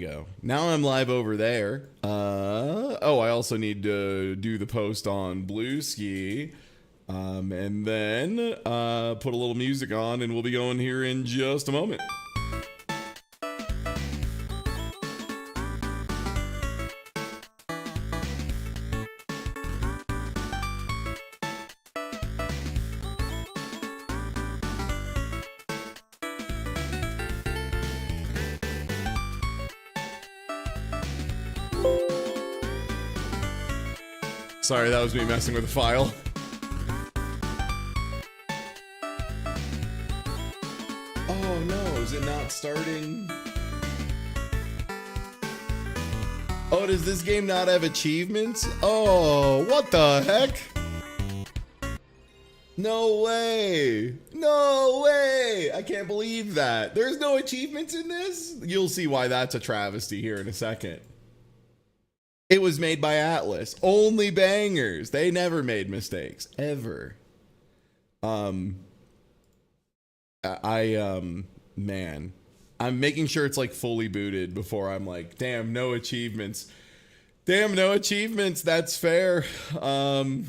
go. Now I'm live over there. Oh, I also need to do the post on Blueski. And then put a little music on, and we'll be going here in just a moment. Sorry, that was me messing with the file. Oh no, is it not starting? Oh, does this game not have achievements? Oh, what the heck? No way. No way. I can't believe that. There's no achievements in this? You'll see why that's a travesty here in a second. It was made by Atlas. Only bangers. They never made mistakes. Ever. Man. I'm making sure it's like fully booted before I'm like, damn, no achievements. Damn, no achievements. That's fair. I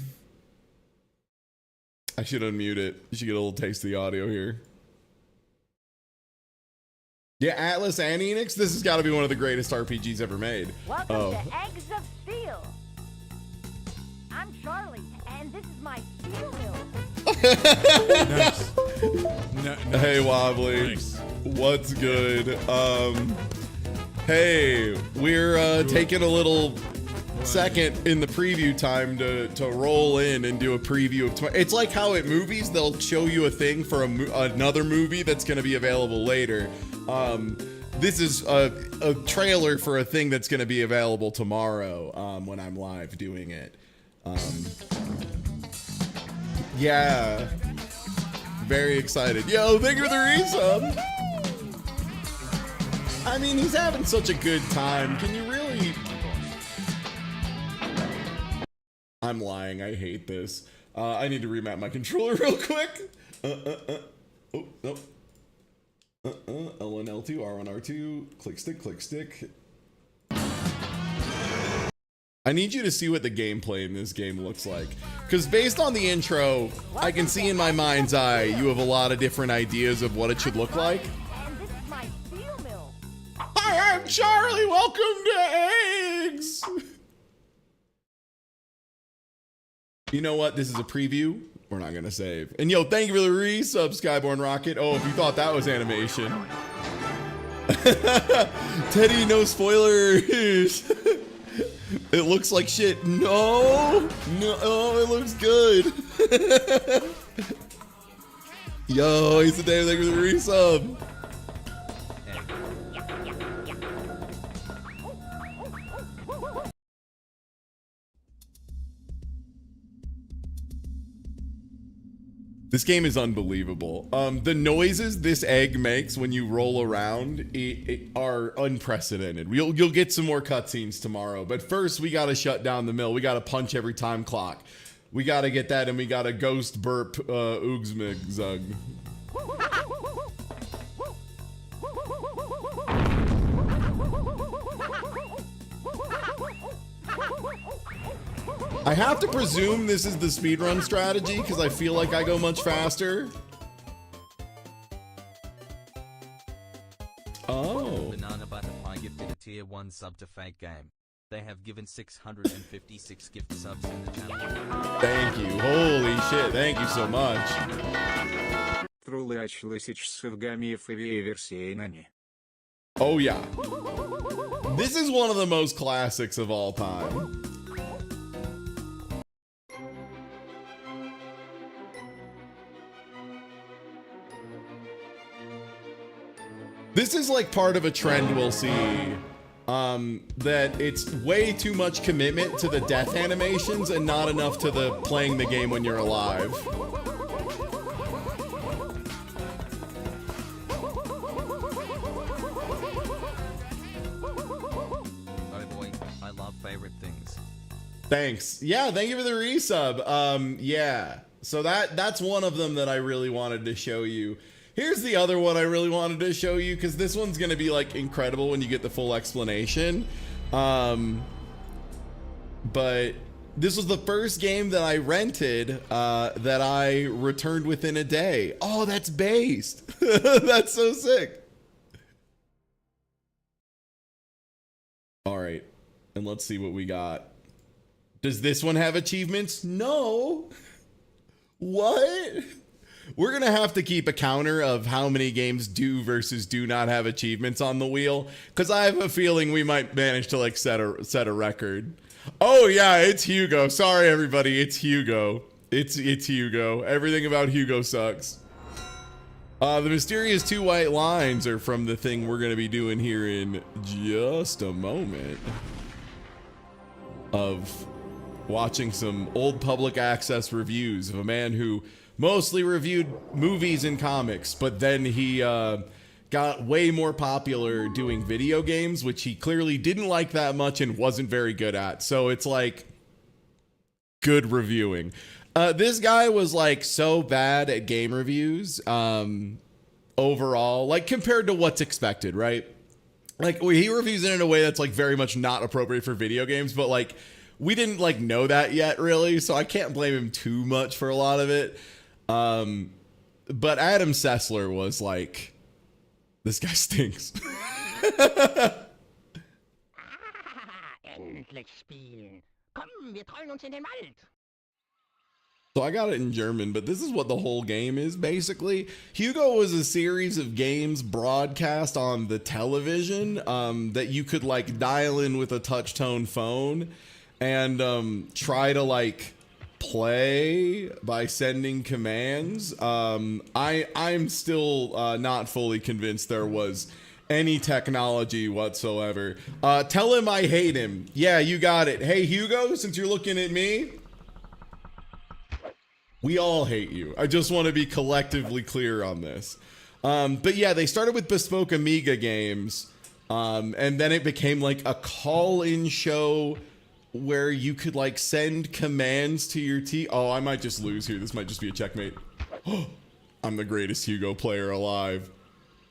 should unmute it. You should get a little taste of the audio here. Yeah, Atlas and Enix, this has got to be one of the greatest RPGs ever made. Welcome to Eggs of Steel. I'm Charlie, and this is my steel mill. Nice. Nice. Hey, Wobbly. Nice. What's good? Hey, we're taking a little second in the preview time to roll in and do a preview of it's like how at movies they'll show you a thing for another movie that's going to be available later. This is a trailer for a thing that's going to be available tomorrow when I'm live doing it. Yeah, very excited. Yo, thank you for the resub. I mean, he's having such a good time. Can you really? I'm lying. I hate this. I need to remap my controller real quick. Oh, no. L1, L2, R1, R2. Click stick, click stick. I need you to see what the gameplay in this game looks like. Because based on the intro, I can see in my mind's eye you have a lot of different ideas of what it should look like. And this is my steel mill. Hi, I'm Charlie. Welcome to Eggs. You know what? This is a preview. We're not going to save. And yo, thank you for the resub, Skyborn Rocket. Oh, if you thought that was animation. Teddy, no spoilers. It looks like shit. No. No, oh, it looks good. Yo, he's the day. Thank you for the resub. This game is unbelievable. The noises this egg makes when you roll around are unprecedented. You'll get some more cutscenes tomorrow, but first we gotta shut down the mill. We gotta punch every time clock. We gotta get that, and we gotta ghost burp Oogsmigzug. I have to presume this is the speedrun strategy because I feel like I go much faster. Oh. Banana Butterfly gifted a tier 1 sub to Fake Game. They have given 656 gift subs in the channel. Thank you. Holy shit. Thank you so much. Oh yeah. This is one of the most classics of all time. This is like part of a trend we'll see, that it's way too much commitment to the death animations and not enough to the playing the game when you're alive. Oh boy, I love favorite things. Thanks. Yeah, thank you for the resub. Yeah. So that's one of them that I really wanted to show you. Here's the other one I really wanted to show you, because this one's gonna be like incredible when you get the full explanation. But this was the first game that I rented that I returned within a day. Oh, that's based. That's so sick. All right, and let's see what we got. Does this one have achievements? No. What? We're gonna have to keep a counter of how many games do versus do not have achievements on the wheel, because I have a feeling we might manage to like set a record. Oh yeah, it's Hugo. Sorry everybody, it's Hugo. It's Hugo. Everything about Hugo sucks. The mysterious 2 white lines are from the thing we're gonna be doing here in just a moment. Of watching some old public access reviews of a man who mostly reviewed movies and comics, but then he got way more popular doing video games, which he clearly didn't like that much and wasn't very good at. So it's like good reviewing. This guy was like so bad at game reviews overall, like compared to what's expected, right? Like he reviews it in a way that's like very much not appropriate for video games, but like we didn't like know that yet really, so I can't blame him too much for a lot of it. But Adam Sessler was like, this guy stinks. Endlich spielen. Komm, wir trollen uns in den Wald. So I got it in German, but this is what the whole game is basically. Hugo was a series of games broadcast on the television that you could like dial in with a touch tone phone and try to like play by sending commands. I'm still not fully convinced there was any technology whatsoever. Tell him I hate him. Yeah, you got it. Hey Hugo, since you're looking at me, we all hate you. I just want to be collectively clear on this. But yeah, they started with bespoke Amiga games, and then it became like a call-in show where you could like send commands to your team. Oh, I might just lose here. This might just be a checkmate. I'm the greatest Hugo player alive.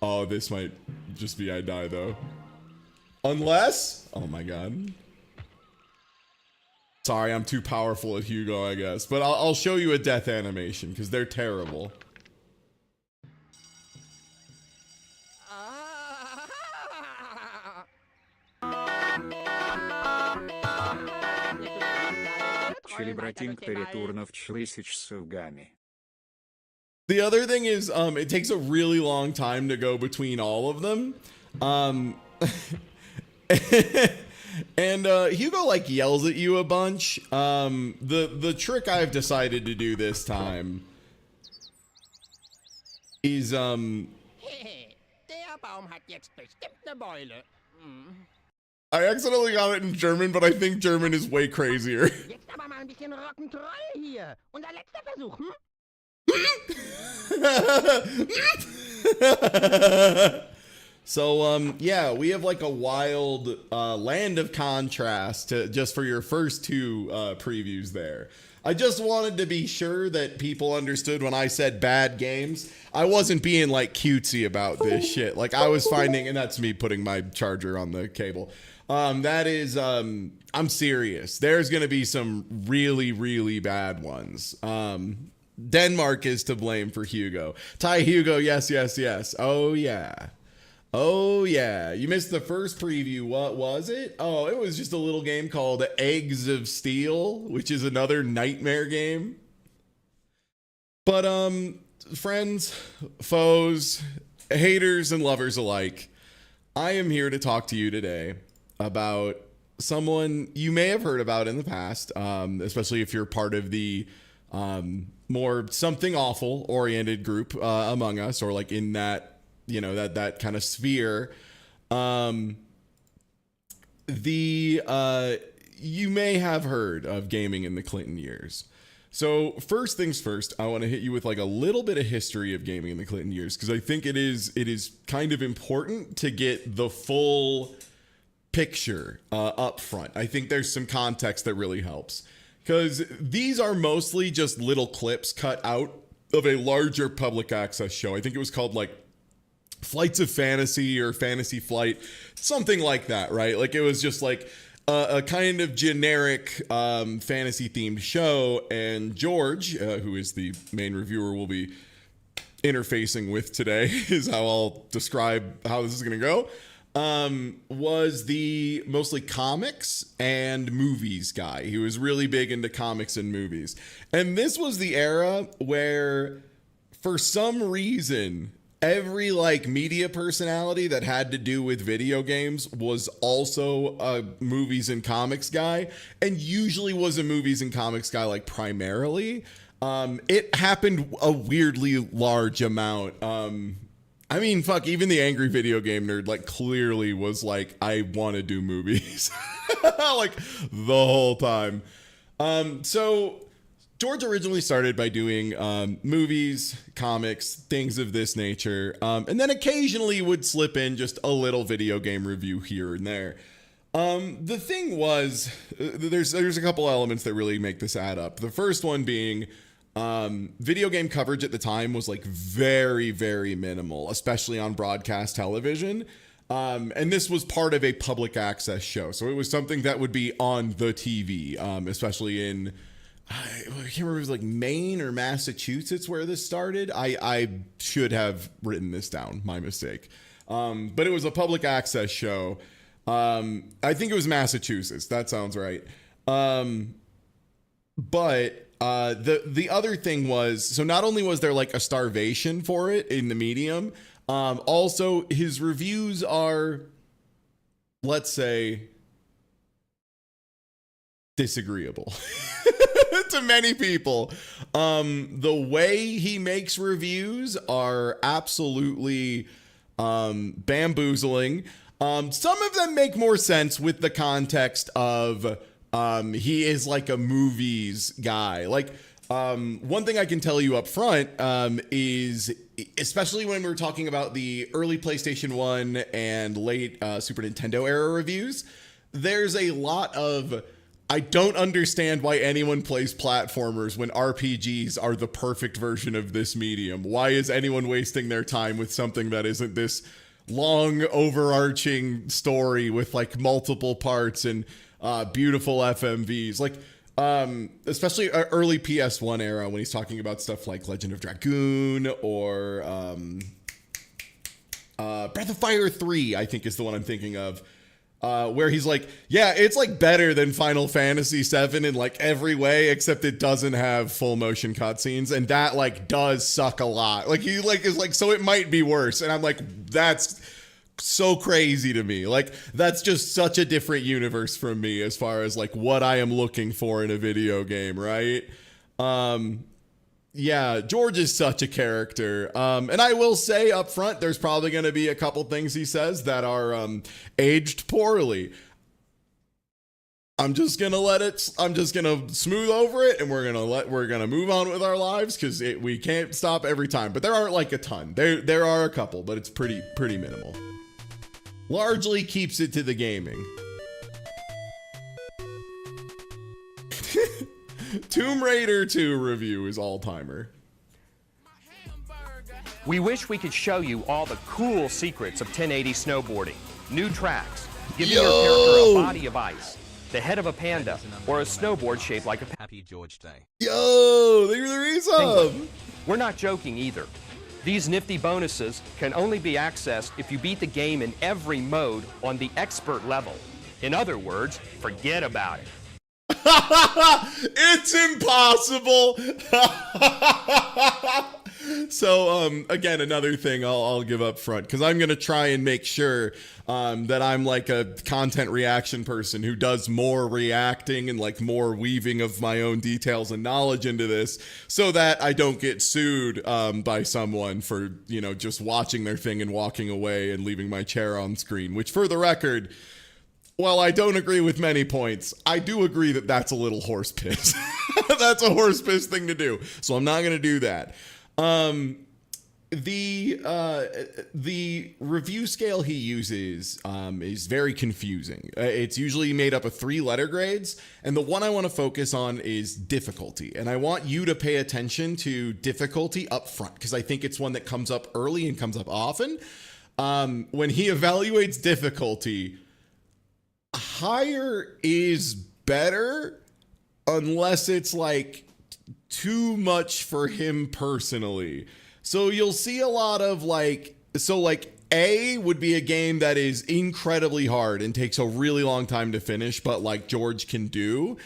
Oh, this might just be I die though. Unless, oh my God. Sorry, I'm too powerful at Hugo, I guess. But I'll show you a death animation because they're terrible. The other thing is, it takes a really long time to go between all of them. And Hugo like yells at you a bunch. The trick I've decided to do this time is Der Baum hat jetzt bestimmt eine Beule. I accidentally got it in German, but I think German is way crazier. Jetzt aber mal ein bisschen Rock'n'Roll hier. Unser letzter Versuch, So, yeah, we have like a wild land of contrast just for your first two previews there. I just wanted to be sure that people understood when I said bad games, I wasn't being like cutesy about this shit. Like I was finding, and that's me putting my charger on the cable. That is, I'm serious. There's going to be some really, really bad ones. Denmark is to blame for Hugo. Ty Hugo, yes, yes, yes. Oh, yeah. Oh, yeah. You missed the first preview. What was it? Oh, it was just a little game called Eggs of Steel, which is another nightmare game. But, friends, foes, haters, and lovers alike, I am here to talk to you today about someone you may have heard about in the past, especially if you're part of the more something awful oriented group among us, or like in that, you know, that kind of sphere. You may have heard of gaming in the Clinton years. So first things first, I want to hit you with like a little bit of history of gaming in the Clinton years, because I think it is kind of important to get the full picture up front. I think there's some context that really helps, because these are mostly just little clips cut out a larger public access show. I think it was called like Flights of Fantasy or Fantasy Flight, something like that, right? Like it was just like a kind of generic fantasy themed show. And George, who is the main reviewer we'll be interfacing with today, is how I'll describe how this is going to go, was the mostly comics and movies guy. He was really big into comics and movies. And this was the era where, for some reason, every like media personality that had to do with video games was also a movies and comics guy, and usually was a movies and comics guy like primarily. It happened a weirdly large amount. I mean, fuck, even the angry video game nerd like clearly was like, I want to do movies like the whole time. So George originally started by doing movies, comics, things of this nature, and then occasionally would slip in just a little video game review here and there. The thing was, there's a couple elements that really make this add up. The first one being video game coverage at the time was like very, very minimal, especially on broadcast television. And this was part of a public access show. So it was something that would be on the TV, especially in, I can't remember if it was like Maine or Massachusetts where this started. I should have written this down, my mistake. But it was a public access show. I think it was Massachusetts. That sounds right. But the other thing was, so not only was there like a starvation for it in the medium, also his reviews are, let's say, disagreeable to many people. The way he makes reviews are absolutely bamboozling. Some of them make more sense with the context of he is like a movies guy. Like one thing I can tell you up front is, especially when we're talking about the early PlayStation 1 and late Super Nintendo era reviews, there's a lot of, I don't understand why anyone plays platformers when RPGs are the perfect version of this medium. Why is anyone wasting their time with something that isn't this long overarching story with like multiple parts and beautiful FMVs? Like especially early PS1 era when he's talking about stuff like Legend of Dragoon or Breath of Fire 3, I think is the one I'm thinking of. Where he's like, yeah, it's like better than Final Fantasy 7 in like every way, except it doesn't have full motion cutscenes, and that like does suck a lot. Like he like is like, so it might be worse, and I'm like, that's so crazy to me. Like that's just such a different universe from me as far as like what I am looking for in a video game, right? Yeah, George is such a character. And I will say up front, there's probably going to be a couple things he says that are aged poorly. I'm just going to smooth over it, and we're going to move on with our lives because we can't stop every time. But there aren't like a ton. There are a couple, but it's pretty minimal. Largely keeps it to the gaming. Tomb Raider 2 review is all-timer. We wish we could show you all the cool secrets of 1080 snowboarding. New tracks, giving your character a body of ice, the head of a panda, or a snowboard shaped like a Happy George Day. Yo, there is some. We're not joking either. These nifty bonuses can only be accessed if you beat the game in every mode on the expert level. In other words, forget about it. It's impossible. So again, another thing I'll give up front, because I'm gonna try and make sure that I'm like a content reaction person who does more reacting and like more weaving of my own details and knowledge into this, so that I don't get sued by someone for, you know, just watching their thing and walking away and leaving my chair on screen. Which, for the record, while I don't agree with many points, I do agree that that's a little horse piss. That's a horse piss thing to do. So I'm not going to do that. the review scale he uses is very confusing. It's usually made up of 3 letter grades, and the one I want to focus on is difficulty. And I want you to pay attention to difficulty up front, because I think it's one that comes up early and comes up often. When he evaluates difficulty, higher is better unless it's like too much for him personally. So you'll see a lot of like A would be a game that is incredibly hard and takes a really long time to finish, but like George can do.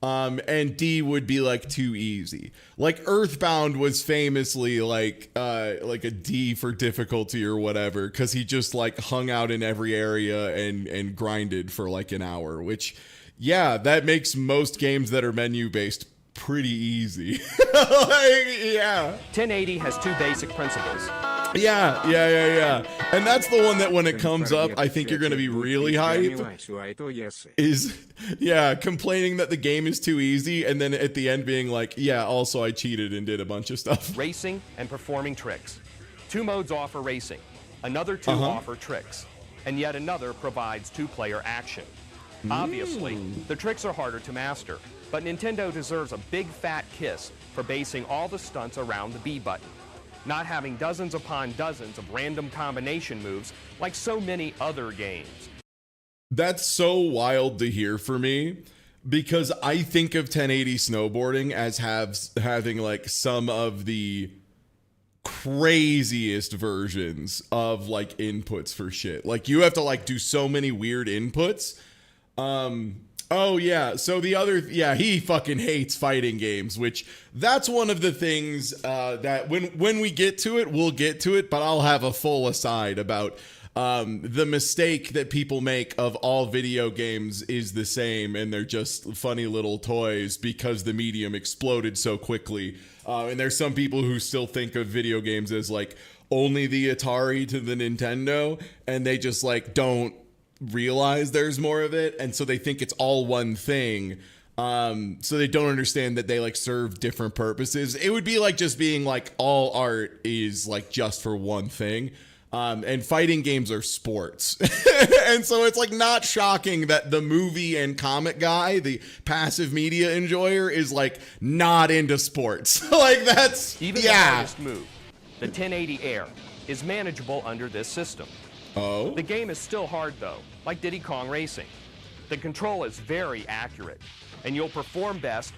And D would be like too easy. Like Earthbound was famously like a D for difficulty or whatever, because he just like hung out in every area and grinded for like an hour, which, yeah, that makes most games that are menu based pretty easy. Yeah. 1080 has 2 basic principles. Yeah. And that's the one that when it comes up, I think you're going to be really hyped. Is, yeah, complaining that the game is too easy, and then at the end being like, yeah, also I cheated and did a bunch of stuff. Racing and performing tricks. 2 modes offer racing. Another 2 offer tricks. And yet another provides 2-player action. Obviously, the tricks are harder to master, but Nintendo deserves a big fat kiss for basing all the stunts around the B button, not having dozens upon dozens of random combination moves like so many other games. That's so wild to hear for me, because I think of 1080 snowboarding as having like some of the craziest versions of like inputs for shit. Like you have to like do so many weird inputs. Oh yeah, so the other, yeah, he fucking hates fighting games, which that's one of the things that when we get to it, we'll get to it, but I'll have a full aside about the mistake that people make of all video games is the same and they're just funny little toys because the medium exploded so quickly. And there's some people who still think of video games as like only the Atari to the Nintendo, and they just like don't realize there's more of it, and so they think it's all one thing, so they don't understand that they like serve different purposes. It would be like just being like all art is like just for one thing, and fighting games are sports. And so it's like not shocking that the movie and comic guy, the passive media enjoyer, is like not into sports. Like that's even the hardest move, the 1080 Air, is manageable under this system. Oh. The game is still hard though, like Diddy Kong Racing. The control is very accurate, and you'll perform best.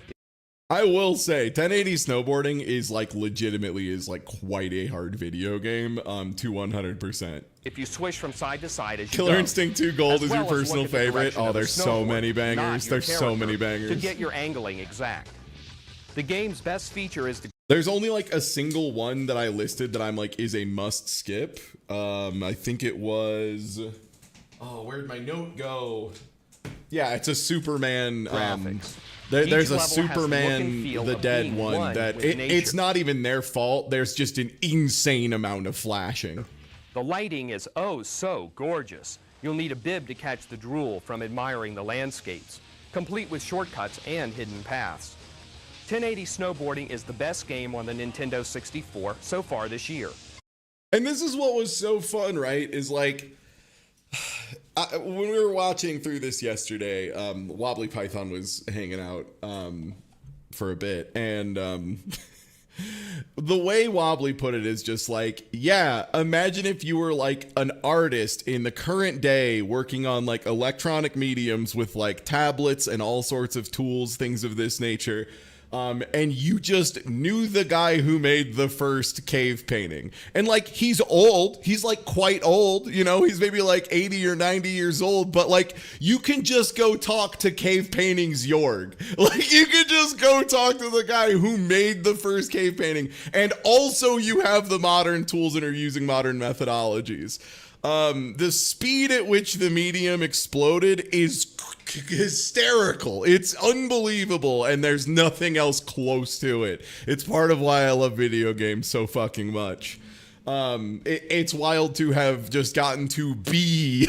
I will say 1080 snowboarding is like legitimately is like quite a hard video game, to 100%. If you swish from side to side as you Killer go, Instinct 2 Gold is well your personal favorite. Oh, there's so many bangers. There's so many bangers. To get your angling exact. The game's best feature is the There's only like a single one that I listed that I'm like is a must skip. I think it was, oh, where'd my note go? Yeah, it's a Superman. graphics. There's a level has the look and Superman feel the of Dead being one one that with it's nature. not even their fault. There's just an insane amount of flashing. The lighting is oh so gorgeous. You'll need a bib to catch the drool from admiring the landscapes, complete with shortcuts and hidden paths. 1080 Snowboarding is the best game on the Nintendo 64 so far this year. And this is what was so fun, right? Is like, when we were watching through this yesterday, Wobbly Python was hanging out for a bit, and the way Wobbly put it is just like, yeah, imagine if you were like an artist in the current day working on like electronic mediums with like tablets and all sorts of tools, things of this nature. And you just knew the guy who made the first cave painting. And like, he's old. He's like quite old, you know, he's maybe like 80 or 90 years old, but like, you can just go talk to Cave Paintings Jorg. Like, you can just go talk to the guy who made the first cave painting. And also you have the modern tools and are using modern methodologies. The speed at which the medium exploded is hysterical. It's unbelievable, and there's nothing else close to it. It's part of why I love video games so fucking much. It's wild to have just gotten to be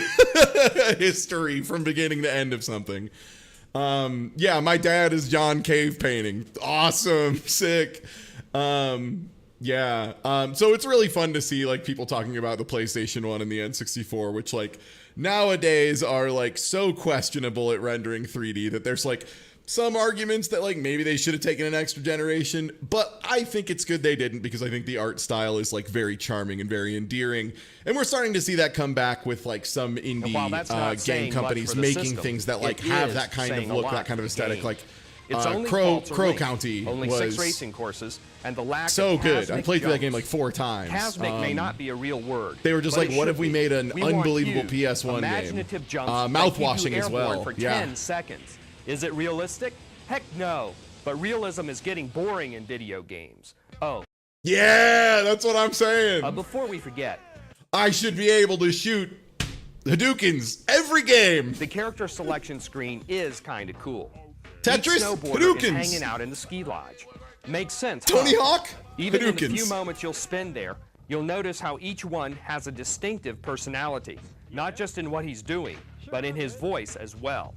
history from beginning to end of something. Yeah, my dad is John Cave Painting. Awesome. Sick. Yeah. So it's really fun to see like people talking about the PlayStation 1 and the N64, which like nowadays are like so questionable at rendering 3D that there's like some arguments that like maybe they should have taken an extra generation, but I think it's good they didn't because I think the art style is like very charming and very endearing. And we're starting to see that come back with like some indie game companies making things that like have that kind of look, that kind of aesthetic. Like Crow County only was 6 racing courses, and the lack so of good. I played through that jumps. game like 4 times. Hasmic may not be a real word. They were just but like, it what should if we be. made an We want unbelievable huge, PS1 imaginative game? jumps that Mouth-washing keep you as well. airborne for 10 seconds. Is it realistic? Heck no. But realism is getting boring in video games. Oh. Yeah, that's what I'm saying. Before we forget, I should be able to shoot Hadoukens every game. the character selection screen is kind of cool. Tetris, Each snowboarder is Hadoukens. hanging out in the ski lodge. Makes sense. Tony huh? Hawk, Even in the Hadoukens. few moments you'll spend there, you'll notice how each one has a distinctive personality, not just in what he's doing, but in his voice as well.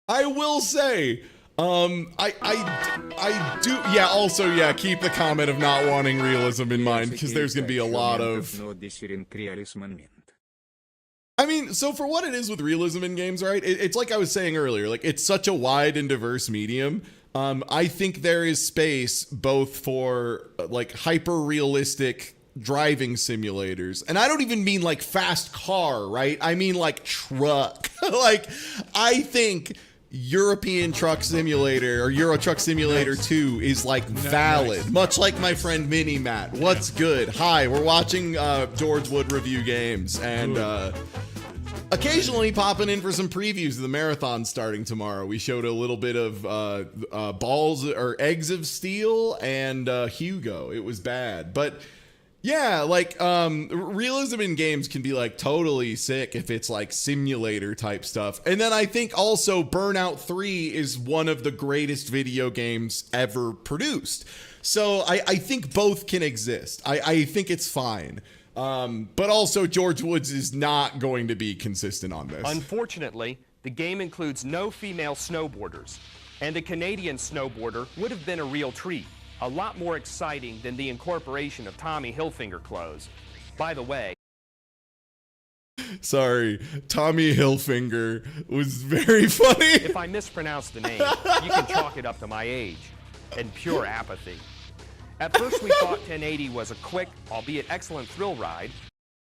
I will say, I do, yeah, also, yeah, keep the comment of not wanting realism in mind, because there's going to be a lot of... I mean, so for what it is with realism in games, right, it's like I was saying earlier, like, it's such a wide and diverse medium. I think there is space both for, like, hyper-realistic driving simulators, and I don't even mean, like, fast car, right? I mean, like, truck. Like, I think European Truck Simulator or Euro Truck Simulator 2 is like valid, much like my friend Mini Matt. What's good? Hi, we're watching George Wood review games and occasionally popping in for some previews of the marathon starting tomorrow. We showed a little bit of balls or eggs of steel and Hugo. It was bad, but yeah, like realism in games can be like totally sick if it's like simulator type stuff. And then I think also Burnout 3 is one of the greatest video games ever produced. So I think both can exist. I think it's fine. But also George Woods is not going to be consistent on this. Unfortunately, the game includes no female snowboarders, and a Canadian snowboarder would have been a real treat. A lot more exciting than the incorporation of Tommy Hilfiger clothes. By the way, sorry, Tommy Hilfiger was very funny. if I mispronounce the name, you can chalk it up to my age and pure apathy. At first we thought 1080 was a quick, albeit excellent thrill ride.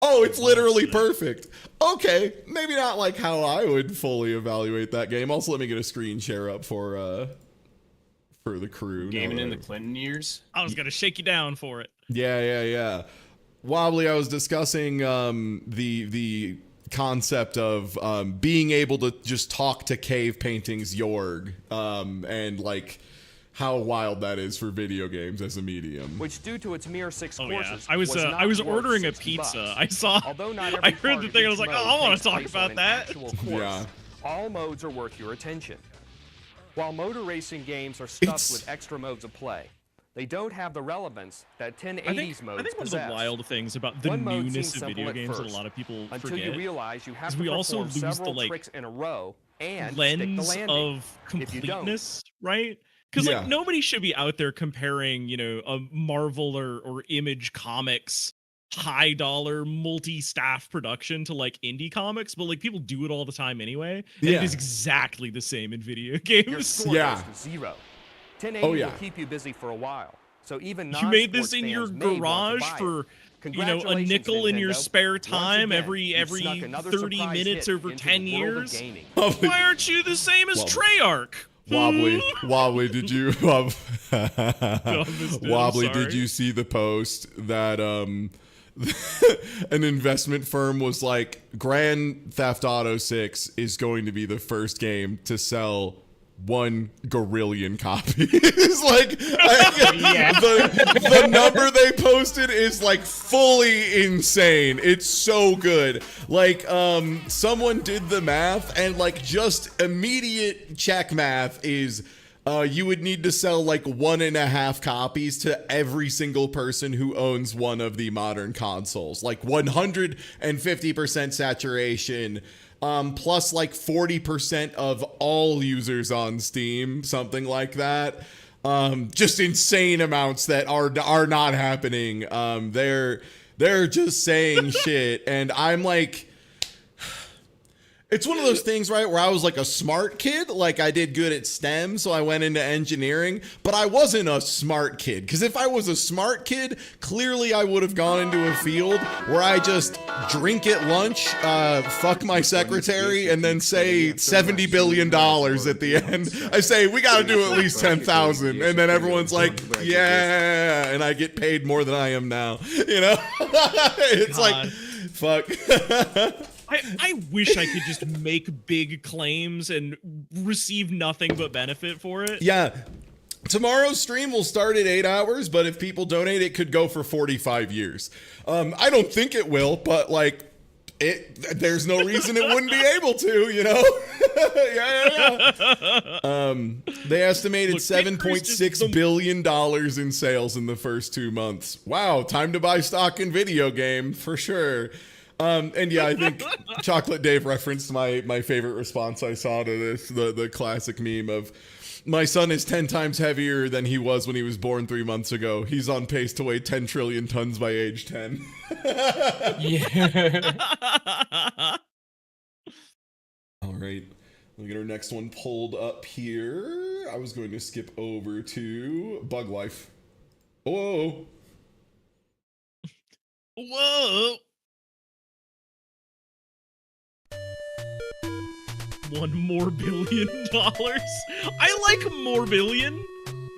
Oh, it's literally perfect. Okay, maybe not like how I would fully evaluate that game. Also, let me get a screen share up for the crew. Gaming in the Clinton years. I was gonna shake you down for it. Yeah. Wobbly, I was discussing the concept of being able to just talk to cave paintings Jorg, and like how wild that is for video games as a medium. Which, due to its mere 6 Oh courses, yeah, I was not ordering worth a $60. pizza. I saw. Although not every I heard part the of thing. I each was like, mode oh, I want takes to talk place about on an that. actual course. Yeah. All modes are worth your attention. While motor racing games are stuffed It's- with extra modes of play, they don't have the relevance that 1080s I think modes one of possess. the wild things about the One mode newness seems of video simple at games that a first, lot of people until forget you realize you have is to we also perform lose the, several like, tricks in a row and lens stick the landing. of If you don't- completeness, right? Because Yeah. like nobody should be out there comparing, you know, a Marvel or Image Comics high dollar multi-staff production to like indie comics, but like people do it all the time anyway. And Yeah. it is exactly the same in video Your games. score Yeah. goes to 0. 1080 Oh, yeah. will keep you busy for a while. So even You made this non-sports in your fans may want to garage buy it. for, you know, a Congratulations, nickel in your Nintendo. spare Once time again, every you've snuck another 30 surprise minutes hit over into 10 the world of years. gaming. Why aren't you the same as Wobbly. Treyarch? Wobbly, did you Mr. Wobbly, Sorry. did you see the post that an investment firm was like, Grand Theft Auto 6 is going to be the first game to sell 1 gorillion copies? Like, the number they posted is like fully insane. It's so good. Like, someone did the math, and like just immediate check math is you would need to sell like 1.5 copies to every single person who owns one of the modern consoles. Like 150% saturation. Plus like 40% of all users on Steam, something like that. Just insane amounts that are not happening. They're just saying shit, and I'm like, it's one of those things, right, where I was like a smart kid, like I did good at STEM, so I went into engineering, but I wasn't a smart kid, because if I was a smart kid, clearly I would have gone into a field where I just drink at lunch, fuck my secretary, and then say $70 billion at the end. I say, we gotta do at least 10,000, and then everyone's like, yeah, and I get paid more than I am now, you know? It's like, fuck. I wish I could just make big claims and receive nothing but benefit for it. Yeah. Tomorrow's stream will start at 8 hours, but if people donate, it could go for 45 years. I don't think it will, but like, there's no reason it wouldn't be able to, you know? Yeah. They estimated $7.6 billion in sales in the first 2 months. Wow, time to buy stock in video game, for sure. And yeah, I think Chocolate Dave referenced my favorite response I saw to this, the classic meme of, my son is 10 times heavier than he was when he was born 3 months ago. He's on pace to weigh 10 trillion tons by age 10. Yeah. All right, let me get our next one pulled up here. I was going to skip over to Bug Life. Whoa. Whoa. $1 more billion. I like more billion,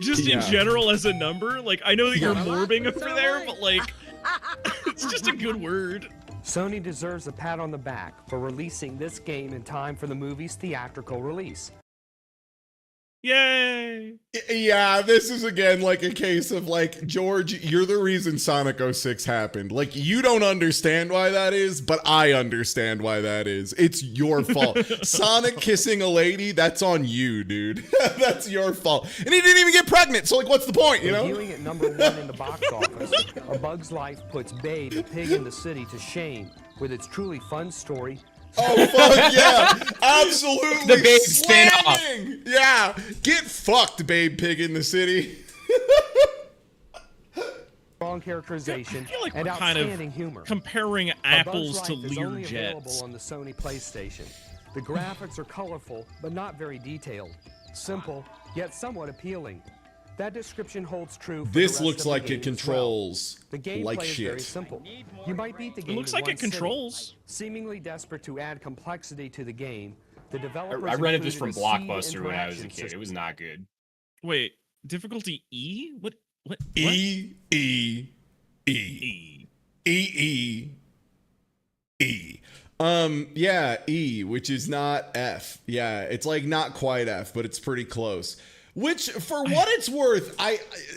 just in general as a number. Like, I know that you're morbing over there, but like, it's just a good word. Sony deserves a pat on the back for releasing this game in time for the movie's theatrical release. Yay! Yeah, this is again like a case of like, George, you're the reason Sonic 06 happened. Like, you don't understand why that is, but I understand why that is. It's your fault. Sonic kissing a lady, that's on you, dude. That's your fault. And he didn't even get pregnant, so like, what's the point, you know? Debuting at #1 in the box office, A Bug's Life puts Babe, a pig in the city, to shame with its truly fun story. Oh, fuck yeah. Absolutely. The Babe spin-off. Yeah. Get fucked, Babe Pig in the City. Strong characterization I feel like and we're kind outstanding of humor. comparing A Bug's apples to Life is only Learjets. available on the Sony PlayStation. The graphics are colorful, but not very detailed. Simple, yet somewhat appealing. That description holds true for This the rest looks of the like game it as well. controls The gameplay like is very shit. simple. You might beat the game It looks in like one it sitting. controls. Seemingly desperate to add complexity to the game, the developers I rented this from included a seed Blockbuster when I was a interaction kid. It system. was not good. Wait, difficulty E? What? E, E, E. E, E. Yeah, E, which is not F. Yeah, it's like not quite F, but it's pretty close. Which, for what it's worth,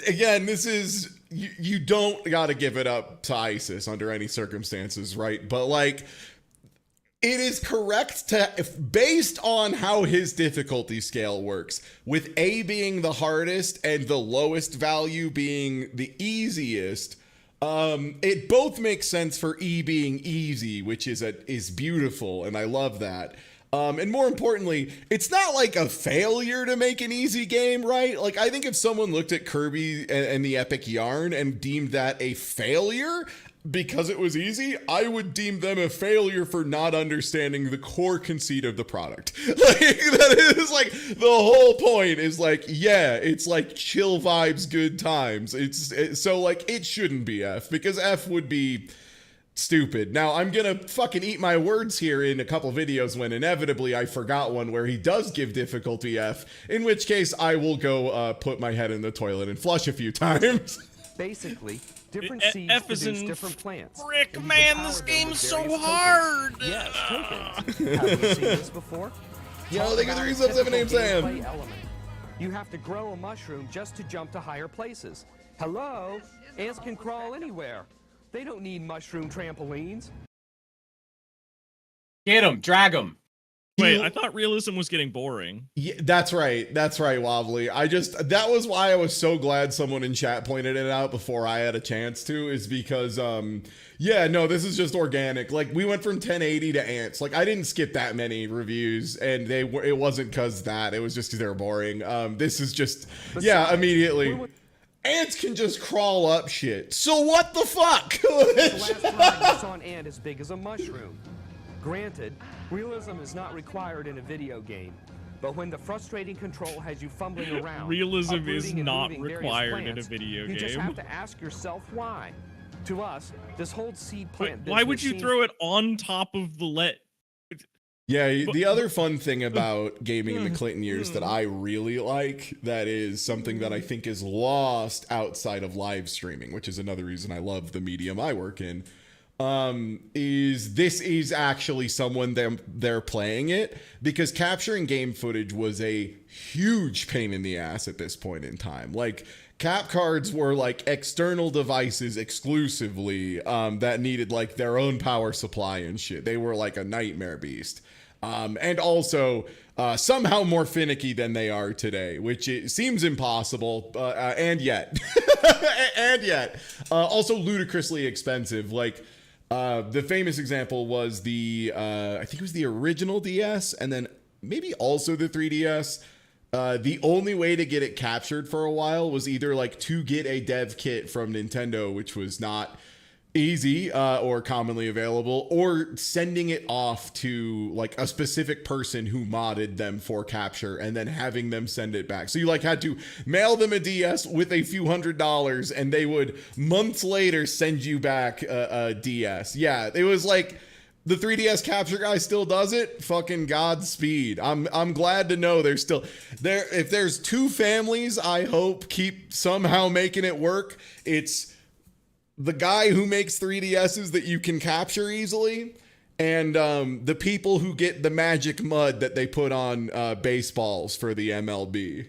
again, this is, you don't gotta give it up to ISIS under any circumstances, right? But like, it is correct to, based on how his difficulty scale works, with A being the hardest and the lowest value being the easiest, it both makes sense for E being easy, which is beautiful, and I love that. And more importantly, it's not like a failure to make an easy game, right? Like, I think if someone looked at Kirby and the Epic Yarn and deemed that a failure because it was easy, I would deem them a failure for not understanding the core conceit of the product. Like, that is like, the whole point is like, yeah, it's like chill vibes, good times. So like, it shouldn't be F, because F would be stupid. Now, I'm gonna fucking eat my words here in a couple videos when inevitably I forgot one where he does give difficulty F, in which case I will go put my head in the toilet and flush a few times. Basically, different seeds F is produce in different plants. frick, and you can man, power this them game's with so various hard. tokens. Yes, tokens. Have you seen this before? Yo, Talk thank you about 3 a subs, 7 typical names, Sam. gameplay element. You have to grow a mushroom just to jump to higher places. Hello? Ants can crawl anywhere. They don't need mushroom trampolines. Get him, drag him. Wait, I thought realism was getting boring. Yeah, that's right. That's right, Wobbly. That was why I was so glad someone in chat pointed it out before I had a chance to, is because, yeah, no, this is just organic. Like, we went from 1080 to Ants. Like, I didn't skip that many reviews, and it wasn't because that. It was just because they were boring. This is just, yeah, immediately. Ants can just crawl up shit. So what the fuck? The last time you saw an ant as big as a mushroom. Granted, realism is not required in a video game, but when the frustrating control has you fumbling around, realism is uprooting and not moving various required in a plants, video you just game. have to ask yourself why. To us, this whole seed plant Why would business you seems- throw it on top of the Yeah, the other fun thing about gaming in the Clinton years that I really like, that is something that I think is lost outside of live streaming, which is another reason I love the medium I work in, is this is actually someone they're playing it, because capturing game footage was a huge pain in the ass at this point in time. Like, cap cards were like external devices exclusively that needed like their own power supply and shit. They were like a nightmare beast. And also somehow more finicky than they are today, which it seems impossible, and yet, also ludicrously expensive. Like, the famous example was I think it was the original DS, and then maybe also the 3DS. The only way to get it captured for a while was either like to get a dev kit from Nintendo, which was not easy or commonly available, or sending it off to like a specific person who modded them for capture and then having them send it back. So you like had to mail them a DS with a few $100s, and they would months later send you back a DS. Yeah, it was like, the 3DS capture guy still does it. Fucking Godspeed. I'm glad to know there's still there. If there's two families I hope keep somehow making it work, it's the guy who makes 3DSs that you can capture easily, and the people who get the magic mud that they put on baseballs for the MLB.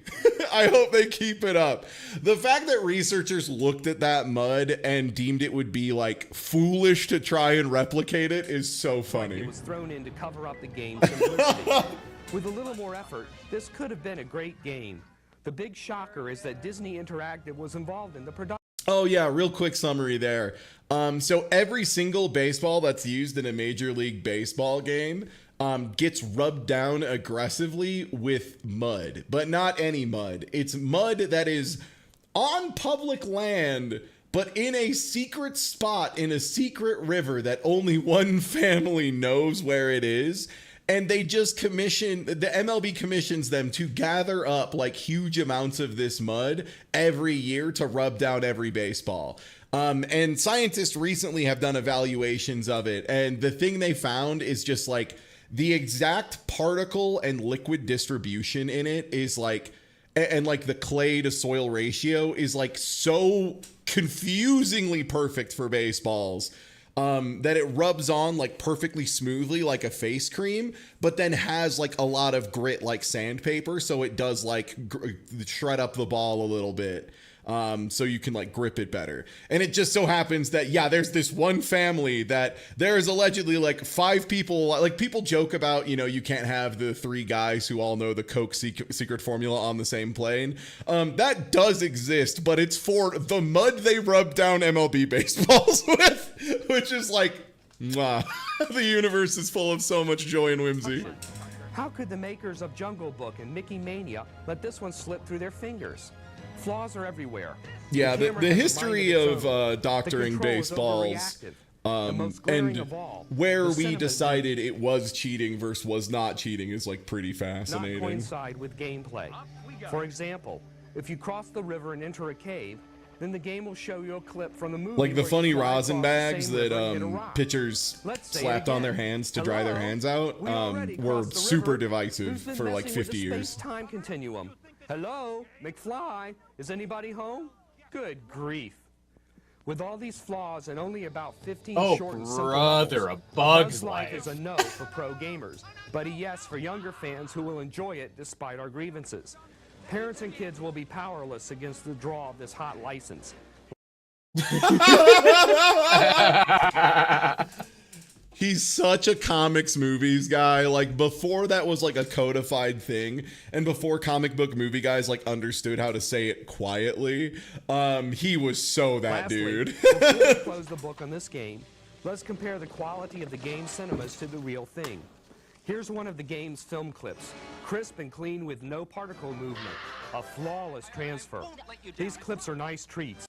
I hope they keep it up. The fact that researchers looked at that mud and deemed it would be like foolish to try and replicate it is so funny. It was thrown in to cover up the game's simplicity. With a little more effort, this could have been a great game. The big shocker is that Disney Interactive was involved in the production. Oh yeah, real quick summary there. So every single baseball that's used in a Major League Baseball game gets rubbed down aggressively with mud, but not any mud. It's mud that is on public land, but in a secret spot in a secret river that only one family knows where it is. And they just the MLB commissions them to gather up like huge amounts of this mud every year to rub down every baseball. And scientists recently have done evaluations of it. And the thing they found is just like the exact particle and liquid distribution in it is like, and like the clay to soil ratio is like so confusingly perfect for baseballs. That it rubs on like perfectly smoothly like a face cream, but then has like a lot of grit like sandpaper, so it does like shred up the ball a little bit, so you can like grip it better. And it just so happens that, yeah, there's this one family that there is allegedly like 5 people, like people joke about, you know, you can't have the 3 guys who all know the Coke secret formula on the same plane. That does exist, but it's for the mud they rub down MLB baseballs with, which is like, mwah. The universe is full of so much joy and whimsy. How could the makers of Jungle Book and Mickey Mania let this one slip through their fingers? Flaws are everywhere. Yeah, camera the has a mind history its of own. doctoring The control is baseballs, overreactive. The most glaring and of all, where the we cinema decided it was cheating versus was not cheating is like pretty not fascinating. coincide with gameplay. For example, if you cross the river and enter a cave, then the game will show you a clip from the movie. Like the where funny you fly rosin across the bags same that river and hit a rock. pitchers Let's say it slapped on their again. hands to dry their Hello? hands out We already were crossed the super river. divisive Who's been for like messing with 50 the years. space-time continuum? Hello, McFly? Is anybody home? Good grief. With all these flaws and only about 15 Oh, short and simple brother, levels, a Bug's Bug's Life Life. is a no for pro gamers, but a yes for younger fans who will enjoy it despite our grievances. Parents and kids will be powerless against the draw of this hot license. He's such a comics movies guy. Like before that was like a codified thing, and before comic book movie guys like understood how to say it quietly, he was so that Lastly, dude. before we close the book on this game, let's compare the quality of the game cinemas to the real thing. Here's one of the game's film clips. Crisp and clean with no particle movement. A flawless transfer. These clips are nice treats.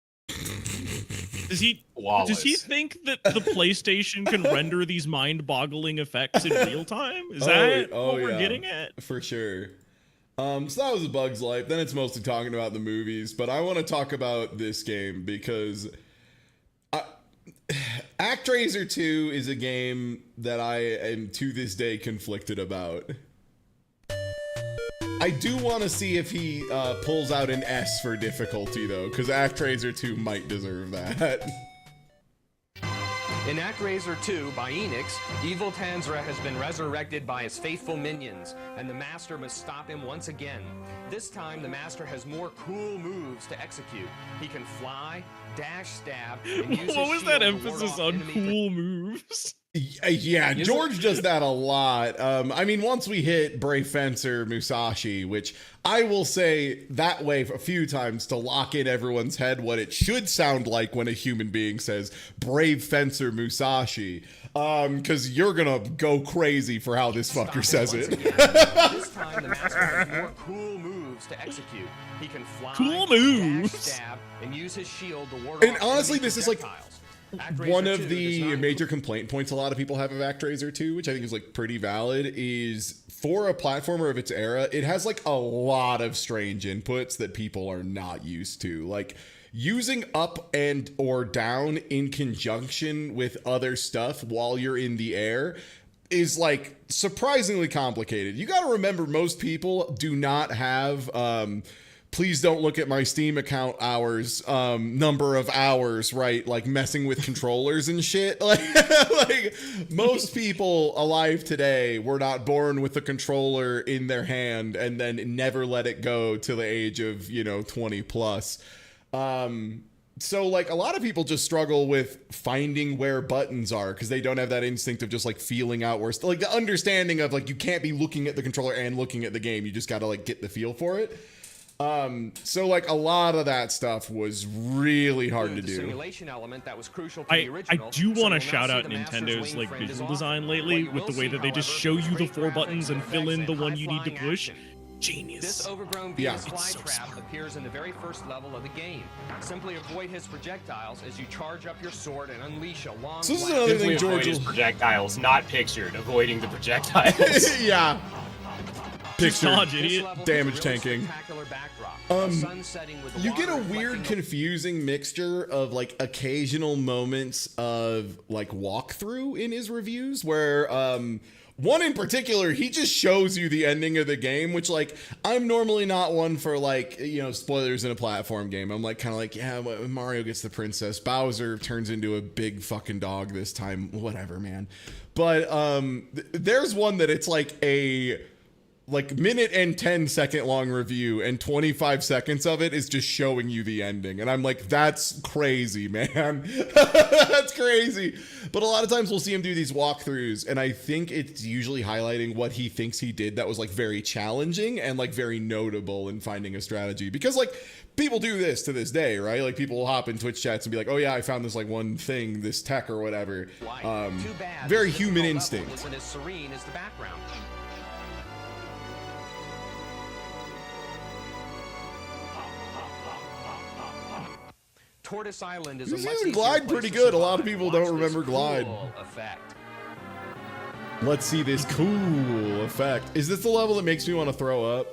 Does he think that the PlayStation can render these mind-boggling effects in real time? Is that what we're getting at? For sure. So that was A Bug's Life. Then it's mostly talking about the movies, but I want to talk about this game because Actrazer 2 is a game that I am to this day conflicted about. I do want to see if he pulls out an S for difficulty, though, because Actrazer 2 might deserve that. In Actrazer 2 by Enix, evil Tanzra has been resurrected by his faithful minions, and the Master must stop him once again. This time, the Master has more cool moves to execute. He can fly, dash, stab, and use his What was that shield to ward emphasis off on enemy cool moves? Yeah, George does that a lot. I mean, once we hit Brave Fencer Musashi, which I will say that way a few times to lock in everyone's head what it should sound like when a human being says Brave Fencer Musashi, because you're gonna go crazy for how this fucker says it. This time, the Master has more cool moves to execute. He can fly, Cool moves. dash, stab, and use his shield to ward And off honestly, enemy this is like projectiles. one Actrazer of 2 the does not major complaint points a lot of people have of Actrazer 2, which I think is like pretty valid, is for a platformer of its era, it has like a lot of strange inputs that people are not used to. Like using up and or down in conjunction with other stuff while you're in the air is like surprisingly complicated. You got to remember, most people do not have please don't look at my Steam account hours, number of hours, right? Like messing with controllers and shit. Like most people alive today were not born with a controller in their hand and then never let it go till the age of, 20 plus. So like a lot of people just struggle with finding where buttons are because they don't have that instinct of just like feeling out where, like the understanding of like you can't be looking at the controller and looking at the game. You just got to like get the feel for it. So like a lot of that stuff was really hard to do. Simulation element that was crucial to I the original, do want so to we'll shout now out see the Master's Nintendo's wing like friend is visual off. design What lately you with will the way see, that they just however, show is you the great 4 graphics, buttons and fill in effects, the and one you need to high-flying push. action. Genius. This overgrown Yeah. Venus It's so flytrap smart. appears in the very first level of the game. Simply avoid his projectiles as you charge up your sword and unleash a long So this is blast. another Simply thing avoid George his will... projectiles, not pictured. Avoiding the projectiles. Yeah. Just Picture. dodge, This idiot. level has Damage a really tanking. spectacular backdrop, a sun setting with the You get a water weird, reflecting confusing mixture of like occasional moments of like walkthrough in his reviews where one in particular, he just shows you the ending of the game, which like I'm normally not one for like, spoilers in a platform game. I'm like kind of like, yeah, Mario gets the princess, Bowser turns into a big fucking dog this time, whatever, man. But there's one that it's like a minute and 10-second long review, and 25 seconds of it is just showing you the ending. And I'm like, that's crazy, man. That's crazy. But a lot of times we'll see him do these walkthroughs, and I think it's usually highlighting what he thinks he did that was like very challenging and like very notable in finding a strategy. Because like people do this to this day, right? Like people will hop in Twitch chats and be like, oh yeah, I found this like one thing, this tech or whatever. light. Too bad Very this human difficult level instinct. isn't as serene as the background. Tortoise Island is a This much season easier Glide place pretty to good. A lot of survive. people Watch don't this remember Glide. cool effect. Let's see this cool effect. Is this the level that makes me want to throw up?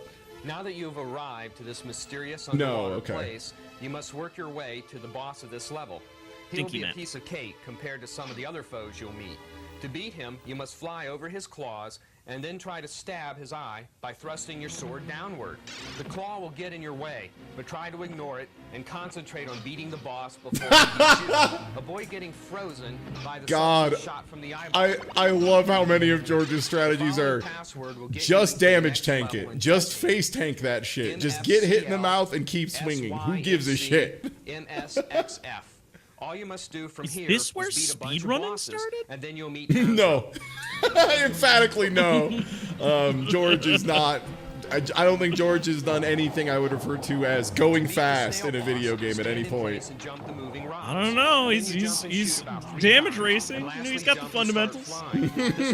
Now that you have arrived to this mysterious No, underwater okay. place, you must work your way to the boss of this level. He'll Stinky be a man. piece of cake compared to some of the other foes you'll meet. To beat him, you must fly over his claws and then try to stab his eye by thrusting your sword downward. The claw will get in your way, but try to ignore it and concentrate on beating the boss before he beats you. Avoid getting frozen by the God, subtle shot from the eyeball. I love how many of George's strategies Following are password will get just you to the damage next tank level it. and Just test face tank that shit. Just get hit in the mouth and keep swinging. Who gives a shit? MSXF. All you must do from Is here this where beat a bunch of speedrunning bosses, started? and then you'll meet No. Emphatically no. George is not. I don't think George has done anything I would refer to as going fast in a video game at any point. I don't know. He's damage racing. You know, he's got the fundamentals. It's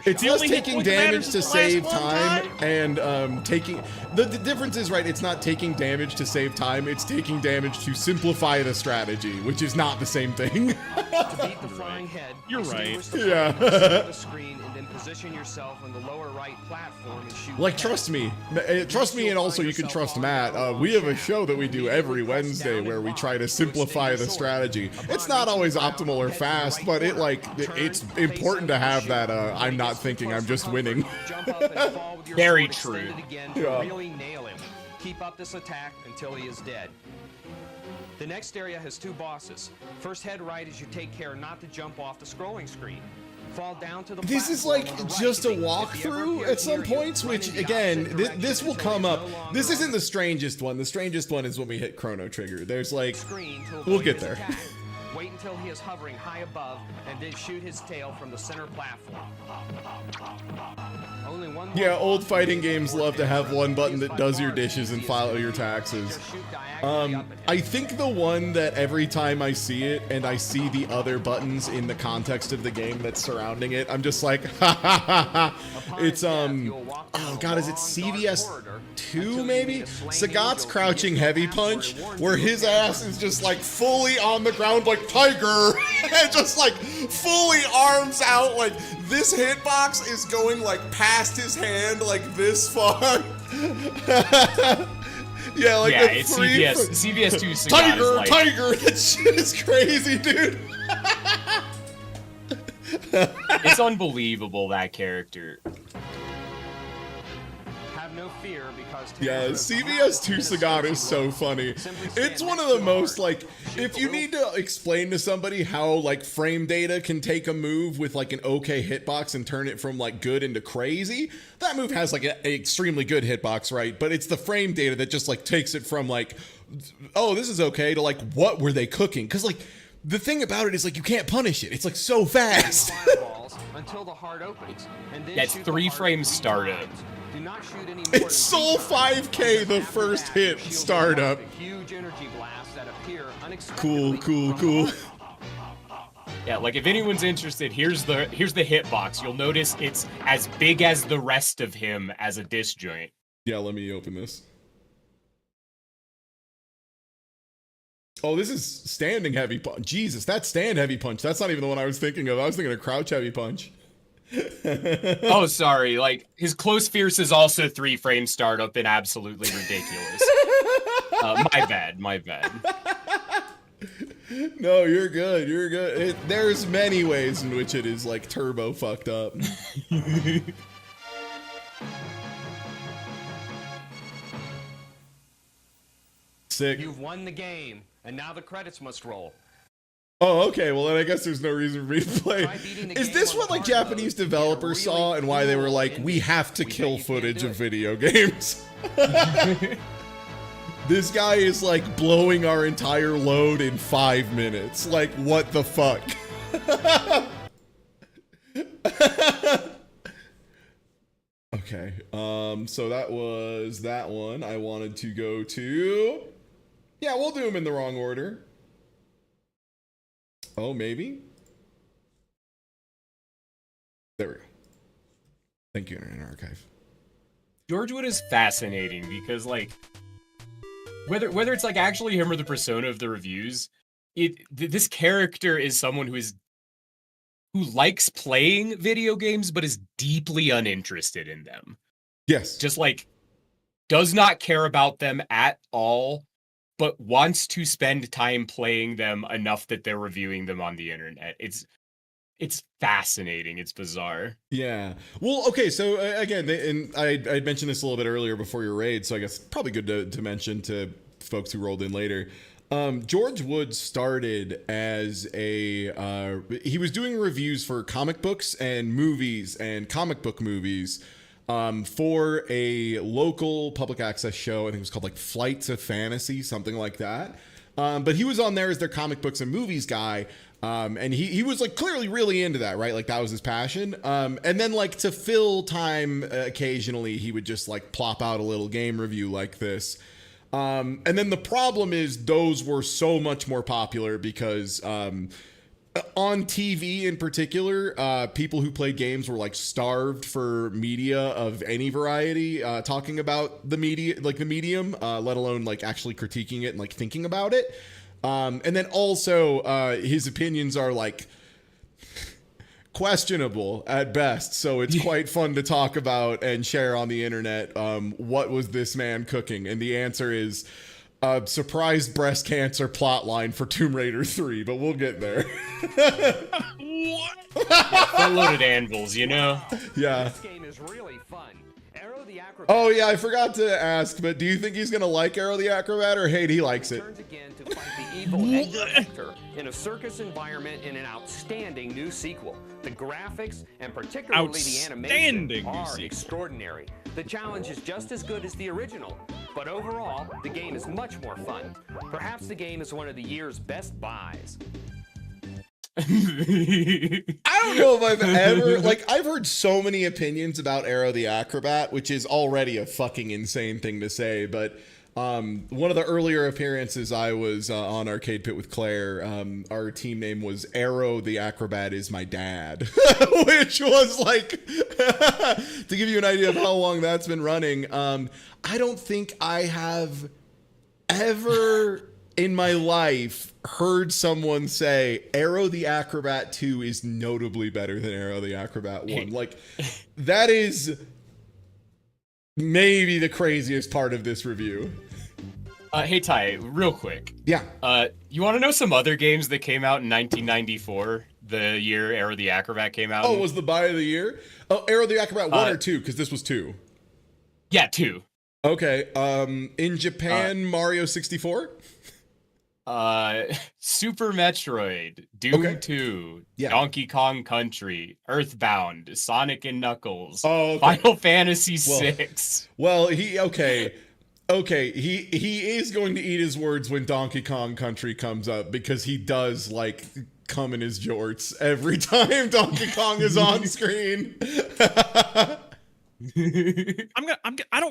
The just only taking hit point that damage matters to is the save last one time and taking the difference is right. It's not taking damage to save time. It's taking damage to simplify the strategy, which is not the same thing. To beat the flying head, You're right. Yeah. the screen and then position yourself on the lower right platform and shoot. Like, trust me, and also you can trust Matt. We have a show that we do every Wednesday where we try to simplify the strategy. It's not always optimal or fast, but it's important to have that. I'm not thinking, I'm just winning. Very true. Yeah. Really nail him. Keep up this attack until he is dead. The next area has 2 bosses. First, head right as you take care not to jump off the scrolling screen. Fall down to the This is platform like on the right. just a If you ever walkthrough appear at some near you, points, run which in the again, opposite direction this will until come he is up. no longer This isn't on the strangest one. The strangest one is when we hit Chrono Trigger. There's like, screen to we'll avoid get his there. attack. Wait until he is hovering high above, and then shoot his tail from the center platform. Only one more Yeah, old boss fighting before games the love to have one button that by does your far dishes and the file easiest. your taxes. Just shoot diagonally up at him. I think the one that every time I see it and I see the other buttons in the context of the game that's surrounding it, I'm just like, ha ha ha ha. Upon It's his death, you'll walk down oh a god, is it long, dark CVS corridor 2 until maybe? you meet a slain Sagat's angel crouching who gives heavy you a punch, password where warning his you. ass is just like fully on the ground like tiger, and just like fully arms out, like this hitbox is going like past his hand like this far. Yeah, like Yeah, the it's three CVS 2 Sagat Tiger, is like, tiger, that shit is crazy, dude. it's unbelievable, that character. Have no fear because Yeah, CVS 2 Sagat is so funny. It's one of the most, like, if you need to explain to somebody how, like, frame data can take a move with, like, an okay hitbox and turn it from, like, good into crazy, that move has, like, an extremely good hitbox, right? But it's the frame data that just, like, takes it from, like, oh, this is okay, to, like, what were they cooking? Because, like, the thing about it is, like, you can't punish it. It's, like, so fast. fireballs until the heart opens, and then That's shoot the 3 heart frames 3 startup. times. Do not shoot any more It's than Soul 3 times. 5K the After first that, hit the shield startup. will launch a huge energy blast that appear Cool, unexpectedly cool, from cool. the heart. Yeah, like if anyone's interested, here's the hitbox. You'll notice it's as big as the rest of him as a disjoint. Yeah, let me open this. Oh, this is standing heavy punch. Jesus, that's stand heavy punch. That's not even the one I was thinking of. I was thinking of crouch heavy punch. Oh, sorry. Like his close fierce is also 3 frame startup and absolutely ridiculous. My bad. My bad. No, you're good. You're good. There's many ways in which it is like turbo fucked up. Sick. You've won the game, and now the credits must roll. Oh, okay. Well, then I guess there's no reason for me to play. Try beating the Is game this on what the like hard Japanese mode. developers Get a saw really and why they were cool like, we ending. have to We bet kill you can't footage do of it. video games? This guy is like blowing our entire load in 5 minutes. Like, what the fuck? Okay, so that was that one. I wanted to go to... Yeah, we'll do them in the wrong order. Oh, maybe? There we go. Thank you, Internet Archive. Georgewood is fascinating because like whether it's like actually him or the persona of the reviews, this character is someone who likes playing video games but is deeply uninterested in them. Yes. Just like does not care about them at all, but wants to spend time playing them enough that they're reviewing them on the internet. It's fascinating. It's bizarre. Yeah. Well, okay. So again, and I mentioned this a little bit earlier before your raid, so I guess probably good to mention to folks who rolled in later. George Wood started as he was doing reviews for comic books and movies and comic book movies for a local public access show. I think it was called like Flights of Fantasy, something like that. But he was on there as their comic books and movies guy. And he was like clearly really into that, right? Like that was his passion. And then like to fill time occasionally, he would just like plop out a little game review like this. And then the problem is those were so much more popular because on TV in particular, people who played games were like starved for media of any variety, talking about the media, like the medium, let alone like actually critiquing it and like thinking about it. And then also his opinions are like questionable at best. So it's quite fun to talk about and share on the internet. What was this man cooking? And the answer is surprise breast cancer plotline for Tomb Raider 3, but we'll get there. What? Full-loaded anvils, you know? Yeah. This game is really fun. Arrow the Acrobat Oh yeah, I forgot to ask, but do you think he's gonna like Arrow the Acrobat or hate he likes it? turns again to fight the evil Edgar Hector in a circus environment in an outstanding new sequel. The graphics and particularly the animation Outstanding new are sequel. extraordinary. The challenge is just as good as the original, but overall, the game is much more fun. Perhaps the game is one of the year's best buys. I don't know if I've ever, like, I've heard so many opinions about Arrow the Acrobat, which is already a fucking insane thing to say, but one of the earlier appearances I was on Arcade Pit with Claire, our team name was Arrow the Acrobat is my dad, which was like, to give you an idea of how long that's been running, I don't think I have ever in my life heard someone say Arrow the Acrobat 2 is notably better than Arrow the Acrobat 1. Like, that is maybe the craziest part of this review. Hey Ty, real quick. Yeah. You want to know some other games that came out in 1994, the year Arrow the Acrobat came out? Oh, was the buy of the year? Oh, Arrow the Acrobat 1 or 2? Because this was 2. Yeah, 2. Okay. In Japan, Mario 64? Super Metroid, Doom 2, Yeah. Donkey Kong Country, Earthbound, Sonic and Knuckles, Oh, okay. Final Fantasy 6. Well, he is going to eat his words when Donkey Kong Country comes up because he does like come in his jorts every time Donkey Kong is on screen.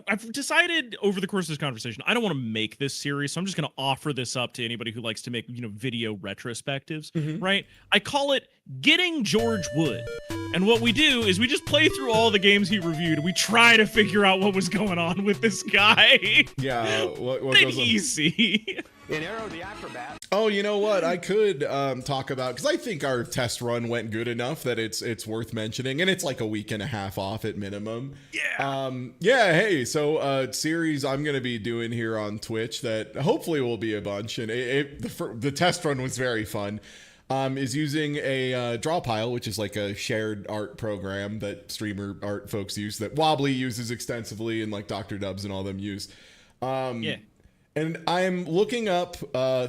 I've decided over the course of this conversation, I don't want to make this series, so I'm just going to offer this up to anybody who likes to make, video retrospectives, right? I call it Getting George Wood. And what we do is we just play through all the games he reviewed and we try to figure out what was going on with this guy. Yeah, what Did goes on? he see? In Arrow the Acrobat, Oh, you know what? I could talk about, because I think our test run went good enough that it's worth mentioning, and it's like a week and a half off at minimum. Yeah. Yeah. Hey, so series I'm gonna be doing here on Twitch that hopefully will be a bunch, and the test run was very fun. Is using a draw pile, which is like a shared art program that streamer art folks use, that Wobbly uses extensively, and like Dr. Dubs and all them use. Yeah. And I'm looking up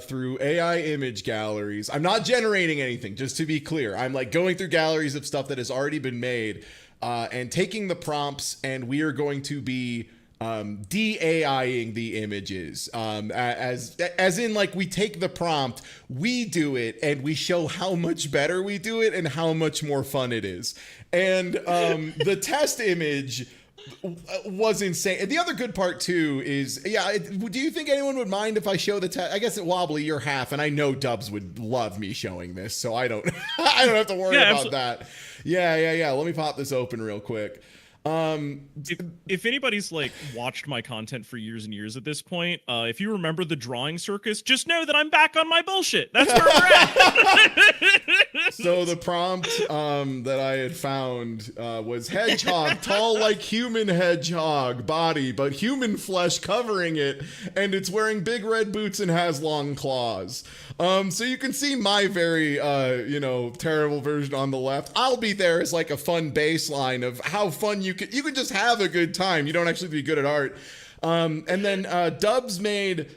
through AI image galleries. I'm not generating anything, just to be clear. I'm like going through galleries of stuff that has already been made and taking the prompts, and we are going to be de-AIing the images. As in, like, we take the prompt, we do it, and we show how much better we do it and how much more fun it is. And the test image was insane. And the other good part too is, do you think anyone would mind if I show the test? I guess at Wobbly you're half, and I know Dubs would love me showing this, so I don't I don't have to worry about that. Yeah. Let me pop this open real quick. If anybody's like watched my content for years and years at this point, if you remember the drawing circus, just know that I'm back on my bullshit. That's where we're at. So the prompt that I had found was hedgehog, tall like human hedgehog body, but human flesh covering it, and it's wearing big red boots and has long claws. So you can see my very, terrible version on the left. I'll be there as like a fun baseline of how fun you could just have a good time. You don't actually be good at art. And then Dubs made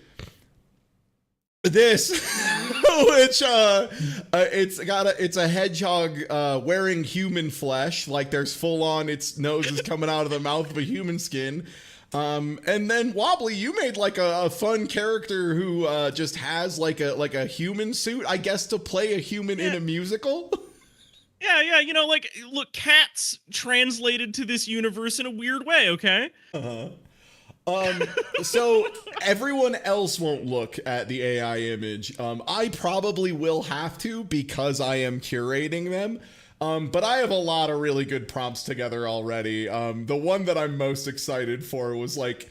this, which it's a hedgehog wearing human flesh, like there's full on, its nose is coming out of the mouth of a human skin. And then Wobbly, you made like a fun character who just has like a human suit, I guess, to play a human in a musical. Yeah, you know, like, look, cats translated to this universe in a weird way, okay? So everyone else won't look at the AI image. I probably will have to because I am curating them. But I have a lot of really good prompts together already. The one that I'm most excited for was like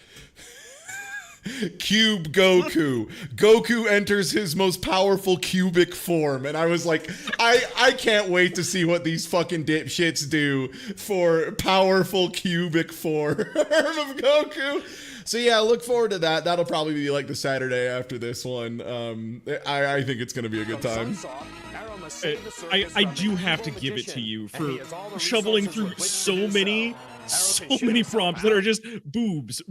Cube Goku. Goku enters his most powerful cubic form. And I was like, I can't wait to see what these fucking dipshits do for powerful cubic form of Goku. So yeah, look forward to that. That'll probably be like the Saturday after this one. I think it's going to be a good time. I do have to give it to you for shoveling through so many prompts that are just boobs,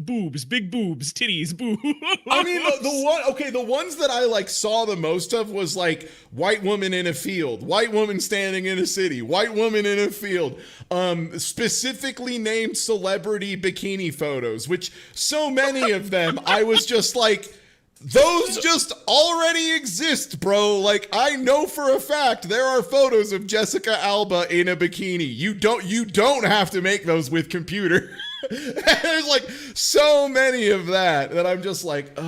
big boobs, titties, boobs. I mean, the ones that I like saw the most of was like white woman in a field, white woman standing in a city, white woman in a field, specifically named celebrity bikini photos, which so many of them, I was just like, those just already exist, bro. Like, I know for a fact there are photos of Jessica Alba in a bikini. You don't have to make those with computer. There's like so many of that I'm just like,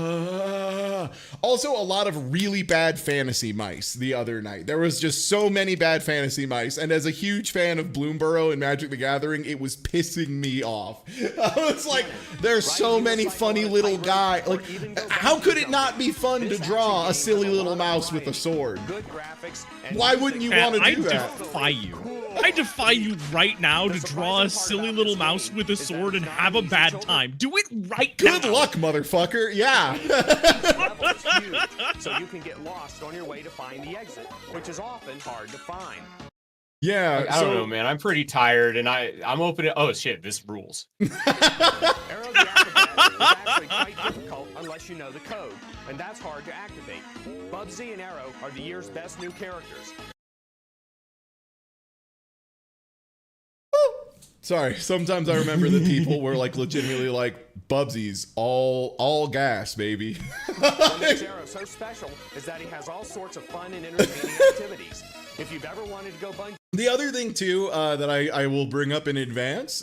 Also, a lot of really bad fantasy mice the other night. There was just so many bad fantasy mice, and as a huge fan of Bloomborough and Magic the Gathering, it was pissing me off. I was like, there's so many funny little guys. Like, how could it not be fun to draw a silly little mouse with a sword? Why wouldn't you want to do that? I defy you right now to draw a silly little mouse with a sword and have a bad time. Do it right now. Good luck, motherfucker. Yeah. So you can get lost on your way to find the exit, which is often hard to find. Yeah, I don't know, man. I'm pretty tired, and I'm open to. Oh shit, this rules. Arrow the Acrobat is actually quite difficult unless you know the code, and that's hard to activate. Bubsy and Arrow are the year's best new characters. Sorry, sometimes I remember that people were like legitimately like, Bubsy's all gas, baby. What makes Arrow so special is that he has all sorts of fun and entertaining activities. If you've ever wanted to go bungee. The other thing too that I will bring up in advance,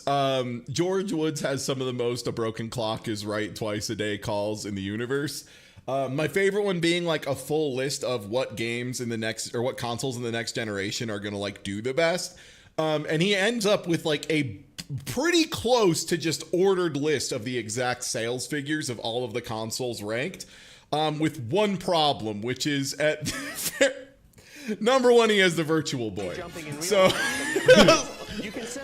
George Woods has some of the most "a broken clock is right twice a day" calls in the universe. My favorite one being like a full list of what games in the next, or what consoles in the next generation are gonna like do the best. And he ends up with like a pretty close to just ordered list of the exact sales figures of all of the consoles ranked, with one problem, which is at number one, he has the Virtual Boy. So,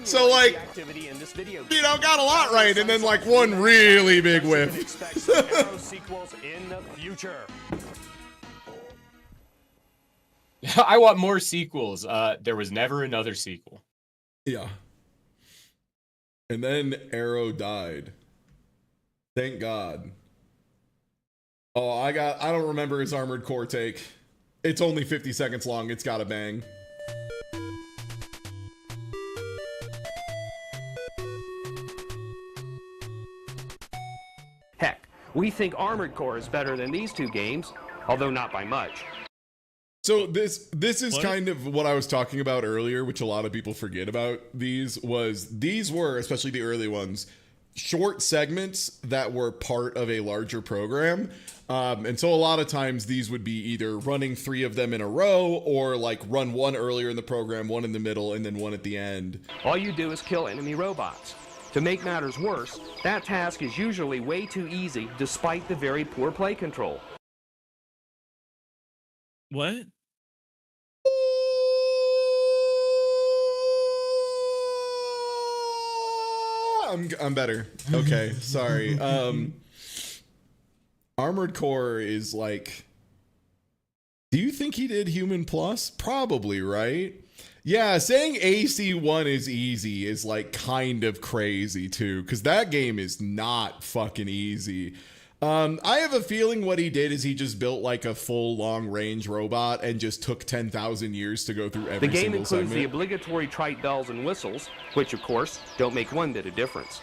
so like, you know, got a lot right, and then like one really big whiff. Sequels in the future. I want more sequels. There was never another sequel. Yeah. And then Arrow died. Thank God. Oh, I don't remember his Armored Core take. It's only 50 seconds long. It's gotta bang. Heck, we think Armored Core is better than these two games, although not by much. So this is kind of what I was talking about earlier, which a lot of people forget about. These were, especially the early ones, short segments that were part of a larger program. And so a lot of times these would be either running 3 of them in a row, or like run one earlier in the program, one in the middle, and then one at the end. All you do is kill enemy robots. To make matters worse, that task is usually way too easy despite the very poor play control. What? I'm better. Okay, sorry. Armored Core is like, do you think he did Human Plus? Probably, right? Yeah, saying AC1 is easy is like kind of crazy too, because that game is not fucking easy. I have a feeling what he did is he just built like a full long-range robot and just took 10,000 years to go through every The game single includes segment. the obligatory trite bells and whistles, which of course don't make one bit of difference.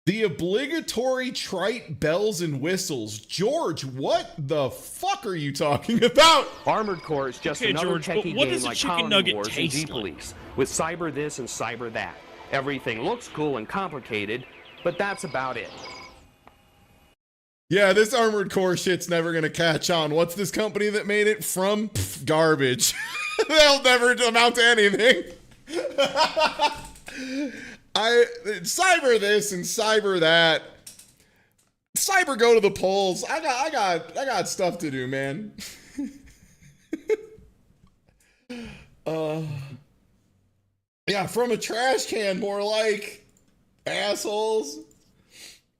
The obligatory trite bells and whistles. George, what the fuck are you talking about? Armored Core is just Okay, another George, but techie what game does a like chicken Colony nugget Wars and taste like? G-Police, with cyber this and cyber that. Everything looks cool and complicated, but that's about it. Yeah, this Armored Core shit's never gonna catch on. What's this company that made it? From garbage. They'll never amount to anything. Cyber this and cyber that. Cyber go to the polls. I got stuff to do, man. Yeah, from a trash can, more like assholes.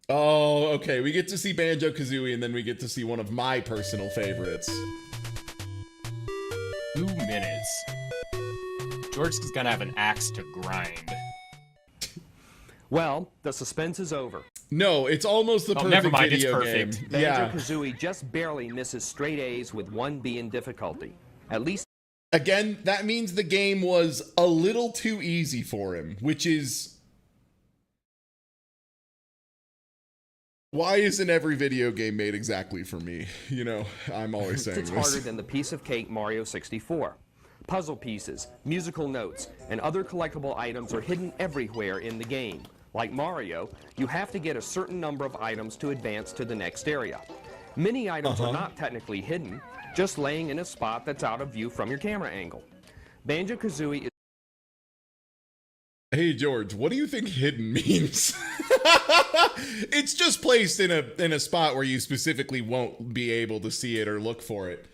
Oh, okay. We get to see Banjo-Kazooie, and then we get to see one of my personal favorites. 2 minutes. George is gonna have an axe to grind. Well, the suspense is over. No, it's almost the perfect never mind, it's video perfect. game. Yeah. Banjo-Kazooie just barely misses straight A's with 1 B in difficulty. At least Again, that means the game was a little too easy for him, which is... Why isn't every video game made exactly for me? You know, I'm always saying it's this. harder than the piece of cake Mario 64. Puzzle pieces, musical notes, and other collectible items are hidden everywhere in the game. Like Mario, you have to get a certain number of items to advance to the next area. Many items are not technically hidden, just laying in a spot that's out of view from your camera angle. Banjo-Kazooie is... Hey George, what do you think hidden means? It's just placed in a spot where you specifically won't be able to see it or look for it.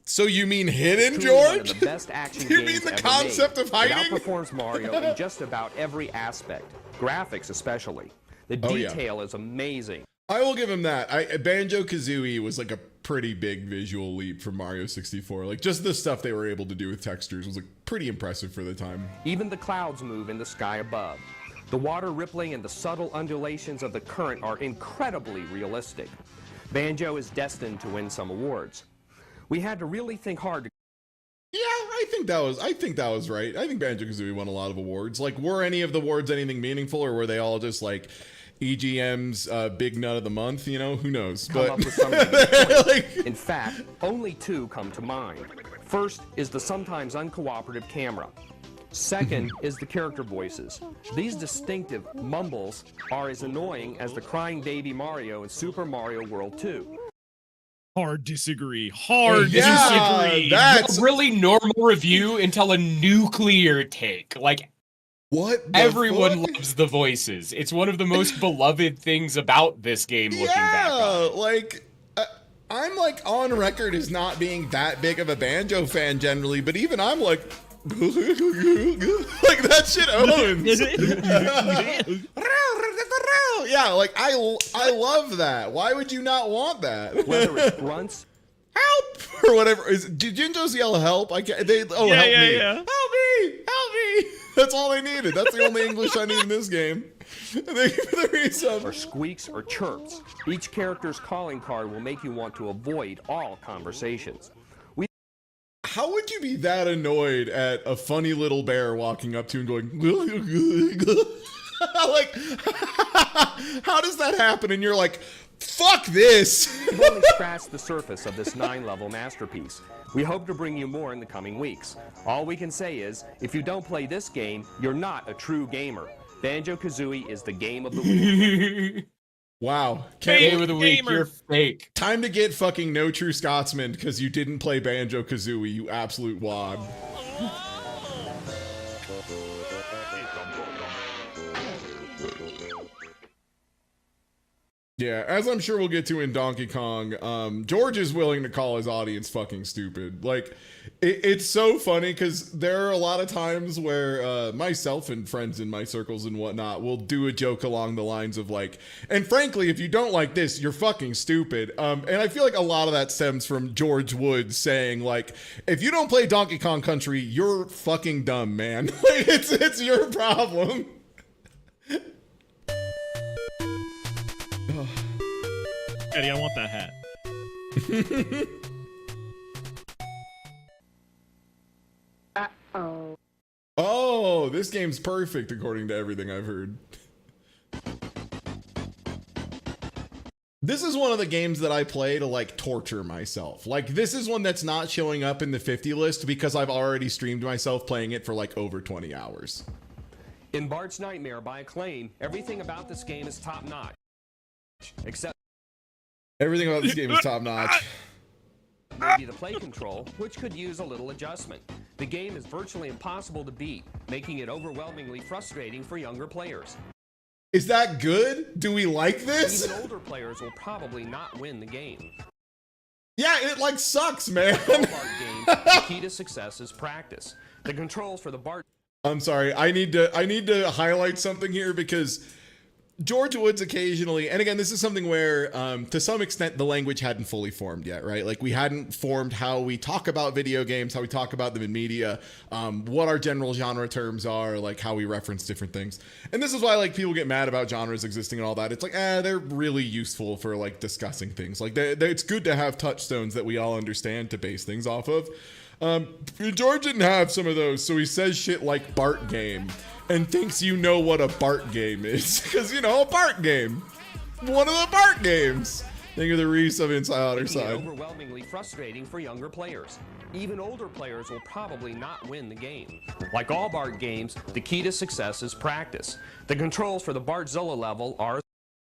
So you mean hidden, truly one of George? the best action You games mean the ever concept made. of hiding? It outperforms Mario in just about every aspect, graphics especially. The Oh, yeah. detail is amazing. I will give him that. Banjo-Kazooie was like a pretty big visual leap from Mario 64. Like just the stuff they were able to do with textures was like pretty impressive for the time. Even the clouds move in the sky above. The water rippling and the subtle undulations of the current are incredibly realistic. Banjo is destined to win some awards. We had to really think hard to... Yeah, I think that was right. I think Banjo-Kazooie won a lot of awards. Like, were any of the awards anything meaningful, or were they all just like EGM's Big Nut of the Month? You know, who knows? come up But with something to like, In fact, only 2 come to mind. First is the sometimes uncooperative camera. Second is the character voices. These distinctive mumbles are as annoying as the crying baby Mario in Super Mario World 2. Hard disagree. Hard yeah, disagree. that's A really normal review until a nuclear take. Like, what the everyone fuck? loves the voices. It's one of the most beloved things about this game, looking back on it. Like I'm like on record as not being that big of a Banjo fan generally, but even I'm like that shit owns. Yeah, like I love that. Why would you not want that? Whether it's grunts, Help or whatever. Did Jinjos yell help? I can't. Yeah, help yeah, me. yeah. Help me! Help me! That's all they needed. That's the only English I need in this game. Thank you for the resub. or squeaks, or chirps, each character's calling card will make you want to avoid all conversations. How would you be that annoyed at a funny little bear walking up to you and going, like, how does that happen? And you're like, fuck this. We've only scratched the surface of this 9-level masterpiece. We hope to bring you more in the coming weeks. All we can say is, if you don't play this game, you're not a true gamer. Banjo-Kazooie is the game of the week. Wow. Game of the week, Gamer. you're fake. Time to get fucking No True Scotsman because you didn't play Banjo-Kazooie, you absolute wad. Yeah, as I'm sure we'll get to in Donkey Kong, George is willing to call his audience fucking stupid. Like, it's so funny because there are a lot of times where myself and friends in my circles and whatnot will do a joke along the lines of like, and frankly, if you don't like this, you're fucking stupid. And I feel like a lot of that stems from George Woods saying like, if you don't play Donkey Kong Country, you're fucking dumb, man. Like, it's your problem. Eddie, I want that hat. Oh, this game's perfect according to everything I've heard. This is one of the games that I play to like torture myself. Like this is one that's not showing up in the 50 list because I've already streamed myself playing it for like over 20 hours. In Bart's Nightmare by Acclaim, everything about this game is top-notch. Except everything about this game is top-notch. maybe the play control, which could use a little adjustment. The game is virtually impossible to beat, making it overwhelmingly frustrating for younger players. Is that good? Do we like this? Even older players will probably not win the game. Yeah, it like sucks, man. All Bart games, the key to success is practice. The controls for the Bart... I'm sorry. I need to highlight something here because George Woods occasionally, and again, this is something where, to some extent, the language hadn't fully formed yet, right? Like we hadn't formed how we talk about video games, how we talk about them in media, what our general genre terms are, like how we reference different things. And this is why like people get mad about genres existing and all that. It's like, they're really useful for like discussing things. Like it's good to have touchstones that we all understand to base things off of. George didn't have some of those, so he says shit like Bart game and thinks you know what a Bart game is. Because, a Bart game. One of the Bart games. Think of the Reese of Inside Outer Side. Overwhelmingly frustrating for younger players. Even older players will probably not win the game. Like all Bart games, the key to success is practice. The controls for the Bartzilla level are...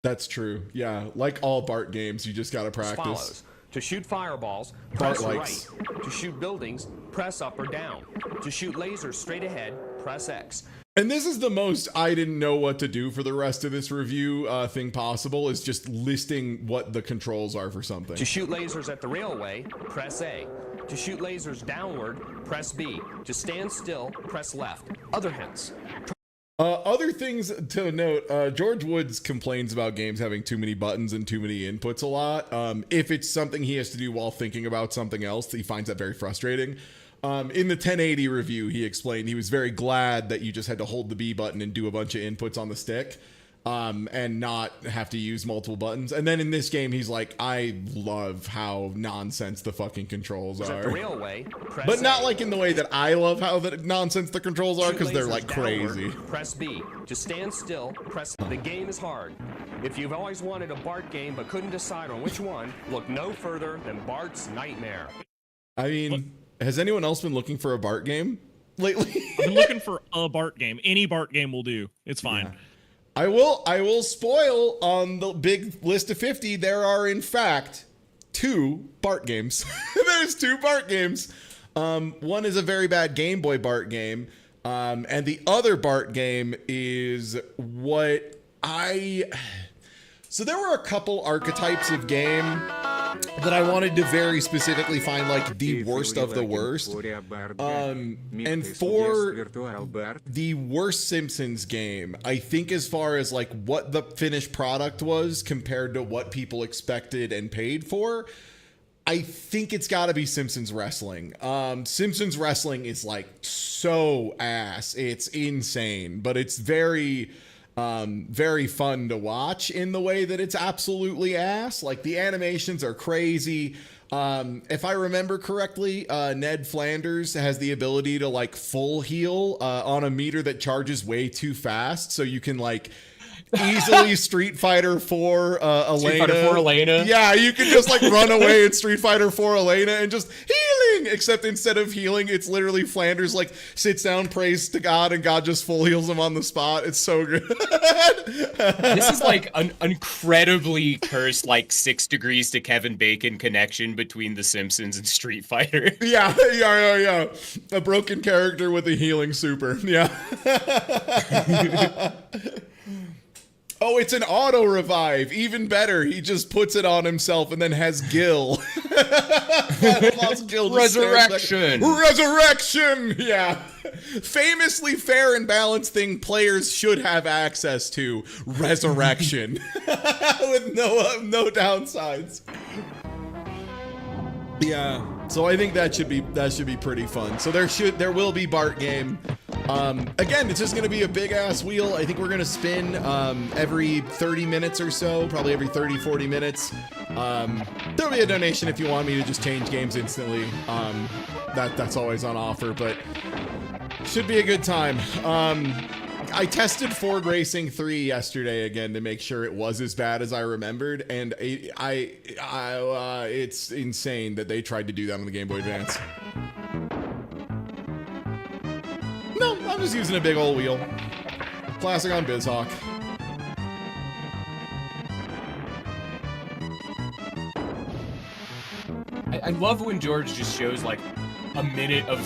That's true. Yeah, like all Bart games, you just gotta as practice. follows. To shoot fireballs, Bart press likes. right. To shoot buildings, press up or down. To shoot lasers straight ahead, press X. And this is the most I didn't know what to do for the rest of this review thing possible, is just listing what the controls are for something. To shoot lasers at the railway, press A. To shoot lasers downward, press B. To stand still, press left. Other hints. Other things to note, George Woods complains about games having too many buttons and too many inputs a lot. If it's something he has to do while thinking about something else, he finds that very frustrating. In the 1080 review, he explained he was very glad that you just had to hold the B button and do a bunch of inputs on the stick, and not have to use multiple buttons. And then in this game, he's like, I love how nonsense the fucking controls At the are. railway, press But not A. like in the way that I love how the nonsense the controls are, Shoot because they're lasers like downward, crazy. Press B. To stand still, press... The game is hard. If you've always wanted a Bart game but couldn't decide on which one, look no further than Bart's Nightmare. I mean, has anyone else been looking for a Bart game lately? I've been looking for a Bart game. Any Bart game will do. It's fine. Yeah. I will spoil on the big list of 50. There are in fact 2 Bart games. There's 2 Bart games. One is a very bad Game Boy Bart game, and the other Bart game is what I. So there were a couple archetypes of game that I wanted to very specifically find like the worst of the worst. And for the worst Simpsons game, I think as far as like what the finished product was compared to what people expected and paid for, I think it's got to be Simpsons Wrestling. Simpsons Wrestling is like so ass. It's insane, but it's very fun to watch in the way that it's absolutely ass. Like the animations are crazy. If I remember correctly, Ned Flanders has the ability to like full heal on a meter that charges way too fast, so you can like easily Street Fighter 4 Elena. Street Fighter 4 Elena. Yeah, you can just like run away in Street Fighter 4 Elena and just healing. Except instead of healing, it's literally Flanders like sits down, prays to God, and God just full heals him on the spot. It's so good. This is like an incredibly cursed, like 6 degrees to Kevin Bacon connection between The Simpsons and Street Fighter. Yeah. A broken character with a healing super. Yeah. Oh, it's an auto revive. Even better. He just puts it on himself and then has Gil. Resurrection. Resurrection. Yeah. Famously fair and balanced thing players should have access to. Resurrection. With no downsides. Yeah. So I think that should be pretty fun. So there will be Bart game. Again, it's just gonna be a big ass wheel. I think we're gonna spin every 30 minutes or so, probably every 30-40 minutes. There'll be a donation if you want me to just change games instantly. That's always on offer, but should be a good time. I tested Ford Racing 3 yesterday again to make sure it was as bad as I remembered, and it's insane that they tried to do that on the Game Boy Advance. No, I'm just using a big old wheel. Classic on BizHawk. I love when George just shows like a minute of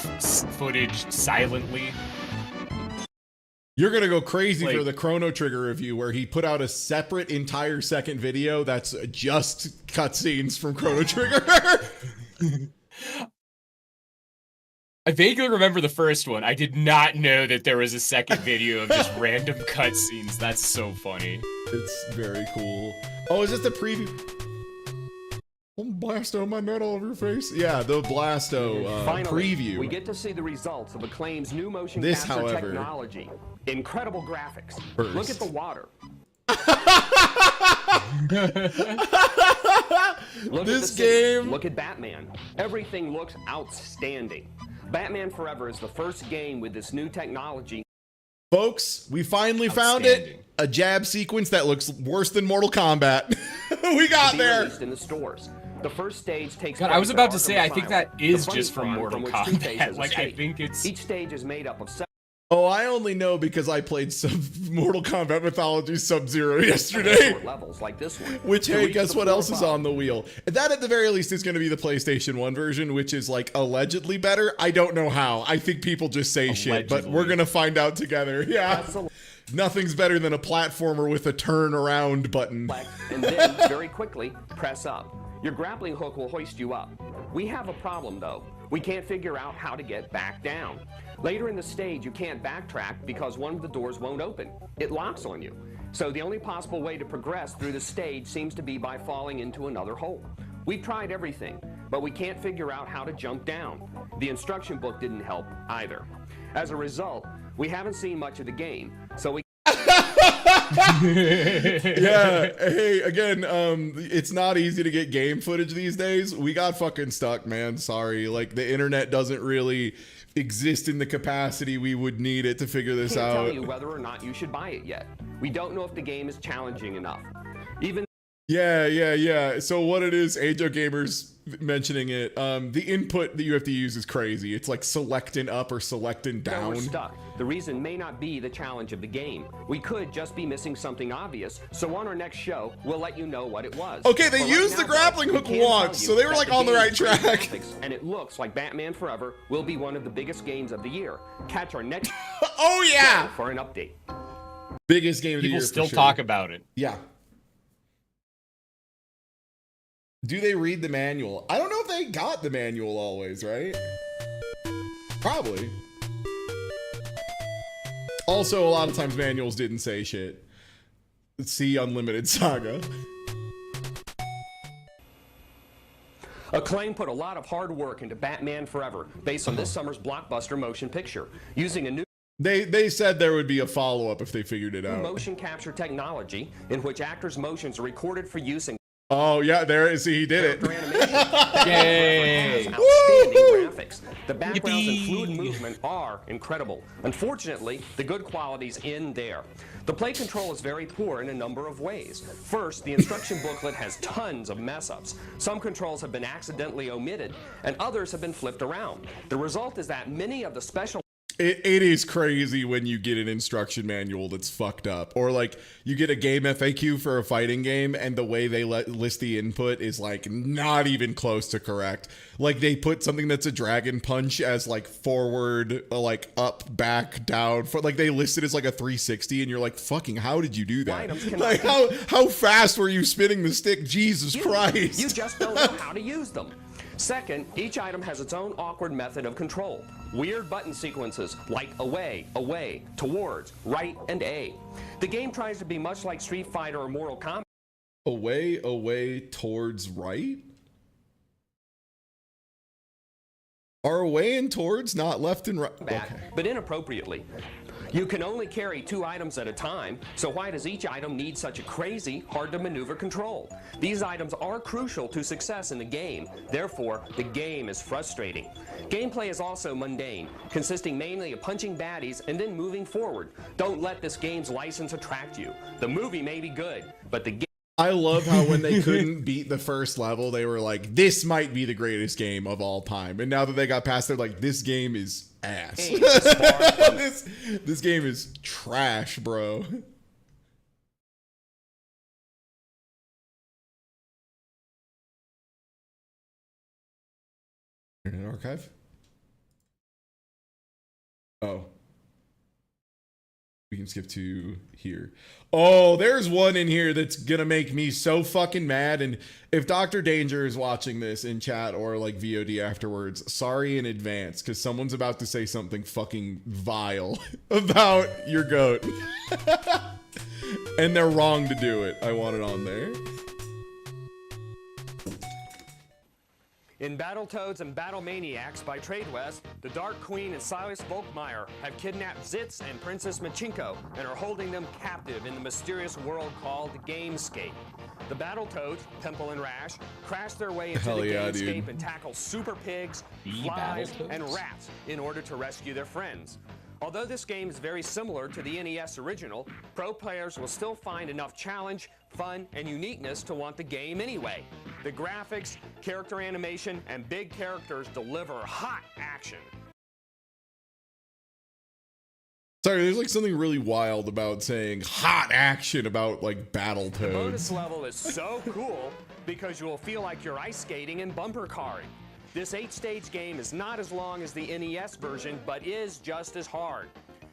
footage silently. You're gonna go crazy Like- for the Chrono Trigger review, where he put out a separate entire second video that's just cutscenes from Chrono Trigger. I vaguely remember the first one. I did not know that there was a second video of just random cutscenes. That's so funny. It's very cool. Oh, is this the preview? Oh, Blasto, my nut all over your face. Yeah, the Blasto Finally, preview. we get to see the results of Acclaim's new motion This, capture however- technology. Incredible graphics. First. Look at the water. Look This at the city. game- Look at Batman. Everything looks outstanding. Batman Forever is the first game with this new technology. Folks, we finally found it. Outstanding. A jab sequence that looks worse than Mortal Kombat. We got to be there. released in the stores. The first stage takes God, place I was at about to Arkham say, I think Asylum, that the is funny just from farm Mortal which Kombat. Two-Faces Like, I escape. think it's- Each stage is made up of seven. Oh, I only know because I played some Mortal Kombat Mythology Sub-Zero yesterday. short levels like this one. Which, To hey, reach guess the what floor else is above. on the wheel? That, at the very least, is going to be the PlayStation 1 version, which is, like, allegedly better. I don't know how. I think people just say shit, but Allegedly. we're going to find out together. Yeah. That's a Nothing's better than a platformer with a turn around button. and then, very quickly, press up. Your grappling hook will hoist you up. We have a problem, though. We can't figure out how to get back down. Later in the stage, you can't backtrack because one of the doors won't open. It locks on you. So the only possible way to progress through the stage seems to be by falling into another hole. We've tried everything, but we can't figure out how to jump down. The instruction book didn't help either. As a result, we haven't seen much of the game, so we Yeah, hey, again, it's not easy to get game footage these days. We got fucking stuck, man. Sorry. Like, the internet doesn't really exist in the capacity we would need it to figure this can't out. tell you whether or not you should buy it yet. We don't know if the game is challenging enough. Even Yeah. So what it is, Ajo Gamers mentioning it, the input that you have to use is crazy. It's like selecting up or selecting though we're down. stuck, the reason may not be the challenge of the game. We could just be missing something obvious, so on our next show, we'll let you know what it was. Okay, they For right used now, the grappling though, we hook can tell once, you so they were that like on the game right is great track. graphics, and it looks like Batman Forever will be one of the biggest games of the year. Catch our next Oh yeah, show for an update. biggest game of the People year. still for sure. talk about it. Yeah. Do they read the manual? I don't know if they got the manual always, right? Probably. Also, a lot of times manuals didn't say shit. See Unlimited Saga. Acclaim put a lot of hard work into Batman Forever, based on this summer's blockbuster motion picture, using a new They said there would be a follow-up if they figured it out. motion capture technology in which actors' motions are recorded for use in Oh, yeah, there is. See, he did it. character animation. Batman Yay. Forever has outstanding Woo! graphics. The backgrounds and Yippee. fluid movement are incredible. Unfortunately, the good qualities end there. The play control is very poor in a number of ways. First, the instruction booklet has tons of mess-ups. Some controls have been accidentally omitted, and others have been flipped around. The result is that many of the special It is crazy when you get an instruction manual that's fucked up, or like you get a game FAQ for a fighting game and the way they list the input is like not even close to correct. Like they put something that's a dragon punch as like forward, like up, back, down. For like they list it as like a 360, and you're like, fucking, how did you do that? Items can- Like how fast were you spinning the stick? Jesus Christ! You just don't know how to use them. Second, each item has its own awkward method of control. Weird button sequences like away, away, towards, right, and A. The game tries to be much like Street Fighter or Mortal Kombat. Away, away, towards right? Are away and towards not left and right? Okay. But inappropriately. You can only carry 2 items at a time, so why does each item need such a crazy, hard-to-maneuver control? These items are crucial to success in the game, therefore, the game is frustrating. Gameplay is also mundane, consisting mainly of punching baddies and then moving forward. Don't let this game's license attract you. The movie may be good, but the game... I love how when they couldn't beat the first level, they were like, this might be the greatest game of all time. And now that they got past, they're like, this game is ass. This game is trash, bro. An archive? Oh. We can skip to here. Oh, there's one in here that's gonna make me so fucking mad. And if Dr. Danger is watching this in chat or like VOD afterwards, sorry in advance, because someone's about to say something fucking vile about your goat. And they're wrong to do it. I want it on there. In Battletoads and Battlemaniacs by Tradewest, the Dark Queen and Silas Volkmeyer have kidnapped Zitz and Princess Machinko and are holding them captive in the mysterious world called Gamescape. The Battletoads, Pimple and Rash, crash their way into the Gamescape and tackle super pigs, flies, and rats in order to rescue their friends. Although this game is very similar to the NES original, pro players will still find enough challenge, fun, and uniqueness to want the game anyway. The graphics, character animation, and big characters deliver hot action. Sorry, there's like something really wild about saying hot action about like Battletoads. The bonus level is so cool because you will feel like you're ice skating and bumper carring. This 8-stage game is not as long as the NES version, but is just as hard.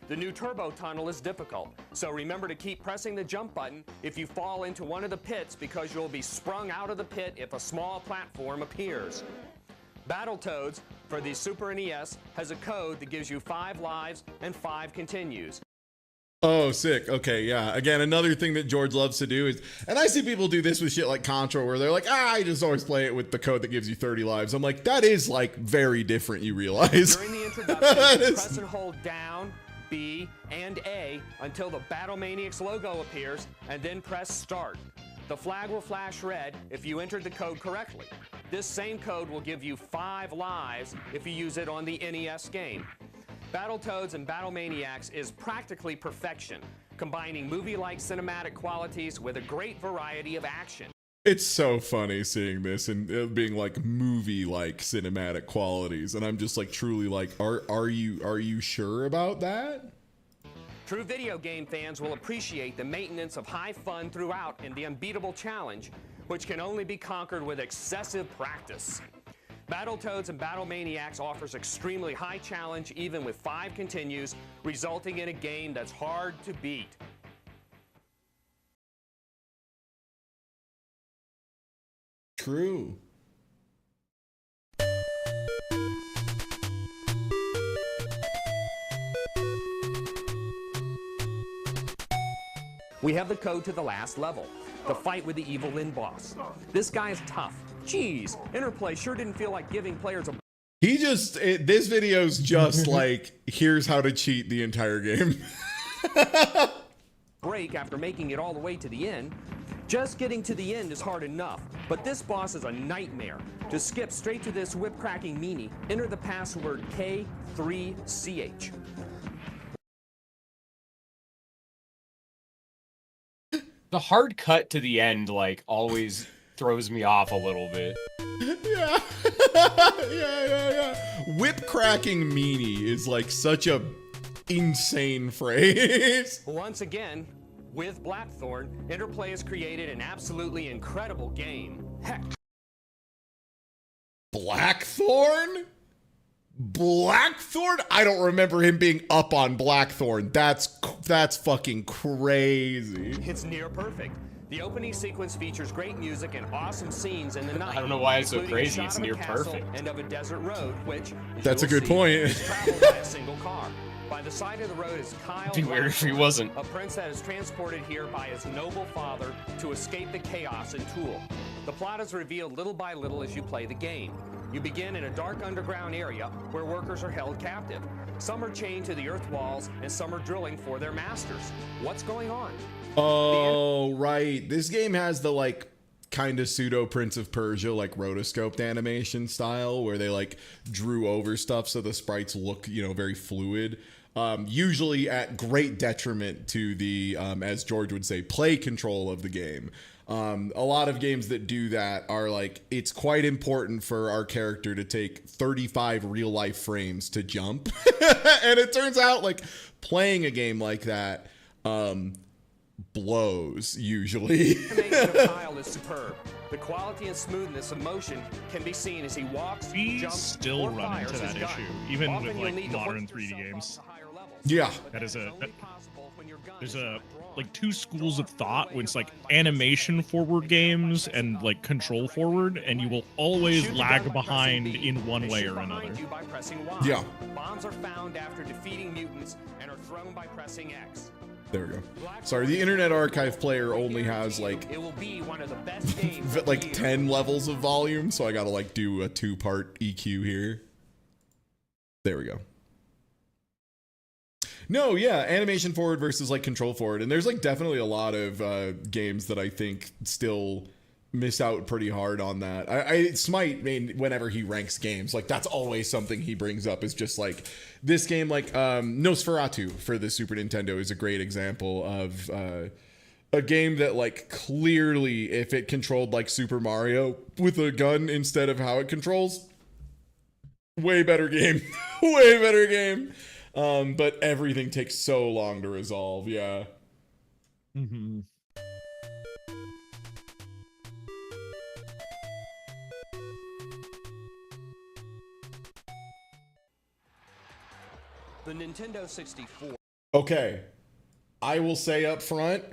The new turbo tunnel is difficult, so remember to keep pressing the jump button if you fall into one of the pits because you'll be sprung out of the pit if a small platform appears. Battletoads for the Super NES has a code that gives you 5 lives and 5 continues. Oh, sick. Okay, yeah. Again, another thing that George loves to do is, and I see people do this with shit like Contra, where they're like, I just always play it with the code that gives you 30 lives. I'm like, that is like very different, you realize. During the introduction, press and hold down, B, and A until the Battlemaniacs logo appears, and then press start. The flag will flash red if you entered the code correctly. This same code will give you 5 lives if you use it on the NES game. Battletoads and Battlemaniacs is practically perfection, combining movie-like cinematic qualities with a great variety of action. It's so funny seeing this and it being like movie-like cinematic qualities, and I'm just like truly like, are you sure about that? True video game fans will appreciate the maintenance of high fun throughout and the unbeatable challenge, which can only be conquered with excessive practice. Battletoads and Battlemaniacs offers extremely high challenge even with 5 continues, resulting in a game that's hard to beat. True. We have the code to the last level, the fight with the evil end boss. This guy is tough. Jeez, Interplay sure didn't feel like giving players a... This video's just like, here's how to cheat the entire game. break after making it all the way to the end. Just getting to the end is hard enough, but this boss is a nightmare. To skip straight to this whip-cracking meanie, enter the password K3CH. The hard cut to the end, like, always throws me off a little bit. Yeah. Yeah. Whip cracking meanie is like such a insane phrase. Once again, with Blackthorne, Interplay has created an absolutely incredible game. Heck. Blackthorne? Blackthorne? I don't remember him being up on Blackthorne. That's fucking crazy. It's near perfect. The opening sequence features great music and awesome scenes in the night. I don't know why it's so crazy. It's near perfect. And of a desert road, which that's a good point. Is traveled by a single car. By the side of the road is Kyle. It'd be weird if he wasn't. A prince that is transported here by his noble father to escape the chaos in Tool. The plot is revealed little by little as you play the game. You begin in a dark underground area where workers are held captive. Some are chained to the earth walls, and some are drilling for their masters. What's going on? Oh, right. This game has the like kind of pseudo Prince of Persia like rotoscoped animation style where they like drew over stuff so the sprites look, you know, very fluid. Usually at great detriment to the, as George would say, play control of the game. A lot of games that do that are like, it's quite important for our character to take 35 real life frames to jump. And it turns out like playing a game like that blows usually. The animation of Kyle is superb. The quality and smoothness of motion can be seen as he walks, We jumps, still or run fires into his that gun. issue, even Often with you'll need like to modern hook 3D yourself games. up to higher levels. Yeah. That is It's a only possible when your gun there's is a not drawn. like two schools of thought when it's like animation forward games and like control forward, and you will always Shoot the lag gun by pressing behind B. in one They way shoot or behind another. you by pressing Y. Yeah. Bombs are found after defeating mutants and are thrown by pressing X. There we go. Sorry, the Internet Archive player only has like It will be one of the best games of like the year. 10 levels of volume, so I gotta like do a 2-part EQ here. There we go. No, yeah, animation forward versus like control forward, and there's like definitely a lot of games that I think still miss out pretty hard on that. Smite, I mean, whenever he ranks games, like that's always something he brings up, is just like this game, like Nosferatu for the Super Nintendo is a great example of a game that like clearly, if it controlled like Super Mario with a gun instead of how it controls, way better game. Way better game. But everything takes so long to resolve. Yeah. Mm-hmm. The Nintendo 64. Okay. I will say up front,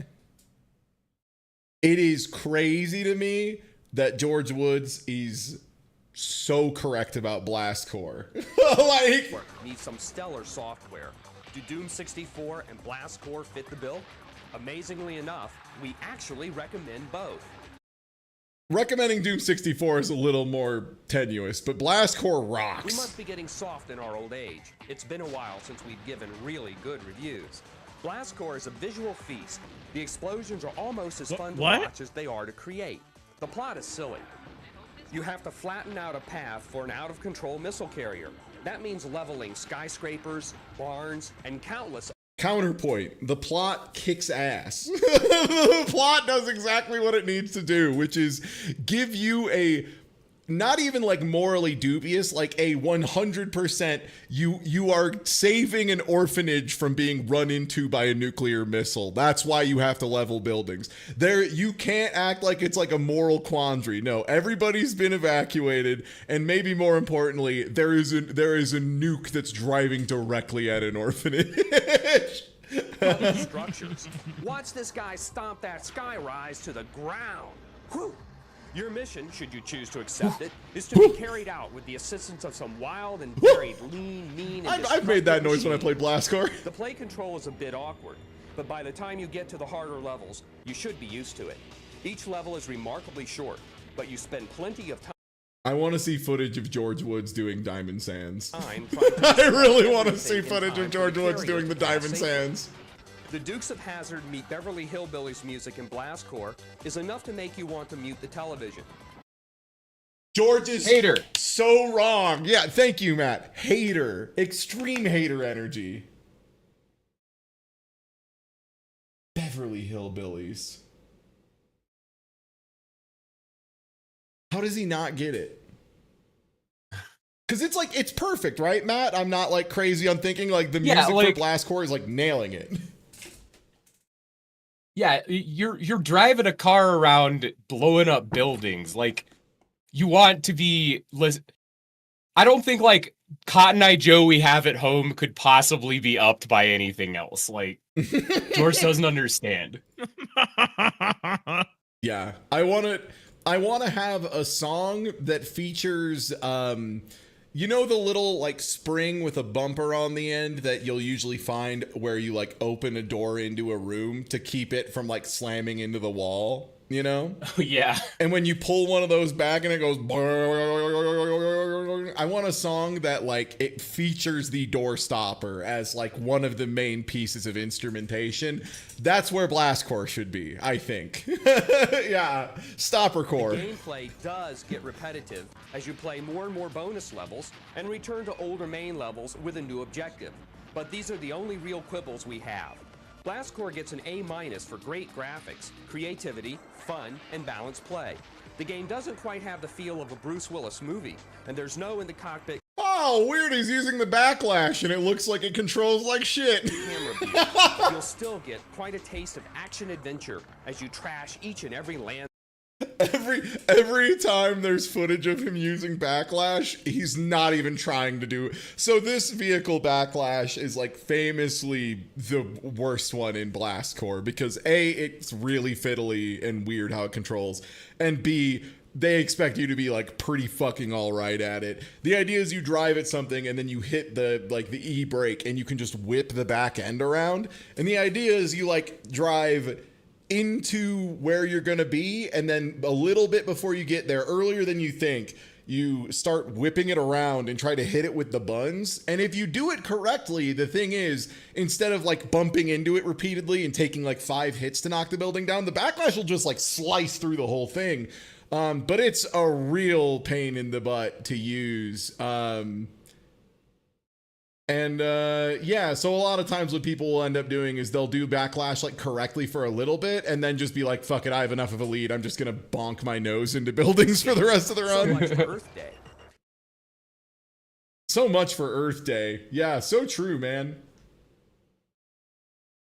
it is crazy to me that George Woods is so correct about Blast Core. Like, Needs some stellar software. Do Doom 64 and Blast Core fit the bill? Amazingly enough, we actually recommend both. recommending Doom 64 is a little more tenuous, but Blast Core We rocks. must be getting soft in our old age. It's been a while since we've given really good reviews. Blast Core is a visual feast. The explosions are almost as fun to What? watch as they are to create. The plot is silly. You have to flatten out a path for an out-of-control missile carrier. That means leveling skyscrapers, barns, and countless. Counterpoint, the plot kicks ass. The plot does exactly what it needs to do, which is give you a, not even like morally dubious, like a 100% you are saving an orphanage from being run into by a nuclear missile. That's why you have to level buildings. There, you can't act like it's like a moral quandary. No, everybody's been evacuated, and maybe more importantly, there is a nuke that's driving directly at an orphanage. Structures. Watch this guy stomp that skyrise to the ground. Whew. Your mission, should you choose to accept it, is to be carried out with the assistance of some wild and very lean, mean, and I've made that destructive noise when I machines. played Blast Core. The play control is a bit awkward, but by the time you get to the harder levels, you should be used to it. Each level is remarkably short, but you spend plenty of I want to see footage of George Woods doing Diamond Sands. time trying to I really want to everything see in footage time of for George the Woods carrier doing the to pass Diamond safely. Sands. The Dukes of Hazzard meet Beverly Hillbillies music in Blast Core is enough to make you want to mute the television. George is Hater. so wrong. Yeah, thank you, Matt. Hater. Extreme hater energy. Beverly Hillbillies. How does he not get it? Because it's like, it's perfect, right, Matt? I'm not like crazy on thinking like the Yeah, music for like- Blast Core is like nailing it. Yeah, you're driving a car around blowing up buildings. Like, you want to be I don't think like Cotton Eye Joe we have at home could possibly be upped by anything else. Like, George doesn't understand. Yeah, I want to have a song that features you know the little like spring with a bumper on the end that you'll usually find where you like open a door into a room to keep it from like slamming into the wall. you know? Yeah. And when you pull one of those back and it goes, I want a song that like it features the door stopper as like one of the main pieces of instrumentation. That's where blastcore should be, I think. Yeah, stopper core. The gameplay does get repetitive as you play more and more bonus levels and return to older main levels with a new objective. But these are the only real quibbles we have. Blastcore gets an A- for great graphics, creativity, fun, and balanced play. The game doesn't quite have the feel of a Bruce Willis movie, and there's no in the cockpit Oh, weird, he's using the backlash and it looks like it controls like shit. camera view. You'll still get quite a taste of action-adventure as you trash each and every land. Every time there's footage of him using backlash, he's not even trying to do it. So this vehicle backlash is like famously the worst one in Blastcore because A, it's really fiddly and weird how it controls, and B, they expect you to be like pretty fucking all right at it. The idea is you drive at something and then you hit the E brake and you can just whip the back end around. And the idea is you like drive into where you're gonna be, and then a little bit before you get there, earlier than you think, you start whipping it around and try to hit it with the buns. And if you do it correctly, the thing is, instead of like bumping into it repeatedly and taking like 5 hits to knock the building down, the backlash will just like slice through the whole thing. But it's a real pain in the butt to use. Yeah, so a lot of times what people will end up doing is they'll do backlash like correctly for a little bit and then just be like, fuck it, I have enough of a lead. I'm just gonna bonk my nose into buildings for the rest of the So run. much for Earth Day. So much for Earth Day. Yeah, so true, man.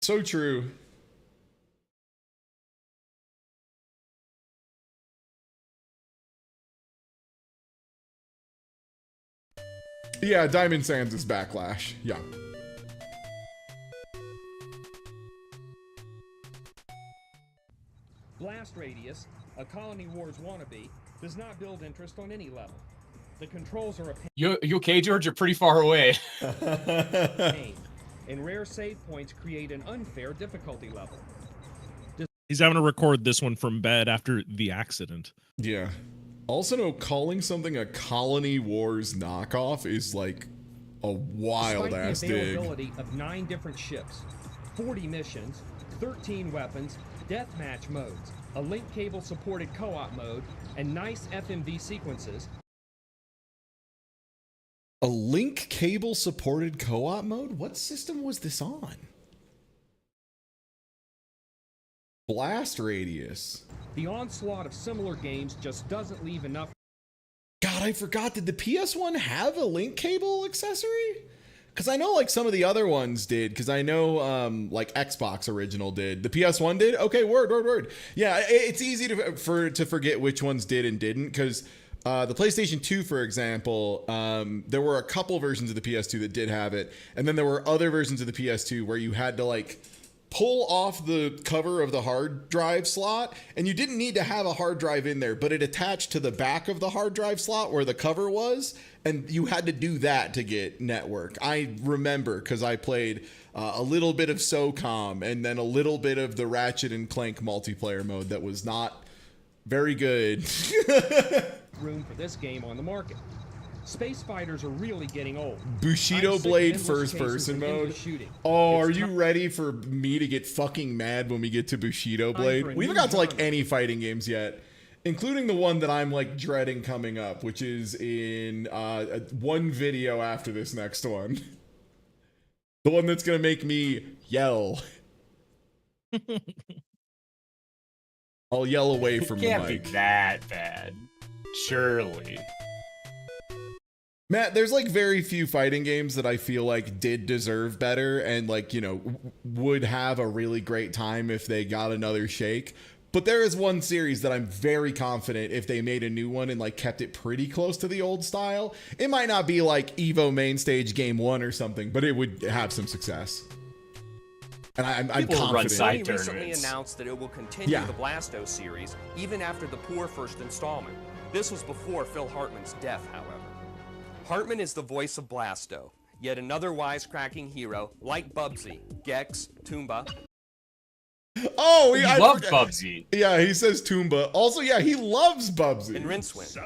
So true. Yeah, Diamond Sands is backlash. Yeah. Blast Radius, a Colony Wars wannabe, does not build interest on any level. The controls are a You okay, George? You're pretty far away. pain, and rare save points create an unfair difficulty level. He's having to record this one from bed after the accident. Yeah. Also, no, calling something a Colony Wars knockoff is like a wild Despite ass the dig. availability of 9 different ships, 40 missions, 13 weapons, deathmatch modes, a link cable supported co-op mode, and nice FMV sequences, A link cable supported co-op mode? What system was this on? Blast Radius. the onslaught of similar games just doesn't leave enough. God, I forgot. Did the PS1 have a link cable accessory? Because I know like some of the other ones did. Because I know like Xbox original did. The PS1 did? Okay, word. Yeah, it's easy to forget which ones did and didn't. Because the PlayStation 2, for example, there were a couple versions of the PS2 that did have it. And then there were other versions of the PS2 where you had to like pull off the cover of the hard drive slot, and you didn't need to have a hard drive in there, but it attached to the back of the hard drive slot where the cover was, and you had to do that to get network. I remember because I played a little bit of SOCOM and then a little bit of the Ratchet and Clank multiplayer mode that was not very good. Room for this game on the market. Space fighters are really getting old. Bushido I'm sick of Blade endless first chases person and mode. endless shooting. Oh, It's are you ready for me to get fucking mad when we get to Bushido Blade? for a We haven't new got to like genre. any fighting games yet, including the one that I'm like dreading coming up, which is in one video after this next one. The one that's gonna make me yell. I'll yell away from the Can't be mic. that bad. Surely. Matt, there's like very few fighting games that I feel like did deserve better and like, you know, would have a really great time if they got another shake. But there is one series that I'm very confident if they made a new one and like kept it pretty close to the old style, it might not be like Evo Main Stage Game 1 or something, but it would have some success. And I'm People run confident. side Sony recently tournaments. announced that it will continue Yeah. the Blasto series even after the poor first installment. This was before Phil Hartman's death, however. Hartman is the voice of Blasto, yet another wisecracking hero like Bubsy, Gex, Tomba, Oh, He I loved forgot. Bubsy. Yeah, he says Tomba. Also, yeah, he loves Bubsy. And Rincewind.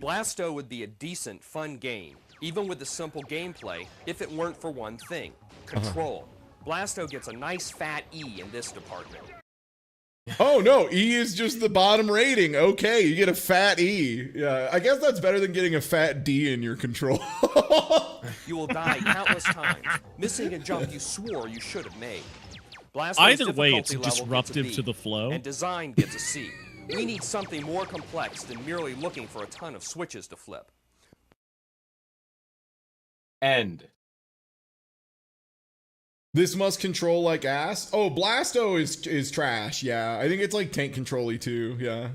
Blasto would be a decent, fun game, even with the simple gameplay, if it weren't for one thing: control. Blasto gets a nice fat E in this department. Oh no, E is just the bottom rating. Okay, you get a fat E. Yeah, I guess that's better than getting a fat D in your control. You will die countless times, missing a jump you swore you should have made. Blasto's Either way, it's difficulty level gets a disruptive B, to the flow. and design gets a C. We need something more complex than merely looking for a ton of switches to flip. End. This must control like ass. Oh, Blasto is trash. Yeah, I think it's like tank control-y too. Yeah.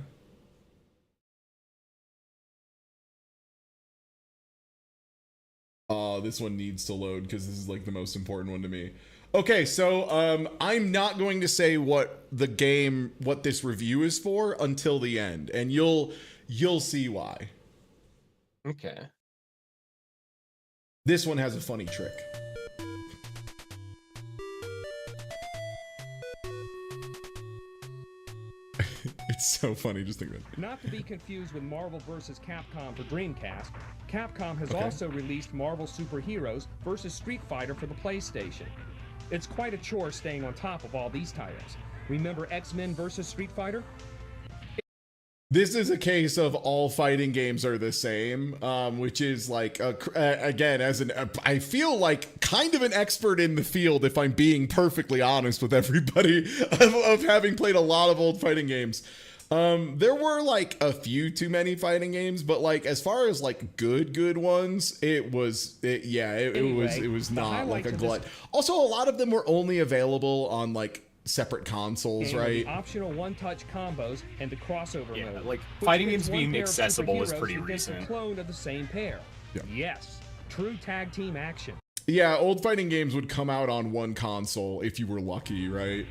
Oh, this one needs to load because this is like the most important one to me. Okay, so I'm not going to say what this review is for until the end, and you'll see why. Okay. This one has a funny trick. It's so funny, just think of it. Not to be confused with Marvel vs. Capcom for Dreamcast, Capcom has also released Marvel Super Heroes vs. Street Fighter for the PlayStation. It's quite a chore staying on top of all these titles. Remember X-Men vs. Street Fighter? This is a case of all fighting games are the same, which is like, again, I feel like kind of an expert in the field, if I'm being perfectly honest with everybody, of having played a lot of old fighting games. There were like a few too many fighting games, but like as far as like good ones, it was not like a glut. Also, a lot of them were only available on like separate consoles, right? The optional one-touch combos and the crossover mode. Like which fighting brings games one being pair of accessible is superheroes pretty against a recent. clone of the same pair. Yeah. Yes, true tag team action. Yeah, old fighting games would come out on one console if you were lucky, right?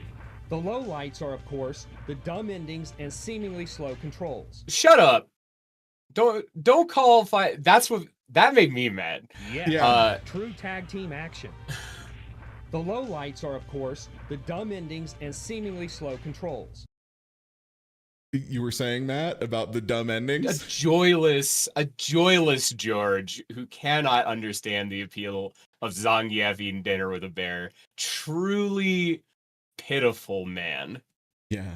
The lowlights are, of course, the dumb endings and seemingly slow controls. Shut up. Don't call fight. That made me mad. Yeah. True tag team action. The lowlights are, of course, the dumb endings and seemingly slow controls. You were saying, Matt, about the dumb endings? A joyless George who cannot understand the appeal of Zangief eating dinner with a bear. Truly pitiful man. Yeah.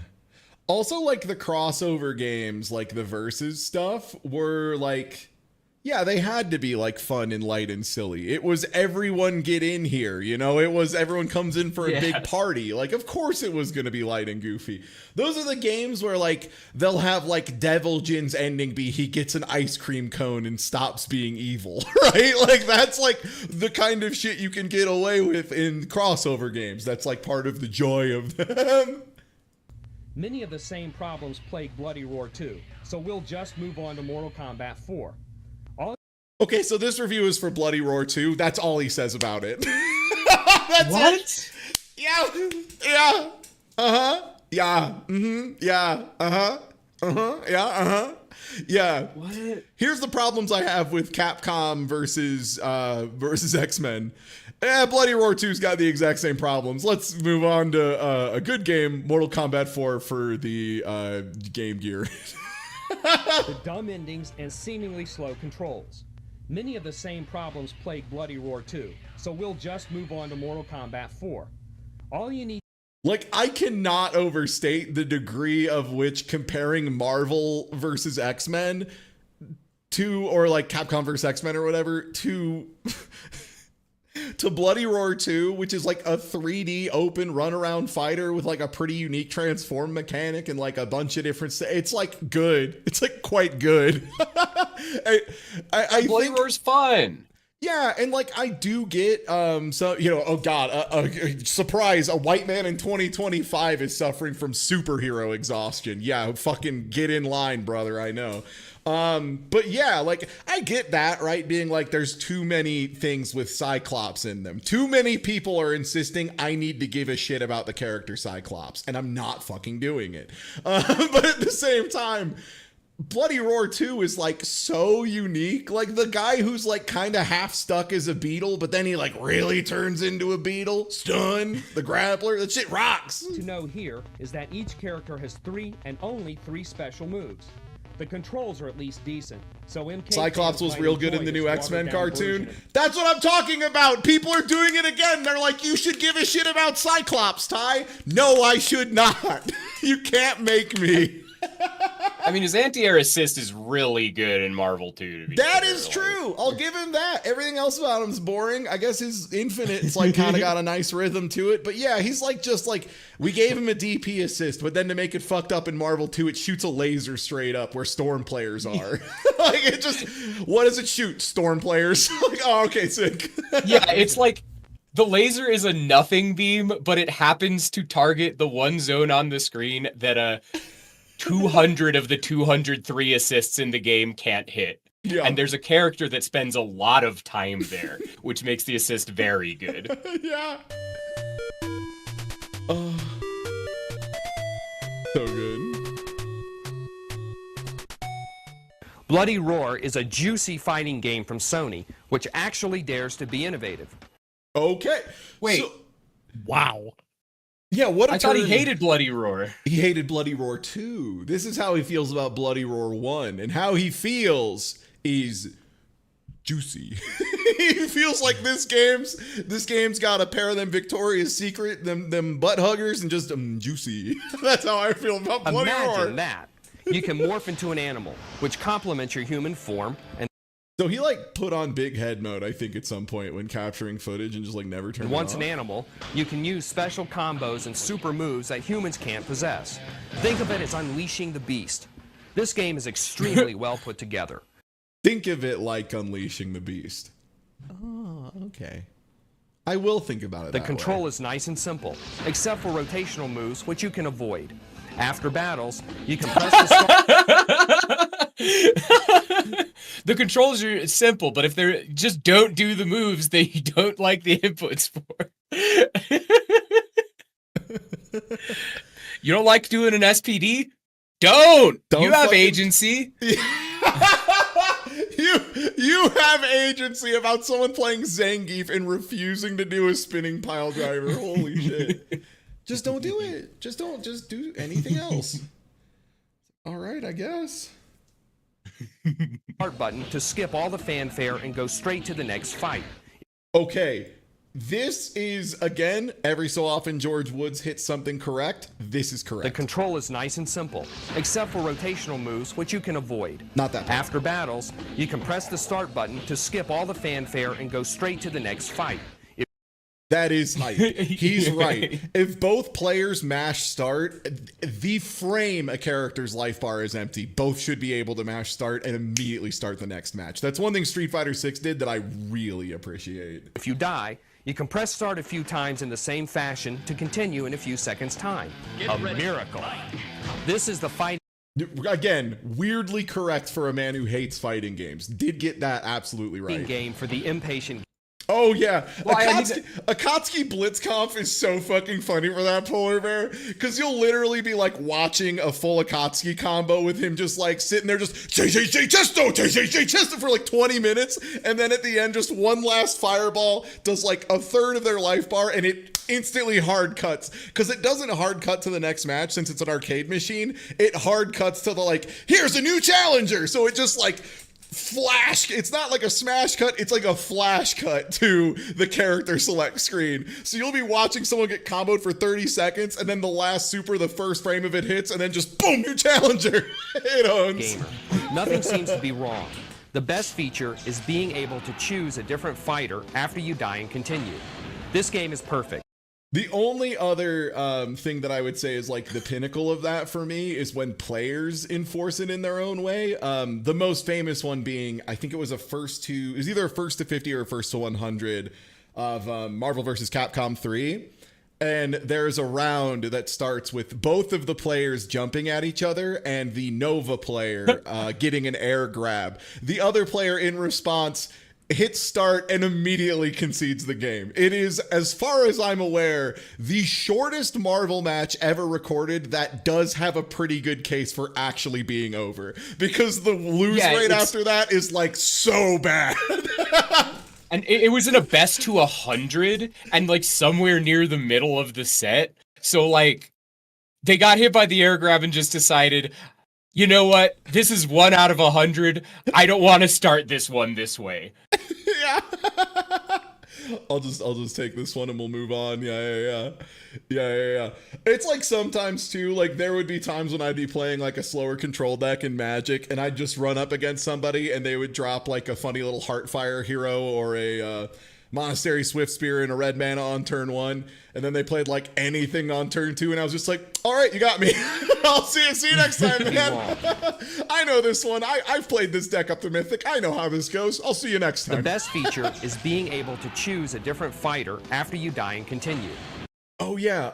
Also, like the crossover games, like the versus stuff, were like, yeah, they had to be like fun and light and silly. It was everyone get in here, you know? It was everyone comes in for a big party. Like, of course it was gonna be light and goofy. Those are the games where like they'll have like Devil Jin's ending be he gets an ice cream cone and stops being evil, right? Like that's like the kind of shit you can get away with in crossover games. That's like part of the joy of them. Many of the same problems plague Bloody Roar 2, so we'll just move on to Mortal Kombat 4. Okay, so this review is for Bloody Roar 2. That's all he says about it. That's What? it. Yeah. Uh-huh. Yeah. Mm-hmm. Yeah. Uh-huh. Uh-huh. Yeah. Uh-huh. Yeah. What? Here's the problems I have with Capcom versus X-Men. Bloody Roar 2's got the exact same problems. Let's move on to a good game, Mortal Kombat 4 for the Game Gear. The dumb endings and seemingly slow controls. Many of the same problems plague Bloody Roar 2, so we'll just move on to Mortal Kombat 4. All you need... Like, I cannot overstate the degree of which comparing Marvel versus X-Men to, or like Capcom versus X-Men or whatever, to Bloody Roar 2, which is like a 3D open runaround fighter with like a pretty unique transform mechanic and like a bunch of different... It's like good. It's like quite good. I Bloody think... Roar's fun. Yeah, and like I do get so you know, oh god, surprise, a white man in 2025 is suffering from superhero exhaustion. Yeah, fucking get in line, brother, I know. But yeah, like I get that, right? Being like there's too many things with Cyclops in them. Too many people are insisting I need to give a shit about the character Cyclops, and I'm not fucking doing it. But at the same time, Bloody Roar 2 is like so unique. Like the guy who's like kind of half stuck as a beetle, but then he like really turns into a beetle. Stun, the grappler, that shit rocks. To know here is that each character has 3 and only 3 special moves. The controls are at least decent, so MK Cyclops was might real good enjoy in the this new X-Men watered-down cartoon. version. That's what I'm talking about. People are doing it again. They're like, you should give a shit about Cyclops, Ty. No, I should not. You can't make me. I mean, his anti-air assist is really good in Marvel 2, to be That fair, is like- true. I'll give him that. Everything else about him's boring. I guess his infinite's like kind of got a nice rhythm to it. But yeah, he's like just like, we gave him a DP assist, but then to make it fucked up in Marvel 2, it shoots a laser straight up where Storm players are. Like it just, what does it shoot? Storm players. Like, oh, okay, sick. Yeah, it's like the laser is a nothing beam, but it happens to target the one zone on the screen that 200 of the 203 assists in the game can't hit. Yeah. And there's a character that spends a lot of time there, which makes the assist very good. Yeah. Oh. So good. Bloody Roar is a juicy fighting game from Sony, which actually dares to be innovative. Okay. Wait. So, Wow. yeah, what a I thought he turn. hated Bloody Roar. He hated Bloody Roar 2. This is how he feels about Bloody Roar 1. And how he feels is juicy. He feels like this game's got a pair of them Victoria's Secret, them butt huggers, and just juicy. That's how I feel about Bloody Roar. Imagine that. You can morph into an animal, which complements your human form, and So he like put on big head mode, I think, at some point when capturing footage and just like never turned it once off. an animal, you can use special combos and super moves that humans can't possess. Think of it as unleashing the beast. This game is extremely well put together. Think of it like Unleashing the Beast. Oh, okay. I will think about it The that control way. is nice and simple, except for rotational moves, which you can avoid. After battles, you can press the start. The controls are simple, but if they're just don't do the moves that you don't like the inputs for. You don't like doing an SPD? Don't you have fucking- agency. You have agency about someone playing Zangief and refusing to do a spinning pile driver. Holy shit. Just don't do it. Just do anything else. All right, I guess. Start button to skip all the fanfare and go straight to the next fight. Okay. This is, again, every so often George Woods hits something correct. This is The correct. control is nice and simple, except for rotational moves, which you can avoid. Not that part. After battles, you can press the start button to skip all the fanfare and go straight to the next fight. That is hype. He's right. If both players mash start, the frame a character's life bar is empty. Both should be able to mash start and immediately start the next match. That's one thing Street Fighter 6 did that I really appreciate. If you die, you can press start a few times in the same fashion to continue in a few seconds' time. A miracle. This is the fight. Again, weirdly correct for a man who hates fighting games. Did get that absolutely right. Game for the impatient. Oh yeah, Well, I need Akatsuki Blitzkampf is so fucking funny for that polar bear, because you'll literally be like watching a full Akatsuki combo with him just like sitting there just Chesto for like 20 minutes, and then at the end just one last fireball does like a third of their life bar, and it instantly hard cuts, because it doesn't hard cut to the next match since it's an arcade machine. It hard cuts to the like, here's a new challenger, so it just like flash, it's not like a smash cut, it's like a flash cut to the character select screen. So you'll be watching someone get comboed for 30 seconds, and then the last super, the first frame of it hits, and then just boom, new challenger. It owns. Gamer. Nothing seems to be wrong. The best feature is being able to choose a different fighter after you die and continue. This game is perfect. The only other thing that I would say is like the pinnacle of that for me is when players enforce it in their own way. The most famous one being, I think it was it was either a first to 50 or a first to 100 of Marvel vs. Capcom 3. And there's a round that starts with both of the players jumping at each other and the Nova player getting an air grab. The other player in response hits start and immediately concedes the game. It is, as far as I'm aware, the shortest Marvel match ever recorded that does have a pretty good case for actually being over, because the lose rate after that is like so bad. And it was in a best to 100 and like somewhere near the middle of the set. So like they got hit by the air grab and just decided, you know what? This is 1 out of 100. I don't want to start this one this way. Yeah. I'll just take this one and we'll move on. Yeah. It's like sometimes too, like there would be times when I'd be playing like a slower control deck in Magic, and I'd just run up against somebody and they would drop like a funny little Heartfire hero or a Monastery Swift Spear and a red mana on turn 1, and then they played like anything on turn 2, and I was just like, all right, you got me. I'll see you next time, man. I know this one. I've played this deck up to Mythic. I know how this goes. I'll see you next time. The best feature is being able to choose a different fighter after you die and continue. Oh yeah,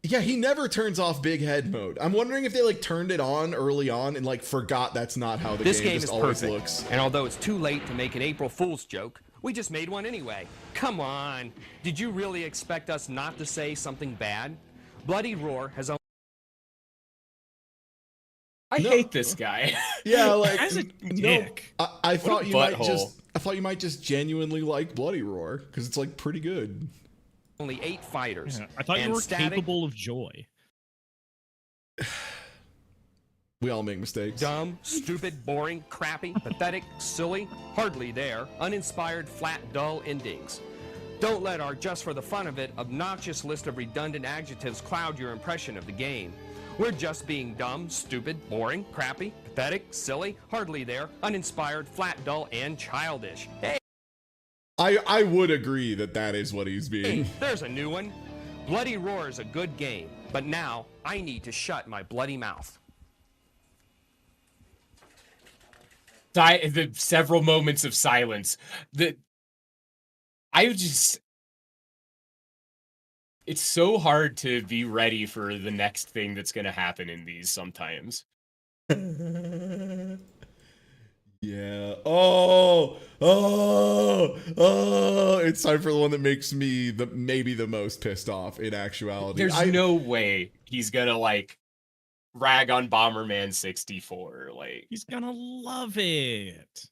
yeah, he never turns off big head mode. I'm wondering if they like turned it on early on and like forgot that's not how the This game game just is always perfect. looks. And although it's too late to make an April Fool's joke, we just made one anyway. Come on. Did you really expect us not to say something bad? Bloody Roar has only... I hate this guy. Yeah, like As a dick. I thought you might butthole. just genuinely like Bloody Roar because it's like pretty good. only 8 fighters. Yeah, I thought you And were static, capable of joy. We all make mistakes. dumb, stupid, boring, crappy, pathetic, silly, hardly there, uninspired, flat, dull endings. Don't let our just for the fun of it obnoxious list of redundant adjectives cloud your impression of the game. We're just being dumb, stupid, boring, crappy, pathetic, silly, hardly there, uninspired, flat, dull, and childish. Hey, I would agree that is what he's being. there's a new one. Bloody Roar is a good game, but now I need to shut my bloody mouth. The several moments of silence. It's so hard to be ready for the next thing that's going to happen in these sometimes. Yeah. It's time for the one that makes me maybe the most pissed off in actuality. There's no way he's going to like rag on Bomberman 64. Like He's gonna love it.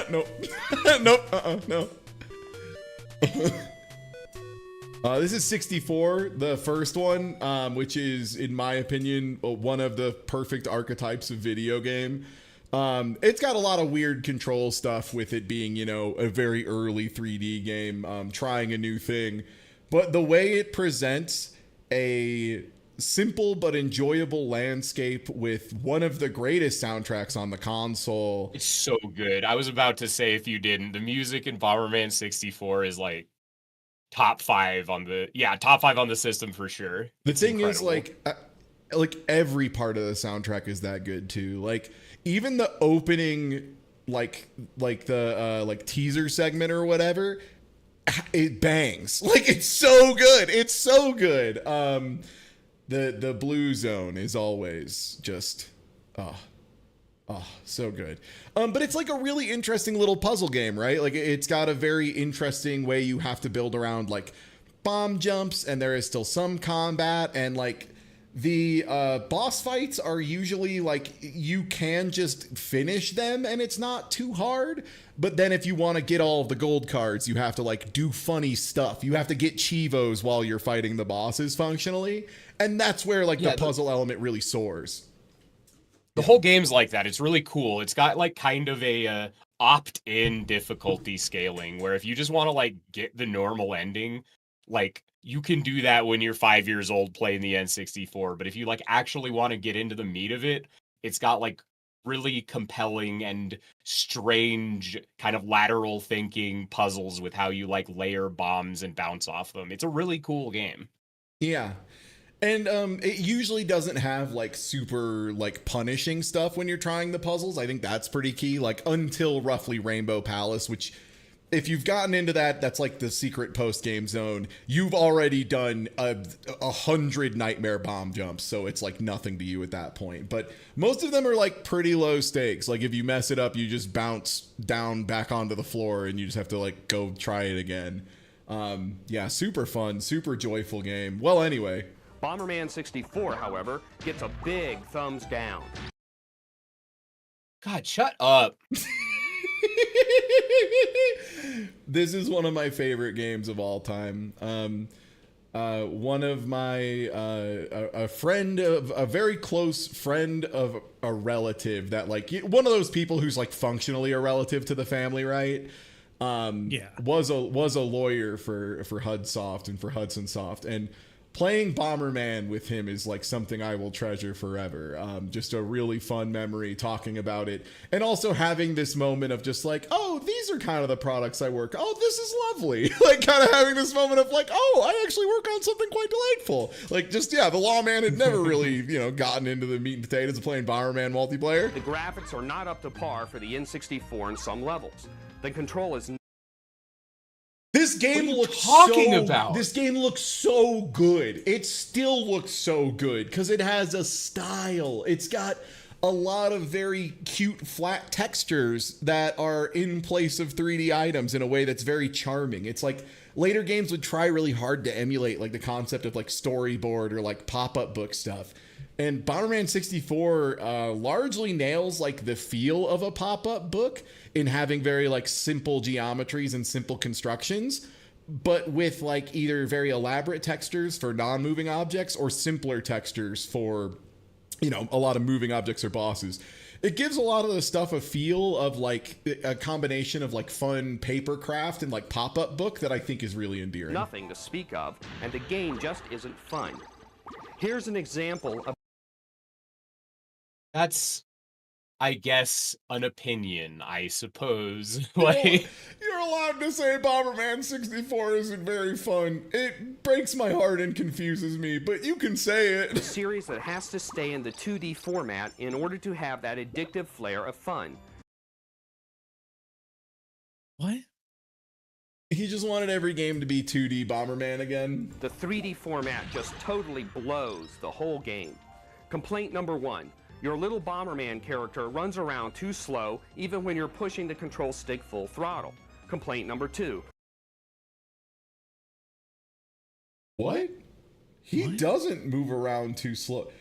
Nope. Nope. No. This is 64, the first one, which is, in my opinion, one of the perfect archetypes of video game. It's got a lot of weird control stuff with it being, you know, a very early 3D game, trying a new thing. But the way it presents a simple but enjoyable landscape with one of the greatest soundtracks on the console. it's so good. I was about to say, if you didn't, the music in Bomberman 64 is like top 5 on the system for sure. The It's thing is, incredible. like every part of the soundtrack is that good too. Like even the opening, like the teaser segment or whatever, it bangs. Like it's so good. It's so good. The blue zone is always just so good. But it's like a really interesting little puzzle game, right? Like it's got a very interesting way you have to build around like bomb jumps, and there is still some combat, and like the boss fights are usually like you can just finish them and it's not too hard. But then if you want to get all of the gold cards, you have to like do funny stuff. You have to get chivos while you're fighting the bosses functionally. And that's where like the puzzle element really soars. The whole game's like that. It's really cool. It's got like kind of a opt-in difficulty scaling where if you just want to like get the normal ending, like you can do that when you're 5 years old playing the N64. But if you like actually want to get into the meat of it, it's got like really compelling and strange kind of lateral thinking puzzles with how you like layer bombs and bounce off them. It's a really cool game. Yeah. And it usually doesn't have like super like punishing stuff when you're trying the puzzles. I think that's pretty key, like until roughly Rainbow Palace, which if you've gotten into that, that's like the secret post-game zone. You've already done 100 nightmare bomb jumps, so it's like nothing to you at that point. But most of them are like pretty low stakes. Like if you mess it up, you just bounce down back onto the floor and you just have to like go try it again. Yeah, super fun, super joyful game. Well, anyway. Bomberman 64, however, gets a big thumbs down. God, shut up. This is one of my favorite games of all time. One of my a very close friend of a relative that like one of those people who's like functionally a relative to the family, right? Was a lawyer for Hudsoft and for Hudson Soft, and playing Bomberman with him is like something I will treasure forever. Just a really fun memory talking about it, and also having this moment of just like, oh, these are kind of the products I work. Oh, this is lovely. Like kind of having this moment of like, oh, I actually work on something quite delightful. Like just, yeah, the lawman had never really, gotten into the meat and potatoes of playing Bomberman multiplayer. The graphics are not up to par for the N64 in some levels. The control is This game looks This game looks so good. It still looks so good because it has a style. It's got a lot of very cute flat textures that are in place of 3D items in a way that's very charming. It's like later games would try really hard to emulate like the concept of like storyboard or like pop-up book stuff. And Bomberman 64 largely nails like the feel of a pop-up book in having very like simple geometries and simple constructions, but with like either very elaborate textures for non-moving objects or simpler textures for, a lot of moving objects or bosses. It gives a lot of the stuff a feel of like a combination of like fun paper craft and like pop-up book that I think is really endearing. nothing to speak of, and the game just isn't fun. Here's an example of That's, I guess, an opinion, I suppose. You're allowed to say Bomberman 64 isn't very fun. It breaks my heart and confuses me, but you can say a it. series that has to stay in the 2D format in order to have that addictive flair of fun. What? He just wanted every game to be 2D Bomberman again. The 3D format just totally blows the whole game. Complaint number 1. Your little Bomberman character runs around too slow even when you're pushing the control stick full throttle. Complaint number 2. What? He doesn't move around too slow.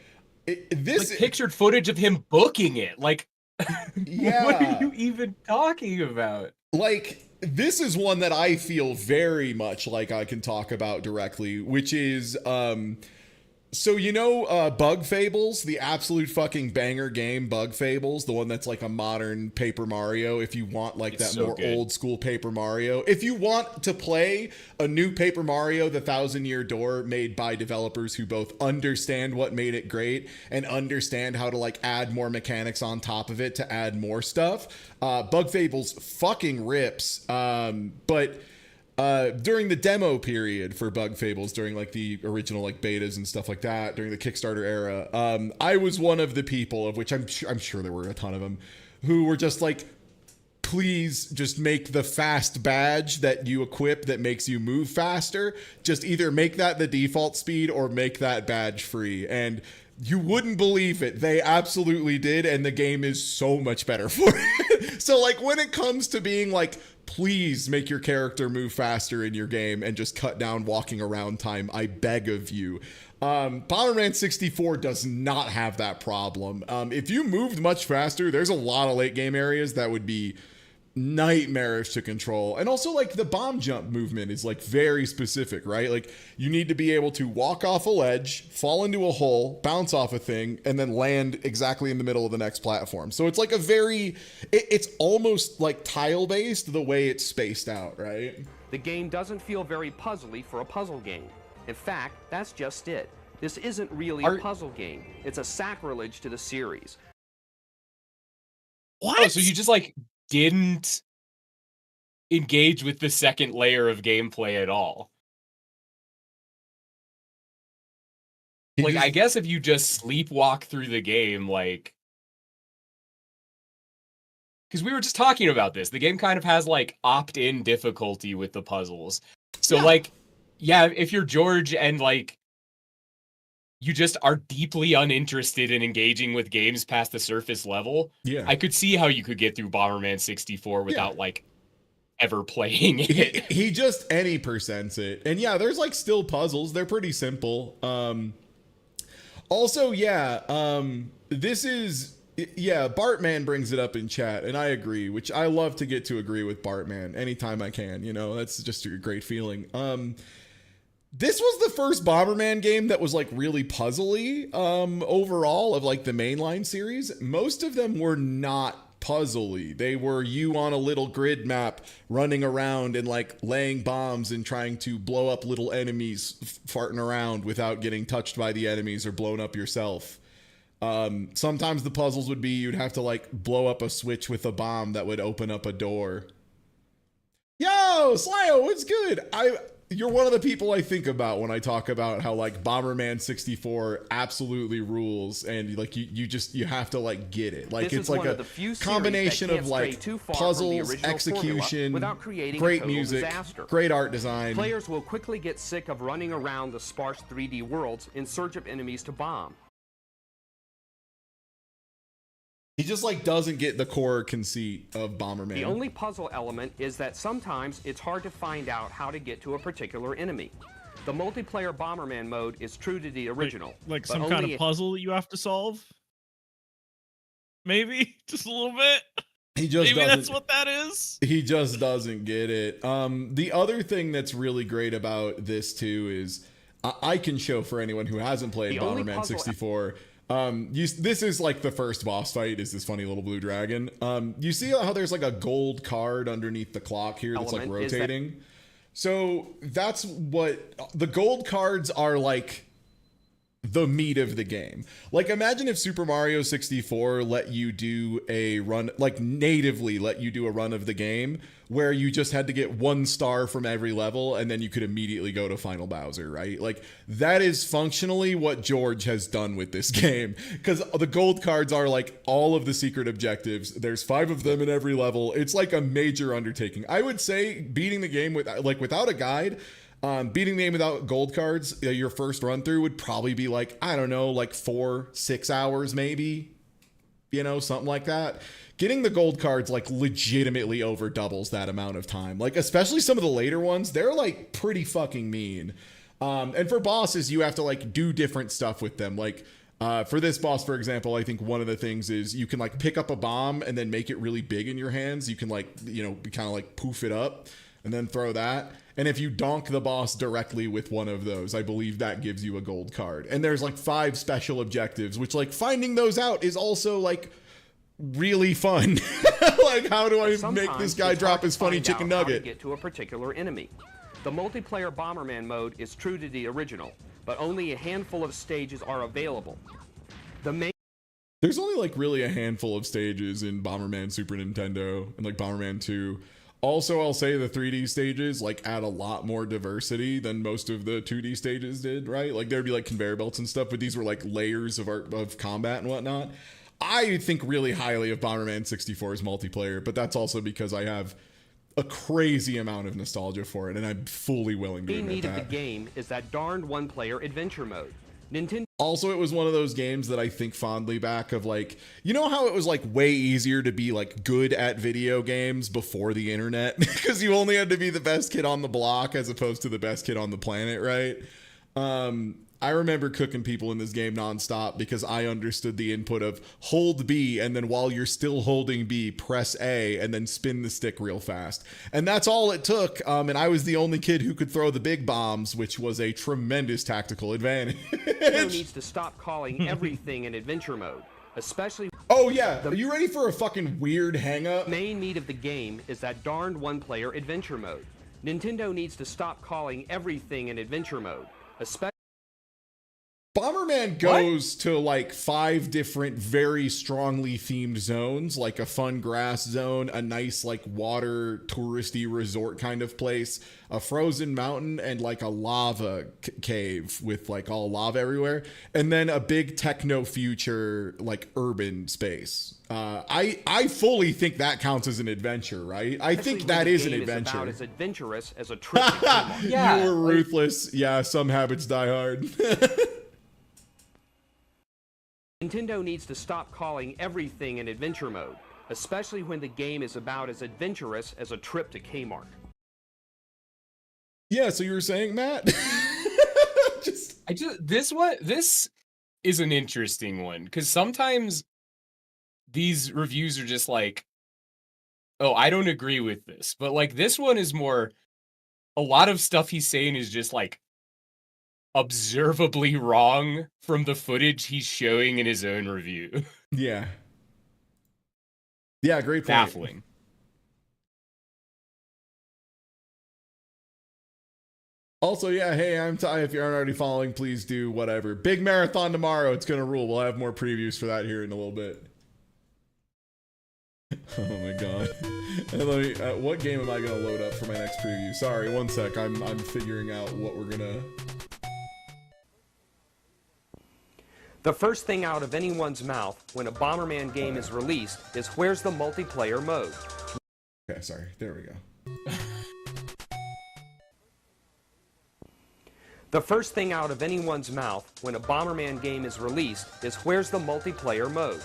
This pictured footage of him booking it. Like, yeah. What are you even talking about? Like, this is one that I feel very much like I can talk about directly, which is, so Bug Fables, the absolute fucking banger game, Bug Fables, the one that's like a modern Paper Mario, if you want like It's that so more good. old school Paper Mario. If you want to play a new Paper Mario, The Thousand Year Door, made by developers who both understand what made it great and understand how to like add more mechanics on top of it to add more stuff, Bug Fables fucking rips. But during the demo period for Bug Fables, during like the original like betas and stuff like that, during the Kickstarter era, I was one of the people, of which I'm sure there were a ton of them, who were just like, please just make the fast badge that you equip that makes you move faster. Just either make that the default speed or make that badge free. And you wouldn't believe it. They absolutely did. And the game is so much better for it. So like when it comes to being like, please make your character move faster in your game and just cut down walking around time, I beg of you. Bomberman 64 does not have that problem. If you moved much faster, there's a lot of late game areas that would be nightmarish to control. And also like the bomb jump movement is like very specific, right? Like you need to be able to walk off a ledge, fall into a hole, bounce off a thing, and then land exactly in the middle of the next platform. So it's like it's almost like tile based the way it's spaced out, right? The game doesn't feel very puzzly for a puzzle game. In fact, that's just it. This isn't really a puzzle game. It's a sacrilege to the series. What? Oh, so you just like didn't engage with the second layer of gameplay at all. Like, I guess if you just sleepwalk through the game, like, because we were just talking about this. The game kind of has like opt-in difficulty with the puzzles. So if you're George and like you just are deeply uninterested in engaging with games past the surface level, I could see how you could get through Bomberman 64 without like ever playing it. He just any percents it. And yeah, there's like still puzzles. They're pretty simple. This is Bartman brings it up in chat, and I agree, which I love to get to agree with Bartman anytime I can, you know, that's just a great feeling. This was the first Bomberman game that was like really puzzly overall of like the mainline series. Most of them were not puzzly. They were you on a little grid map running around and like laying bombs and trying to blow up little enemies farting around without getting touched by the enemies or blown up yourself. Sometimes the puzzles would be you'd have to like blow up a switch with a bomb that would open up a door. Yo, Slyo, what's good? You're one of the people I think about when I talk about how like Bomberman 64 absolutely rules, and like you have to like get it. Like it's like a combination of like puzzles, execution, great music, great art design. Players will quickly get sick of running around the sparse 3D worlds in search of enemies to bomb. He just like doesn't get the core conceit of Bomberman. The only puzzle element is that sometimes it's hard to find out how to get to a particular enemy. The multiplayer Bomberman mode is true to the original. Like some kind of puzzle that you have to solve? Maybe? Just a little bit? Maybe that's what that is? He just doesn't get it. The other thing that's really great about this too is I can show for anyone who hasn't played Bomberman 64. This is like the first boss fight is this funny little blue dragon. You see how there's like a gold card underneath the clock here that's like rotating? So that's what the gold cards are like the meat of the game. Like imagine if Super Mario 64 let you do a run, like natively let you do a run of the game where you just had to get 1 star from every level and then you could immediately go to Final Bowser, right? Like that is functionally what George has done with this game, because the gold cards are like all of the secret objectives. There's 5 of them in every level. It's like a major undertaking. I would say beating the game without a guide, beating the game without gold cards, your first run through would probably be like, I don't know, like 4-6 hours maybe, you know, something like that. Getting the gold cards like legitimately over doubles that amount of time. Like especially some of the later ones, they're like pretty fucking mean. And for bosses, you have to like do different stuff with them. Like for this boss, for example, I think one of the things is you can like pick up a bomb and then make it really big in your hands. You can like, you know, kind of like poof it up and then throw that. And if you donk the boss directly with one of those, I believe that gives you a gold card. And there's like 5 special objectives, which like finding those out is also like really fun. Like how do I make this guy drop his funny chicken nugget? To get to a particular enemy. The multiplayer Bomberman mode is true to the original, but only a handful of stages are available. There's only like really a handful of stages in Bomberman Super Nintendo and like Bomberman 2. Also, I'll say the 3D stages like add a lot more diversity than most of the 2D stages did, right? Like there'd be like conveyor belts and stuff, but these were like layers of combat and whatnot. I think really highly of Bomberman 64's multiplayer, but that's also because I have a crazy amount of nostalgia for it, and I'm fully willing to admit that. The need of the game is that darned one-player adventure mode. Also, it was one of those games that I think fondly back of like, you know how it was like way easier to be like good at video games before the internet because you only had to be the best kid on the block as opposed to the best kid on the planet, right? I remember cooking people in this game nonstop because I understood the input of hold B and then while you're still holding B, press A and then spin the stick real fast. And that's all it took. And I was the only kid who could throw the big bombs, which was a tremendous tactical advantage. Needs to stop calling everything in adventure mode, especially. Oh yeah, are you ready for a fucking weird hang up? The main need of the game is that darned one-player adventure mode. Nintendo needs to stop calling everything in adventure mode, especially. Bomberman Bomberman goes to like 5 different very strongly themed zones, like a fun grass zone, a nice like water touristy resort kind of place, a frozen mountain, and like a lava cave with like all lava everywhere, and then a big techno future like urban space. I fully think that counts as an adventure, right? I think that is an adventure. About as adventurous as a trip. Yeah, you were ruthless. Yeah, some habits die hard. Nintendo needs to stop calling everything an adventure mode, especially when the game is about as adventurous as a trip to Kmart. Yeah, so you were saying, Matt? This is an interesting one, because sometimes these reviews are just like, oh, I don't agree with this. But like this one is more, a lot of stuff he's saying is just like observably wrong from the footage he's showing in his own review. Yeah. Yeah, great point. Baffling. Also, yeah, hey, I'm Ty. If you aren't already following, please do whatever. Big marathon tomorrow. It's going to rule. We'll have more previews for that here in a little bit. Oh my god. And let me, what game am I going to load up for my next preview? Sorry, one sec. I'm figuring out what we're going to... The first thing out of anyone's mouth when a Bomberman game is released is, where's the multiplayer mode? Okay, sorry. There we go. The first thing out of anyone's mouth when a Bomberman game is released is, where's the multiplayer mode?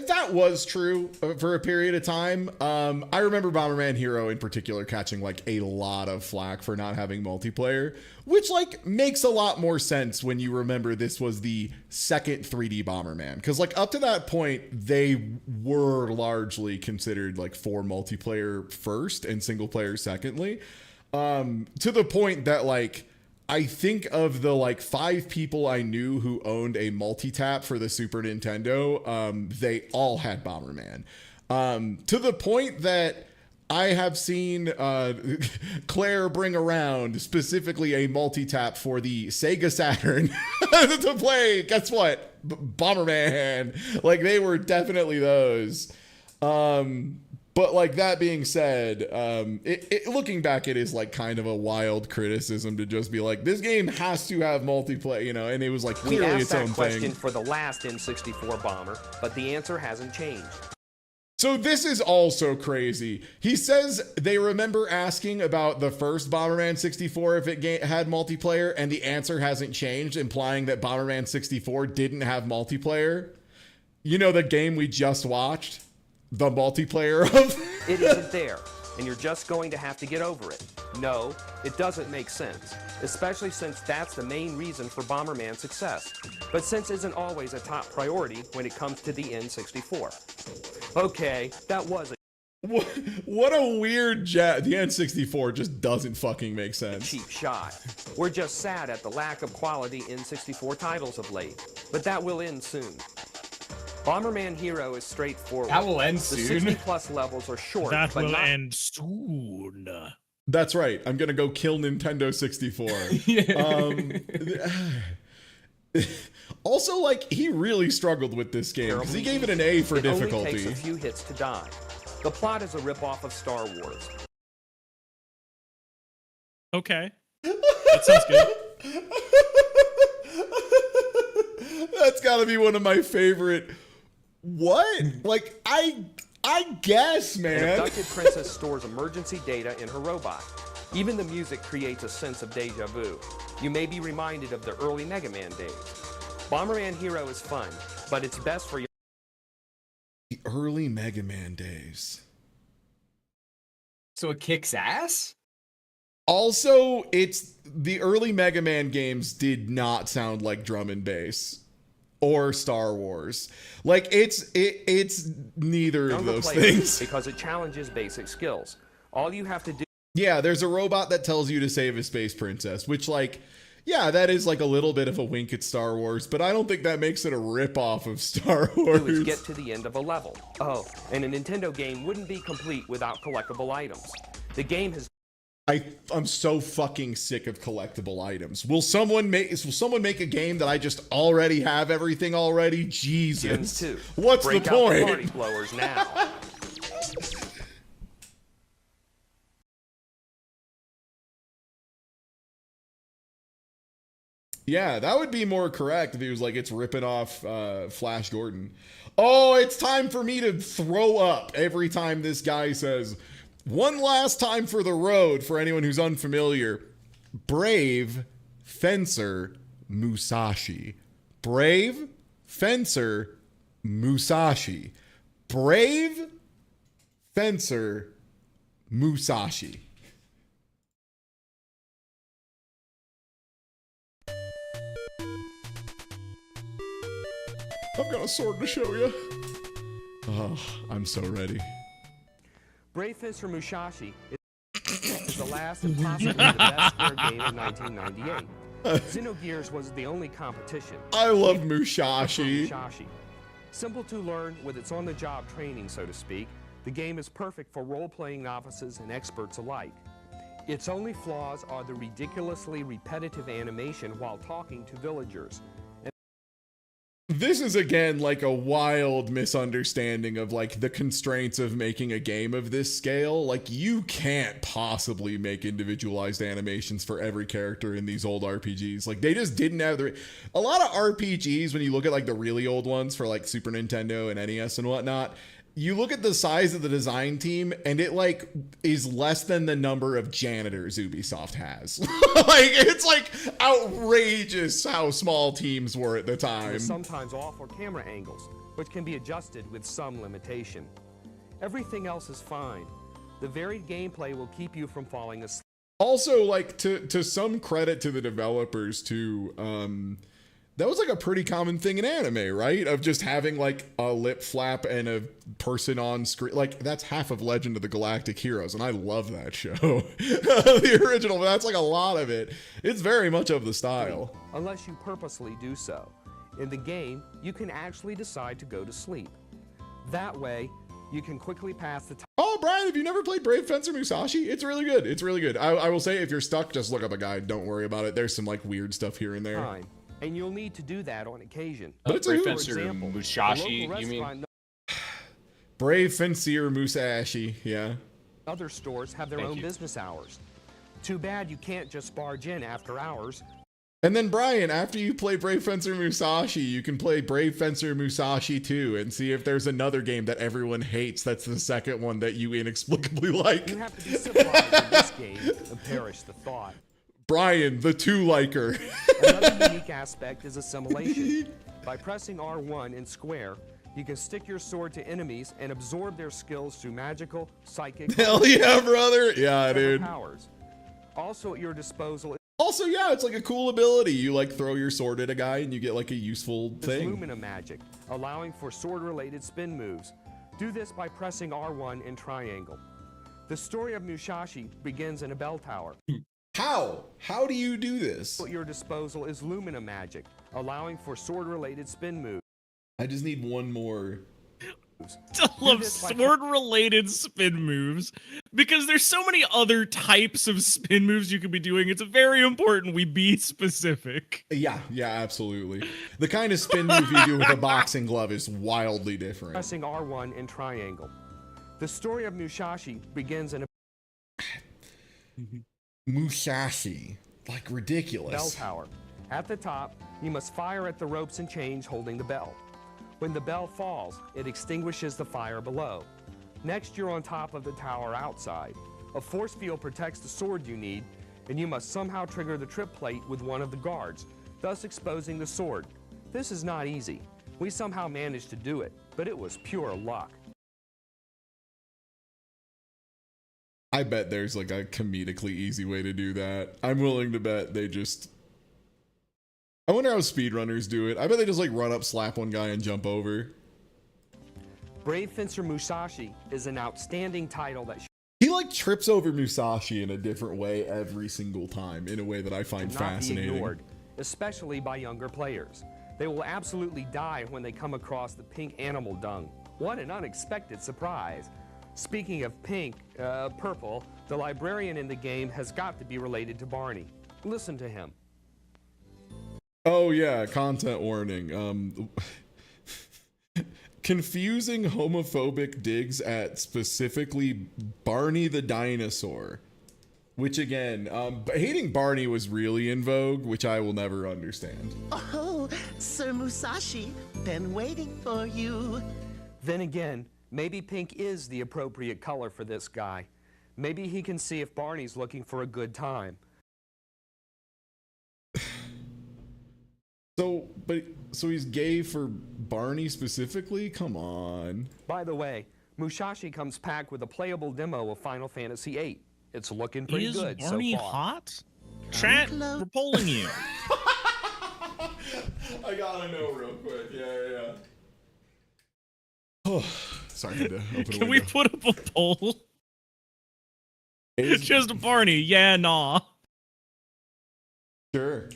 That was true for a period of time. I remember Bomberman Hero in particular catching like a lot of flack for not having multiplayer, which like makes a lot more sense when you remember this was the second 3D Bomberman. Because like up to that point, they were largely considered like for multiplayer first and single player secondly. To the point that like I think of the like 5 people I knew who owned a multi-tap for the Super Nintendo, they all had Bomberman. To the point that I have seen Claire bring around specifically a multi-tap for the Sega Saturn to play, guess what? Bomberman. Like they were definitely those. But like that being said, looking back, it is like kind of a wild criticism to just be like, this game has to have multiplayer, you know, and it was like We clearly asked its own that question thing. for the last N64 bomber, but the answer hasn't changed. So this is also crazy. He says they remember asking about the first Bomberman 64 if it had multiplayer, and the answer hasn't changed, implying that Bomberman 64 didn't have multiplayer. You know the game we just watched? The multiplayer of It isn't there, and you're just going to have to get over it. No, it doesn't make sense, especially since that's the main reason for Bomberman's success. But sense isn't always a top priority when it comes to the N64. Okay, that was a what a weird jet. The N64 just doesn't fucking make sense. cheap shot. We're just sad at the lack of quality N64 titles of late, but that will end soon. Bomberman Hero is straightforward. That will end The soon. 60-plus levels are short, That but will not end soon. That's right. I'm gonna go kill Nintendo 64. Also, like, he really struggled with this game because he gave it an A for difficulty. It only takes a few hits to die. The plot is a ripoff of Star Wars. Okay. That sounds good. That's gotta be one of my favorite. What? Like, I guess, An man. abducted princess stores emergency data in her robot. Even the music creates a sense of deja vu. You may be reminded of the early Mega Man days. Bomberman Hero is fun, but it's best for your The early Mega Man days. So it kicks ass? Also, it's the early Mega Man games did not sound like drum and bass or Star Wars. Like it's neither of younger those players things. because it challenges basic skills. All you have to do Yeah, there's a robot that tells you to save a space princess, which like, yeah, that is like a little bit of a wink at Star Wars, but I don't think that makes it a rip-off of Star Wars. is get to the end of a level. Oh, and a Nintendo game wouldn't be complete without collectible items. The game has I'm so fucking sick of collectible items. Will someone make a game that I just already have everything already? Jesus. What's the point? Party blowers now. Yeah, that would be more correct if he was like, it's ripping off Flash Gordon. Oh, it's time for me to throw up every time this guy says, one last time for the road, for anyone who's unfamiliar. Brave Fencer Musashi. Brave Fencer Musashi. Brave Fencer Musashi. I've got a sword to show you. Oh, I'm so ready. Brave Fencer Musashi is the last and possibly the best Square game of 1998. Xenogears was the only competition. I love Musashi. Simple to learn with its on-the-job training, so to speak, the game is perfect for role-playing novices and experts alike. Its only flaws are the ridiculously repetitive animation while talking to villagers. This is again like a wild misunderstanding of like the constraints of making a game of this scale. Like you can't possibly make individualized animations for every character in these old RPGs. Like they just didn't have a lot of RPGs, when you look at like the really old ones for like Super Nintendo and NES and whatnot, you look at the size of the design team and it like is less than the number of janitors Ubisoft has. Like it's like outrageous how small teams were at the time. Sometimes awful camera angles, which can be adjusted with some limitation. Everything else is fine. The varied gameplay will keep you from falling asleep. Also, like to some credit to the developers too, that was like a pretty common thing in anime, right? Of just having like a lip flap and a person on screen. Like that's half of Legend of the Galactic Heroes, and I love that show. The original, but that's like a lot of it. It's very much of the style. Unless you purposely do so. In the game, you can actually decide to go to sleep. That way, you can quickly pass the time. Oh, Brian, have you never played Brave Fencer Musashi? It's really good. It's really good. I will say, if you're stuck, just look up a guide. Don't worry about it. There's some like weird stuff here and there. And you'll need to do that on occasion. But it's Brave Fencer Musashi, you mean? Brave Fencer Musashi, yeah. Other stores have their own business hours. Too bad you can't just barge in after hours. And then, Brian, after you play Brave Fencer Musashi, you can play Brave Fencer Musashi 2 and see if there's another game that everyone hates that's the second one that you inexplicably like. You have to be civilized in this game and perish the thought. Brian, the two-liker. Another unique aspect is assimilation. By pressing R1 in square, you can stick your sword to enemies and absorb their skills through magical, psychic... Hell yeah, brother! Yeah, dude. ...powers. Also at your disposal... Also, yeah, it's like a cool ability. You like throw your sword at a guy and you get like a useful thing. Lumina magic, allowing for sword-related spin moves. Do this by pressing R1 in triangle. The story of Musashi begins in a bell tower. How? How do you do this? At your disposal is Lumina magic, allowing for sword-related spin moves. I just need one more. I love sword-related spin moves because there's so many other types of spin moves you could be doing. It's very important we be specific. Yeah, absolutely. The kind of spin move you do with a boxing glove is wildly different. Pressing R1 in triangle. The story of Musashi begins in a... Musashi. Like ridiculous. Bell tower. At the top, you must fire at the ropes and chains holding the bell. When the bell falls, it extinguishes the fire below. Next, you're on top of the tower outside. A force field protects the sword you need, and you must somehow trigger the trip plate with one of the guards, thus exposing the sword. This is not easy. We somehow managed to do it, but it was pure luck. I bet there's like a comedically easy way to do that. I'm willing to bet they just... I wonder how speedrunners do it. I bet they just like run up, slap one guy, and jump over. Brave Fencer Musashi is an outstanding title that... He like trips over Musashi in a different way every single time, in a way that I find fascinating. Not be ignored, especially by younger players. They will absolutely die when they come across the pink animal dung. What an unexpected surprise. Speaking of pink, purple, The librarian in the game has got to be related to Barney. Listen to him. Oh yeah, content warning. Confusing homophobic digs at specifically Barney the dinosaur. Which again, hating Barney was really in vogue, which I will never understand. Oh, Sir Musashi, been waiting for you. Then again, maybe pink is the appropriate color for this guy. Maybe he can see if Barney's looking for a good time. So he's gay for Barney specifically? Come on. By the way, Musashi comes packed with a playable demo of Final Fantasy VIII. It's looking pretty good so far. Is Barney hot? Chat, we're polling you. I gotta know real quick. Yeah. Oh, sorry, I had to open Can we put up a poll? Is... Just Barney, yeah, nah. Sure.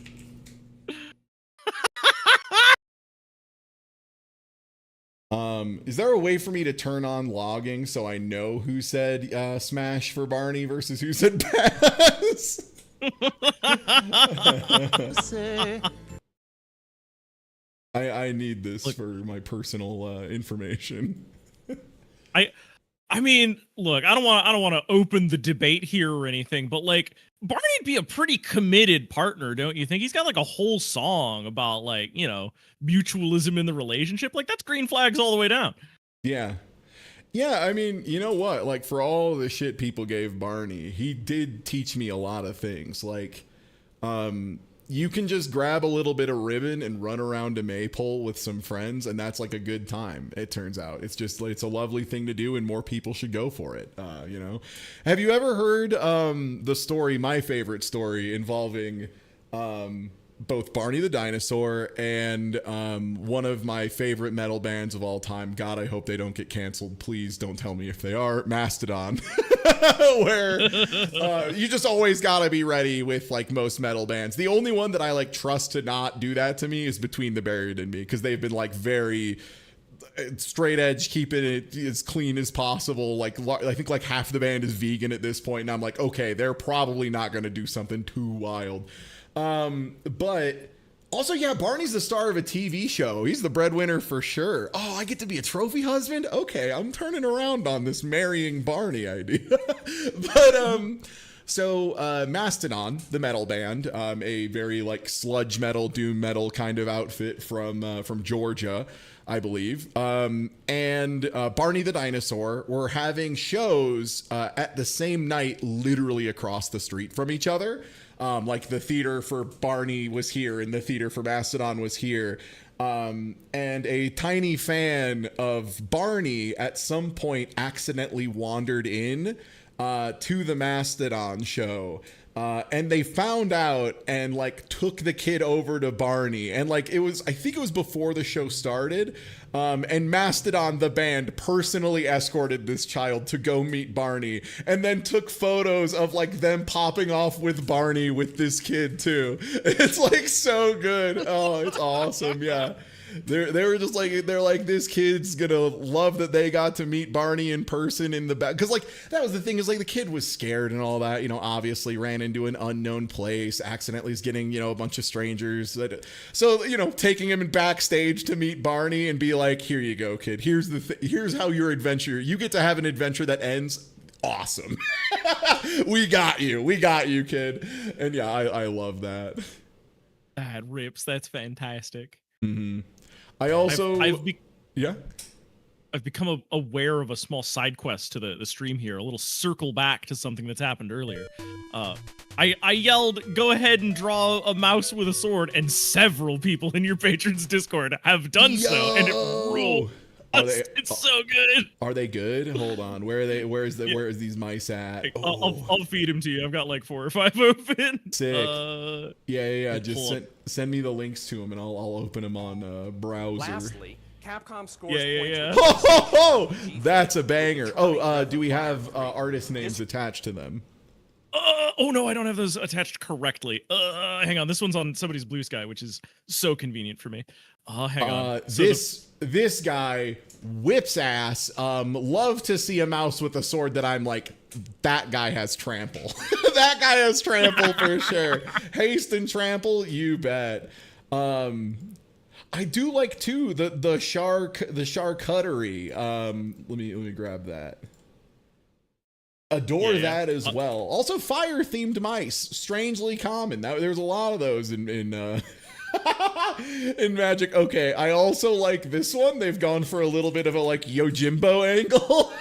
Is there a way for me to turn on logging so I know who said smash for Barney versus who said pass? Sir. I need this for my personal information. I mean, look, I don't want to open the debate here or anything, but like Barney'd be a pretty committed partner, don't you think? He's got like a whole song about like, you know, mutualism in the relationship. Like that's green flags all the way down. Yeah. Yeah, I mean, you know what? Like for all the shit people gave Barney, he did teach me a lot of things. Like you can just grab a little bit of ribbon and run around a maypole with some friends, and that's like a good time. It turns out it's a lovely thing to do, and more people should go for it. You know, have you ever heard the story? My favorite story involving both Barney the dinosaur and one of my favorite metal bands of all time. God, I hope they don't get canceled. Please don't tell me if they are. Mastodon. Where you just always gotta be ready with like most metal bands. The only one that I like trust to not do that to me is Between the Buried and Me, because they've been like very straight edge, keeping it as clean as possible. Like I think like half the band is vegan at this point, and I'm like, okay, they're probably not gonna do something too wild. But also, yeah, Barney's the star of a TV show. He's the breadwinner for sure. Oh, I get to be a trophy husband? Okay, I'm turning around on this marrying Barney idea. But, so Mastodon, the metal band, a very like sludge metal, doom metal kind of outfit from Georgia, I believe. And Barney the dinosaur were having shows at the same night, literally across the street from each other. Like the theater for Barney was here and the theater for Mastodon was here. And a tiny fan of Barney at some point accidentally wandered in to the Mastodon show. And they found out and like took the kid over to Barney. And like I think it was before the show started. And Mastodon, the band, personally escorted this child to go meet Barney, and then took photos of like them popping off with Barney with this kid too. It's like so good. Oh, it's awesome. Yeah. They were just like, they're like, this kid's gonna love that they got to meet Barney in person in the back. Because like that was the thing, is like the kid was scared and all that, you know, obviously ran into an unknown place, accidentally is getting, you know, a bunch of strangers so you know, taking him in backstage to meet Barney and be like, here you go, kid, here's how your adventure, you get to have an adventure that ends awesome. we got you, kid. And yeah, I love that. That rips. That's fantastic. Mm-hmm. I also I've become aware of a small side quest to the stream here, a little circle back to something that's happened earlier. I yelled, go ahead and draw a mouse with a sword, and several people in your patrons Discord have done so, and it ruled. It's so good. Are they good? Hold on. Where are they? Where is these mice at? I'll feed them to you. I've got like 4 or 5 open. Sick. Yeah. Just send me the links to them, and I'll open them on browser. Lastly, Capcom scores points. That's a banger. Oh, do we have artist names attached to them? Oh no, I don't have those attached correctly. Hang on, this one's on somebody's Blue Sky, which is so convenient for me. Hang on. This guy whips ass. Love to see a mouse with a sword that I'm like, that guy has trample. That guy has trample for sure. Haste and trample, you bet. I do like too the charcuterie. Let me grab that. Adore that as well. Also, fire themed mice, strangely common. There's a lot of those in in Magic. Okay, I also like this one. They've gone for a little bit of a like Yojimbo angle.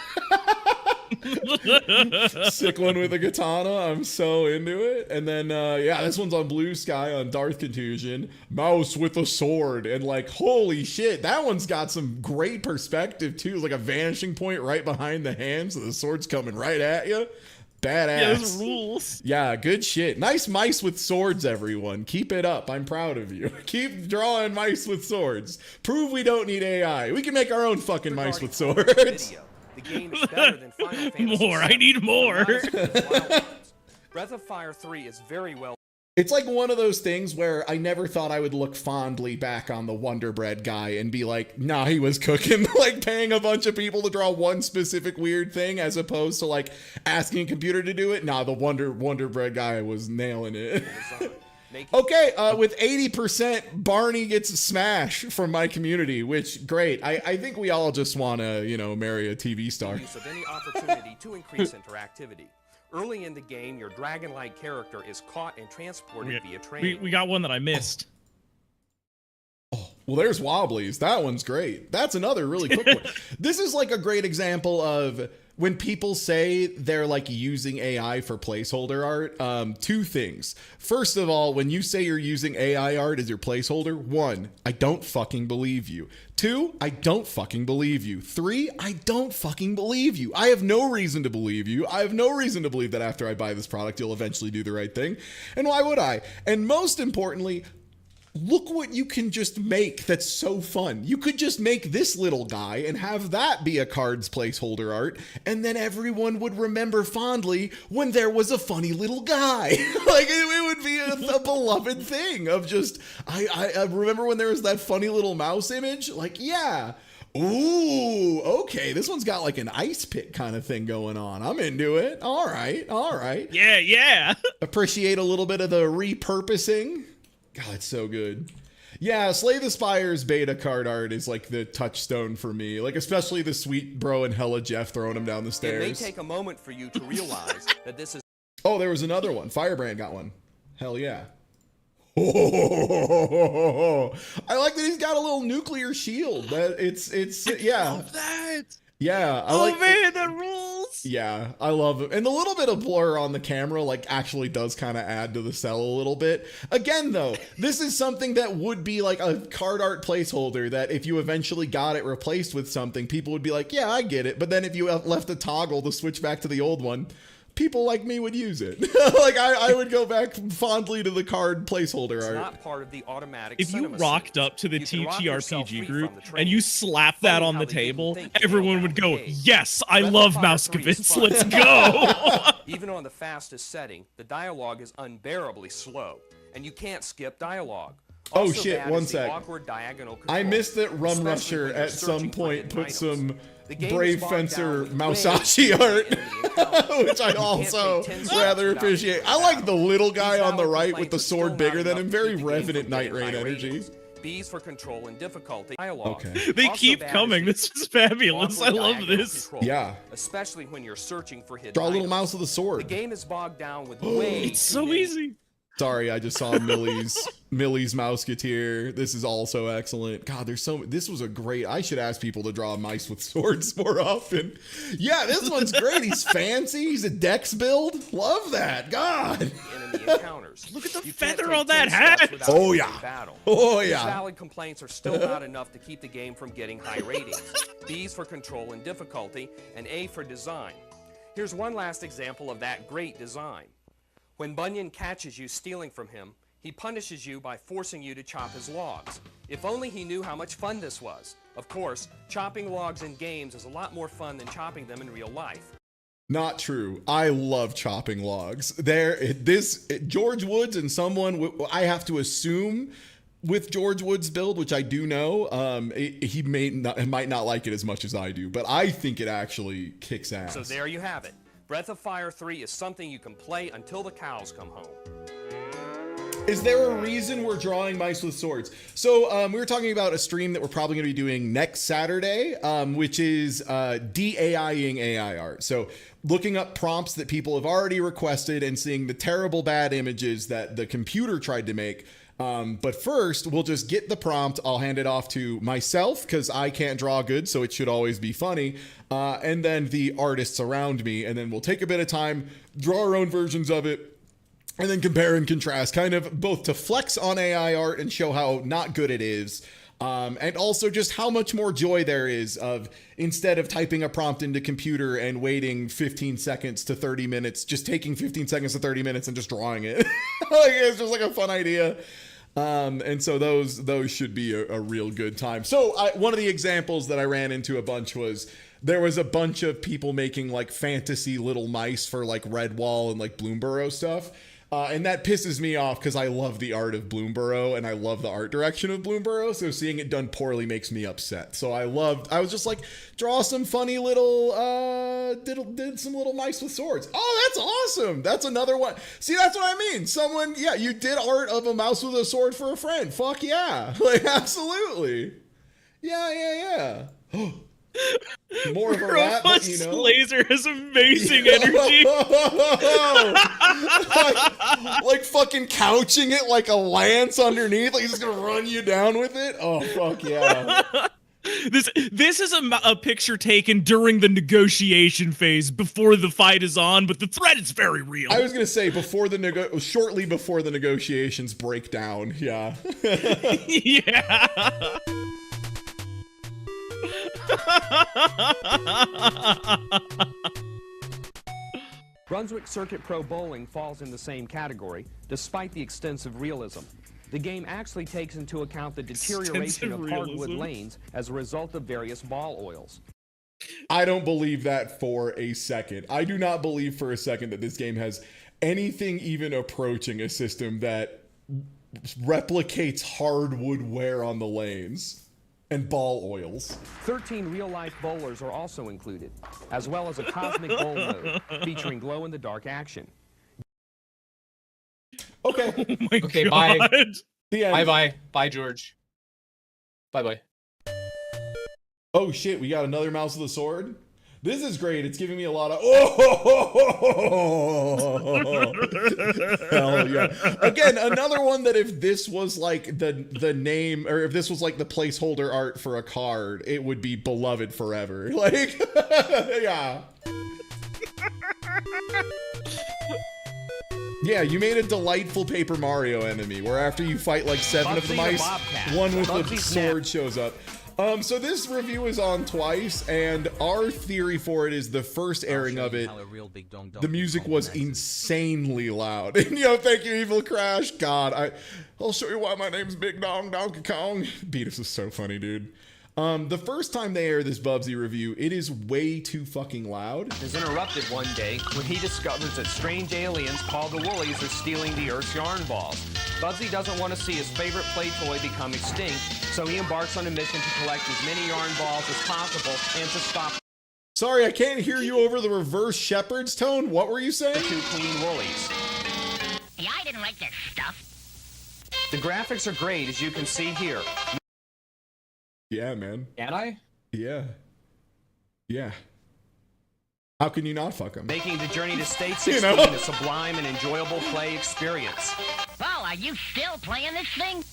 Sick one with a katana. I'm so into it. And then yeah, this one's on Blue Sky on Darth Contusion. Mouse with a sword, and like holy shit, that one's got some great perspective too. It's like a vanishing point right behind the hand, so the sword's coming right at you. Badass. Yeah, those rules. Yeah, good shit. Nice mice with swords, everyone. Keep it up. I'm proud of you. Keep drawing mice with swords. Prove we don't need AI. We can make our own fucking mice with swords. The game is better than Final Fantasy More. I need more. Breath of Fire 3 is very well. It's like one of those things where I never thought I would look fondly back on the Wonder Bread guy and be like, nah, he was cooking, like paying a bunch of people to draw one specific weird thing as opposed to like asking a computer to do it. Nah, the Wonder Bread guy was nailing it. Okay, with 80%, Barney gets a smash from my community, which great. I think we all just want to, you know, marry a TV star. Use of any opportunity to increase interactivity. Early in the game, your dragon-like character is caught and transported via train. We got one that I missed. Oh, well, there's Wobblies. That one's great. That's another really quick one. This is like a great example of when people say they're like using AI for placeholder art. Two things. First of all, when you say you're using AI art as your placeholder, 1, I don't fucking believe you. 2, I don't fucking believe you. 3, I don't fucking believe you. I have no reason to believe you. I have no reason to believe that after I buy this product, you'll eventually do the right thing. And why would I? And most importantly, look what you can just make that's so fun. You could just make this little guy and have that be a card's placeholder art, and then everyone would remember fondly when there was a funny little guy. Like, it would be a beloved thing of just, I remember when there was that funny little mouse image? Like, yeah. Ooh, okay, this one's got like an ice pick kind of thing going on. I'm into it. All right. Yeah. Appreciate a little bit of the repurposing. God, it's so good. Yeah, Slay the Spire's beta card art is like the touchstone for me. Like, especially the sweet bro and Hella Jeff throwing him down the stairs. It may take a moment for you to realize that this is... Oh, there was another one. Firebrand got one. Hell yeah. Oh, I like that he's got a little nuclear shield. It's yeah. Love that. Yeah, that rules. Yeah, I love it. And the little bit of blur on the camera like actually does kind of add to the sell a little bit. Again, though, this is something that would be like a card art placeholder that if you eventually got it replaced with something, people would be like, yeah, I get it. But then if you left a toggle to switch back to the old one, people like me would use it. Like I would go back fondly to the card placeholder art. Not part of the automatic if you rocked up to the TTRPG group and you slap Funny that on how the they table, didn't think everyone AI would go, gave. yes, I Breath of love Fire 3 is Mousekevitz, fun. let's go. Even on the fastest setting, the dialogue is unbearably slow, and you can't skip dialogue. Oh Also shit, bad one is the sec. awkward diagonal I control, missed that Rum especially Rusher when you're at some searching for point hidden put items. some The game Brave is bogged down Fencer with Mousashi way too art, many enemy encounters. which I You can't also take 10 steps rather without appreciate. being I like the battle. little guy These on the valid right with complaints the are still sword not bigger than enough him. to Very keep the game Revenant from Night getting Rain high energy. ratings. B's for control and difficulty. Dialogue. Okay. They Also keep bad is coming. the This is fabulous. I awkward love diagonal this. control, Yeah. especially when you're searching for hidden Draw a little items. mouse with a The sword. game is bogged down with way It's too so many easy. Sorry, I just saw Millie's Mouseketeer. This is also excellent. God, this was a great. I should ask people to draw mice with swords more often. Yeah, this one's great. He's fancy. He's a Dex build. Love that. God. enemy encounters. Look at the You can't feather take on that 10 steps hat. without Oh, getting yeah. battle. Oh, These yeah. valid complaints are still not enough to keep the game from getting high ratings. B's for control and difficulty, and A for design. Here's one last example of that great design. When Bunyan catches you stealing from him, he punishes you by forcing you to chop his logs. If only he knew how much fun this was. Of course, chopping logs in games is a lot more fun than chopping them in real life. Not true. I love chopping logs. George Woods and someone I have to assume with George Woods' build, which I do know, he might not like it as much as I do, but I think it actually kicks ass. So there you have it. Breath of Fire 3 is something you can play until the cows come home. Is there a reason we're drawing mice with swords? So we were talking about a stream that we're probably going to be doing next Saturday, which is de-AIing AI art. So looking up prompts that people have already requested and seeing the terrible bad images that the computer tried to make. But first, we'll just get the prompt. I'll hand it off to myself because I can't draw good, so it should always be funny. And then the artists around me. And then we'll take a bit of time, draw our own versions of it, and then compare and contrast, kind of both to flex on AI art and show how not good it is, and also just how much more joy there is of, instead of typing a prompt into computer and waiting 15 seconds to 30 minutes, just taking 15 seconds to 30 minutes and just drawing it. It's just like a fun idea. And so those should be a real good time. So one of the examples that I ran into a bunch was, there was a bunch of people making like fantasy little mice for like Redwall and like Bloomborough stuff. And that pisses me off because I love the art of Bloomborough and I love the art direction of Bloomborough. So seeing it done poorly makes me upset. So I was just like, draw some funny little, did some little mice with swords. Oh, that's awesome. That's another one. See, that's what I mean. You did art of a mouse with a sword for a friend. Fuck yeah. Like, absolutely. Yeah. More of a rat, but you know. Laser has amazing energy. like fucking couching it like a lance underneath. Like he's just gonna run you down with it. Oh fuck yeah. This is a picture taken during the negotiation phase before the fight is on, but the threat is very real. I was gonna say shortly before the negotiations break down. Yeah. Yeah. Brunswick Circuit Pro Bowling falls in the same category, despite the extensive realism. The game actually takes into account the deterioration of hardwood lanes as a result of various ball oils. I don't believe that for a second. I do not believe for a second that this game has anything even approaching a system that replicates hardwood wear on the lanes. And ball oils. 13 real-life bowlers are also included, as well as a cosmic bowl mode featuring glow-in-the-dark action. Okay. Oh my God. Bye. The end. Bye, George. Bye. Oh shit, we got another mouse with a sword? This is great. It's giving me a lot of hell yeah. Again, another one that if this was like the name, or if this was like the placeholder art for a card, it would be beloved forever. Like, yeah. Yeah, you made a delightful Paper Mario enemy where after you fight like 7 of the mice, one with the sword shows up. So this review is on twice, and our theory for it is the first airing of it, the music was insanely loud. And thank you, Evil Crash. God, I'll show you why my name's Big Dong Donkey Kong. Beatus is so funny, dude. The first time they air this Bubsy review, it is way too fucking loud. Is interrupted one day when he discovers that strange aliens called the Woolies are stealing the Earth's yarn balls. Bubsy doesn't want to see his favorite play toy become extinct, so he embarks on a mission to collect as many yarn balls as possible and to stop. Sorry, I can't hear you over the reverse shepherd's tone. What were you saying? The 2 Queen Woolies. Yeah, I didn't like this stuff. The graphics are great, as you can see here. Yeah, man. Can I? Yeah. How can you not fuck him? Making the journey to State 16 a sublime and enjoyable play experience. Paul, are you still playing this thing?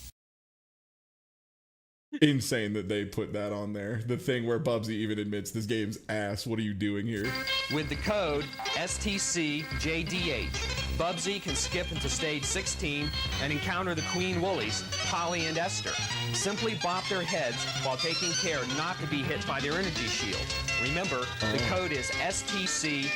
Insane that they put that on there. The thing where Bubsy even admits this game's ass. What are you doing here? With the code STCJDH, Bubsy can skip into stage 16 and encounter the Queen Woolies, Polly and Esther. Simply bop their heads while taking care not to be hit by their energy shield. Remember, the code is STCJDH.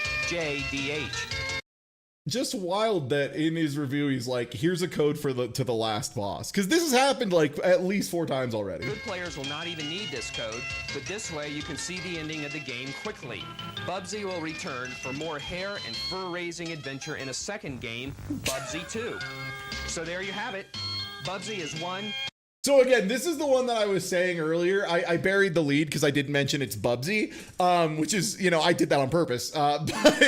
just wild that in his review he's like, here's a code for the last boss, because this has happened like at least 4 times already. Good players will not even need this code, but this way you can see the ending of the game quickly. Bubsy will return for more hair and fur-raising adventure in a second game, Bubsy 2. So there you have it. Bubsy is one. So again, this is the one that I was saying earlier. I buried the lead because I didn't mention it's Bubsy, which is, you know, I did that on purpose. But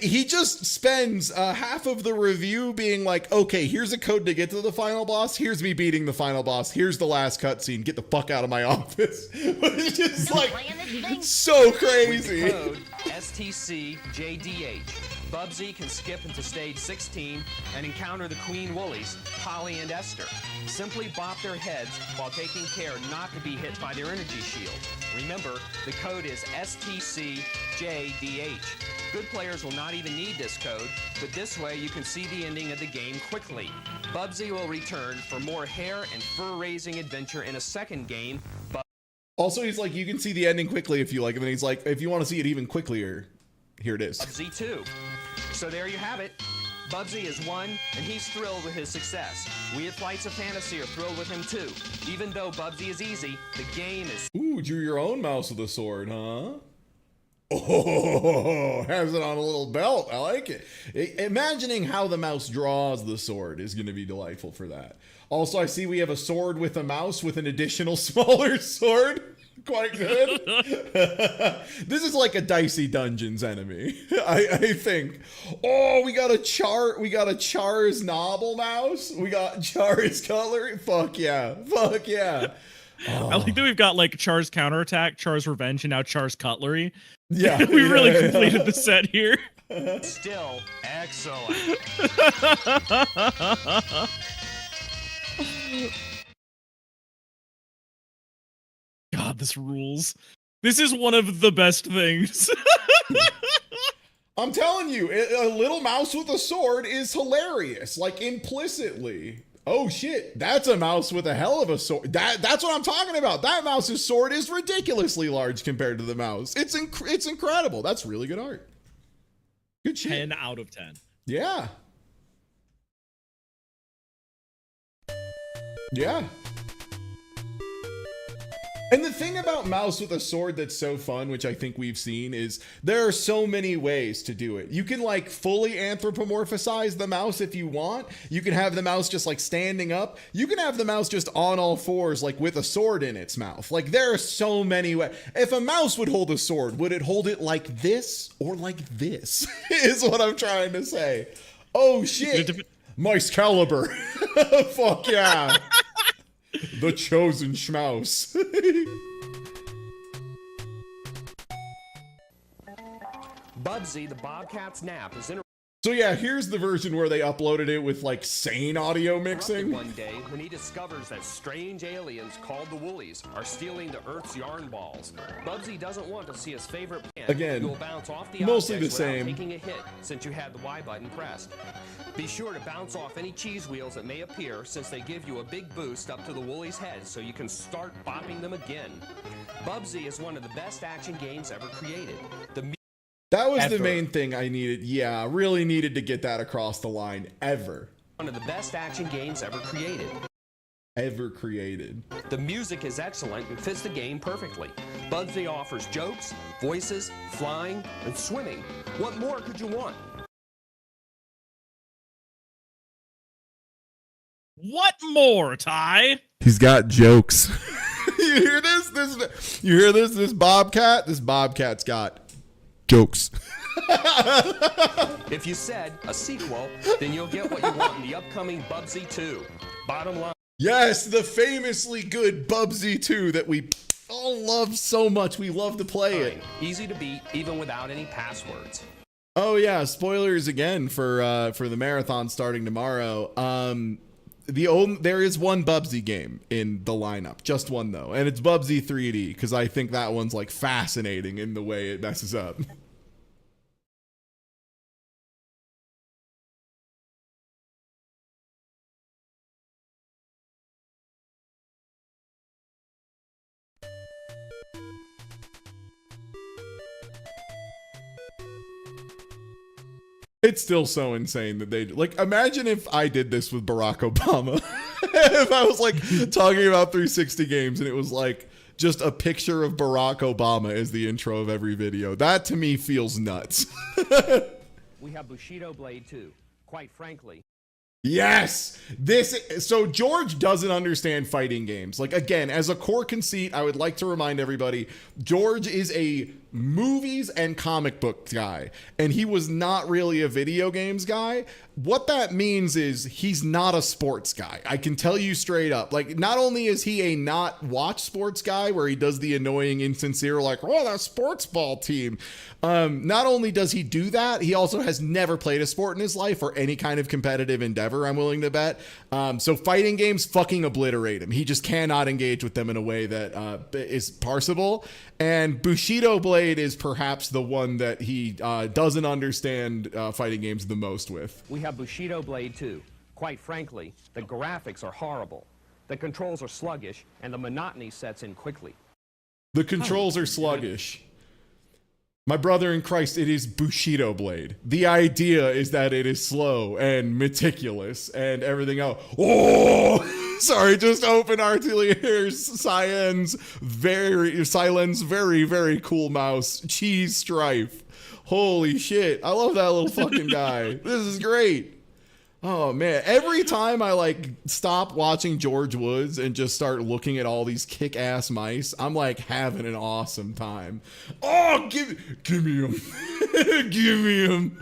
he just spends half of the review being like, okay, here's a code to get to the final boss. Here's me beating the final boss. Here's the last cutscene. Get the fuck out of my office. It's just like so crazy. With the code STCJDH. Bubsy can skip into stage 16 and encounter the Queen Woolies, Polly and Esther. Simply bop their heads while taking care not to be hit by their energy shield. Remember, the code is STCJDH. Good players will not even need this code, but this way you can see the ending of the game quickly. Bubsy will return for more hair and fur-raising adventure in a second game. Also, he's like, you can see the ending quickly if you like, and then he's like, if you want to see it even quicker, here it is. Bubsy 2. So there you have it. Bubsy is one, and he's thrilled with his success. We at Flights of Fantasy are thrilled with him too. Even though Bubsy is easy, the game is... Ooh, drew your own mouse with a sword, huh? Oh, has it on a little belt. I like it. Imagining how the mouse draws the sword is going to be delightful for that. Also, I see we have a sword with a mouse with an additional smaller sword. Quite good. This is like a Dicey Dungeons enemy, I think. Oh, we got a Char's Nobble mouse. We got Char's Cutlery. Fuck yeah. Fuck yeah. Oh. I like that we've got like Char's Counterattack, Char's Revenge, and now Char's Cutlery. Yeah. We really completed the set here. Still excellent. God, this rules. This is one of the best things. I'm telling you, a little mouse with a sword is hilarious, like implicitly. Oh shit, that's a mouse with a hell of a sword. That's what I'm talking about. That mouse's sword is ridiculously large compared to the mouse. It's incredible. That's really good art. Good shit. 10 out of 10. Yeah. Yeah. And the thing about mouse with a sword that's so fun, which I think we've seen, is there are so many ways to do it. You can like fully anthropomorphize the mouse if you want. You can have the mouse just like standing up. You can have the mouse just on all fours, like with a sword in its mouth. Like there are so many ways. If a mouse would hold a sword, would it hold it like this or like this? Is what I'm trying to say. Oh shit. Mice caliber. Fuck yeah. The chosen schmouse. Bubsy, the Bobcat's nap, is in. So yeah, here's the version where they uploaded it with like sane audio mixing. One day, when he discovers that strange aliens called the Woolies are stealing the Earth's yarn balls, Bubsy doesn't want to see his favorite band. Again, You'll bounce off the mostly the objects without same. taking a hit since you had the Y button pressed. Be sure to bounce off any cheese wheels that may appear since they give you a big boost up to the Woolies' heads so you can start bopping them again. Bubsy is one of the best action games ever created. That was the main thing I needed. Yeah, really needed to get that across the line. Ever. One of the best action games ever created. Ever created. The music is excellent and fits the game perfectly. Bubsy offers jokes, voices, flying, and swimming. What more could you want? What more, Ty? He's got jokes. You hear this? You hear this? This Bobcat? This Bobcat's got jokes. If you said a sequel, then you'll get what you want in the upcoming Bubsy 2. Bottom line. Yes, the famously good Bubsy 2 that we all love so much. We love to play it. Easy to beat, even without any passwords. Oh yeah, spoilers again for the marathon starting tomorrow. There is one Bubsy game in the lineup, just one though, and it's Bubsy 3D because I think that one's like fascinating in the way it messes up. It's still so insane that they like. Imagine if I did this with Barack Obama. If I was like talking about 360 games and it was like just a picture of Barack Obama as the intro of every video. That to me feels nuts. We have Bushido Blade 2. Quite frankly, yes, so George doesn't understand fighting games. Like, again, as a core conceit, I would like to remind everybody, George is a movies and comic book guy, and he was not really a video games guy. What that means is he's not a sports guy. I can tell you straight up. Like, not only is he a not watch sports guy where he does the annoying insincere, like, oh, that sports ball team. Not only does he do that, he also has never played a sport in his life or any kind of competitive endeavor, I'm willing to bet. So fighting games fucking obliterate him. He just cannot engage with them in a way that is parsable. And Bushido Blade is perhaps the one that he doesn't understand fighting games the most with. we have Bushido Blade 2. Quite frankly, the graphics are horrible. The controls are sluggish, and the monotony sets in quickly. The controls are sluggish. My brother in Christ, it is Bushido Blade. The idea is that it is slow and meticulous and everything else. Oh, sorry, just open Artilier's Cyan's very, very cool mouse. Cheese Strife. Holy shit. I love that little fucking guy. This is great. Oh man, every time I like stop watching George Woods and just start looking at all these kick-ass mice, I'm like having an awesome time. Oh, give me him. Give me him.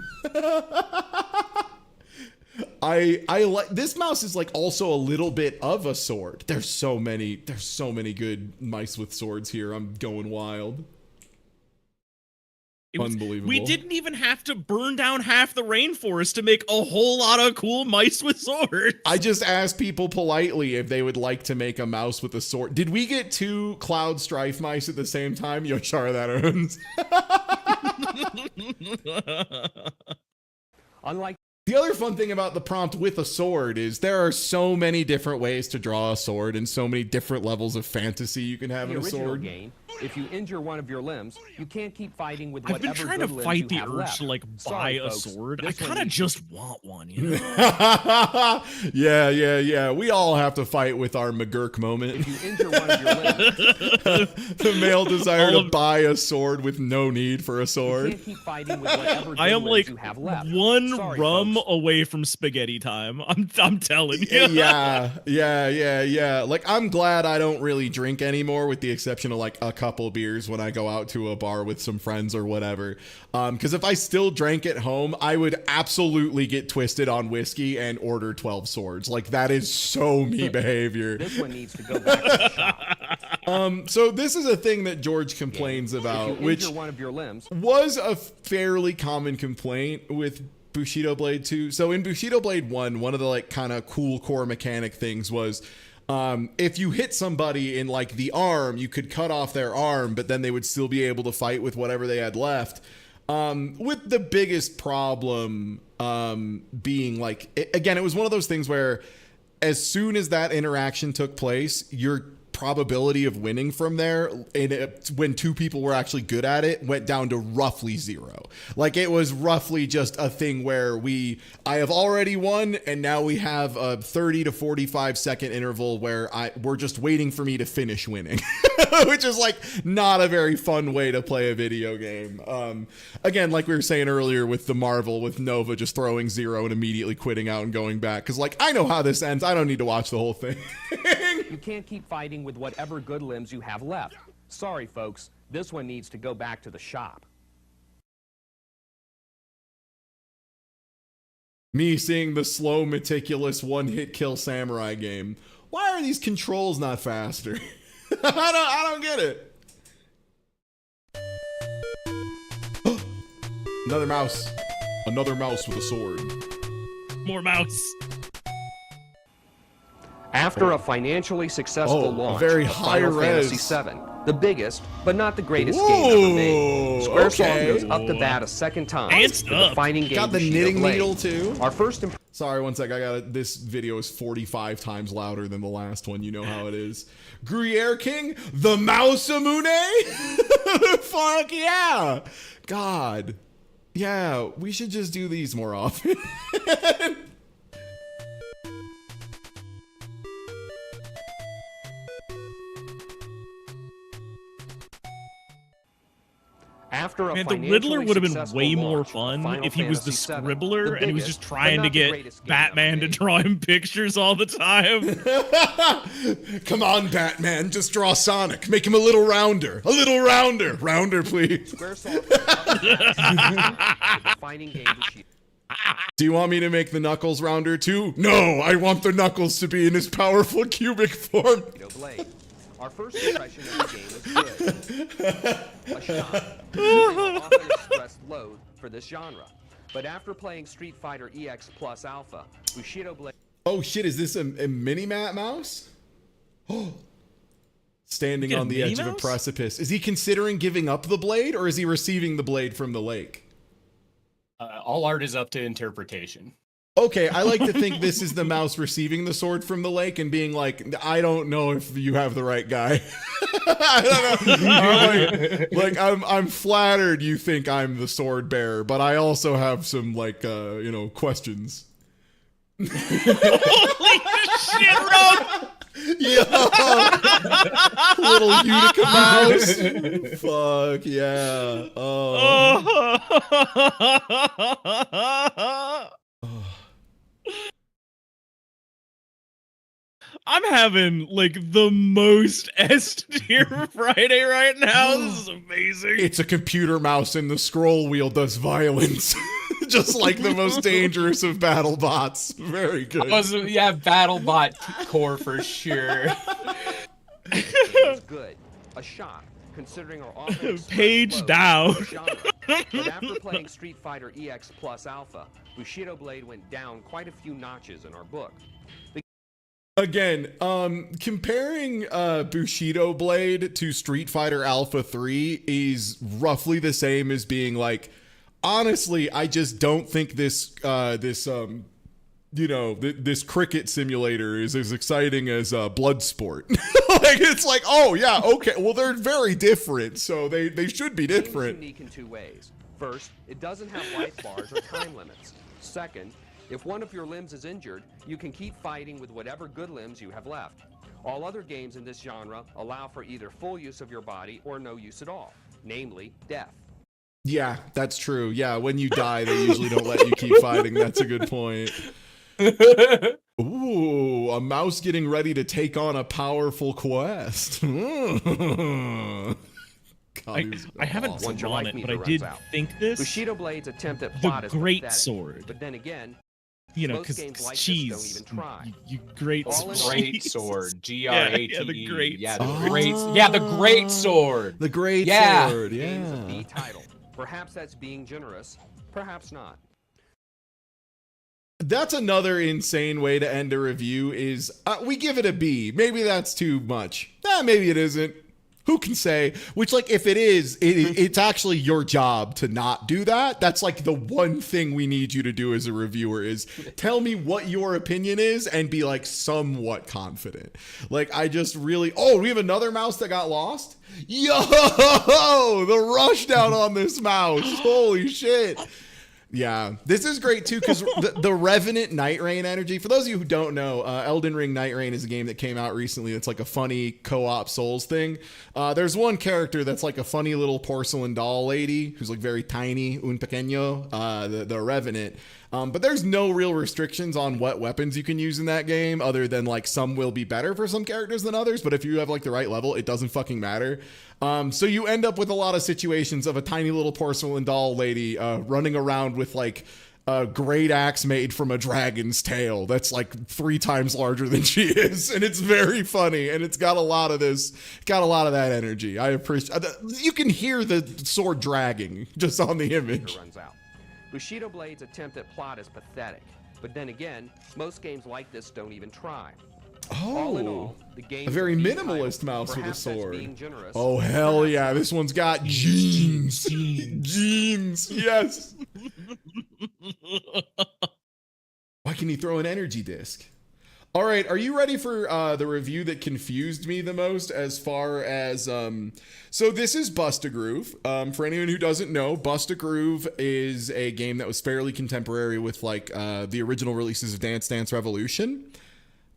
I like this mouse is like also a little bit of a sword. There's so many good mice with swords here. I'm going wild. Unbelievable. We didn't even have to burn down half the rainforest to make a whole lot of cool mice with swords. I just asked people politely if they would like to make a mouse with a sword. Did we get 2 Cloud Strife mice at the same time? Yoshar that owns. Unlike the other fun thing about the prompt with a sword is there are so many different ways to draw a sword and so many different levels of fantasy you can have the in a original sword. game, if you injure one of your limbs, you can't keep fighting with I've whatever been trying to good limbs fight you the have urge left. to like buy Sorry, a folks, sword. I this one kind of needs- just want one, you know? Yeah. We all have to fight with our McGurk moment. If you injure one of your limbs, The male desire to buy a sword with no need for a you sword. can't keep fighting with whatever good I am limbs like you have left. one Sorry, rum folks. away from spaghetti time. I'm telling you. Yeah. Like, I'm glad I don't really drink anymore, with the exception of like a couple beers when I go out to a bar with some friends or whatever. Because if I still drank at home, I would absolutely get twisted on whiskey and order 12 swords. Like, that is so me behavior. This one needs to go back to the shop. So this is a thing that George complains If about, you which injure one of your limbs, was a fairly common complaint with Bushido Blade 2. So in Bushido Blade 1, one of the like kind of cool core mechanic things was if you hit somebody in like the arm, you could cut off their arm, but then they would still be able to fight with whatever they had left. With the biggest problem being like, again, it was one of those things where as soon as that interaction took place, your probability of winning from there when 2 people were actually good at it went down to roughly 0. Like, it was roughly just a thing where I have already won, and now we have a 30 to 45 second interval where we're just waiting for me to finish winning. Which is like not a very fun way to play a video game. Again, like we were saying earlier with the Marvel, with Nova just throwing 0 and immediately quitting out and going back, because like, I know how this ends, I don't need to watch the whole thing. you can't keep fighting with whatever good limbs you have left. Sorry, folks, this one needs to go back to the shop. Me seeing the slow, meticulous one-hit kill samurai game. Why are these controls not faster? I don't get it. Another mouse. Another mouse with a sword. More mouse. After a financially successful launch very of high Final res. Fantasy VII, the biggest but not the greatest game ever made, Whoa, Squaresoft okay. goes up to bat a second time And with the fighting game Got the Bushido knitting Blade. needle too. Our first Sorry, one sec. This video is 45 times louder than the last one. You know how it is. Gruyere King, the Mousamune. Fuck yeah. God. Yeah, we should just do these more often. After a Man, the financially Riddler would have been successful way more launch, fun Final if he was the Fantasy VII, scribbler and he was biggest, just but trying not to the get greatest game Batman ever to made. draw him pictures all the time. Come on, Batman, just draw Sonic. Make him a little rounder. A little rounder. Rounder, please. Squaresoft the defining game of Shield Do you want me to make the Knuckles rounder too? No, I want the Knuckles to be in his powerful cubic form. Blade. Our first impression of the game is good. A shot. Often expressed loathe for this genre. But after playing Street Fighter EX Plus Alpha, Bushido Blade. Oh shit, is this a mini-mat mouse? Oh. Standing on the edge of a precipice. Is he considering giving up the blade, or is he receiving the blade from the lake? All art is up to interpretation. Okay, I like to think this is the mouse receiving the sword from the lake and being like, I don't know if you have the right guy. I don't know. like I'm flattered you think I'm the sword bearer, but I also have some questions. Holy shit, bro! Yo, little Utica mouse. Fuck yeah. Oh. I'm having like the most S tier Friday right now. This is amazing. It's a computer mouse and the scroll wheel does violence. Just like the most dangerous of battle bots. Very good. Yeah, BattleBot core for sure. Is good. A shot. Considering our offense Page down. But after playing Street Fighter EX Plus Alpha, Bushido Blade went down quite a few notches in our book. Again, comparing Bushido Blade to Street Fighter Alpha 3 is roughly the same as being like, honestly, I just don't think this cricket simulator is as exciting as Bloodsport. Like, it's like, oh yeah, okay, well they're very different, so they should be different. It's unique in two ways. First, it doesn't have life bars or time limits. Second, if one of your limbs is injured, you can keep fighting with whatever good limbs you have left. All other games in this genre allow for either full use of your body or no use at all, namely death. Yeah, that's true. Yeah, when you die, they usually don't let you keep fighting. That's a good point. Ooh, a mouse getting ready to take on a powerful quest. God, I haven't Once your drawn life it, but meter I did runs out. think this. Bushido Blade's attempt at The plot is great pathetic, sword. But then again, You know, most because games like this cheese. don't even try. You great All in cheese. all- Great sword. G-R-A-T-E. Yeah, the great Yeah, the sword. great. Yeah, the great sword. The great Yeah. sword, Game's a yeah. B title. Perhaps that's being generous. Perhaps not. That's another insane way to end a review is we give it a B. Maybe that's too much. Maybe it isn't. Who can say? Which, like, if it is, it's actually your job to not do that. That's like the one thing we need you to do as a reviewer is tell me what your opinion is and be like somewhat confident. Like, I just really, we have another mouse that got lost? Yo, the rush down on this mouse. Holy shit. Yeah, this is great too because the Revenant Night Rain energy. For those of you who don't know, Elden Ring Night Rain is a game that came out recently. It's like a funny co-op Souls thing. There's one character that's like a funny little porcelain doll lady who's like very tiny, un pequeño, the Revenant. But there's no real restrictions on what weapons you can use in that game other than like some will be better for some characters than others. But if you have like the right level, it doesn't fucking matter. So you end up with a lot of situations of a tiny little porcelain doll lady running around with like a great axe made from a dragon's tail that's like 3 times larger than she is, and it's very funny, and it's got a lot of that energy. I appreciate. You can hear the sword dragging just on the image. Runs out. Bushido Blade's attempt at plot is pathetic. But then again, most games like this don't even try. All in all, the game a very is a B minimalist title. mouse with a Perhaps that's sword. being generous. Oh hell yeah! This one's got jeans. Jeans. Yes. Why can he throw an energy disc? All right, are you ready for the review that confused me the most as far as so this is Bust-A-Groove. For anyone who doesn't know, Bust-A-Groove is a game that was fairly contemporary with like the original releases of Dance Dance Revolution.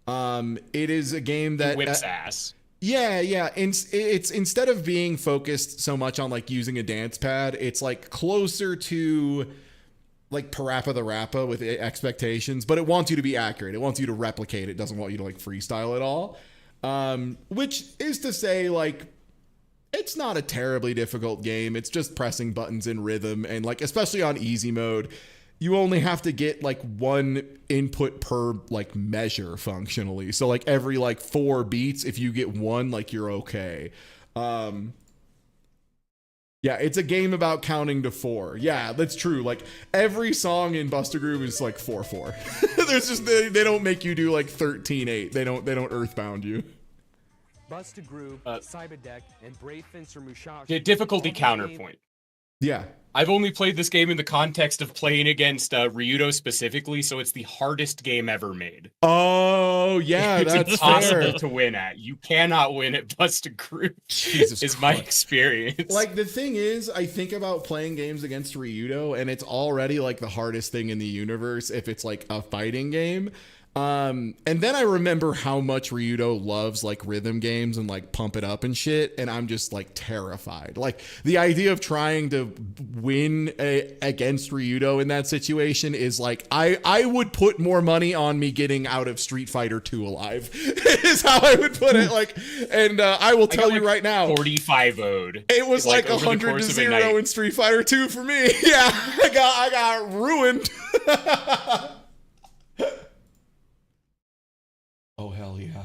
It is a game that whips ass. Yeah. It's instead of being focused so much on like using a dance pad, it's like closer to like Parappa the Rappa with expectations, but it wants you to be accurate. It wants you to replicate. It doesn't want you to like freestyle at all. Which is to say, like, it's not a terribly difficult game. It's just pressing buttons in rhythm, and like, especially on easy mode, you only have to get like one input per like measure functionally. So like every like 4 beats, if you get one, like you're okay. Yeah, it's a game about counting to 4. Yeah, that's true. Like every song in Bust-A-Groove is like 4/4. There's just they don't make you do like 13/8. They don't Earthbound you. Bust-A-Groove, Cyberdeck, and Brave Fencer Musashi. Difficulty counterpoint. Yeah. I've only played this game in the context of playing against Ryudo specifically, so it's the hardest game ever made. Oh, yeah, it's that's impossible fair. to win at. You cannot win at Bust-A-Groove. Jesus is Christ. my experience. Like, the thing is, I think about playing games against Ryudo, and it's already like the hardest thing in the universe if it's like a fighting game. And then I remember how much Ryudo loves like rhythm games and like pump it up and shit, and I'm just like terrified. Like the idea of trying to win against Ryudo in that situation is like I would put more money on me getting out of Street Fighter 2 alive. Is how I would put it. Like, and I will tell you right now, 45-0'd. It was like 100-0 in Street Fighter 2 for me. Yeah, I got ruined. Oh, hell yeah.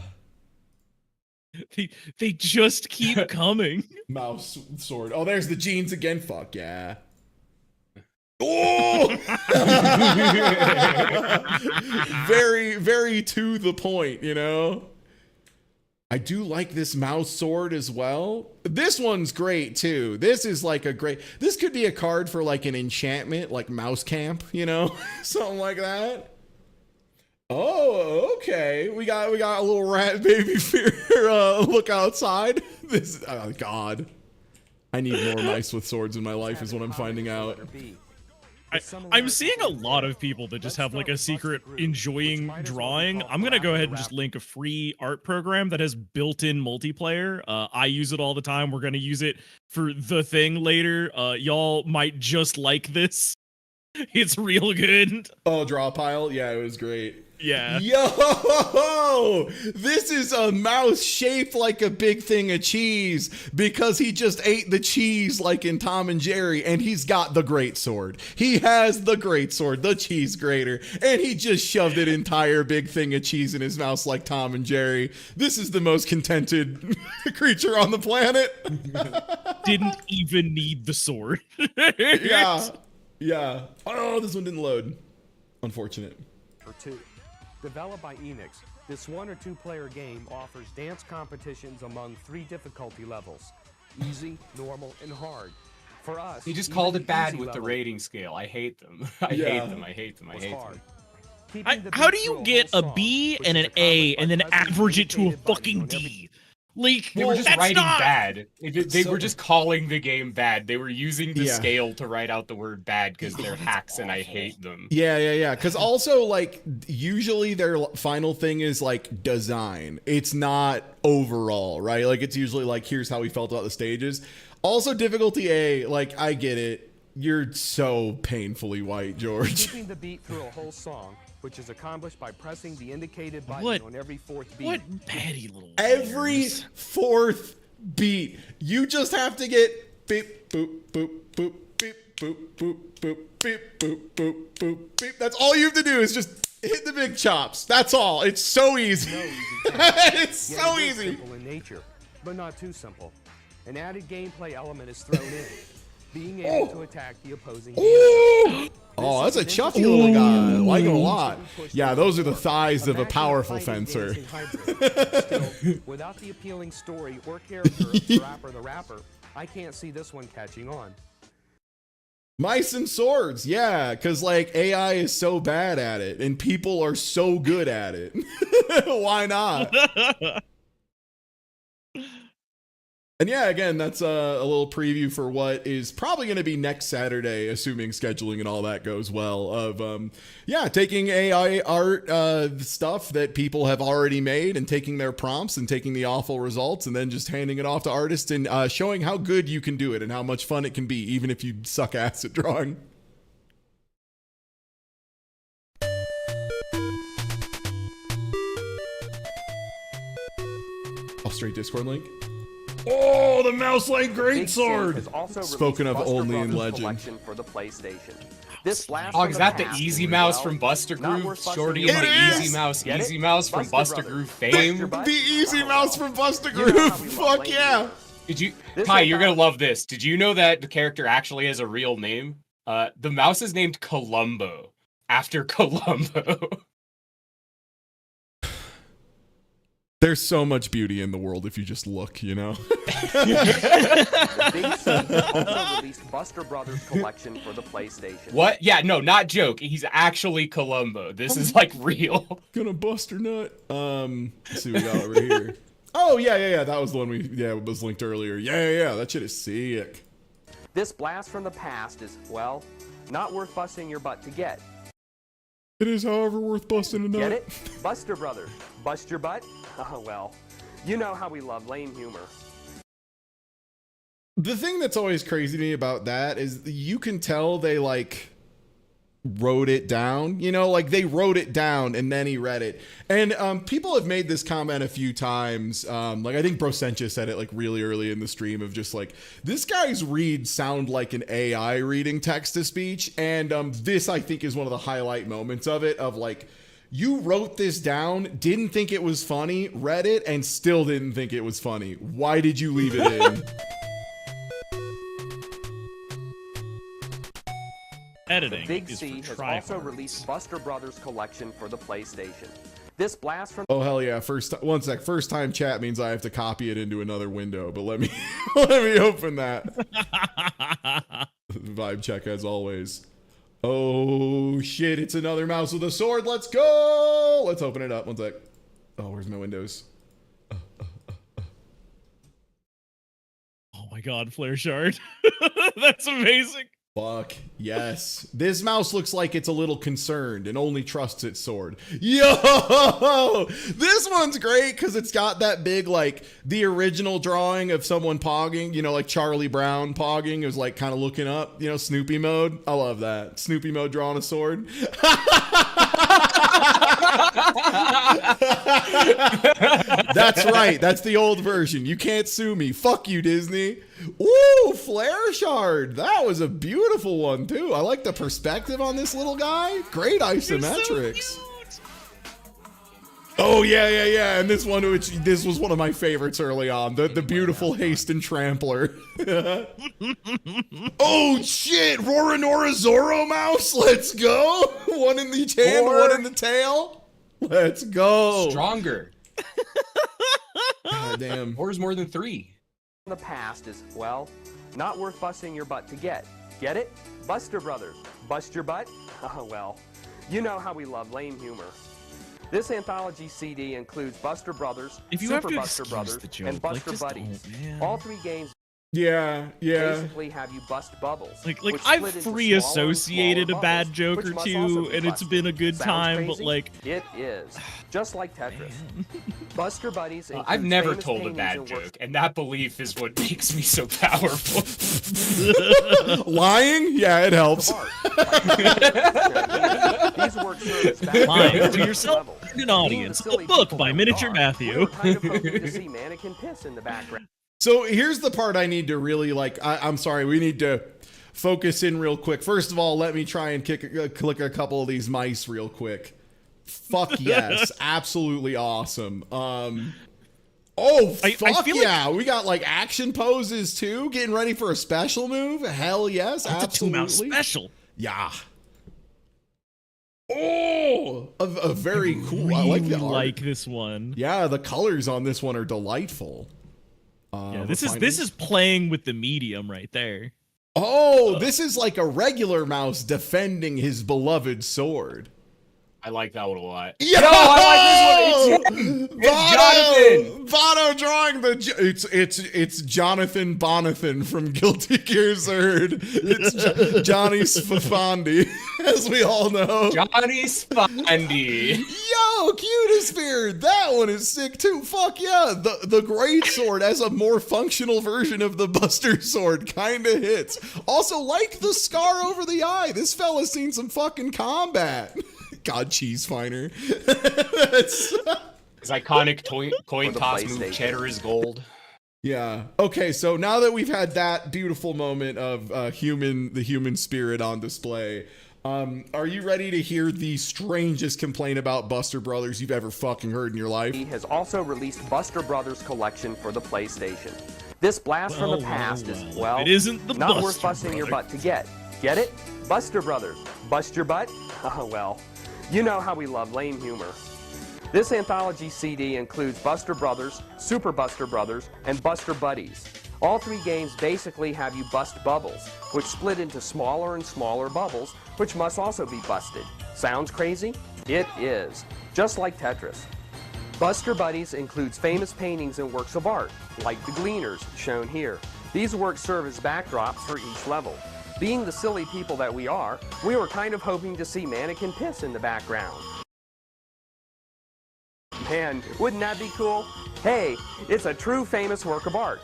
They just keep coming. Mouse sword. Oh, there's the jeans again. Fuck yeah. Oh! Very, very to the point, you know? I do like this mouse sword as well. This one's great too. This is like this could be a card for like an enchantment, like Mouse Camp, you know? Something like that. Oh, okay. We got a little rat baby fear. Look outside. This, oh God. I need more mice with swords in my life is what I'm finding out. I'm seeing a lot of people that just have like a secret enjoying drawing. I'm gonna go ahead and just link a free art program that has built-in multiplayer. I use it all the time. We're gonna use it for the thing later. Y'all might just like this. It's real good. Oh, Draw Pile? Yeah, it was great. Yeah. Yo! This is a mouse shaped like a big thing of cheese because he just ate the cheese like in Tom and Jerry, and he's got the great sword. He has the great sword, the cheese grater, and he just shoved an entire big thing of cheese in his mouth like Tom and Jerry. This is the most contented creature on the planet. Didn't even need the sword. Yeah. Oh, this one didn't load. Unfortunate. For 2. Developed by Enix, this 1 or 2 player game offers dance competitions among 3 difficulty levels: easy, normal, and hard. For us, he just called it bad with the rating scale. I hate them. I hate them. How do you get a B and an A and then average it to a fucking D? Like, they were just writing bad. They were just calling the game bad. They were using the scale to write out the word bad because they're hacks and I hate them. Yeah. Because also, like, usually their final thing is like design. It's not overall, right? Like, it's usually like, here's how we felt about the stages. Also, difficulty A, like, I get it. You're so painfully white, George. Keeping the beat through a whole song, which is accomplished by pressing the indicated button on every 4th beat. What petty little Every 4th beat, you just have to get beep, boop, boop, boop, beep, boop, boop, boop, beep, boop, boop, boop, beep. That's all you have to do is just hit the big chops. That's all. It's so easy. It's so easy. Simple in nature, but not too simple. An added gameplay element is thrown in, being able to attack the opposing game. Oh, that's a chuffy little guy. I like him a lot. Yeah, those are the thighs of a powerful fencer. Still, without the appealing story or character of Rapper the Rapper, I can't see this one catching on. Mice and swords, yeah, because like AI is so bad at it and people are so good at it. Why not? And yeah, again, that's a little preview for what is probably going to be next Saturday, assuming scheduling and all that goes well, of, yeah, taking AI art stuff that people have already made and taking their prompts and taking the awful results and then just handing it off to artists and showing how good you can do it and how much fun it can be, even if you suck ass at drawing. I'll straight Discord link. Oh, the mouse like greatsword! Spoken of only in legend. For the PlayStation. This oh, is that the Easy Mouse from Buster Groove? Shorty and the Easy Mouse from Buster Groove fame? The Easy Mouse from Buster Groove! Fuck yeah! Did you, Ty, you're gonna love this. Did you know that the character actually has a real name? The mouse is named Columbo, after Columbo. There's so much beauty in the world if you just look, you know? The Big C also released Buster Brothers collection for the PlayStation. What? Yeah, no, not joke. He's actually Columbo. This is like real. Gonna bust her nut. Let's see what we got over here. Oh, yeah. That was the one was linked earlier. Yeah. That shit is sick. This blast from the past is, well, not worth busting your butt to get. It is, however, worth busting a nut. Get it? Buster Brothers. Bust your butt? Oh, well. You know how we love lame humor. The thing that's always crazy to me about that is you can tell they, like, wrote it down. You know, like, they wrote it down and then he read it. And people have made this comment a few times. Like, I think Brosentia said it, like, really early in the stream of just, like, this guy's reads sound like an AI reading text-to-speech. And this, I think, is one of the highlight moments of it, of, like, you wrote this down, didn't think it was funny, read it, and still didn't think it was funny. Why did you leave it in? Editing. Big C has also released Buster Brothers collection for the PlayStation. This blast from hell yeah! First time chat means I have to copy it into another window. But let me let me open that. Vibe check as always. Oh shit! It's another mouse with a sword. Let's go. Let's open it up. One sec. Oh, where's my windows? Oh my god, Flare Shard. That's amazing. Fuck yes. This mouse looks like it's a little concerned and only trusts its sword. Yo! This one's great because it's got that big, like, the original drawing of someone pogging, you know, like Charlie Brown pogging. It was like kind of looking up, you know, Snoopy mode. I love that. Snoopy mode drawing a sword. That's right. That's the old version. You can't sue me. Fuck you, Disney. Ooh, Flare Shard. That was a beautiful one, too. I like the perspective on this little guy. Great isometrics. So oh, yeah. And this was one of my favorites early on. The beautiful Haste and Trampler. Oh, shit. Roranora Zorro mouse. Let's go. One in each hand, one in the tail. Let's go. Stronger. God damn. Or is more than 3. the past is, well, not worth busting your butt to get. Get it? Buster Brothers. Bust your butt? Oh, well, you know how we love lame humor. This anthology CD includes Buster Brothers, if you Super have to Buster Brothers, the joke, and Buster like, Buddies. Man. All 3 games basically have you bust bubbles. Like I've free associated a bad joke or two, and it's been a good time, but like it is just like Tetris. Buster Buddies. I've never told a bad joke, and that belief is what makes me so powerful. Lying? Yeah, it helps. These work lying to yourself and an audience. A book by Miniature Matthew. To see mannequin piss in the background. So here's the part I need to really I'm sorry, we need to focus in real quick. First of all, let me try and click a couple of these mice real quick. Fuck yes, absolutely awesome. Fuck yeah, we got like action poses too, getting ready for a special move. Hell yes, absolutely. It's a 2-mouse special. Yeah. Oh, a very cool. I like the art. Like this one. Yeah, the colors on this one are delightful. Yeah, this is playing with the medium right there. Oh, this is like a regular mouse defending his beloved sword. I like that one a lot. Yo! No, I like this one. It's him. It's Jonathan. Bono drawing it's Jonathan Bonathan from Guilty Gear Zerd. It's Johnny Sfafandi, as we all know. Johnny Spondy. Yo, Cutisphere, that one is sick too. Fuck yeah, the great sword as a more functional version of the Buster Sword kind of hits. Also, like the scar over the eye, this fella's seen some fucking combat. God, cheese finer. His iconic coin toss move, cheddar is gold. Yeah. Okay, so now that we've had that beautiful moment of the human spirit on display, are you ready to hear the strangest complaint about Buster Brothers you've ever fucking heard in your life? He has also released Buster Brothers Collection for the PlayStation. This blast from the past is, well, it isn't the not Buster worth busting your butt to get. Get it? Buster Brothers. Bust your butt? Oh, well. You know how we love lame humor. This anthology CD includes Buster Brothers, Super Buster Brothers, and Buster Buddies. All three games basically have you bust bubbles, which split into smaller and smaller bubbles, which must also be busted. Sounds crazy? It is. Just like Tetris. Buster Buddies includes famous paintings and works of art, like the Gleaners, shown here. These works serve as backdrops for each level. Being the silly people that we were kind of hoping to see mannequin piss in the background. Man, wouldn't that be cool? Hey, it's a true famous work of art.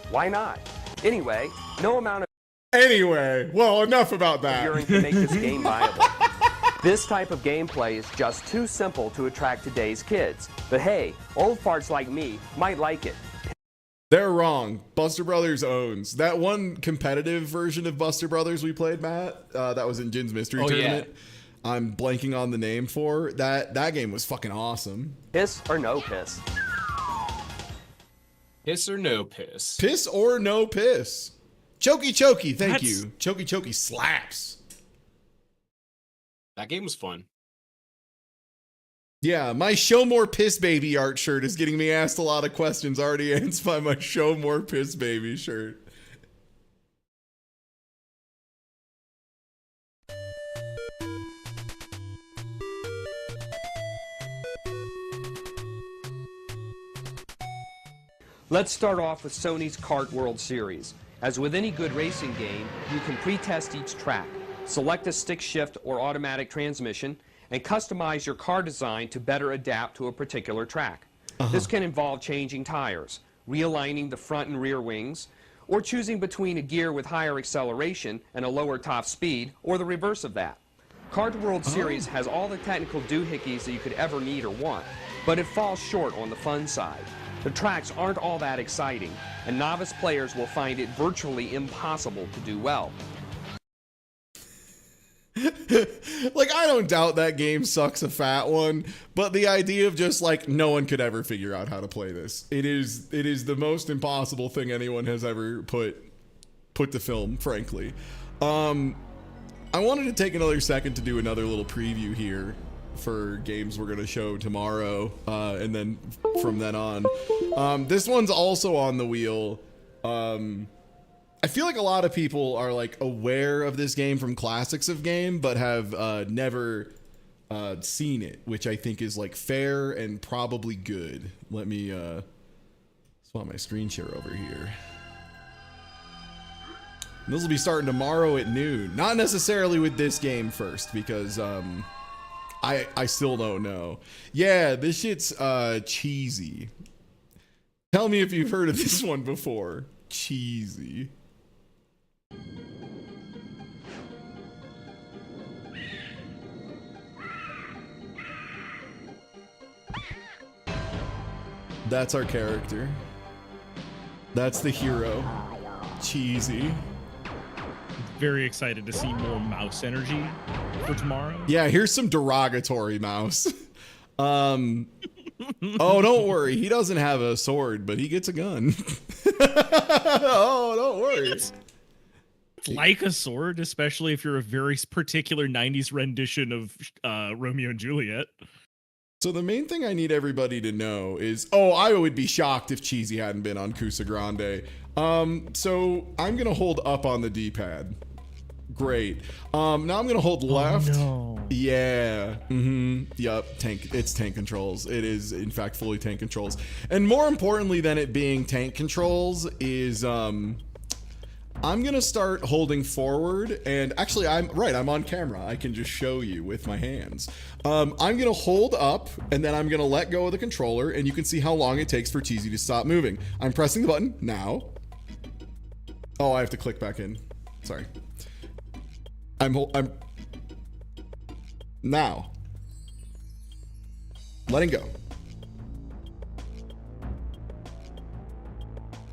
Why not? Anyway, no amount of well, enough about that. can make this game viable. This type of gameplay is just too simple to attract today's kids. But hey, old farts like me might like it. They're wrong. Buster Brothers owns. That one competitive version of Buster Brothers we played, Matt, that was in Jin's Mystery Tournament. Yeah. I'm blanking on the name for. That game was fucking awesome. Piss or no piss? Piss or no piss? Piss or no piss? Chokey, thank you. Chokey slaps. That game was fun. Yeah, my Show More Piss Baby art shirt is getting me asked a lot of questions already answered by my Show More Piss Baby shirt. Let's start off with Sony's Kart World Series. As with any good racing game, you can pre-test each track, select a stick shift or automatic transmission, and customize your car design to better adapt to a particular track. This can involve changing tires, realigning the front and rear wings, or choosing between a gear with higher acceleration and a lower top speed, or the reverse of that. Kart World Series has all the technical doohickeys that you could ever need or want, but it falls short on the fun side. The tracks aren't all that exciting, and novice players will find it virtually impossible to do well. Like, I don't doubt that game sucks a fat one, but the idea of just like no one could ever figure out how to play this. It is the most impossible thing anyone has ever put to film, frankly. I wanted to take another second to do another little preview here for games we're going to show tomorrow, and then from then on. This one's also on the wheel. I feel like a lot of people are like aware of this game from classics of game, but have never seen it, which I think is like fair and probably good. Let me swap my screen share over here. This will be starting tomorrow at noon. Not necessarily with this game first, because I still don't know. Yeah, this shit's cheesy. Tell me if you've heard of this one before. Cheesy. That's our character. That's the hero. Cheesy. Very excited to see more mouse energy for tomorrow. Yeah, here's some derogatory mouse. Oh, don't worry. He doesn't have a sword, but he gets a gun. Oh, don't worry. It's like a sword, especially if you're a very particular 90s rendition of Romeo and Juliet. So the main thing I need everybody to know is, oh, I would be shocked if Cheesy hadn't been on Kusa Grande. So I'm gonna hold up on the D-pad. Great. Now I'm gonna hold left. Oh, no. Yeah. Yup. It's tank controls. It is in fact fully tank controls. And more importantly than it being tank controls is I'm gonna start holding forward, and actually I'm on camera. I can just show you with my hands. I'm gonna hold up, and then I'm gonna let go of the controller, and you can see how long it takes for Cheesy to stop moving. I'm pressing the button now. Oh, I have to click back in. Sorry. I'm now letting go.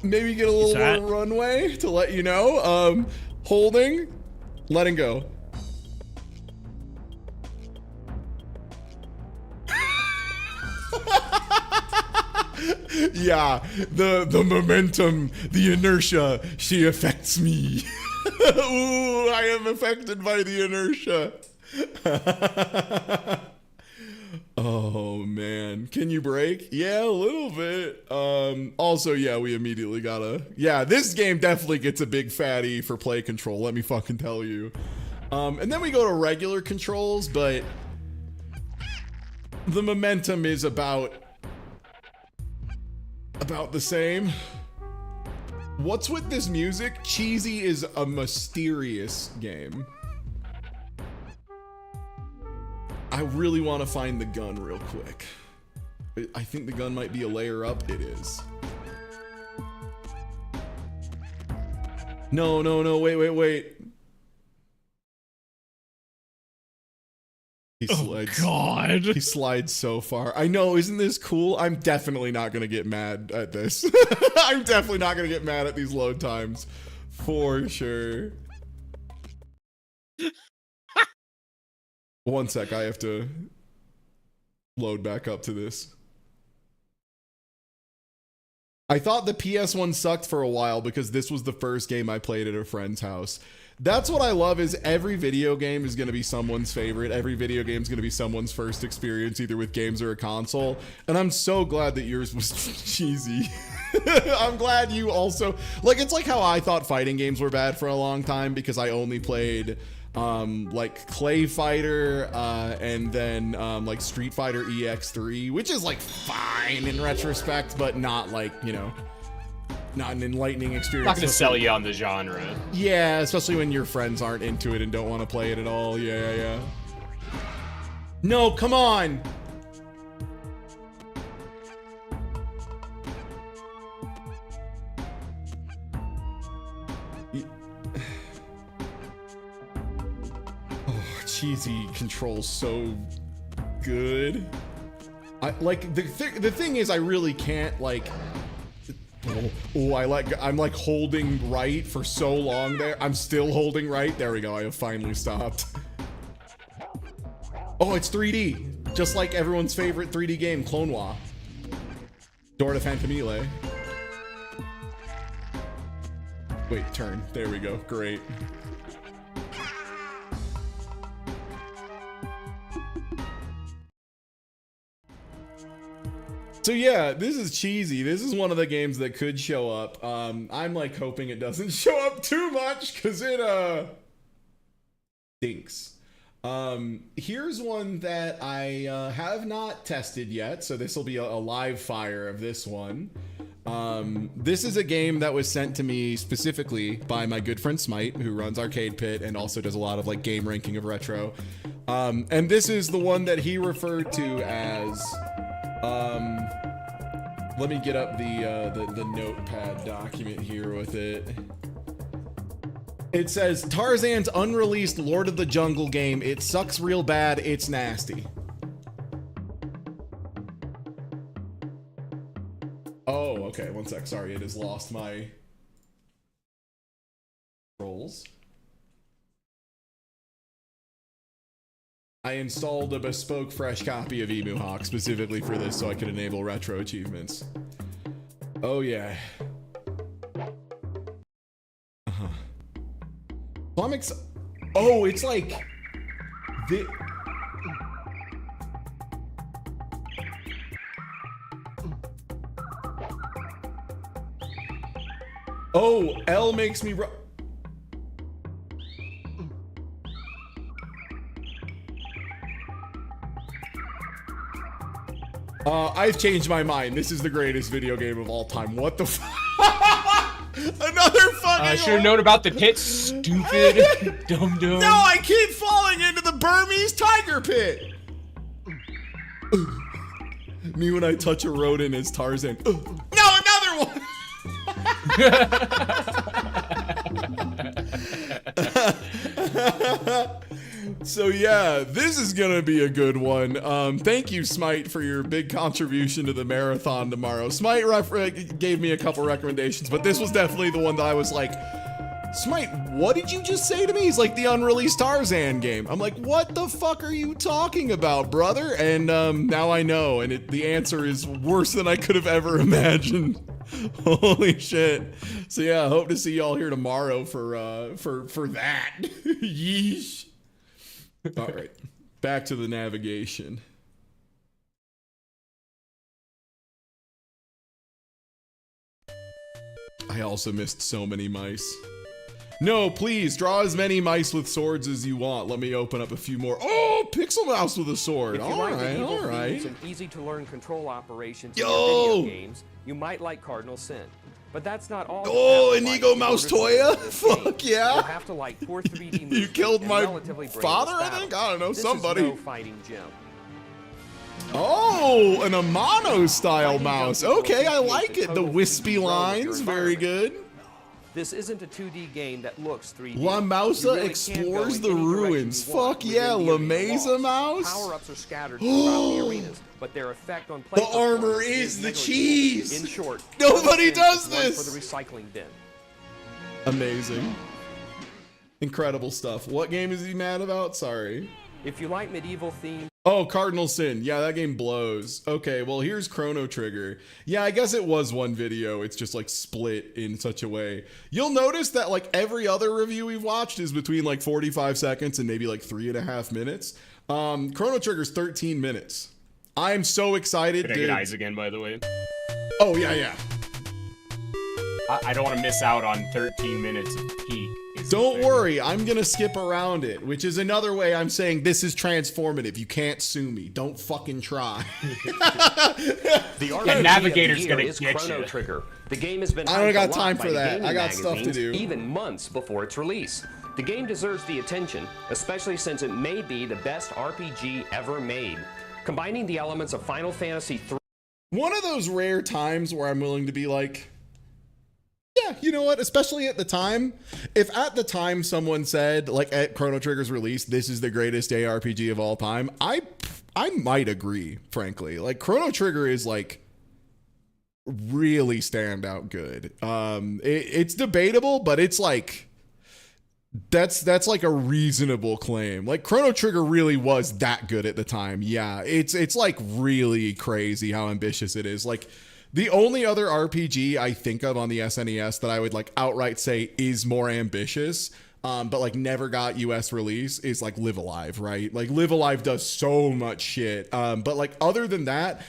Maybe get a little more runway to let you know. Holding, letting go. Yeah, the momentum, the inertia, she affects me. Ooh, I am affected by the inertia. Oh man, can you brake? Yeah, a little bit. Also, yeah, we immediately gotta, yeah, this game definitely gets a big fatty for play control, let me fucking tell you. And then we go to regular controls, but the momentum is about the same. What's with this music? Cheesy is a mysterious game. I really want to find the gun real quick. I think the gun might be a layer up. It is. No, wait. He slides. Oh God. He slides so far. I know, isn't this cool? I'm definitely not gonna get mad at this. I'm definitely not gonna get mad at these load times. For sure. One sec, I have to load back up to this. I thought the PS1 sucked for a while because this was the first game I played at a friend's house. That's what I love, is every video game is going to be someone's favorite. Every video game is going to be someone's first experience, either with games or a console. And I'm so glad that yours was cheesy. I'm glad you also, like, it's like how I thought fighting games were bad for a long time because I only played like Clay Fighter and then like Street Fighter EX3, which is like fine in retrospect, but not like, you know, not an enlightening experience. Not gonna sell you on the genre. Yeah, especially when your friends aren't into it and don't want to play it at all. Yeah. No, come on. Cheesy controls so good. I like the thing is I really can't like. Oh, I'm like holding right for so long there. I'm still holding right. There we go. I have finally stopped. Oh, it's 3D, just like everyone's favorite 3D game, Clone Wars. Door to Fantomile. Wait, turn. There we go. Great. So yeah, this is cheesy. This is one of the games that could show up. I'm like hoping it doesn't show up too much because it stinks. Here's one that I have not tested yet, so this will be a live fire of this one. This is a game that was sent to me specifically by my good friend Smite, who runs Arcade Pit and also does a lot of like game ranking of retro. And this is the one that he referred to as let me get up the notepad document here with it. It says Tarzan's unreleased Lord of the Jungle game. It sucks real bad. It's nasty. Oh, okay. One sec. Sorry, it has lost my controls. I installed a bespoke fresh copy of Emu Hawk specifically for this so I could enable retro achievements. Oh yeah. Comics. Oh, it's like Oh, L makes me I've changed my mind. This is the greatest video game of all time. What the Another fucking I should have known about the pit, stupid dum-dum. No, I keep falling into the Burmese tiger pit. Me when I touch a rodent as Tarzan. No, another one. So yeah, this is gonna be a good one. Thank you, Smite, for your big contribution to the marathon tomorrow. Smite gave me a couple recommendations, but this was definitely the one that I was like, Smite, what did you just say to me? He's like, the unreleased Tarzan game. I'm like, what the fuck are you talking about, brother? And now I know, and the answer is worse than I could have ever imagined. Holy shit. So yeah, hope to see y'all here tomorrow for that. Yeesh. All right, back to the navigation. I also missed so many mice. No, please, draw as many mice with swords as you want. Let me open up a few more. Oh, Pixel Mouse with a sword. All right. Some easy-to-learn control operations Yo! in your video games, you might like Cardinal Sin. But that's not all. Oh, Inigo Mouse Toya? Fuck yeah. You have to like poor 3D You killed my relatively father, I think? I don't know, somebody. This is no fighting gym. Oh, an Amano style mouse. Okay, I like it. The wispy lines, very good. This isn't a 2D game that looks 3D. La Mousa explores the ruins. Fuck yeah, La Mesa Mouse. Power-ups are scattered throughout the arenas, but their effect on play the armor is the cheese. In short, nobody does this. For the recycling bin. Amazing. Incredible stuff. What game is he mad about? Sorry. If you like medieval themes. Oh, Cardinal Sin. Yeah, that game blows. Okay, well, here's Chrono Trigger. Yeah, I guess it was one video. It's just like split in such a way. You'll notice that like every other review we've watched is between like 45 seconds and maybe like 3.5 minutes. Chrono Trigger's 13 minutes. I'm so excited. Can I get eyes again, by the way? Oh, yeah. I don't want to miss out on 13 minutes of peak. Don't worry, I'm gonna skip around it, which is another way I'm saying this is transformative. You can't sue me. Don't fucking try. The navigator's gonna is get Chrono you. Trigger. The game has been. I don't got hyped a time lot for by that. gaming I got stuff to magazines, do. Even months before its release. The game deserves the attention, especially since it may be the best RPG ever made, combining the elements of Final Fantasy III. One of those rare times where I'm willing to be like, yeah, you know what? Especially at the time, if at the time someone said, like at Chrono Trigger's release, this is the greatest ARPG of all time, I might agree, frankly. Like Chrono Trigger is like really standout good. It's debatable, but it's like that's like a reasonable claim. Like Chrono Trigger really was that good at the time. Yeah, it's like really crazy how ambitious it is. Like the only other RPG I think of on the SNES that I would like outright say is more ambitious, but like never got US release is like Live Alive, right? Like Live Alive does so much shit. But like other than that,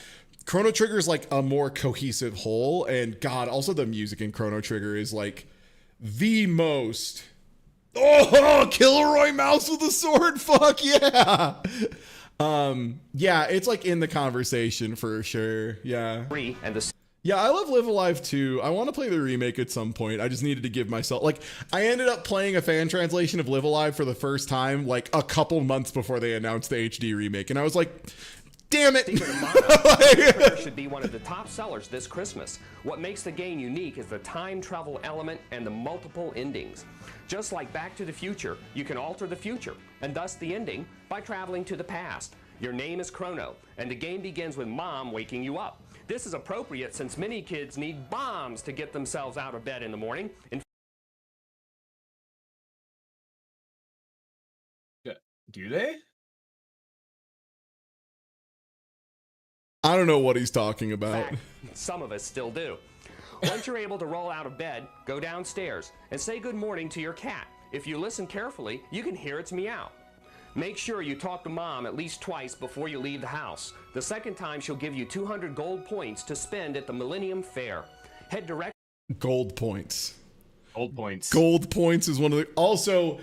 Chrono Trigger is like a more cohesive whole. And God, also the music in Chrono Trigger is like the most. Oh, Kilroy Mouse with a sword. Fuck yeah. Yeah, it's like in the conversation for sure. Yeah. Yeah, I love Live Alive too. I want to play the remake at some point. I just needed to give myself like I ended up playing a fan translation of Live Alive for the first time like a couple months before they announced the HD remake, and I was like, damn it. Should be one of the top sellers this Christmas. What makes the game unique is the time travel element and the multiple endings. Just like Back to the Future, you can alter the future, and thus the ending, by traveling to the past. Your name is Chrono, and the game begins with Mom waking you up. This is appropriate since many kids need bombs to get themselves out of bed in the morning. Do they? I don't know what he's talking about. In fact, some of us still do. Once you're able to roll out of bed, go downstairs and say good morning to your cat. If you listen carefully, you can hear its meow. Make sure you talk to Mom at least twice before you leave the house. The second time, she'll give you 200 gold points to spend at the Millennium Fair. Head direct. Gold points. Gold points. Gold points is one of the. Also,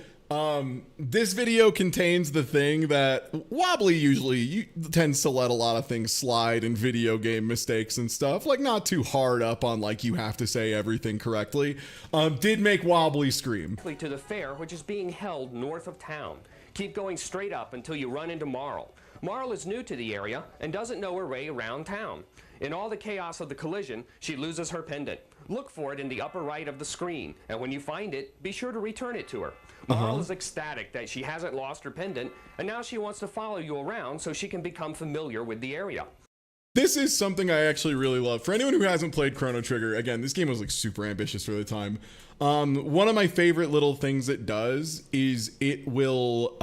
this video contains the thing that Wobbly usually tends to let a lot of things slide in video game mistakes and stuff. Like, not too hard up on, like, you have to say everything correctly. Did make Wobbly scream. To the fair, which is being held north of town. Keep going straight up until you run into Marl. Marl is new to the area and doesn't know her way around town. In all the chaos of the collision, she loses her pendant. Look for it in the upper right of the screen, and when you find it, be sure to return it to her. Marl is ecstatic that she hasn't lost her pendant, and now she wants to follow you around so she can become familiar with the area. This is something I actually really love. For anyone who hasn't played Chrono Trigger, again, this game was like super ambitious for the time. One of my favorite little things it does is it will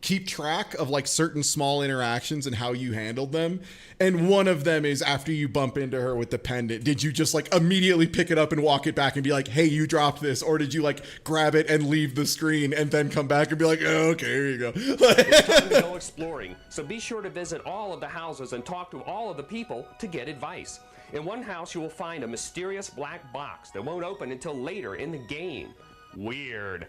keep track of like certain small interactions and how you handled them. And one of them is after you bump into her with the pendant, did you just like immediately pick it up and walk it back and be like, hey, you dropped this? Or did you like grab it and leave the screen and then come back and be like, oh, okay, here you go. It's time to go exploring, so be sure to visit all of the houses and talk to all of the people to get advice. In one house, you will find a mysterious black box that won't open until later in the game. Weird.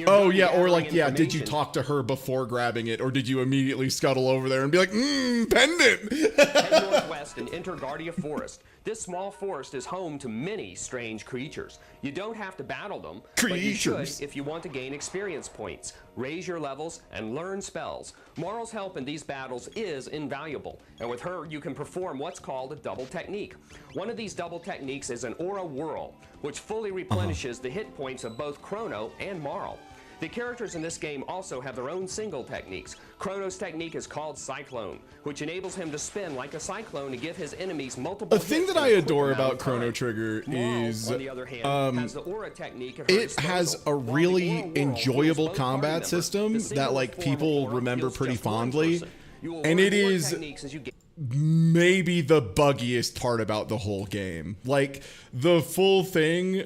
Oh yeah, or like, yeah, did you talk to her before grabbing it, or did you immediately scuttle over there and be like, pendant? Head northwest and enter Guardia Forest. This small forest is home to many strange creatures. You don't have to battle them, but you should if you want to gain experience points, raise your levels, and learn spells. Marl's help in these battles is invaluable, and with her you can perform what's called a double technique. One of these double techniques is an aura whirl, which fully replenishes the hit points of both Chrono and Marl. The characters in this game also have their own single techniques. Chrono's technique is called Cyclone, which enables him to spin like a cyclone to give his enemies multiple A thing that I adore about Chrono Trigger is on the other hand, has the aura technique at her it has a really enjoyable combat system that like people remember pretty fondly, and it is maybe the buggiest part about the whole game. Like the full thing,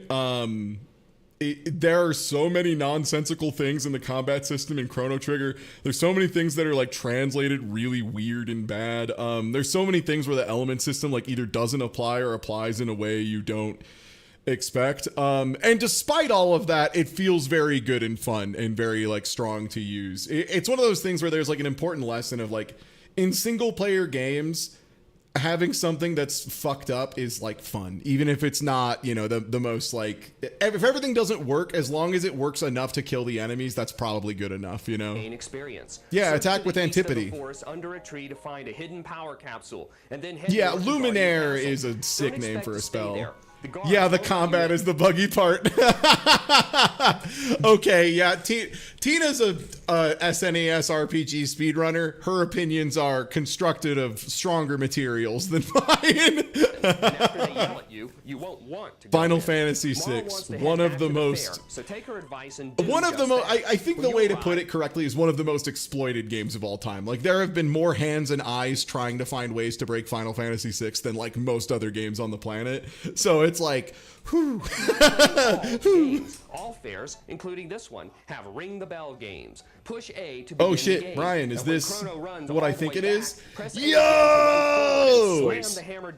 there are so many nonsensical things in the combat system in Chrono Trigger. There's so many things that are like translated really weird and bad. There's so many things where the element system like either doesn't apply or applies in a way you don't expect. And despite all of that, it feels very good and fun and very like strong to use. It's one of those things where there's like an important lesson of like in single player games, having something that's fucked up is like fun, even if it's not, you know, the most like, if everything doesn't work, as long as it works enough to kill the enemies, that's probably good enough, you know. Experience. Yeah, Search attack with Antipody. Under a tree to find a hidden power capsule, and then yeah, Luminaire is a sick name for a spell. Yeah, the combat is the buggy part. Okay, yeah, Tina's a SNES RPG speedrunner. Her opinions are constructed of stronger materials than mine. After they yell at you, you won't want to go Final in. Fantasy VI, one of the most... So take her advice and one of the most... I think the way to put it correctly is one of the most exploited games of all time. Like, there have been more hands and eyes trying to find ways to break Final Fantasy VI than, like, most other games on the planet. So it's like, whew. All fairs, including this one, have ring the bell games. Push A to begin oh shit, the game. Brian, is this what I think it is? Back, Yo!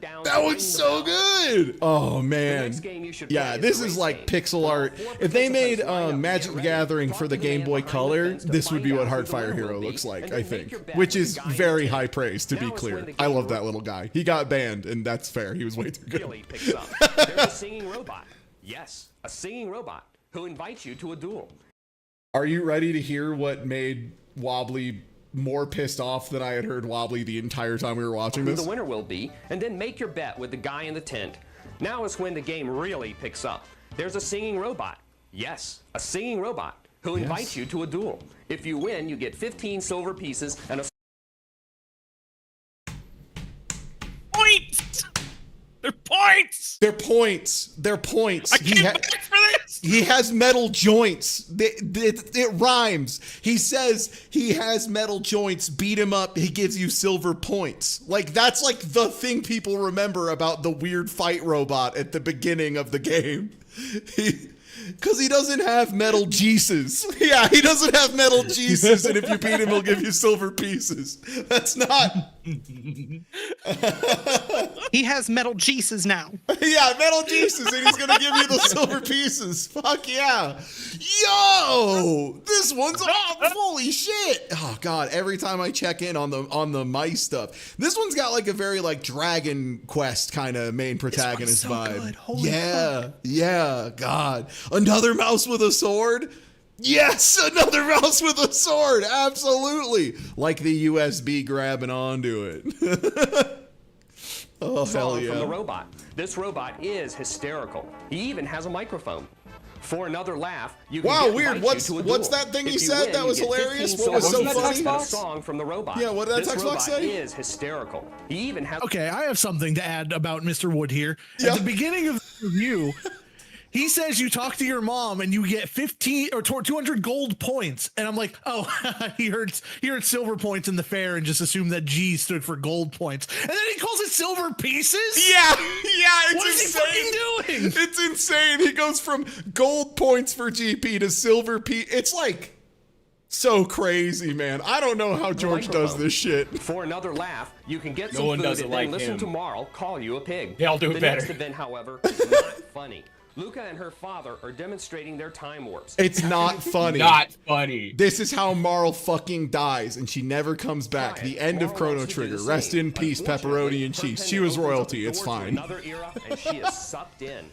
Down that was so good! Oh man. Yeah, this is like pixel art. If they made Magic the Gathering for the Game Boy Color, this would be what Heartfire Hero looks like, I think. Which is very high praise, to be clear. I love that little guy. He got banned, and that's fair. He was way too good. There's a singing robot. Yes, a singing robot who invites you to a duel. Are you ready to hear what made Wobbly more pissed off than I had heard Wobbly the entire time we were watching this? Who the winner will be, and then make your bet with the guy in the tent. Now is when the game really picks up. There's a singing robot. Yes, a singing robot who invites you to a duel. If you win, you get 15 silver pieces and a... Points! They're points! They're points. They're points. I can't wait for this! He has metal joints. It rhymes. He says he has metal joints. Beat him up. He gives you silver points. Like, that's like the thing people remember about the weird fight robot at the beginning of the game. Because he doesn't have metal Jesus. Yeah, he doesn't have metal Jesus, and if you beat him, he'll give you silver pieces. That's not... He has metal Jesus now. Yeah, metal Jesus, and he's gonna give you the silver pieces. Fuck yeah. Yo, this one's holy shit. Oh god, every time I check in on the mice stuff, this one's got like a very like Dragon Quest kind of main protagonist vibe. Yeah, god. Another mouse with a sword? Yes, another mouse with a sword. Absolutely. Like the USB grabbing onto it. Oh, hell yeah. From the robot. This robot is hysterical. He even has a microphone. For another laugh, you can wow, weird. What's that thing you said that was hilarious? What was so funny? A song from the robot. Yeah, what did that text box say? This robot is hysterical. He even has. Okay, I have something to add about Mr. Wood here. At the beginning of the review, he says you talk to your mom and you get 15 or 200 gold points, and I'm like, oh, he heard silver points in the fair and just assumed that G stood for gold points, and then he calls it silver pieces. Yeah, it's what insane. Is he fucking doing? It's insane. He goes from gold points for GP to silver P. It's like so crazy, man. I don't know how George does this shit. For another laugh, you can get No some one food does it and like then listen him. to Marl call you a pig. They all do it the better. Next event, however, is not funny. Luca and her father are demonstrating their time warps. It's not funny. Not funny. This is how Marl fucking dies, and she never comes back. The end of Chrono Trigger. Rest in peace, pepperoni and cheese. She was royalty. It's fine. Another era, and she is sucked in.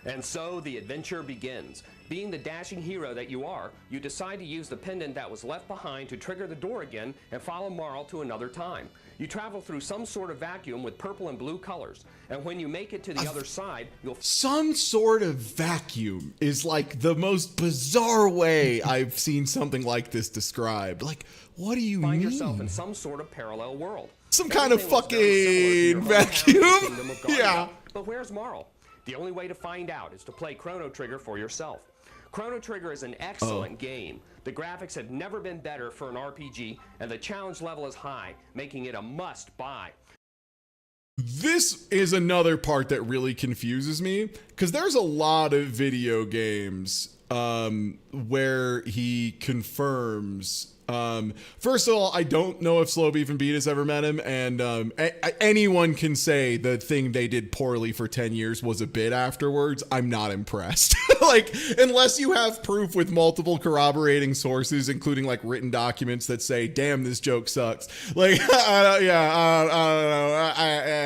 And so the adventure begins. Being the dashing hero that you are, you decide to use the pendant that was left behind to trigger the door again and follow Marl to another time. You travel through some sort of vacuum with purple and blue colors, and when you make it to the other side, you'll... Some sort of vacuum is like the most bizarre way I've seen something like this described. Like, what do you mean? Find yourself in some sort of parallel world. Some kind of fucking vacuum? Yeah. But where's Marl? The only way to find out is to play Chrono Trigger for yourself. Chrono Trigger is an excellent game. The graphics have never been better for an RPG, and the challenge level is high, making it a must-buy. This is another part that really confuses me, because there's a lot of video games where he confirms. First of all, I don't know if Slow Beef and Beat has ever met him, and anyone can say the thing they did poorly for 10 years was a bit afterwards. I'm not impressed. Like, unless you have proof with multiple corroborating sources, including like written documents that say, damn, this joke sucks. Like, I don't know.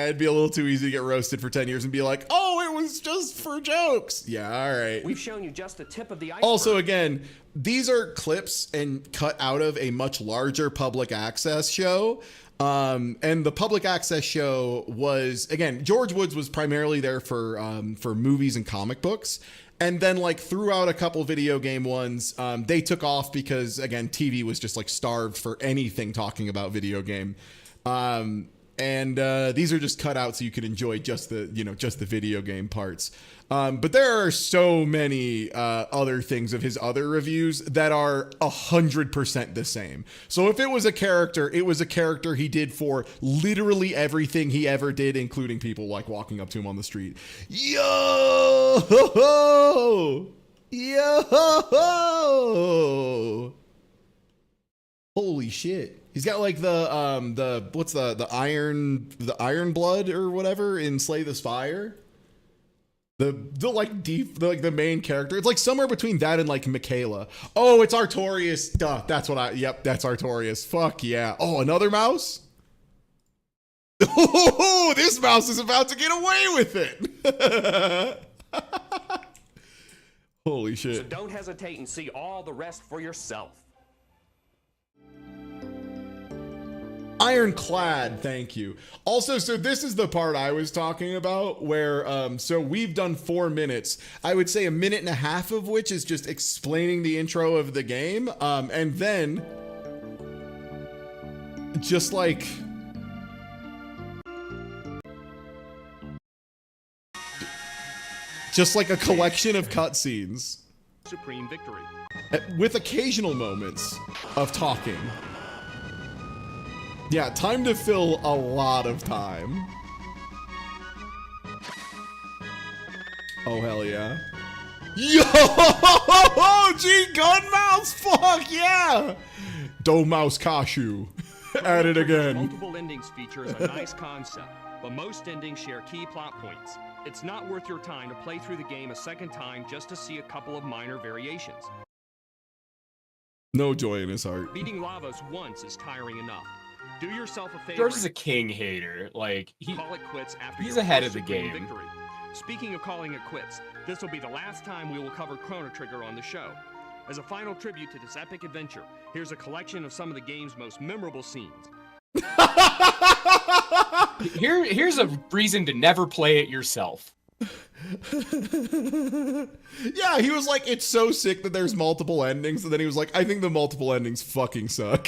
It'd be a little too easy to get roasted for 10 years and be like, oh, it was just for jokes. Yeah, all right. We've shown you just the tip of the iceberg. Also, again, these are clips and cut out of a much larger public access show. And the public access show was, again, George Woods was primarily there for movies and comic books. And then like throughout a couple video game ones, they took off because, again, TV was just like starved for anything talking about video game. And these are just cut out so you can enjoy just the video game parts. But there are so many other things of his other reviews that are 100% the same. So if it was a character, it was a character he did for literally everything he ever did, including people like walking up to him on the street. Yo! Yo! Holy shit. He's got like the iron blood or whatever in Slay the Spire. The main character. It's like somewhere between that and like Michaela. Oh, it's Artorias. Duh, that's Artorias. Fuck yeah. Oh, another mouse? Oh, this mouse is about to get away with it. Holy shit. So don't hesitate and see all the rest for yourself. Ironclad, thank you. Also, so this is the part I was talking about where, so we've done 4 minutes. I would say 1.5 minutes of which is just explaining the intro of the game. And then just like a collection of cutscenes. Supreme victory. With occasional moments of talking. Yeah, time to fill a lot of time. Oh, hell yeah. Yo! G Gun Mouse! Fuck yeah! Do Mouse Kashu. At it again. Multiple endings feature is a nice concept, but most endings share key plot points. It's not worth your time to play through the game a second time just to see a couple of minor variations. No joy in his heart. Beating Lavos once is tiring enough. Do yourself a favor. George is a king hater. Like Call it quits after he's your ahead first of the supreme game. Victory. Speaking of calling it quits, this will be the last time we will cover Chrono Trigger on the show. As a final tribute to this epic adventure, here's a collection of some of the game's most memorable scenes. Here's a reason to never play it yourself. Yeah, he was like, it's so sick that there's multiple endings, and then he was like, I think the multiple endings fucking suck.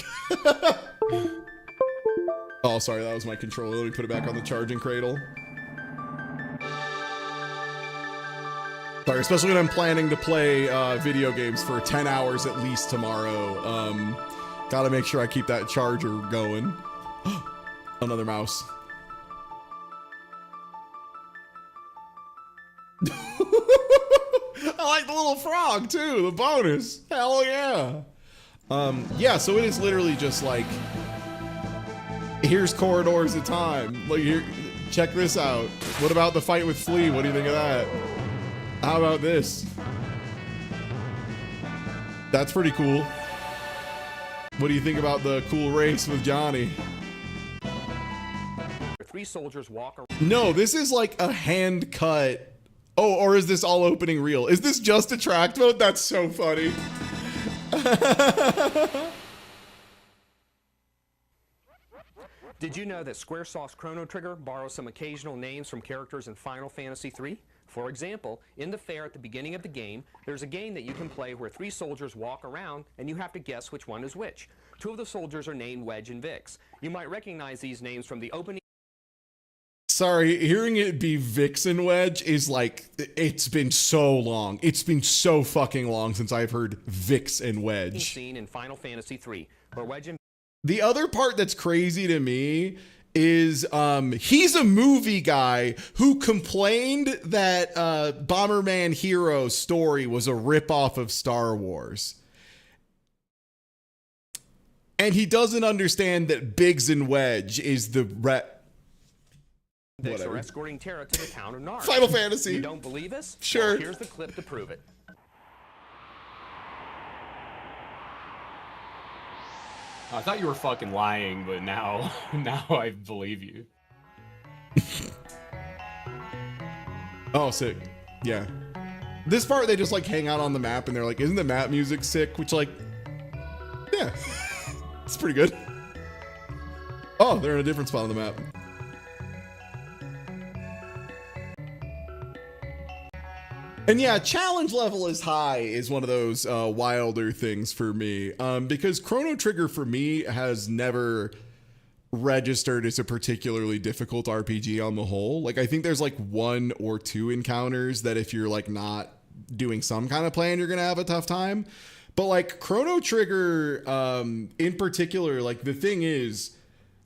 Oh, sorry, that was my controller. Let me put it back on the charging cradle. Sorry, especially when I'm planning to play video games for 10 hours at least tomorrow. Gotta make sure I keep that charger going. Another mouse. I like the little frog too, the bonus. Hell yeah. Yeah, so it is literally just like, here's corridors of time. Like, here, check this out. What about the fight with Flea? What do you think of that? How about this? That's pretty cool. What do you think about the cool race with Johnny? Three soldiers walk around. No, this is like a hand cut. Oh, or is this all opening reel? Is this just a track mode? That's so funny. Did you know that Squaresoft's Chrono Trigger borrows some occasional names from characters in Final Fantasy III? For example, in the fair at the beginning of the game, there's a game that you can play where three soldiers walk around and you have to guess which one is which. Two of the soldiers are named Wedge and Vix. You might recognize these names from the opening. Sorry, hearing it be Vix and Wedge is like, it's been so long. It's been so fucking long since I've heard Vix and Wedge. Scene in Final Fantasy III, where Wedge and The other part that's crazy to me is he's a movie guy who complained that Bomberman Hero's story was a ripoff of Star Wars. And he doesn't understand that Biggs and Wedge is the Vix are escorting Terra to the town of Nard. Final Fantasy. You don't believe us? Sure. Well, here's the clip to prove it. I thought you were fucking lying, but now I believe you. Oh, sick. Yeah. This part, they just like hang out on the map and they're like, isn't the map music sick? Which like, yeah, it's pretty good. Oh, they're in a different spot on the map. And yeah, challenge level is high is one of those wilder things for me, because Chrono Trigger for me has never registered as a particularly difficult RPG on the whole. Like, I think there's like 1 or 2 encounters that if you're like not doing some kind of plan, you're gonna have a tough time. But like Chrono Trigger in particular, like the thing is,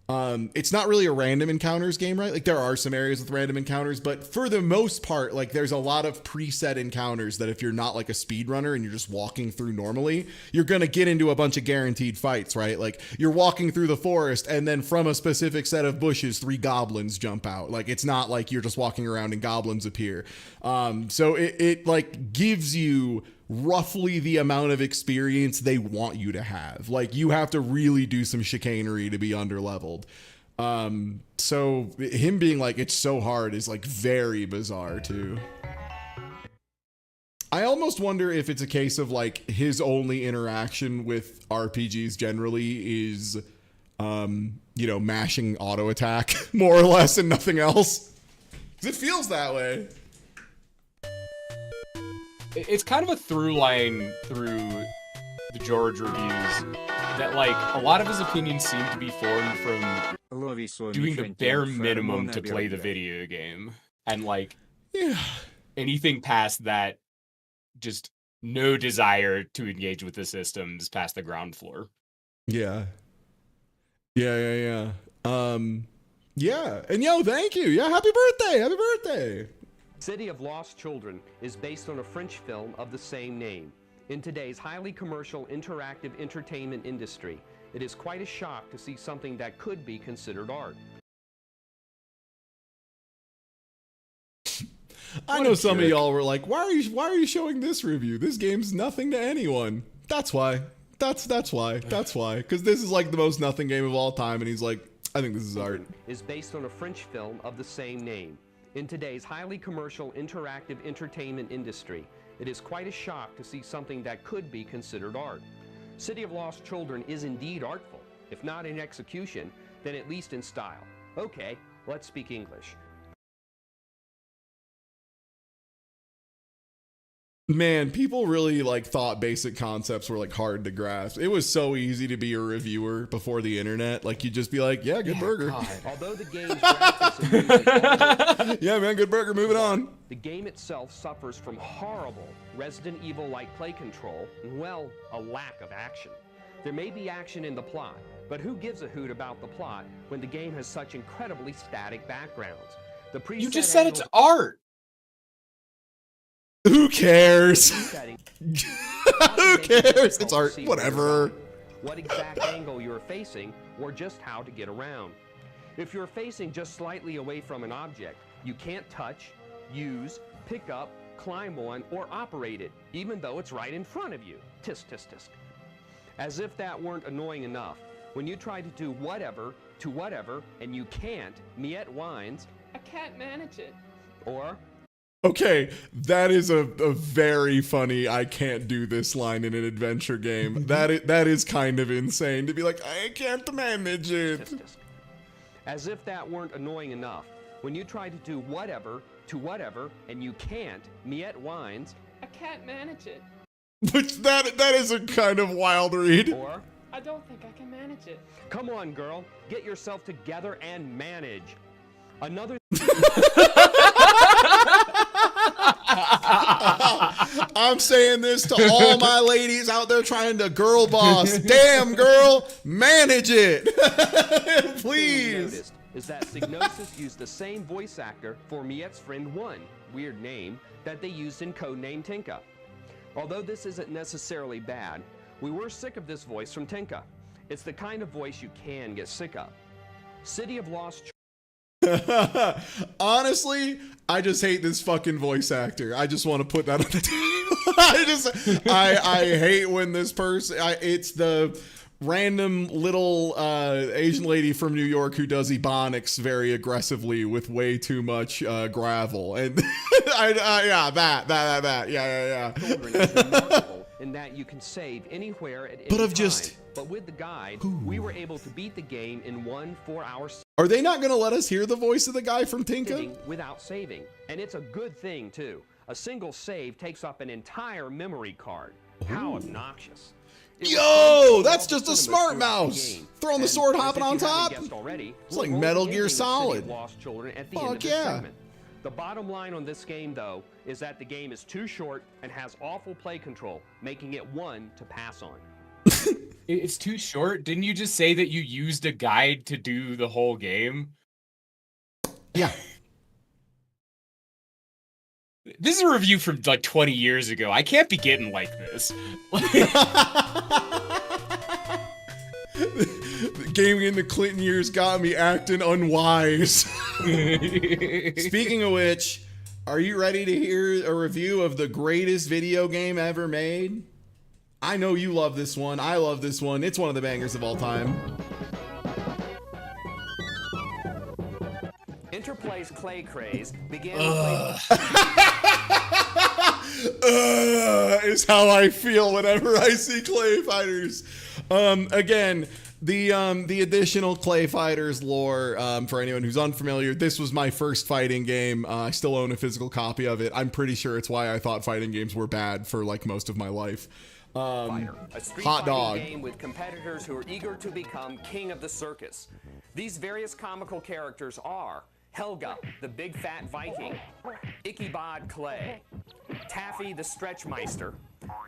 it's not really a random encounters game, right? Like there are some areas with random encounters, but for the most part, like there's a lot of preset encounters that if you're not like a speedrunner and you're just walking through normally, you're going to get into a bunch of guaranteed fights, right? Like you're walking through the forest and then from a specific set of bushes, 3 goblins jump out. Like it's not like you're just walking around and goblins appear. So it like gives you roughly the amount of experience they want you to have. Like you have to really do some chicanery to be underleveled. So him being like, it's so hard is like very bizarre too. I almost wonder if it's a case of like his only interaction with RPGs generally is, you know, mashing auto attack more or less and nothing else. 'Cause it feels that way. It's kind of a through line through the George reviews that like a lot of his opinions seem to be formed from doing the bare minimum to play the video game, and like anything past that, just no desire to engage with the systems past the ground floor. Yeah. Yeah. And yo, thank you. Yeah, happy birthday. City of Lost Children is based on a French film of the same name. In today's highly commercial interactive entertainment industry, It is quite a shock to see something that could be considered art. I know some of y'all were like, why are you showing this review? This game's nothing to anyone. That's why. That's why. Because this is like the most nothing game of all time, and he's like, I think this is art. Is based on a French film of the same name. In today's highly commercial, interactive entertainment industry, it is quite a shock to see something that could be considered art. City of Lost Children is indeed artful. If not in execution, then at least in style. Okay, let's speak English. Man, people really like thought basic concepts were like hard to grasp. It was so easy to be a reviewer before the internet. Like you'd just be like, yeah, good burger. Although the game's graphics and music yeah, man, good burger, moving on. The game itself suffers from horrible Resident Evil-like play control and, well, a lack of action. There may be action in the plot, but who gives a hoot about the plot when the game has such incredibly static backgrounds? You just said it's art. Who cares? Who cares? It's art. Whatever. What exact angle you're facing, or just how to get around. If you're facing just slightly away from an object, you can't touch, use, pick up, climb on, or operate it, even though it's right in front of you. Tisk, tisk, tisk. As if that weren't annoying enough, when you try to do whatever to whatever, and you can't, Miette whines, I can't manage it. Or, okay, that is a very funny I can't do this line in an adventure game. that is kind of insane to be like, I can't manage it. tisk, tisk. As if that weren't annoying enough, when you try to do whatever to whatever, and you can't, Miette whines, I can't manage it. Which that is a kind of wild read. Or, I don't think I can manage it. come on, girl, get yourself together and manage. Another I'm saying this to all my ladies out there trying to girl boss. Damn, girl, manage it. Please. Noticed is that Psygnosis used the same voice actor for Miette's friend 1, weird name, that they used in Codename Tinka. Although this isn't necessarily bad, we were sick of this voice from Tinka. It's the kind of voice you can get sick of. City of Lost Honestly, I just hate this fucking voice actor. I just want to put that on the table. I hate when this person, it's the random little Asian lady from New York who does ebonics very aggressively with way too much gravel. And yeah, yeah. Children is remarkable in that you can save anywhere at any time. But with the guide, we were able to beat the game in 1 4-hour Are they not going to let us hear the voice of the guy from Tinka? without saving. And it's a good thing, too. A single save takes up an entire memory card. How obnoxious. Yo, that's just a smart mouse. Throwing the sword, hopping on top. It's like Metal Gear Solid. Fuck yeah. The bottom line on this game, though, is that the game is too short and has awful play control, making it one to pass on. It's too short? Didn't you just say that you used a guide to do the whole game? Yeah. This is a review from like 20 years ago. I can't be getting like this. The gaming in the Clinton years got me acting unwise. Speaking of which, are you ready to hear a review of the greatest video game ever made? I know you love this one. I love this one. It's one of the bangers of all time. Interplay's Clay Craze began is how I feel whenever I see Clay Fighters. Again, the additional Clay Fighters lore, for anyone who's unfamiliar, this was my first fighting game. I still own a physical copy of it. I'm pretty sure it's why I thought fighting games were bad for like most of my life. A street hot dog game with competitors who are eager to become king of the circus. These various comical characters are Helga, the big fat Viking, Ichabod Clay, Taffy the Stretchmeister,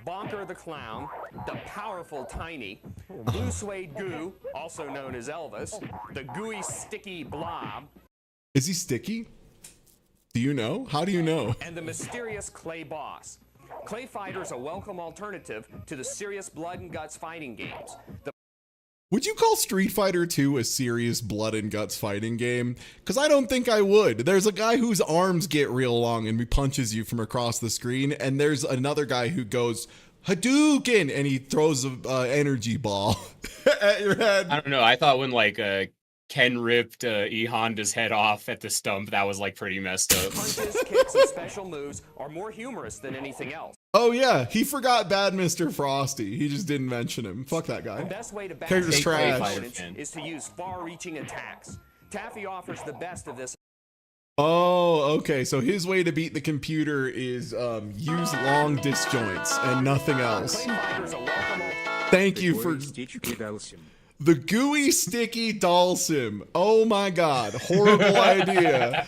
Bonker the Clown, the powerful Tiny, Blue Suede Goo, also known as Elvis, the gooey sticky Blob. Is he sticky? Do you know? How do you know? And the mysterious Clay Boss. Clay Fighter is a welcome alternative to the serious blood and guts fighting games. Would you call Street Fighter 2 a serious blood and guts fighting game? Because I don't think I would. There's a guy whose arms get real long and he punches you from across the screen, and there's another guy who goes Hadouken and he throws a energy ball at your head. I don't know. I thought when like Ken ripped E Honda's head off at the stump, that was like pretty messed up. Punches, kicks, and special moves are more humorous than anything else. Oh yeah, he forgot Bad Mr. Frosty. He just didn't mention him. Fuck that guy. The best way to bash Character's trash. opponents is to use far-reaching attacks. Taffy offers the best of this. Oh, okay. So his way to beat the computer is use long disjoints and nothing else. Thank you for the gooey sticky Dalsim. Oh my god, horrible idea.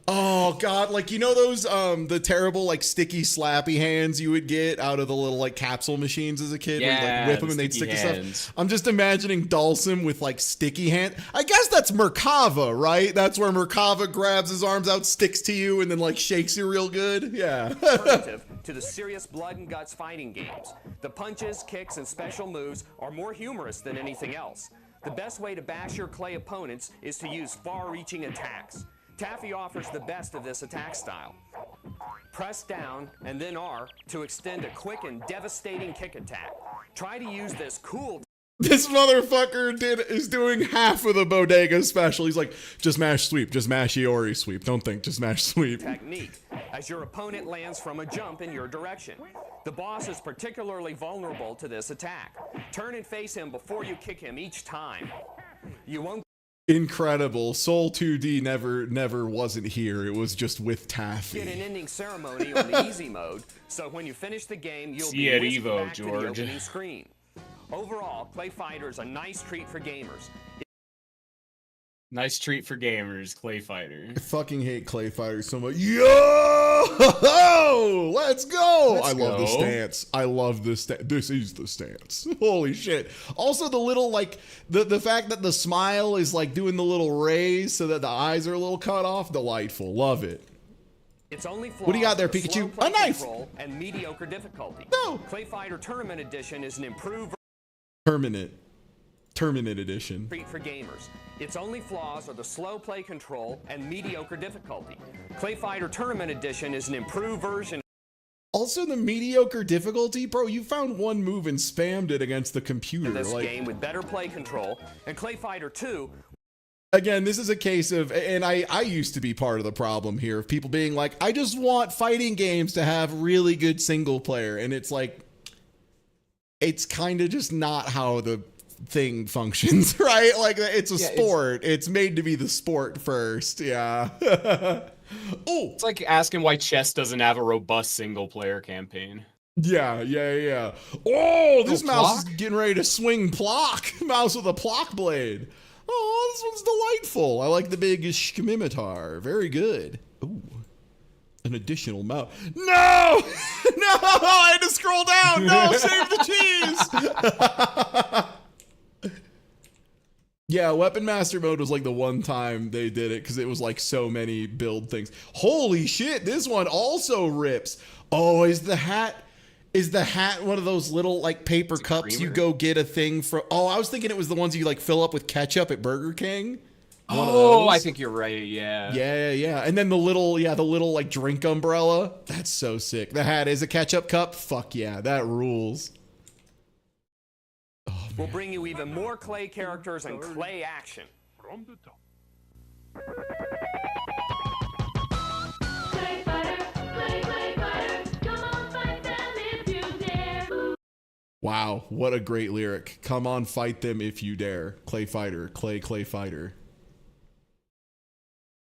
Oh god, like you know those the terrible like sticky slappy hands you would get out of the little like capsule machines as a kid, where you like whip them and they'd stick to stuff. I'm just imagining Dalsim with like sticky hand. I guess that's Merkava, right? That's where Merkava grabs his arms out, sticks to you, and then like shakes you real good. Yeah. Alternative to the serious blood and guts fighting games. The punches, kicks, and special moves are more humorous than anything else. The best way to bash your clay opponents is to use far-reaching attacks. Taffy offers the best of this attack style. Press down and then R to extend a quick and devastating kick attack. Try to use this cool... This motherfucker is doing half of the bodega special. He's like, just mash sweep, just mash Iori sweep. Don't think, just mash sweep. ...technique as your opponent lands from a jump in your direction. The boss is particularly vulnerable to this attack. Turn and face him before you kick him each time. You won't... Incredible. Soul 2D never wasn't here. It was just with Taffy. Get an ending ceremony on the easy mode, so when you finish the game, you'll See be at whisked Evo, back to the George. opening screen. Overall, Clay Fighter is a nice treat for gamers. Nice treat for gamers, Clay Fighter. I fucking hate Clay Fighter so much. Yo! Let's go! I love the stance. I love this stance. This is the stance. Holy shit. Also the little, like, the fact that the smile is, like, doing the little raise so that the eyes are a little cut off. Delightful. Love it. It's only What do you got there, Pikachu? A knife! And mediocre difficulty. No! Clay Fighter Tournament Edition is an improved Terminate edition. treat for gamers. Its only flaws are the slow play control and mediocre difficulty. Clay Fighter Tournament Edition is an improved version. Also, the mediocre difficulty, bro. You found one move and spammed it against the computer. This like, game with better play control, and Clay Fighter 2. Again, this is a case of, and I used to be part of the problem here, of people being like, I just want fighting games to have really good single player, and it's like, it's kind of just not how the thing functions, right? Like, it's a sport. It's made to be the sport first. Yeah. Oh, it's like asking why chess doesn't have a robust single player campaign. Yeah. Oh, this mouse is getting ready to swing plock. Mouse with a plock blade. Oh, this one's delightful. I like the big Shkimimatar. Very good. Ooh. An additional mouse. No! No! I had to scroll down. No, save the cheese. Yeah, Weapon Master mode was like the one time they did it because it was like so many build things. Holy shit, this one also rips. Oh, is the hat one of those little like paper cups you go get a thing from? Oh, I was thinking it was the ones you like fill up with ketchup at Burger King. Oh, I think you're right. Yeah. Yeah. And then the little like drink umbrella. That's so sick. The hat is a ketchup cup. Fuck yeah, that rules. Oh, We'll bring you even more Clay characters and Clay action. From the top. Wow, what a great lyric. Come on, fight them if you dare. Clay fighter, Clay fighter.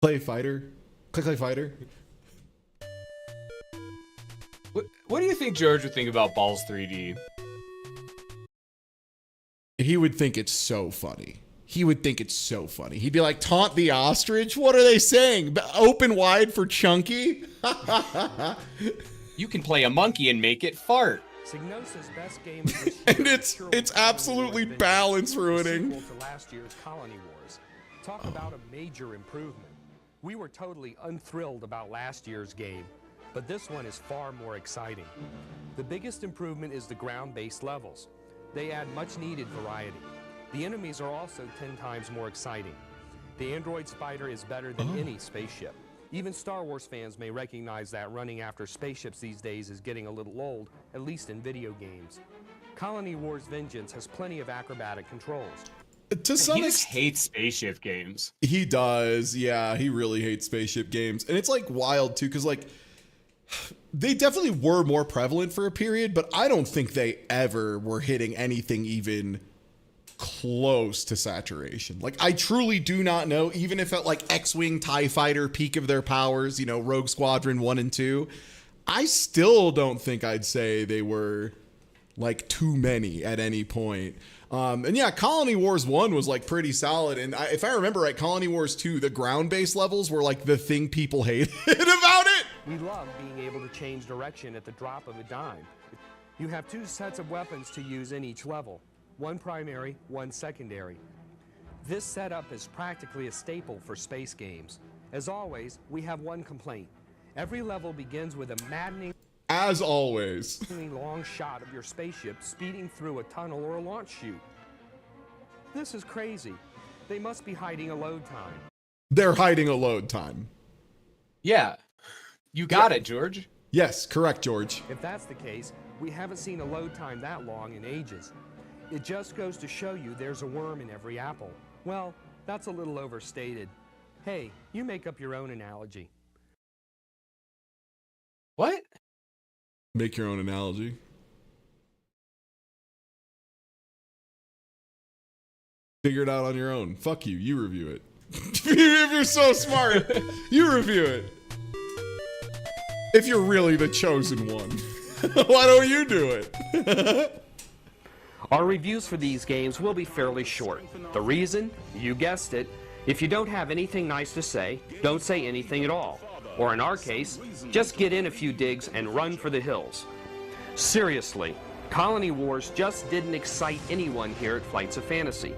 Clay fighter? Clay fighter? What do you think George would think about Balls 3D? He would think it's so funny. He'd be like, taunt the ostrich? What are they saying? Open wide for Chunky? You can play a monkey and make it fart. Signosi's best game of this And it's absolutely balance ruining. sequel to last year's Colony Wars. Talk about a major improvement. We were totally unthrilled about last year's game, but this one is far more exciting. The biggest improvement is the ground-based levels. They add much-needed variety. The enemies are also 10 times more exciting. The android spider is better than any spaceship. Even Star Wars fans may recognize that running after spaceships these days is getting a little old, at least in video games. Colony Wars Vengeance has plenty of acrobatic controls. To some He just extent, hates spaceship games. he does. Yeah, he really hates spaceship games. And it's like wild too, because like they definitely were more prevalent for a period, but I don't think they ever were hitting anything even close to saturation. Like, I truly do not know, even if at like X-Wing, TIE Fighter, peak of their powers, you know, Rogue Squadron 1 and 2, I still don't think I'd say they were like too many at any point. And yeah, Colony Wars 1 was like pretty solid. And if I remember right, Colony Wars 2, the ground-based levels were like the thing people hated about it. We love being able to change direction at the drop of a dime. You have 2 sets of weapons to use in each level. One primary, one secondary. This setup is practically a staple for space games. As always, we have one complaint. Every level begins with a maddening, as always, long shot of your spaceship speeding through a tunnel or a launch chute. This is crazy. They must be hiding a load time. They're hiding a load time. Yeah. You got it, George. Yes, correct, George. If that's the case, we haven't seen a load time that long in ages. It just goes to show you there's a worm in every apple. Well, that's a little overstated. Hey, you make up your own analogy. What? Make your own analogy. Figure it out on your own. Fuck you. You review it. If you're so smart, you review it. If you're really the chosen one, why don't you do it? Our reviews for these games will be fairly short. The reason? You guessed it. If you don't have anything nice to say, don't say anything at all. Or in our case, just get in a few digs and run for the hills. Seriously, Colony Wars just didn't excite anyone here at Flights of Fantasy.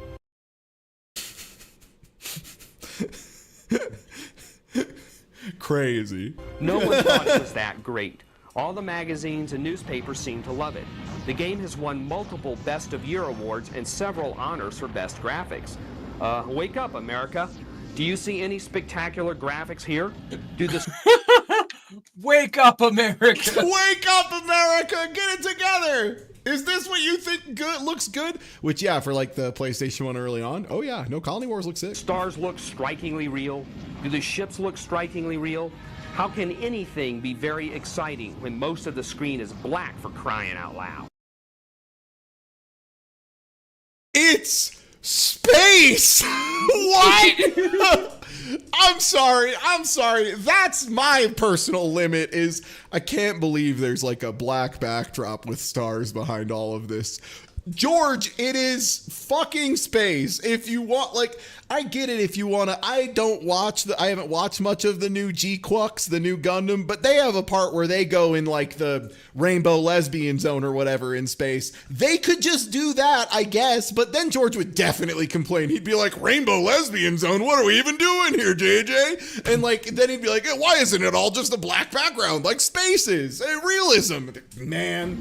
Crazy. No one thought it was that great. All the magazines and newspapers seem to love it. The game has won multiple Best of Year awards and several honors for best graphics. Wake up, America. Do you see any spectacular graphics here? Do the Wake up, America! Wake up, America! Get it together! Is this what you think good looks good? Which, yeah, for like the PlayStation 1 early on. Oh yeah, no, Colony Wars looks sick. stars look strikingly real? Do the ships look strikingly real? How can anything be very exciting when most of the screen is black, for crying out loud? It's space! What? I'm sorry. That's my personal limit, is I can't believe there's like a black backdrop with stars behind all of this. George, it is fucking space. If you want, like, I get it if you want to. I haven't watched much of the new G-Quux, the new Gundam, but they have a part where they go in like the rainbow lesbian zone or whatever in space. They could just do that, I guess, but then George would definitely complain. He'd be like, rainbow lesbian zone? What are we even doing here, JJ? And like, then he'd be like, why isn't it all just a black background like space is? Realism. Man.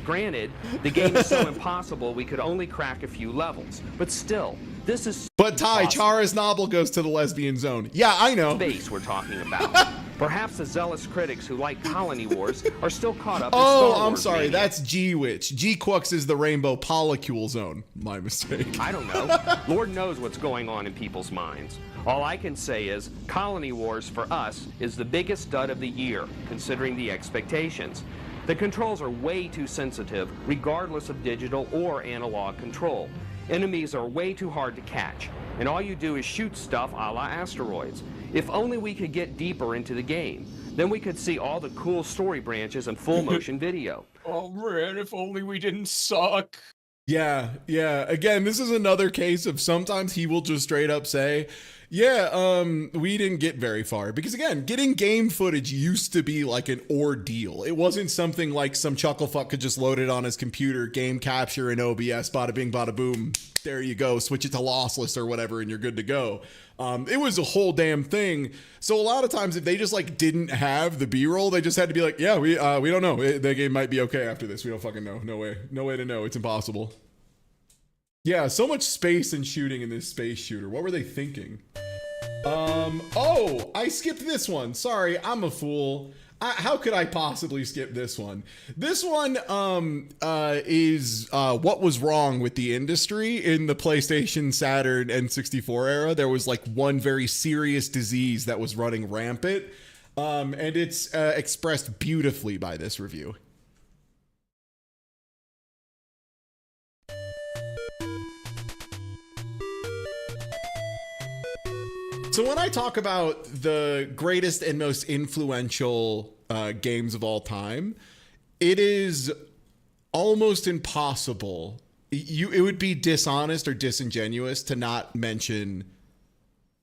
Granted, the game is so impossible we could only crack a few levels, but still, this is But Ty, Chara's novel goes to the lesbian zone. Yeah, I know. Space we're talking about. Perhaps the zealous critics who like Colony Wars are still caught up in Oh, Star I'm Wars sorry. mania. That's G-Witch. G-Quux is the rainbow polycule zone. My mistake. I don't know. Lord knows what's going on in people's minds. All I can say is Colony Wars for us is the biggest dud of the year, considering the expectations. The controls are way too sensitive, regardless of digital or analog control. Enemies are way too hard to catch, and all you do is shoot stuff a la asteroids. If only we could get deeper into the game, then we could see all the cool story branches and full motion video. Oh man, if only we didn't suck. Yeah. Again, this is another case of sometimes he will just straight up say, yeah, we didn't get very far. Because again, getting game footage used to be like an ordeal. It wasn't something like some chucklefuck could just load it on his computer, game capture in OBS, bada bing, bada boom. There you go. Switch it to lossless or whatever, and you're good to go. It was a whole damn thing. So a lot of times, if they just like didn't have the B-roll, they just had to be like, yeah, we don't know. The game might be okay after this. We don't fucking know. No way to know. It's impossible. Yeah, so much space and shooting in this space shooter. What were they thinking? Oh, I skipped this one. Sorry, I'm a fool. How could I possibly skip this one? This one is what was wrong with the industry in the PlayStation, Saturn, and 64 era. There was like one very serious disease that was running rampant, and it's expressed beautifully by this review. So when I talk about the greatest and most influential games of all time, it is almost impossible. It would be dishonest or disingenuous to not mention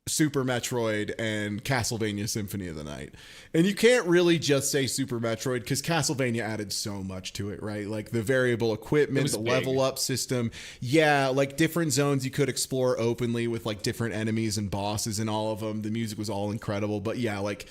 Super Metroid and Castlevania Symphony of the Night. And you can't really just say Super Metroid because Castlevania added so much to it, right? Like the variable equipment, the level up system. Yeah, like different zones you could explore openly with like different enemies and bosses and all of them. The music was all incredible. But yeah, like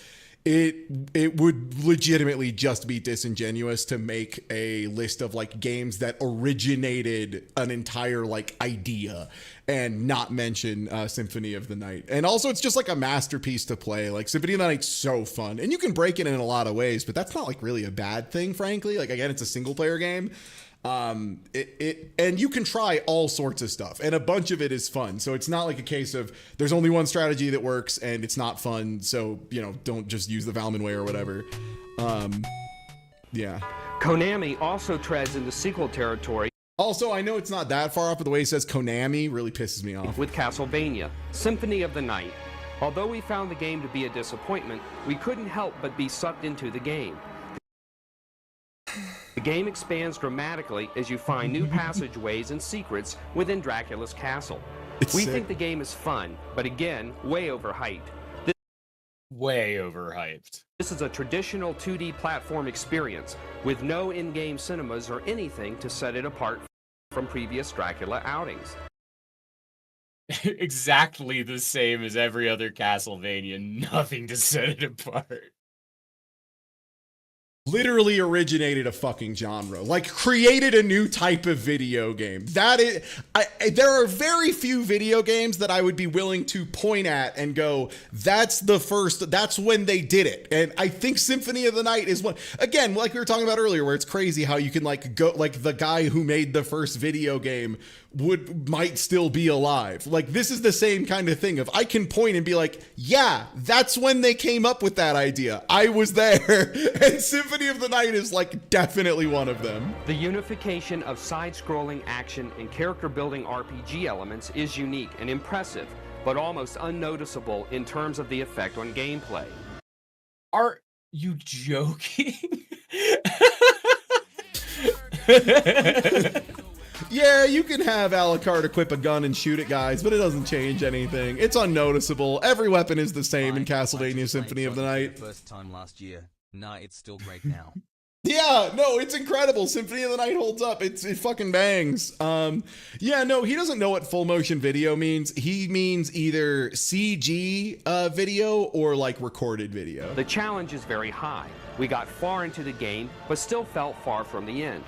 it would legitimately just be disingenuous to make a list of like games that originated an entire like idea and not mention Symphony of the Night. And also it's just like a masterpiece to play. Like Symphony of the Night's so fun and you can break it in a lot of ways, but that's not like really a bad thing, frankly. Like again, it's a single player game. And you can try all sorts of stuff and a bunch of it is fun. So it's not like a case of there's only one strategy that works and it's not fun. So, you know, don't just use the Valman way or whatever. Yeah. Konami also treads into sequel territory. Also, I know it's not that far off, but the way he says Konami really pisses me off. With Castlevania, Symphony of the Night. Although we found the game to be a disappointment, we couldn't help but be sucked into the game. The game expands dramatically as you find new passageways and secrets within Dracula's castle. We think the game is fun, but again, way overhyped. Way overhyped. This is a traditional 2D platform experience with no in-game cinemas or anything to set it apart from previous Dracula outings. Exactly the same as every other Castlevania, nothing to set it apart. Literally originated a fucking genre, like created a new type of video game. That is, there are very few video games that I would be willing to point at and go, that's when they did it. And I think Symphony of the Night is one, again, like we were talking about earlier, where it's crazy how you can like go, like the guy who made the first video game might still be alive. Like this is the same kind of thing of I can point and be like, yeah, that's when they came up with that idea. I was there. And Symphony of the Night is like definitely one of them. The unification of side-scrolling action and character-building RPG elements is unique and impressive, but almost unnoticeable in terms of the effect on gameplay. Are you joking? Yeah, you can have Alucard equip a gun and shoot at guys, but it doesn't change anything. It's unnoticeable. Every weapon is the same in Castlevania Symphony of the Night. First time last year. Nah, it's still great now. Yeah, no, it's incredible. Symphony of the Night holds up. It fucking bangs. Yeah, no, he doesn't know what full motion video means. He means either CG video or like recorded video. The challenge is very high. We got far into the game, but still felt far from the end.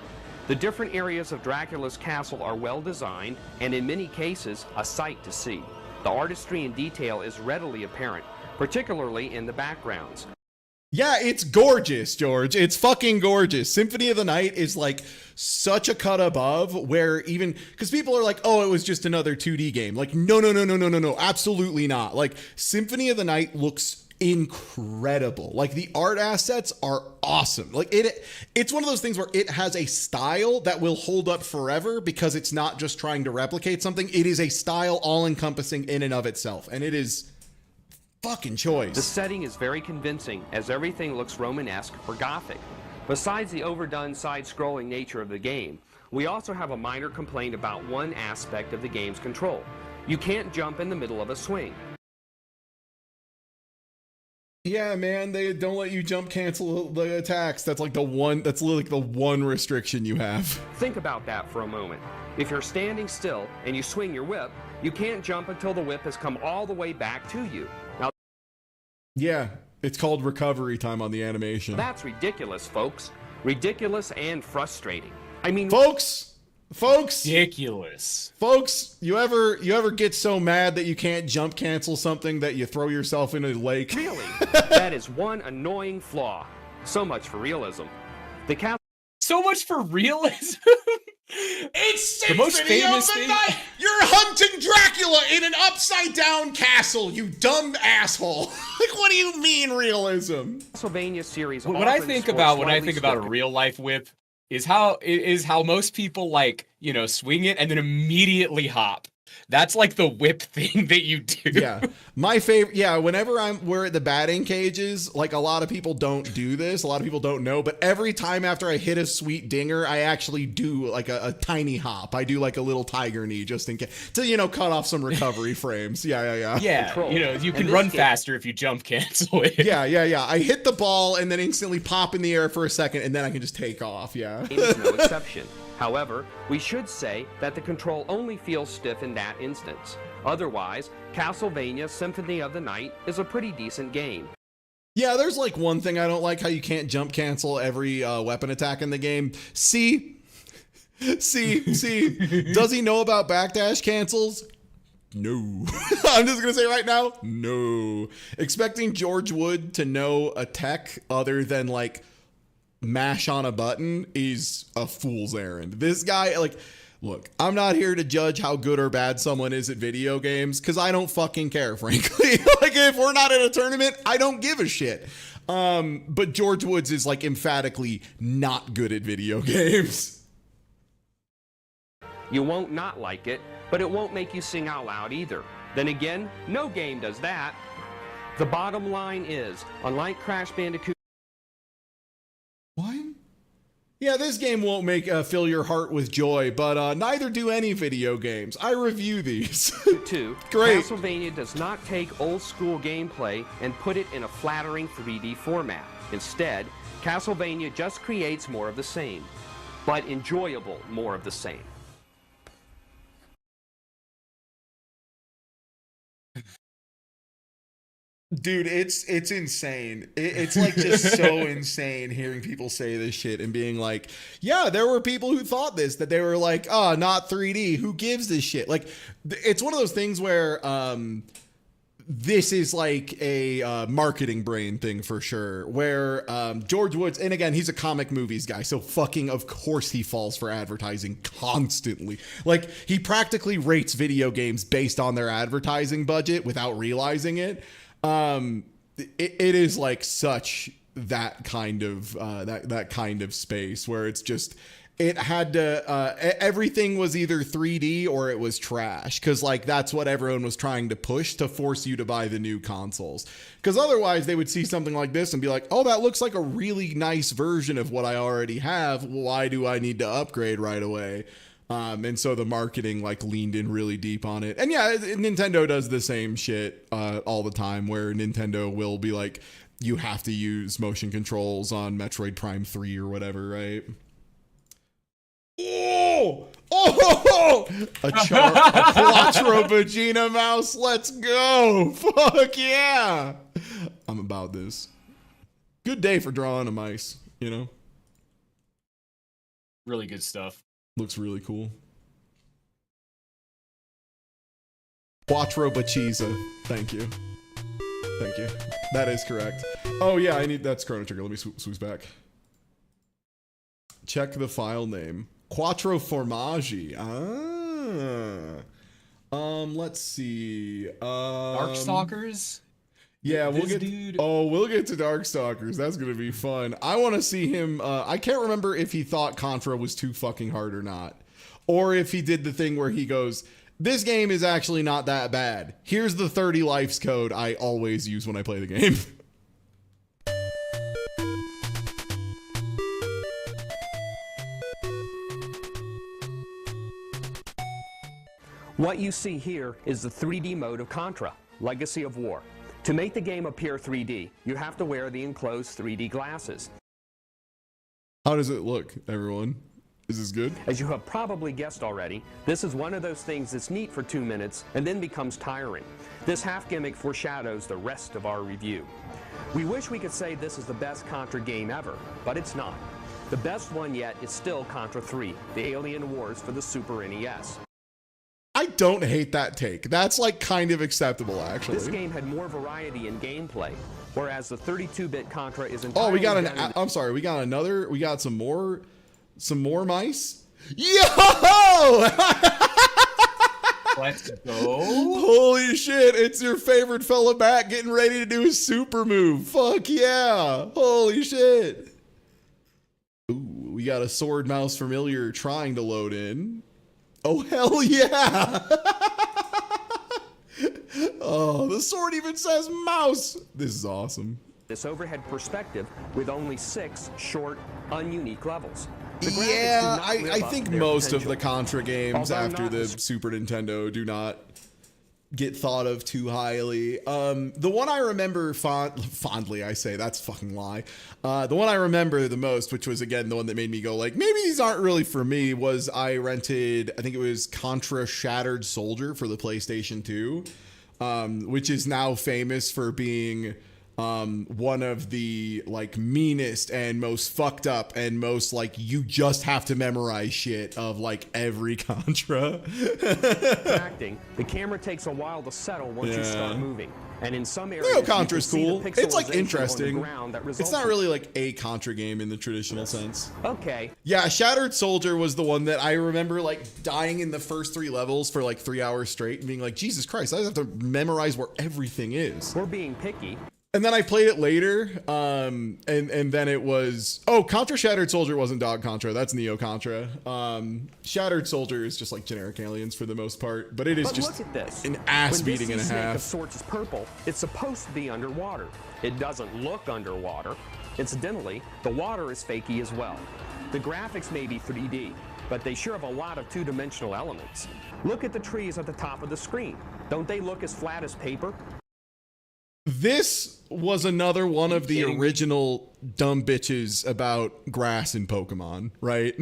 The different areas of Dracula's castle are well designed and in many cases a sight to see. The artistry and detail is readily apparent, particularly in the backgrounds. Yeah, it's gorgeous, George. It's fucking gorgeous. Symphony of the Night is like such a cut above where even because people are like, oh, it was just another 2D game. Like, no, absolutely not. Like, Symphony of the Night looks incredible. Like the art assets are awesome. Like it's one of those things where it has a style that will hold up forever because it's not just trying to replicate something. It is a style all encompassing in and of itself. And it is fucking choice. The setting is very convincing as everything looks Romanesque or Gothic. Besides the overdone side-scrolling nature of the game, we also have a minor complaint about one aspect of the game's control. You can't jump in the middle of a swing. Yeah, man, they don't let you jump cancel the attacks. That's like that's literally like the one restriction you have. Think about that for a moment. If you're standing still and you swing your whip, you can't jump until the whip has come all the way back to you. Now, yeah, it's called recovery time on the animation. That's ridiculous, folks. Ridiculous and frustrating. I mean, folks, Folks, ridiculous. Folks, you ever get so mad that you can't jump cancel something that you throw yourself in a lake? Really? That is one annoying flaw. So much for realism. So much for realism. It's the most Symphony famous of the thing. Night. You're hunting Dracula in an upside down castle, you dumb asshole. Like, what do you mean realism? Castlevania series. What I think about when I think about a real life whip is how most people like, you know, swing it and then immediately hop. That's like the whip thing that you do. Yeah. My favorite, whenever we're at the batting cages, like a lot of people don't do this. A lot of people don't know, but every time after I hit a sweet dinger, I actually do like a tiny hop. I do like a little tiger knee just in case to, you know, cut off some recovery frames. Yeah. Yeah, you know, you can run faster if you jump cancel it. Yeah. I hit the ball and then instantly pop in the air for a second and then I can just take off. Yeah. It's no exception. However, we should say that the control only feels stiff in that instance. Otherwise, Castlevania Symphony of the Night is a pretty decent game. Yeah, there's like one thing I don't like, how you can't jump cancel every weapon attack in the game. See, does he know about backdash cancels? No. I'm just going to say right now, no. Expecting George Wood to know a tech other than like mash on a button is a fool's errand. This guy, like, look, I'm not here to judge how good or bad someone is at video games because I don't fucking care, frankly. Like, if we're not at a tournament, I don't give a shit. But George Woods is like emphatically not good at video games. You won't not like it, but it won't make you sing out loud either. Then again, no game does that. The bottom line is, unlike Crash Bandicoot. What? Yeah, this game won't make fill your heart with joy, but neither do any video games. I review these. Great. Castlevania does not take old school gameplay and put it in a flattering 3D format. Instead, Castlevania just creates more of the same, but enjoyable more of the same. Dude, it's insane. It's like just so insane hearing people say this shit and being like, yeah, there were people who thought this, that they were like, oh, not 3D. Who gives this shit? Like, it's one of those things where this is like a marketing brain thing for sure, where George Woods, and again, he's a comic movies guy, so fucking of course he falls for advertising constantly. Like, he practically rates video games based on their advertising budget without realizing it. It is like such that kind of that kind of space where it's just, it had to everything was either 3D or it was trash, because like that's what everyone was trying to push to force you to buy the new consoles, because otherwise they would see something like this and be like, oh, that looks like a really nice version of what I already have, why do I need to upgrade right away? And so the marketing like leaned in really deep on it. And yeah, Nintendo does the same shit all the time, where Nintendo will be like, you have to use motion controls on Metroid Prime 3 or whatever, right? Oh! A Quattro Vagina mouse, let's go! Fuck yeah! I'm about this. Good day for drawing a mice, you know? Really good stuff. Looks really cool. Quattro Bachisa. Thank you. Thank you. That is correct. Oh yeah, that's Chrono Trigger. Let me swoosh back. Check the file name. Quattro Formaggi. Let's see. Darkstalkers? Yeah, we'll get to Darkstalkers. That's gonna be fun. I want to see him. I can't remember if he thought Contra was too fucking hard or not, or if he did the thing where he goes, "This game is actually not that bad. Here's the 30 lives code I always use when I play the game." What you see here is the 3D mode of Contra Legacy of War. To make the game appear 3D, you have to wear the enclosed 3D glasses. How does it look, everyone? Is this good? As you have probably guessed already, this is one of those things that's neat for 2 minutes and then becomes tiring. This half gimmick foreshadows the rest of our review. We wish we could say this is the best Contra game ever, but it's not. The best one yet is still Contra 3, the Alien Wars for the Super NES. I don't hate that take. That's like kind of acceptable, actually. This game had more variety in gameplay, whereas the 32-bit Contra is entirely... Oh, we got I'm sorry, we got some more mice. Yo! Let's go. Holy shit, it's your favorite fella back getting ready to do his super move. Fuck yeah. Holy shit. Ooh, we got a sword mouse familiar trying to load in. Oh, hell yeah. Oh, the sword even says mouse. This is awesome. This overhead perspective with only 6 short, ununique levels. Yeah, I think most of the Contra games after the Super Nintendo do not get thought of too highly. The one I remember fondly, I say, that's a fucking lie. The one I remember the most, which was again the one that made me go like, maybe these aren't really for me, was I rented, I think it was Contra Shattered Soldier for the PlayStation 2, which is now famous for being one of the like meanest and most fucked up and most like you just have to memorize shit of like every Contra. Acting, the camera takes a while to settle once you start moving, and in some areas Neo Contra's cool. It's like pixelization interesting. on the ground It's not really like a Contra game in the traditional sense. Okay. Yeah, Shattered Soldier was the one that I remember like dying in the first 3 levels for like 3 hours straight and being like, Jesus Christ, I have to memorize where everything is. We're being picky. And then I played it later, and then it was... Oh, Contra Shattered Soldier wasn't Dog Contra. That's Neo Contra. Shattered Soldier is just like generic aliens for the most part, but it is just look at this. an ass beating and a When this snake half. of sorts is purple, it's supposed to be underwater. It doesn't look underwater. Incidentally, the water is fakey as well. The graphics may be 3D, but they sure have a lot of two-dimensional elements. Look at the trees at the top of the screen. Don't they look as flat as paper? This was another one of the original dumb bitches about grass in Pokemon, right?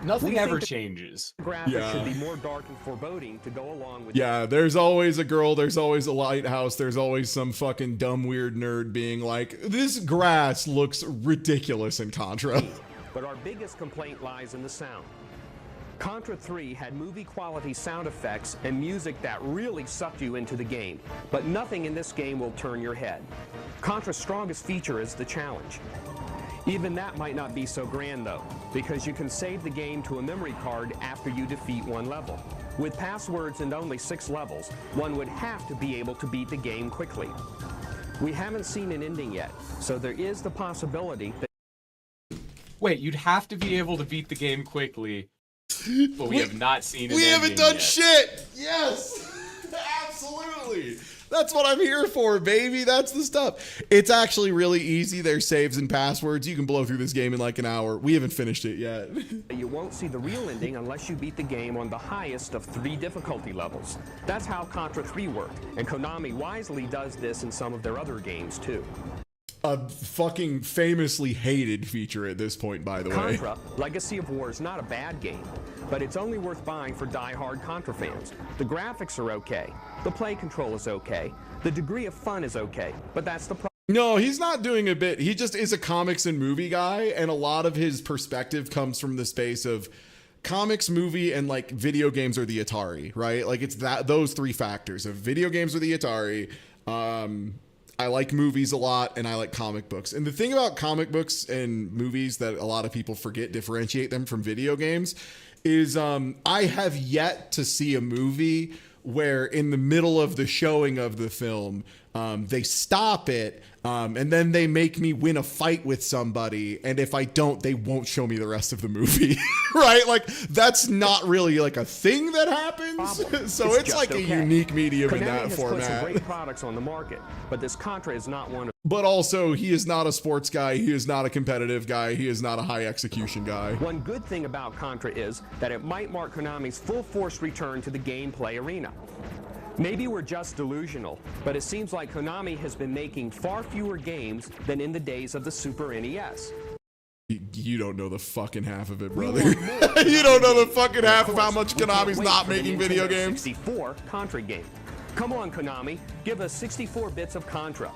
Nothing ever changes. Graphics should be more dark and foreboding to go along with. Yeah, there's always a girl, there's always a lighthouse, there's always some fucking dumb weird nerd being like, this grass looks ridiculous in Contra. But our biggest complaint lies in the sound. Contra 3 had movie-quality sound effects and music that really sucked you into the game, but nothing in this game will turn your head. Contra's strongest feature is the challenge. Even that might not be so grand, though, because you can save the game to a memory card after you defeat one level. With passwords and only 6 levels, one would have to be able to beat the game quickly. We haven't seen an ending yet, so there is the possibility that... Wait, you'd have to be able to beat the game quickly. But we have not seen it. We haven't done shit. Yes, absolutely. That's what I'm here for, baby. That's the stuff. It's actually really easy. There's saves and passwords. You can blow through this game in like an hour. We haven't finished it yet. You won't see the real ending unless you beat the game on the highest of 3 difficulty levels. That's how Contra 3 worked, and Konami wisely does this in some of their other games too. A fucking famously hated feature at this point, by the way. Contra Legacy of War is not a bad game, but it's only worth buying for die-hard Contra fans. The graphics are okay, the play control is okay, the degree of fun is okay, but that's the problem. No, he's not doing a bit. He just is a comics and movie guy, and a lot of his perspective comes from the space of comics, movie, and like video games or the Atari, right? Like it's those 3 factors of video games or the Atari. I like movies a lot, and I like comic books. And the thing about comic books and movies that a lot of people forget differentiate them from video games is I have yet to see a movie where in the middle of the showing of the film, they stop it, and then they make me win a fight with somebody, and if I don't, they won't show me the rest of the movie, right? Like, that's not really like a thing that happens, so it's like a unique medium in that format. Put some great products on the market, but this Contra is not one of. But also, he is not a sports guy, he is not a competitive guy, he is not a high execution guy. One good thing about Contra is that it might mark Konami's full-force return to the gameplay arena. Maybe we're just delusional, but it seems like Konami has been making far fewer games than in the days of the Super NES. You don't know the fucking half of it, brother. You don't know the fucking half of how much Konami's not making video games. 64 Contra game. Come on, Konami, give us 64 bits of Contra.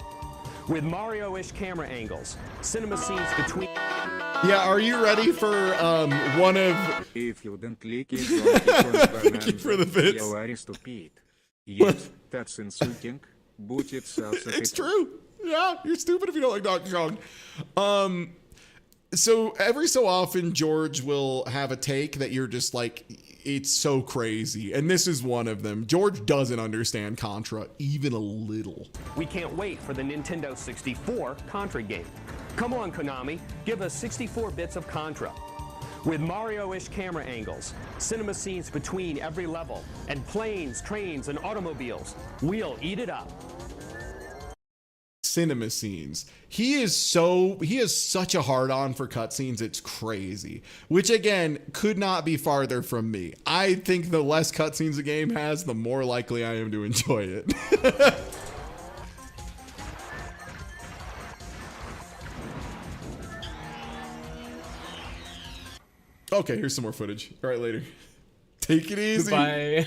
With Mario-ish camera angles, cinema scenes between... Yeah, are you ready for one of... If you don't click it, Thank you for the bits. You are stupid. Yes, that's insulting, but it's true. Yeah, you're stupid if you don't like Donkey Kong. So every so often, George will have a take that you're just like, it's so crazy. And this is one of them. George doesn't understand Contra even a little. We can't wait for the Nintendo 64 Contra game. Come on, Konami, give us 64 bits of Contra. With Mario-ish camera angles, cinema scenes between every level, and planes, trains, and automobiles, we'll eat it up. Cinema scenes. He has such a hard on for cutscenes, it's crazy. Which again, could not be farther from me. I think the less cutscenes a game has, the more likely I am to enjoy it. Okay, here's some more footage. All right, later. Take it easy. Bye.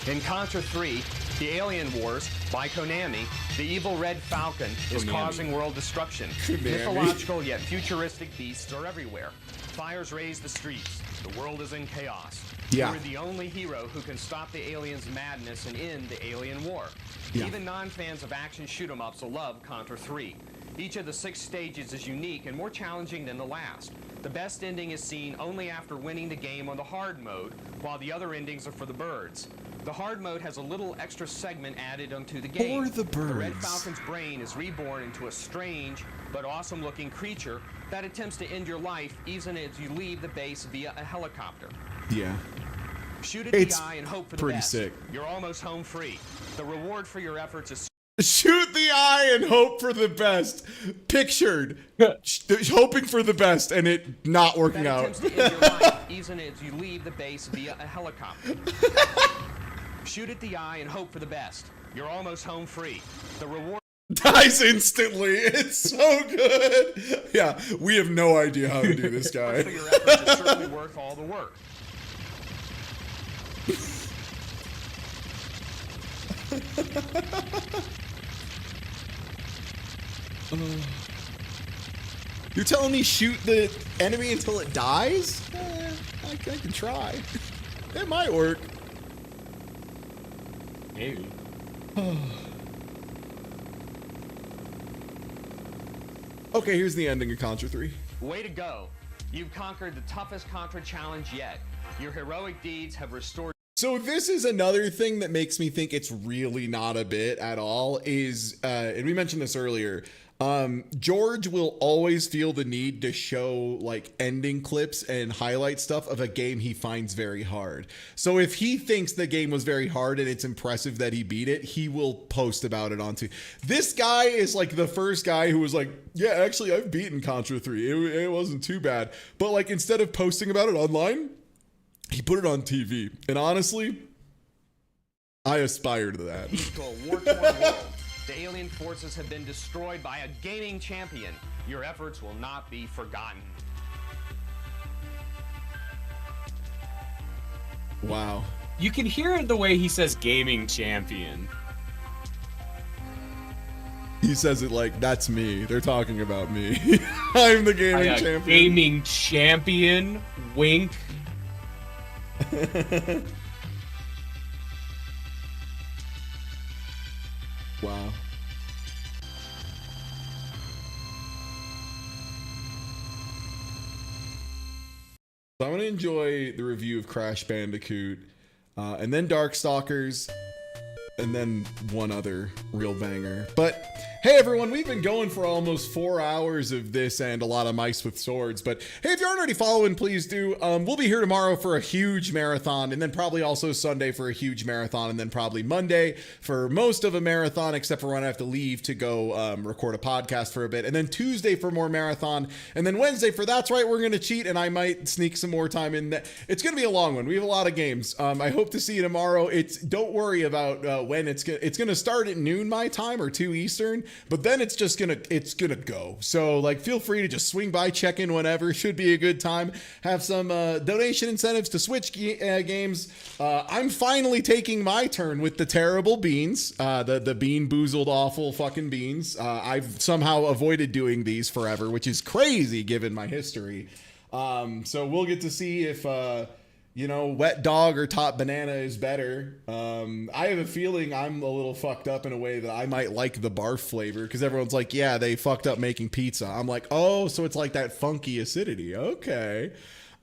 In Contra 3, The Alien Wars, by Konami, the evil Red Falcon is causing world destruction. Mythological yet futuristic beasts are everywhere. Fires raise the streets. The world is in chaos. Yeah. You're the only hero who can stop the aliens' madness and end the alien war. Yeah. Even non-fans of action shoot-'em-ups will love Contra 3. Each of the 6 stages is unique and more challenging than the last. The best ending is seen only after winning the game on the hard mode, while the other endings are for the birds. The hard mode has a little extra segment added onto the game. For the birds. The Red Falcon's brain is reborn into a strange but awesome-looking creature that attempts to end your life even as you leave the base via a helicopter. Yeah. Shoot at It's the eye and hope for the pretty best. sick. You're almost home free. The reward for your efforts is Shoot the eye and hope for the best. Pictured. Hoping for the best and it not working that out. attempts to end your life even as you leave the base via a helicopter. Shoot at the eye and hope for the best. You're almost home free. The reward Dies instantly. It's so good. Yeah, we have no idea how to do this guy. for your efforts is certainly worth all the work. You're telling me shoot the enemy until it dies? I can try. It might work. Maybe. Okay, here's the ending of Contra 3. Way to go. You've conquered the toughest Contra challenge yet. Your heroic deeds have restored. So this is another thing that makes me think it's really not a bit at all is, and we mentioned this earlier, George will always feel the need to show like ending clips and highlight stuff of a game he finds very hard. So if he thinks the game was very hard and it's impressive that he beat it, he will post about it onto. This guy is like the first guy who was like, yeah, actually I've beaten Contra 3. It wasn't too bad. But like instead of posting about it online, he put it on TV. And honestly, I aspire to that. To a war-torn world. The alien forces have been destroyed by a gaming champion. Your efforts will not be forgotten. Wow. You can hear it the way he says gaming champion. He says it like, that's me. They're talking about me. I'm the gaming champion. Gaming champion. Wink. Wow. So I'm going to enjoy the review of Crash Bandicoot, and then Darkstalkers, and then one other real banger. But Hey everyone, we've been going for almost 4 hours of this and a lot of mice with swords, but hey, if you aren't already following, please do. We'll be here tomorrow for a huge marathon, and then probably also Sunday for a huge marathon, and then probably Monday for most of a marathon, except for when I have to leave to go record a podcast for a bit, and then Tuesday for more marathon, and then Wednesday for That's Right, We're Gonna Cheat, and I might sneak some more time in. It's gonna be a long one. We have a lot of games. I hope to see you tomorrow. Don't worry about when it's gonna start at noon my time or 2 Eastern. But then it's gonna go. So like, feel free to just swing by, check in whenever. Should be a good time. Have some donation incentives to Switch games. I'm finally taking my turn with the terrible beans, the bean boozled awful fucking beans. I've somehow avoided doing these forever, which is crazy given my history. So we'll get to see if Wet Dog or Top Banana is better. I have a feeling I'm a little fucked up in a way that I might like the barf flavor, because everyone's like, yeah, they fucked up making pizza. I'm like, oh, so it's like that funky acidity. Okay.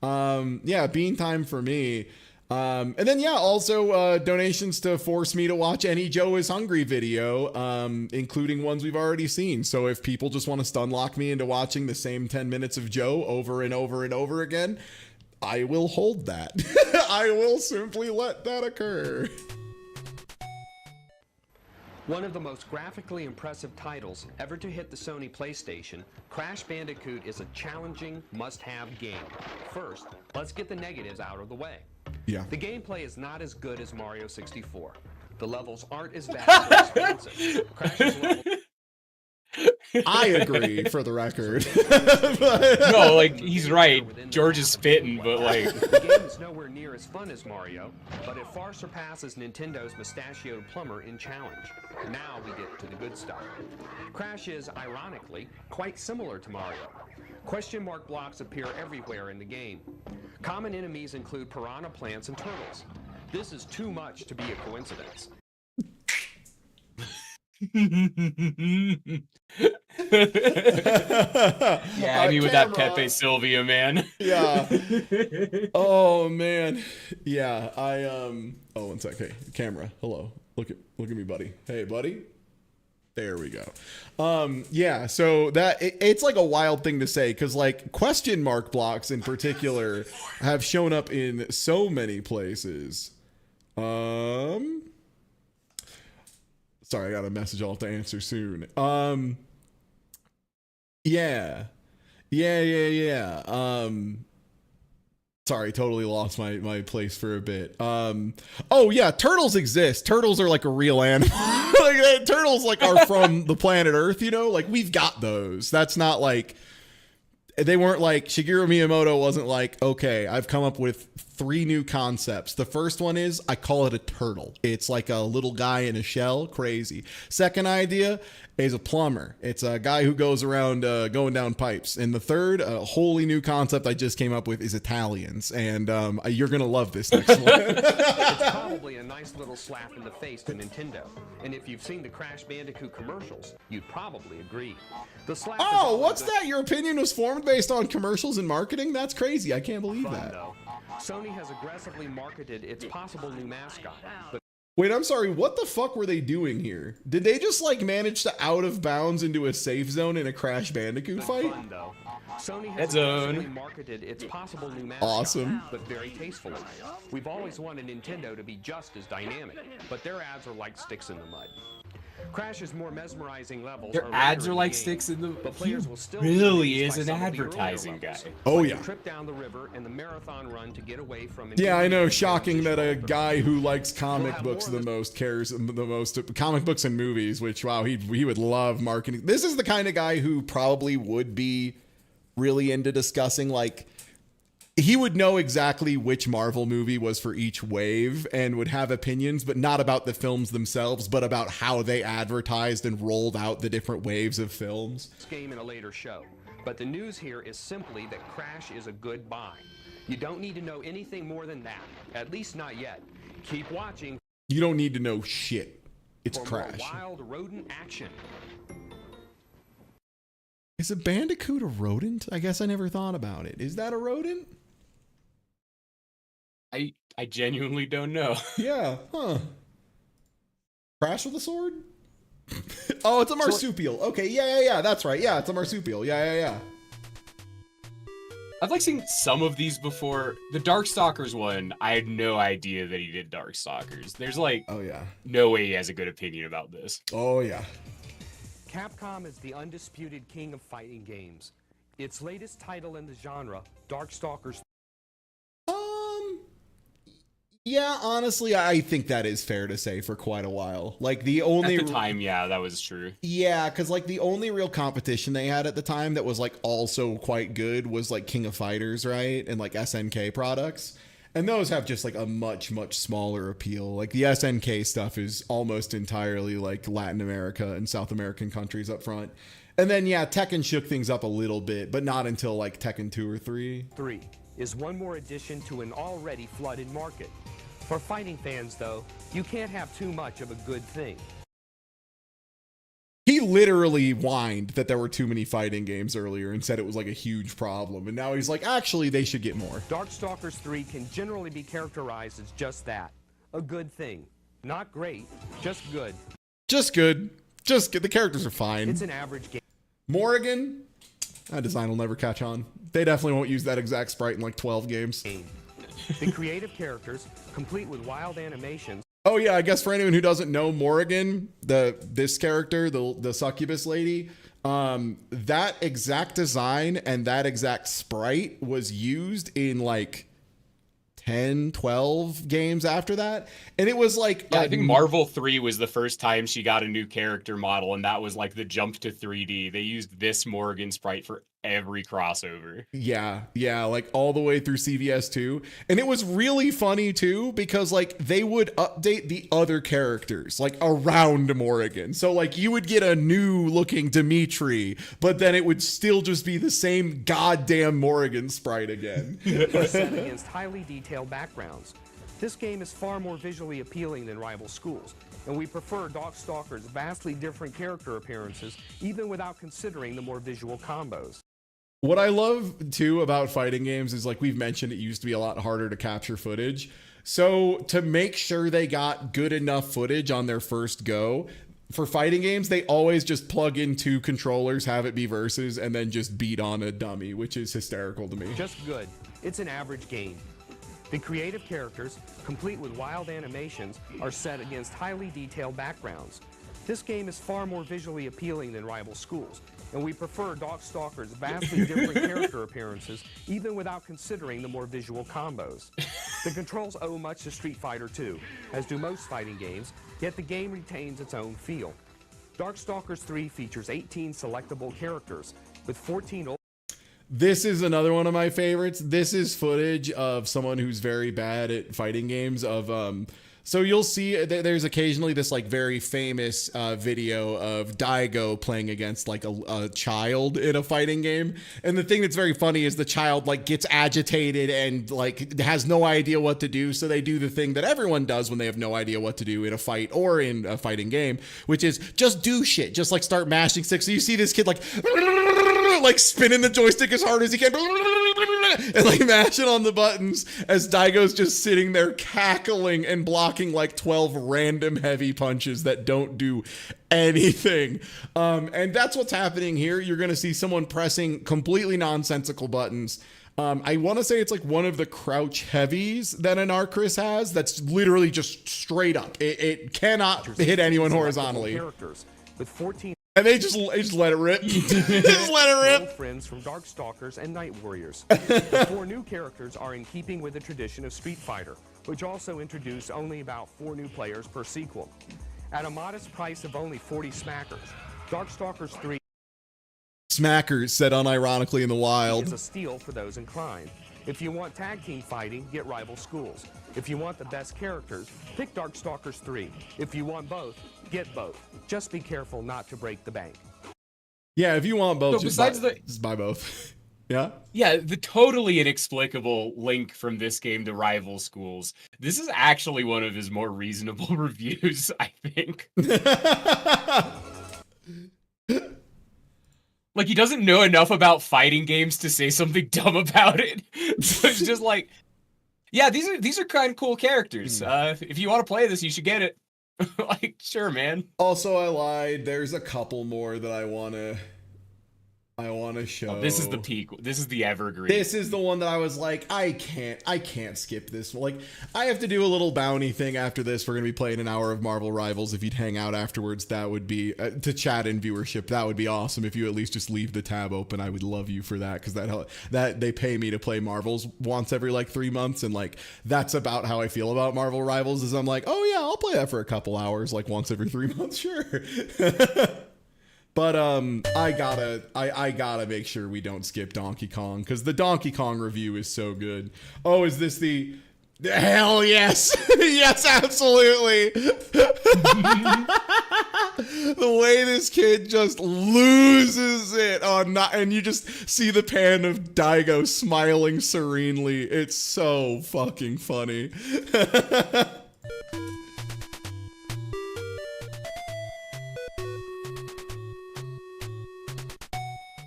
Yeah, bean time for me. And then, yeah, also donations to force me to watch any Joe is Hungry video, including ones we've already seen. So if people just want to stun lock me into watching the same 10 minutes of Joe over and over and over again, I will hold that. I will simply let that occur. One of the most graphically impressive titles ever to hit the Sony PlayStation, Crash Bandicoot is a challenging, must-have game. First, let's get the negatives out of the way. Yeah. The gameplay is not as good as Mario 64. The levels aren't as vast or expansive. Crash's level... I agree, for the record. No, like, he's right. George is spitting, but like... The game is nowhere near as fun as Mario, but it far surpasses Nintendo's mustachioed plumber in challenge. Now we get to the good stuff. Crash is, ironically, quite similar to Mario. Question mark blocks appear everywhere in the game. Common enemies include piranha plants and turtles. This is too much to be a coincidence. Yeah, I mean, with that Pepe Sylvia, man. Yeah. Oh man. Yeah. Oh, one sec. Hey, camera. Hello. Look at me, buddy. Hey, buddy. There we go. Yeah. So it's like a wild thing to say, because like question mark blocks in particular have shown up in so many places. Sorry, I got a message I'll have to answer soon. Yeah. Sorry, totally lost my place for a bit. Oh yeah, turtles exist. Turtles are like a real animal. Like, turtles like are from the planet Earth, like we've got those. That's not like, they weren't like, Shigeru Miyamoto wasn't like, okay, I've come up with 3 new concepts. The first one is, I call it a turtle. It's like a little guy in a shell. Crazy. Second idea is a plumber. It's a guy who goes around going down pipes. And the third, a wholly new concept I just came up with, is Italians. And you're going to love this next one. It's probably a nice little slap in the face to Nintendo. And if you've seen the Crash Bandicoot commercials, you'd probably agree. The slap Oh, what's that? Your opinion was formed based on commercials and marketing? That's crazy. I can't believe that. Though. Sony has aggressively marketed its possible new mascot. But wait, I'm sorry. What the fuck were they doing here? Did they just like manage to out of bounds into a safe zone in a Crash Bandicoot fight? Fun, though. Sony has aggressively marketed its possible new mascot, awesome, but very tastefully. We've always wanted Nintendo to be just as dynamic, but their ads are like sticks in the mud. Crash's more mesmerizing levels. Their ads are like sticks in the. But players will still really is an advertising guy. Oh yeah. Trip down the river and the marathon run to get away from. Yeah, I know. Shocking that a guy who likes comic books the most cares the most comic books and movies. Which wow, he would love marketing. This is the kind of guy who probably would be really into discussing like. He would know exactly which Marvel movie was for each wave and would have opinions, but not about the films themselves, but about how they advertised and rolled out the different waves of films. Game in a later show. But the news here is simply that Crash is a good buy. You don't need to know anything more than that. At least not yet. Keep watching. You don't need to know shit. It's for Crash. More wild rodent action. Is a Bandicoot a rodent? I guess I never thought about it. Is that a rodent? I genuinely don't know. Yeah, huh. Crash with a sword? Oh, it's a marsupial. Okay, yeah. That's right. Yeah, it's a marsupial. Yeah. I've like seen some of these before. The Darkstalkers one, I had no idea that he did Darkstalkers. There's like, oh yeah, no way he has a good opinion about this. Oh yeah. Capcom is the undisputed king of fighting games. Its latest title in the genre, Darkstalkers. Yeah, honestly, I think that is fair to say for quite a while. Like the only at the time, yeah, that was true. Yeah, because like the only real competition they had at the time that was like also quite good was like King of Fighters, right? And like SNK products. And those have just like a much smaller appeal. Like the SNK stuff is almost entirely like Latin America and South American countries up front. And then yeah, Tekken shook things up a little bit, but not until like Tekken 2 or 3. 3 is one more addition to an already flooded market. For fighting fans, though, you can't have too much of a good thing. He literally whined that there were too many fighting games earlier and said it was like a huge problem. And now he's like, actually, they should get more. Darkstalkers 3 can generally be characterized as just that. A good thing. Not great, just good. Just good. Just good. The characters are fine. It's an average game. Morrigan? That design will never catch on. They definitely won't use that exact sprite in like 12 games. The creative characters, complete with wild animations. Oh yeah, I guess for anyone who doesn't know Morrigan, this character, the succubus lady, that exact design and that exact sprite was used in like 10, 12 games after that. And it was like... Yeah, I think Marvel 3 was the first time she got a new character model, and that was like the jump to 3D. They used this Morrigan sprite for every crossover. Yeah, like all the way through CVS 2. And it was really funny too, because like they would update the other characters like around Morrigan. So like you would get a new looking Dimitri, but then it would still just be the same goddamn Morrigan sprite again. Set against highly detailed backgrounds. This game is far more visually appealing than rival schools, and we prefer Darkstalkers' vastly different character appearances, even without considering the more visual combos. What I love too about fighting games is like we've mentioned, it used to be a lot harder to capture footage. So to make sure they got good enough footage on their first go, for fighting games, they always just plug in 2 controllers, have it be versus, and then just beat on a dummy, which is hysterical to me. Just good. It's an average game. The creative characters, complete with wild animations, are set against highly detailed backgrounds. This game is far more visually appealing than rival schools, and we prefer Darkstalkers' vastly different character appearances, even without considering the more visual combos. The controls owe much to Street Fighter 2, as do most fighting games, yet the game retains its own feel. Darkstalkers 3 features 18 selectable characters, with 14 This is another one of my favorites. This is footage of someone who's very bad at fighting games of so you'll see there's occasionally this like very famous video of Daigo playing against like a child in a fighting game. And the thing that's very funny is the child like gets agitated and like has no idea what to do. So they do the thing that everyone does when they have no idea what to do in a fight or in a fighting game, which is just do shit. Just like start mashing sticks. So you see this kid like spinning the joystick as hard as he can and like mashing on the buttons as Daigo's just sitting there cackling and blocking like 12 random heavy punches that don't do anything. And that's what's happening here. You're going to see someone pressing completely nonsensical buttons. I want to say it's like one of the crouch heavies that an Arcris has that's literally just straight up. It cannot hit anyone horizontally. Characters with 14 and they just let it rip. Just let it rip. Friends from Darkstalkers and Night Warriors. The 4 new characters are in keeping with the tradition of Street Fighter, which also introduced only about 4 new players per sequel. At a modest price of only 40 smackers, Darkstalkers 3 smackers said unironically in the wild is a steal for those inclined. If you want tag team fighting, get Rival Schools. If you want the best characters, pick Darkstalkers 3. If you want both, get both. Just be careful not to break the bank. Yeah, if you want both, So just buy both. Yeah? Yeah, the totally inexplicable link from this game to Rival Schools. This is actually one of his more reasonable reviews, I think. Like, he doesn't know enough about fighting games to say something dumb about it. So it's just like, yeah, these are kind of cool characters. If you want to play this, you should get it. Like, sure, man. Also, I lied. There's a couple more that I wanna show. Oh, this is the peak. This is the evergreen. This is the one that I was like, I can't skip this. Like, I have to do a little bounty thing after this. We're gonna be playing an hour of Marvel Rivals. If you'd hang out afterwards, that would be to chat in viewership. That would be awesome. If you at least just leave the tab open, I would love you for that, because that they pay me to play Marvels once every like 3 months, and like that's about how I feel about Marvel Rivals. Is I'm like, oh yeah, I'll play that for a couple hours, like once every 3 months, sure. But I gotta make sure we don't skip Donkey Kong, because the Donkey Kong review is so good. Oh, is this the hell yes. Yes, absolutely. The way this kid just loses it on and you just see the pan of Daigo smiling serenely. It's so fucking funny.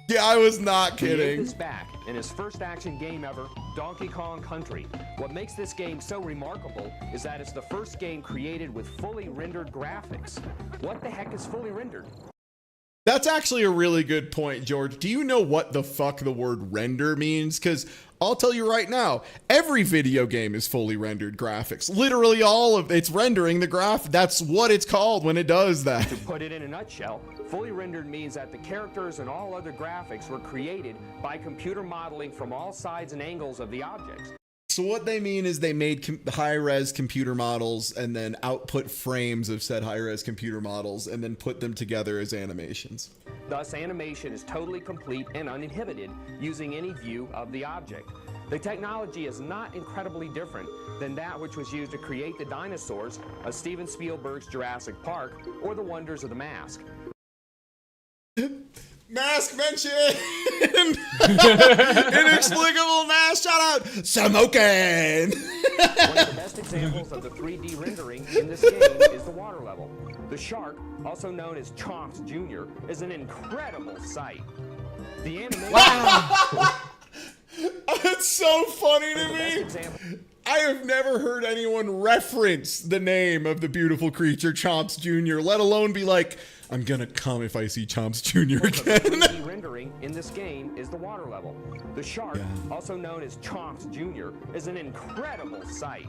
Yeah, I was not kidding. Is back in his first action game ever, Donkey Kong Country. What makes this game so remarkable is that it's the first game created with fully rendered graphics. What the heck is fully rendered? That's actually a really good point, George. Do you know what the fuck the word render means? Because I'll tell you right now, every video game is fully rendered graphics. Literally all of it's rendering the graph. That's what it's called when it does that. To put it in a nutshell, fully rendered means that the characters and all other graphics were created by computer modeling from all sides and angles of the objects. So what they mean is they made high-res computer models and then output frames of said high-res computer models and then put them together as animations. Thus, animation is totally complete and uninhibited using any view of the object. The technology is not incredibly different than that which was used to create the dinosaurs of Steven Spielberg's Jurassic Park or the wonders of the mask. Mask mention! Inexplicable mask shout out! Smoking! One of the best examples of the 3D rendering in this game is the water level. The shark, also known as Chomps Jr., is an incredible sight. The animation... Wow! That's so funny to me! I have never heard anyone reference the name of the beautiful creature Chomps Jr., let alone be like, I'm gonna come if I see Chomps Jr. again. The 3D rendering in this game is the water level. The shark, also known as Chomps Jr., is an incredible sight.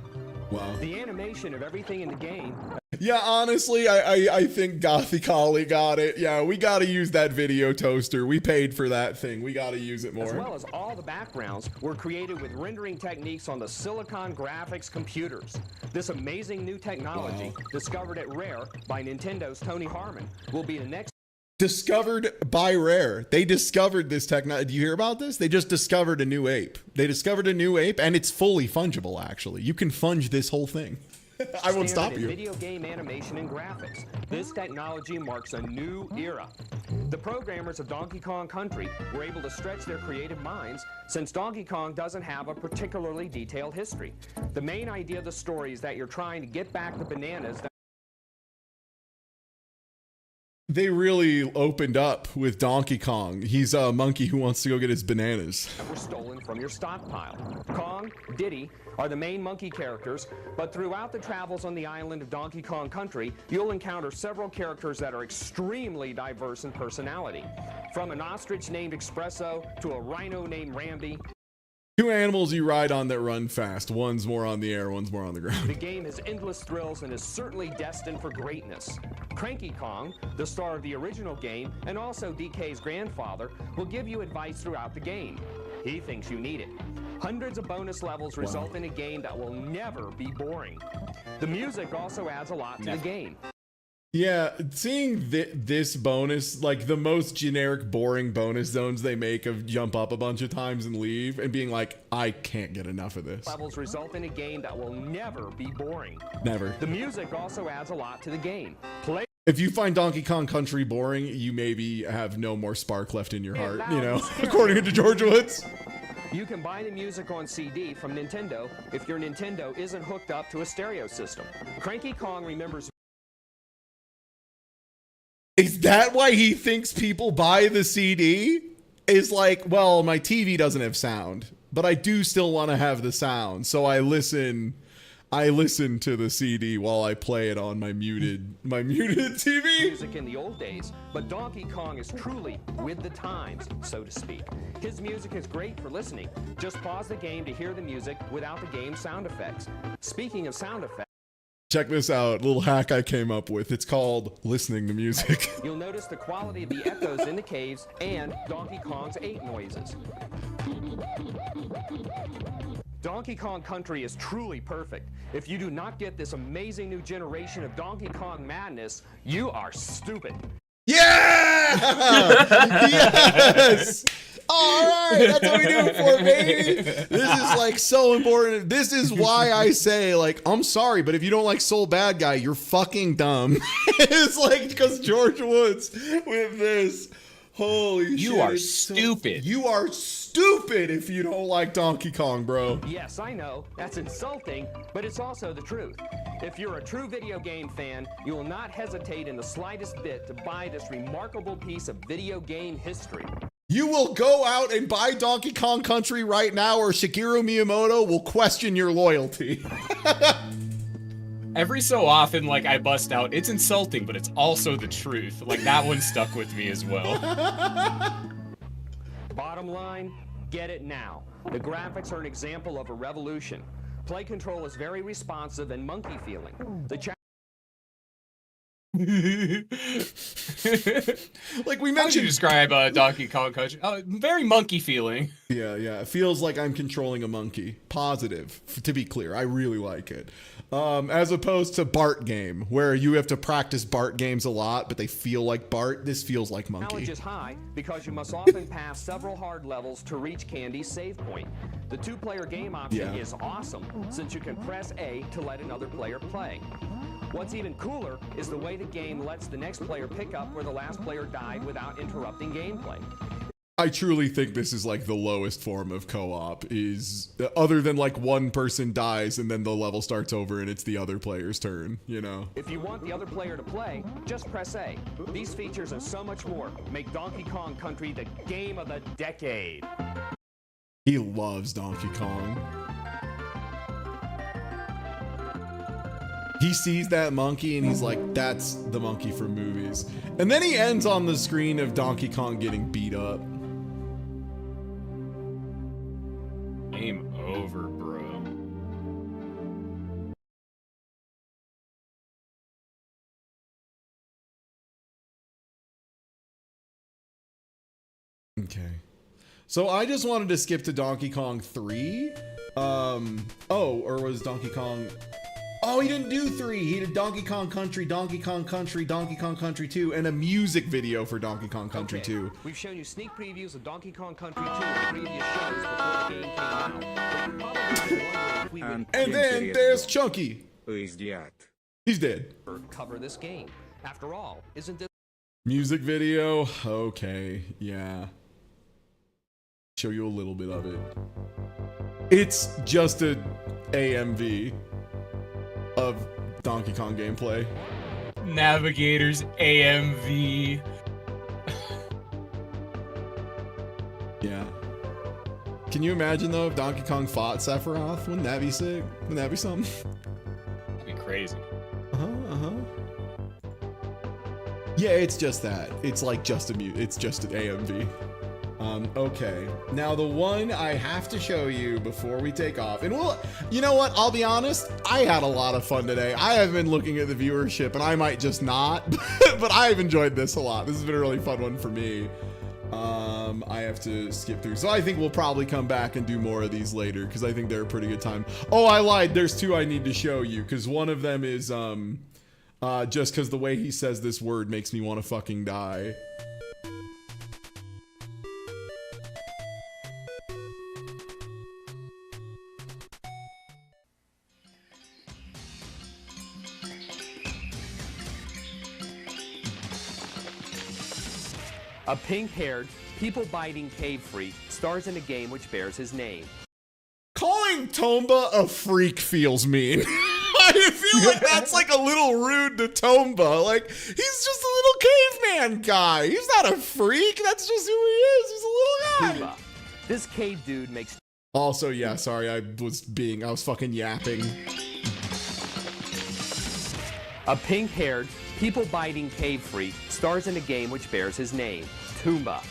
Wow. The animation of everything in the game... Yeah, honestly, I think Gothicali got it. Yeah, we gotta use that video toaster. We paid for that thing. We gotta use it more. As well as all the backgrounds were created with rendering techniques on the Silicon Graphics computers. This amazing new technology, discovered at Rare by Nintendo's Tony Harmon, will be the next... Discovered by Rare. They discovered this technology. Do you hear about this? They just discovered a new ape. They discovered a new ape, and it's fully fungible, actually. You can funge this whole thing. I won't stop you. Video game animation and graphics. This technology marks a new era. The programmers of Donkey Kong Country were able to stretch their creative minds since Donkey Kong doesn't have a particularly detailed history. The main idea of the story is that you're trying to get back the bananas that They really opened up with Donkey Kong. He's a monkey who wants to go get his bananas. were stolen from your stockpile. Kong, Diddy are the main monkey characters, but throughout the travels on the island of Donkey Kong Country, you'll encounter several characters that are extremely diverse in personality. From an ostrich named Espresso to a rhino named Rambi. Two animals you ride on that run fast. One's more on the air, one's more on the ground. The game has endless thrills and is certainly destined for greatness. Cranky Kong, the star of the original game and also DK's grandfather, will give you advice throughout the game. He thinks you need it. Hundreds of bonus levels result in a game that will never be boring. The music also adds a lot to the game. Yeah, seeing this bonus, like the most generic, boring bonus zones they make of jump up a bunch of times and leave, and being like, I can't get enough of this. Levels result in a game that will never be boring. Never. The music also adds a lot to the game. If you find Donkey Kong Country boring, you maybe have no more spark left in your heart, you know, according to George Woods. You can buy the music on CD from Nintendo if your Nintendo isn't hooked up to a stereo system. Cranky Kong remembers... Is that why he thinks people buy the CD? Is like, well, my TV doesn't have sound, but I do still want to have the sound, so I listen I listen to the CD while I play it on my muted TV. Music in the old days, but Donkey Kong is truly with the times, so to speak. His music is great for listening. Just pause the game to hear the music without the game's sound effects. Speaking of sound effects, check this out, little hack I came up with. It's called listening to music. you'll notice the quality of the echoes in the caves and Donkey Kong's 8 noises. Donkey Kong Country is truly perfect. If you do not get this amazing new generation of Donkey Kong madness, you are stupid. Yeah! Yes! All right, that's what we do it for, baby. This is like so important. This is why I say, like, I'm sorry, but if you don't like Soul Bad Guy, you're fucking dumb. It's like because George Woods with this. Holy shit. You are stupid. You are stupid if you don't like Donkey Kong, bro. Yes, I know, that's insulting, but it's also the truth. If you're a true video game fan, you will not hesitate in the slightest bit to buy this remarkable piece of video game history. You will go out and buy Donkey Kong Country right now, or Shigeru Miyamoto will question your loyalty. Every so often, like, I bust out, it's insulting, but it's also the truth. Like, that one stuck with me as well. Bottom line, get it now. The graphics are an example of a revolution. Play control is very responsive and monkey feeling. Like we mentioned, how would you describe Donkey Kong Country? Very monkey feeling. Yeah, it feels like I'm controlling a monkey. Positive, to be clear. I really like it. As opposed to Bart game, where you have to practice Bart games a lot, but they feel like Bart. This feels like monkey. Challenge is high because you must often pass several hard levels to reach Candy's save point. The 2-player game option is awesome, since you can press A to let another player play. What's even cooler is the way the game lets the next player pick up where the last player died without interrupting gameplay. I truly think this is like the lowest form of co-op, is other than like one person dies and then the level starts over and it's the other player's turn, you know? If you want the other player to play, just press A. These features and so much more make Donkey Kong Country the game of the decade. He loves Donkey Kong. He sees that monkey and he's like, that's the monkey from movies. And then he ends on the screen of Donkey Kong getting beat up. Game over, bro. Okay. So I just wanted to skip to Donkey Kong 3. Or was Donkey Kong... Oh, he didn't do 3. He did Donkey Kong Country, Donkey Kong Country, Donkey Kong Country 2, and a music video for Donkey Kong Country 2. We've shown you sneak previews of Donkey Kong Country 2 in previous shows before the game came out. But you're probably wondering if we would And then there's Chunky. Who is that? He's dead. Cover this game. After all, isn't this Music video? Okay, yeah. Show you a little bit of it. It's just a AMV of Donkey Kong gameplay. Navigator's AMV. Yeah. Can you imagine though if Donkey Kong fought Sephiroth? Wouldn't that be sick? Wouldn't that be something? That'd be crazy. Yeah, it's just that. It's like just it's just an AMV. Okay. Now the one I have to show you before we take off, and you know what? I'll be honest. I had a lot of fun today. I have been looking at the viewership, and I might just not, but I've enjoyed this a lot. This has been a really fun one for me. I have to skip through, so I think we'll probably come back and do more of these later because I think they're a pretty good time. Oh, I lied. There's 2 I need to show you because one of them is just because the way he says this word makes me want to fucking die. A pink-haired, people-biting cave freak stars in a game which bears his name. Calling Tomba a freak feels mean. I feel like that's like a little rude to Tomba. Like, he's just a little caveman guy. He's not a freak. That's just who he is. He's a little guy. Tomba. This cave dude makes... Also, yeah, sorry, I was fucking yapping. A pink-haired, people-biting cave freak stars in a game which bears his name, Tomba.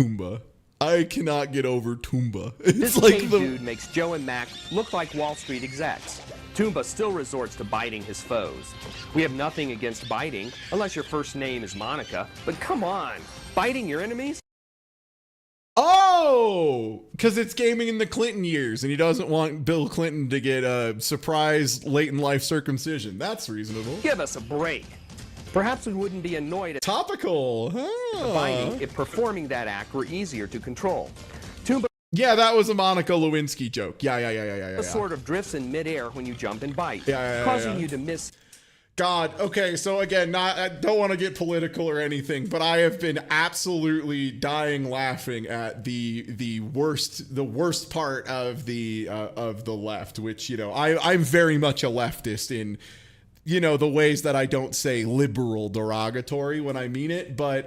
Tomba. I cannot get over Tomba. This cave dude makes Joe and Mac look like Wall Street execs. Tomba still resorts to biting his foes. We have nothing against biting, unless your first name is Monica, but come on, biting your enemies? Oh, because it's gaming in the Clinton years, and he doesn't want Bill Clinton to get a surprise late-in-life circumcision. That's reasonable. Give us a break. Perhaps we wouldn't be annoyed at topical biting if performing that act were easier to control. Tomba Yeah, that was a Monica Lewinsky joke. Yeah. sort of drifts in midair when you jump and bite, Yeah, causing you to miss. God, okay, so again, I don't want to get political or anything, but I have been absolutely dying laughing at the worst part of the left, which, you know, I'm very much a leftist in, you know, the ways that I don't say liberal derogatory when I mean it, but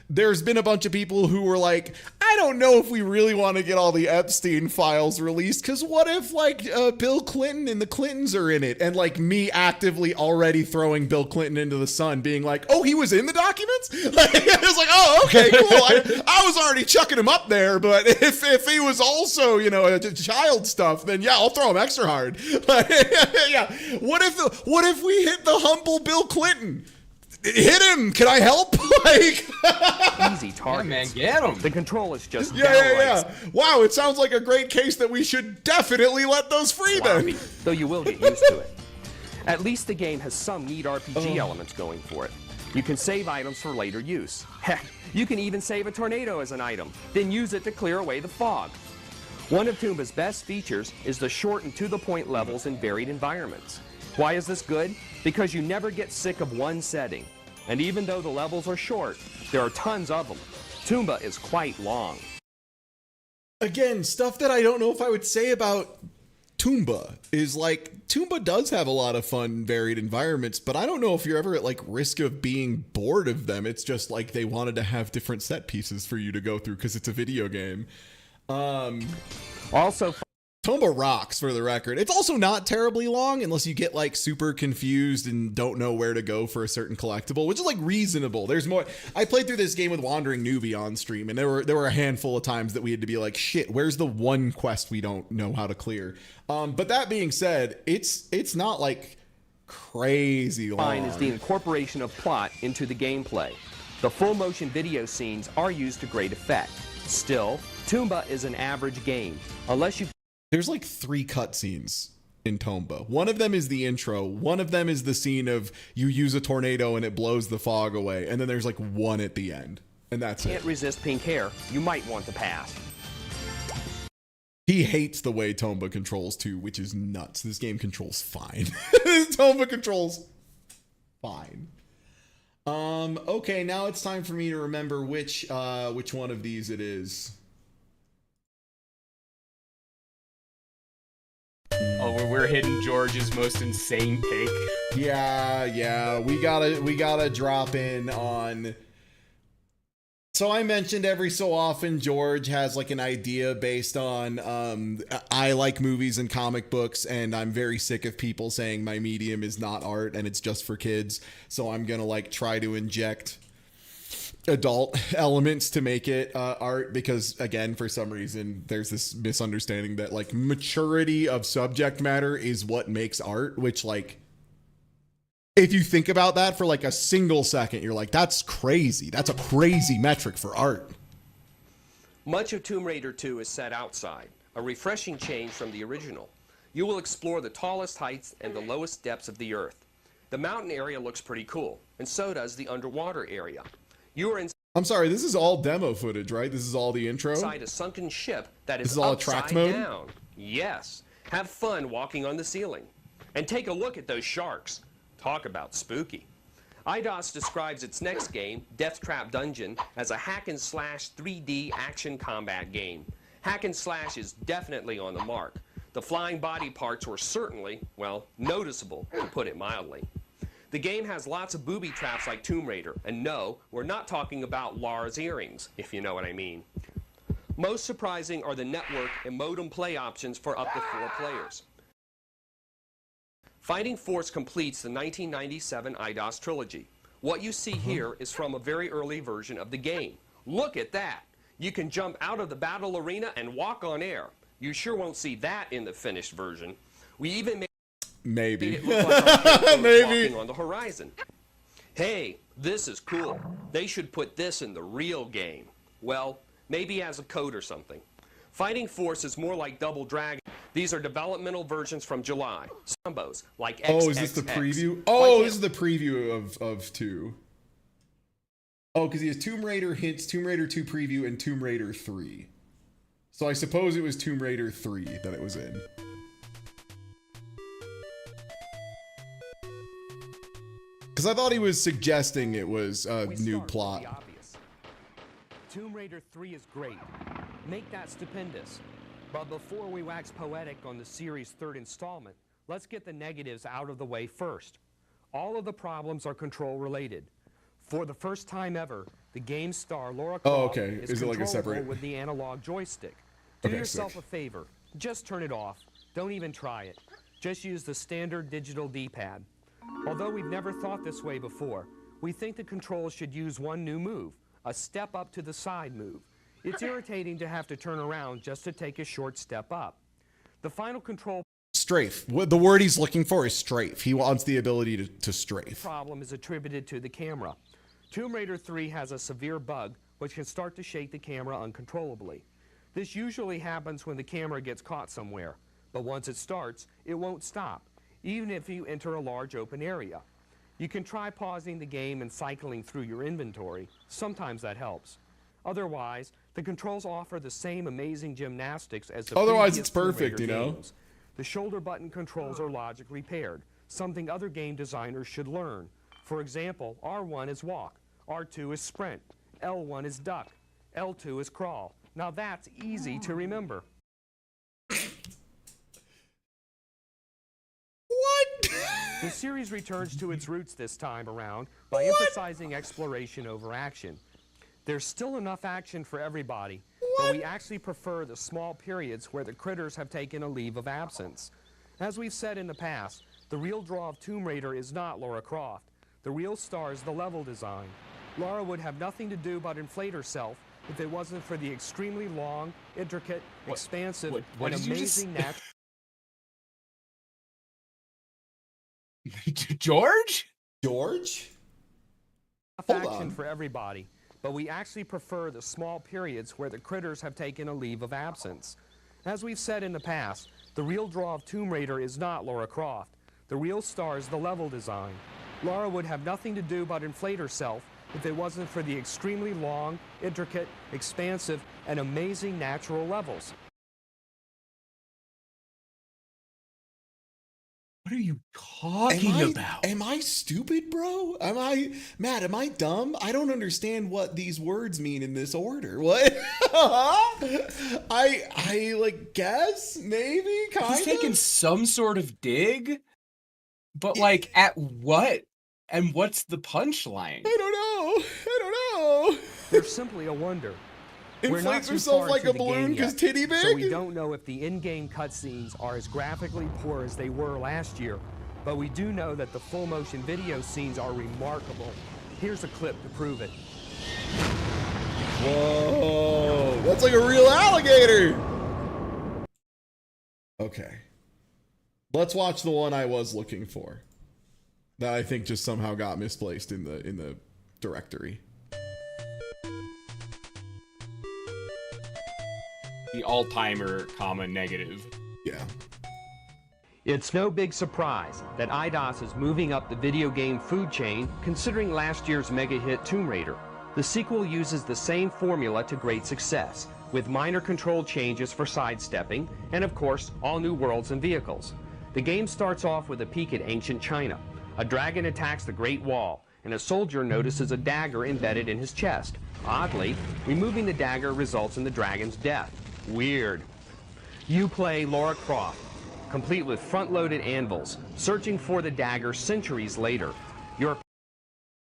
there's been a bunch of people who were like, I don't know if we really want to get all the Epstein files released, because what if, like, Bill Clinton and the Clintons are in it? And, like, me actively already throwing Bill Clinton into the sun, being like, oh, he was in the documents? Like, I was like, oh, okay, cool. I was already chucking him up there, but if he was also, you know, child stuff, then yeah, I'll throw him extra hard. Like, yeah. What if we hit the humble Bill Clinton? Hit him! Can I help? Like, easy targets. Yeah, man, get him. The control is just yeah. Wow, it sounds like a great case that we should definitely let those free then. Though you will get used to it. At least the game has some neat RPG elements going for it. You can save items for later use. Heck, you can even save a tornado as an item, then use it to clear away the fog. One of Tomba's best features is the short and to-the-point levels in varied environments. Why is this good? Because you never get sick of one setting. And even though the levels are short, there are tons of them. Tomba is quite long. Again, stuff that I don't know if I would say about Tomba is like, Tomba does have a lot of fun, varied environments, but I don't know if you're ever at like risk of being bored of them. It's just like they wanted to have different set pieces for you to go through because it's a video game. Also, Tomba rocks, for the record. It's also not terribly long unless you get like super confused and don't know where to go for a certain collectible, which is like reasonable. There's more. I played through this game with Wandering Newbie on stream, and there were a handful of times that we had to be like, shit, where's the one quest we don't know how to clear? But that being said, it's not like crazy long. Fine is the incorporation of plot into the gameplay. The full motion video scenes are used to great effect. Still, Tomba is an average game, unless you. There's like 3 cutscenes in Tomba. One of them is the intro. One of them is the scene of you use a tornado and it blows the fog away. And then there's like one at the end. And that's it. Can't resist pink hair. You might want to pass. He hates the way Tomba controls too, which is nuts. This game controls fine. Tomba controls fine. Okay, now it's time for me to remember which one of these it is. Oh, we're hitting George's most insane pick. Yeah, we gotta drop in on. So I mentioned every so often George has like an idea based on I like movies and comic books, and I'm very sick of people saying my medium is not art and it's just for kids. So I'm gonna like try to inject adult elements to make it art, because again, for some reason there's this misunderstanding that like maturity of subject matter is what makes art, which like if you think about that for like a single second, you're like, that's crazy. That's a crazy metric for art. Much of Tomb Raider 2 is set outside, a refreshing change from the original. You will explore the tallest heights and the lowest depths of the earth. The mountain area looks pretty cool, and so does the underwater area. You are I'm sorry, this is all demo footage, right? This is all the intro? Inside a sunken ship that is all upside track mode? down. Yes. Have fun walking on the ceiling. And take a look at those sharks. Talk about spooky. IDOS describes its next game, Death Trap Dungeon, as a hack-and-slash 3D action combat game. Hack-and-slash is definitely on the mark. The flying body parts were certainly, well, noticeable, to put it mildly. The game has lots of booby traps like Tomb Raider, and no, we're not talking about Lara's earrings, if you know what I mean. Most surprising are the network and modem play options for up to 4 players. Fighting Force completes the 1997 IDOS trilogy. What you see here is from a very early version of the game. Look at that! You can jump out of the battle arena and walk on air. You sure won't see that in the finished version. We even made it look like our character was walking on the horizon. Hey, this is cool. They should put this in the real game. Well, maybe as a code or something. Fighting Force is more like Double Dragon. These are developmental versions from July. Combos like XXX. Oh, is this the preview? Oh, this is the preview of 2. Oh, because he has Tomb Raider hints, Tomb Raider 2 preview, and Tomb Raider 3. So I suppose it was Tomb Raider 3 that it was in. Because I thought he was suggesting it was a new plot. Tomb Raider 3 is great. Make that stupendous. But before we wax poetic on the series' 3rd installment, let's get the negatives out of the way first. All of the problems are control related. For the first time ever, the game star Lara Croft is it like a controllable separate with the analog joystick. Do yourself a favor. Just turn it off. Don't even try it. Just use the standard digital D-pad. Although we've never thought this way before, we think the controls should use one new move, a step up to the side move. It's irritating to have to turn around just to take a short step up. The final control Strafe. What the word he's looking for is strafe. He wants the ability to strafe. problem is attributed to the camera. Tomb Raider 3 has a severe bug which can start to shake the camera uncontrollably. This usually happens when the camera gets caught somewhere, but once it starts, it won't stop, even if you enter a large open area. You can try pausing the game and cycling through your inventory. Sometimes that helps. Otherwise, the controls offer the same amazing gymnastics as the Otherwise, it's previous Tomb perfect, Raider you know? games. The shoulder button controls are logically paired, something other game designers should learn. For example, R1 is walk, R2 is sprint, L1 is duck, L2 is crawl. Now that's easy to remember. What? The series returns to its roots this time around by emphasizing exploration over action. There's still enough action for everybody, but we actually prefer the small periods where the critters have taken a leave of absence. As we've said in the past, the real draw of Tomb Raider is not Lara Croft. The real star is the level design. Lara would have nothing to do but inflate herself if it wasn't for the extremely long, intricate, expansive, what and did you just- amazing natural... George? George? action for everybody, but we actually prefer the small periods where the critters have taken a leave of absence. As we've said in the past, the real draw of Tomb Raider is not Lara Croft. The real star is the level design. Lara would have nothing to do but inflate herself if it wasn't for the extremely long, intricate, expansive, and amazing natural levels. What are you talking about? Am I stupid, bro? Matt, am I dumb? I don't understand what these words mean in this order. What? I like guess, maybe, kind of? He's taking some sort of dig, but like at what? And what's the punchline? I don't know. They're simply a wonder. Inflates herself like a balloon because titty big? So we don't know if the in-game cutscenes are as graphically poor as they were last year, but we do know that the full-motion video scenes are remarkable. Here's a clip to prove it. Whoa, that's like a real alligator. Okay. Let's watch the one I was looking for. That I think just somehow got misplaced in the directory. The all-timer, negative. Yeah. It's no big surprise that IDOS is moving up the video game food chain considering last year's mega hit Tomb Raider. The sequel uses the same formula to great success, with minor control changes for sidestepping, and of course, all new worlds and vehicles. The game starts off with a peek at ancient China. A dragon attacks the Great Wall, and a soldier notices a dagger embedded in his chest. Oddly, removing the dagger results in the dragon's death. Weird. You play Lara Croft, complete with front-loaded anvils, searching for the dagger centuries later. Your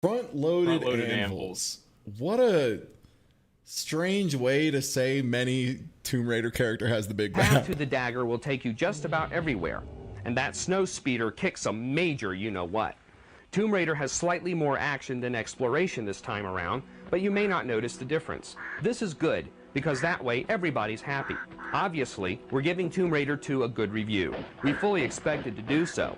Front-loaded anvils. What a strange way to say many Tomb Raider character has the big path back. to the dagger will take you just about everywhere. and that snow speeder kicks a major you-know-what. Tomb Raider has slightly more action than exploration this time around, but you may not notice the difference. This is good, because that way everybody's happy. Obviously, we're giving Tomb Raider 2 a good review. We fully expected to do so.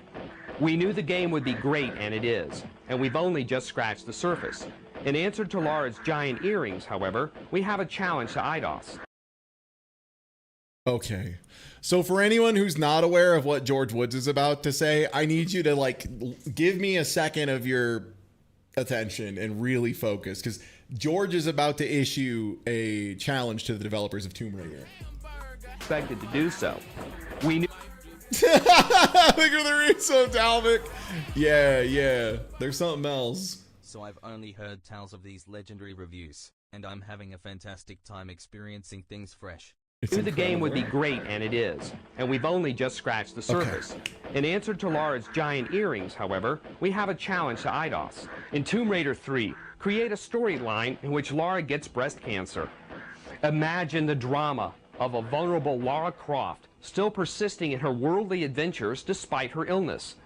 We knew the game would be great, and it is, and we've only just scratched the surface. In answer to Laura's giant earrings, however, we have a challenge to Eidos. Okay. So for anyone who's not aware of what George Woods is about to say, I need you to like give me a second of your attention and really focus, because George is about to issue a challenge to the developers of Tomb Raider. Expected to do so. We knew. Look at the Rizzo Dalvik. Yeah. There's something else. So I've only heard tales of these legendary reviews, and I'm having a fantastic time experiencing things fresh. Knew the game would be great, and it is, and we've only just scratched the surface. In answer to Laura's giant earrings, however, we have a challenge to Eidos. In Tomb Raider 3, create a storyline in which Lara gets breast cancer. Imagine the drama of a vulnerable Lara Croft still persisting in her worldly adventures despite her illness.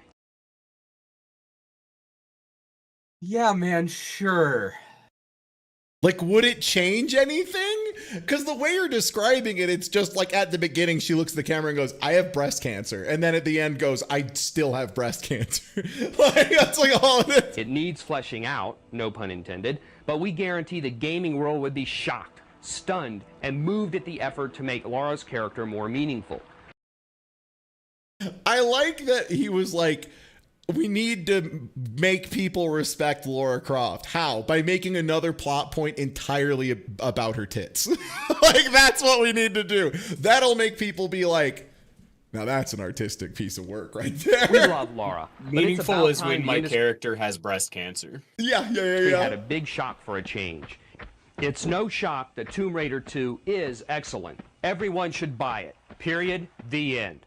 Yeah, man, sure. Like, would it change anything? Because the way you're describing it, it's just like at the beginning, she looks at the camera and goes, I have breast cancer. And then at the end goes, I still have breast cancer. Like, that's like all of it. It needs fleshing out, no pun intended, but we guarantee the gaming world would be shocked, stunned, and moved at the effort to make Lara's character more meaningful. I like that he was like, we need to make people respect Lara Croft. How? By making another plot point entirely about her tits. Like, that's what we need to do. That'll make people be like, now that's an artistic piece of work right there. We love Lara. Meaningful is when my character has breast cancer. Yeah. We had a big shock for a change. It's no shock that Tomb Raider 2 is excellent. Everyone should buy it. Period. The end.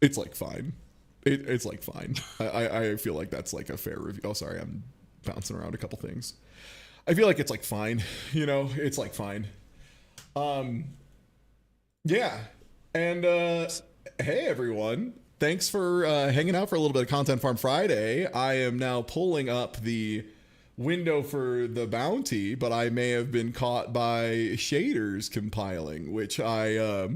It's like fine. It's like fine. I feel like that's like a fair review. Oh, sorry, I'm bouncing around a couple things. I feel like it's like fine. You know, it's like fine. Yeah. And hey everyone, thanks for hanging out for a little bit of Content Farm Friday. I am now pulling up the window for the bounty, but I may have been caught by shaders compiling, which I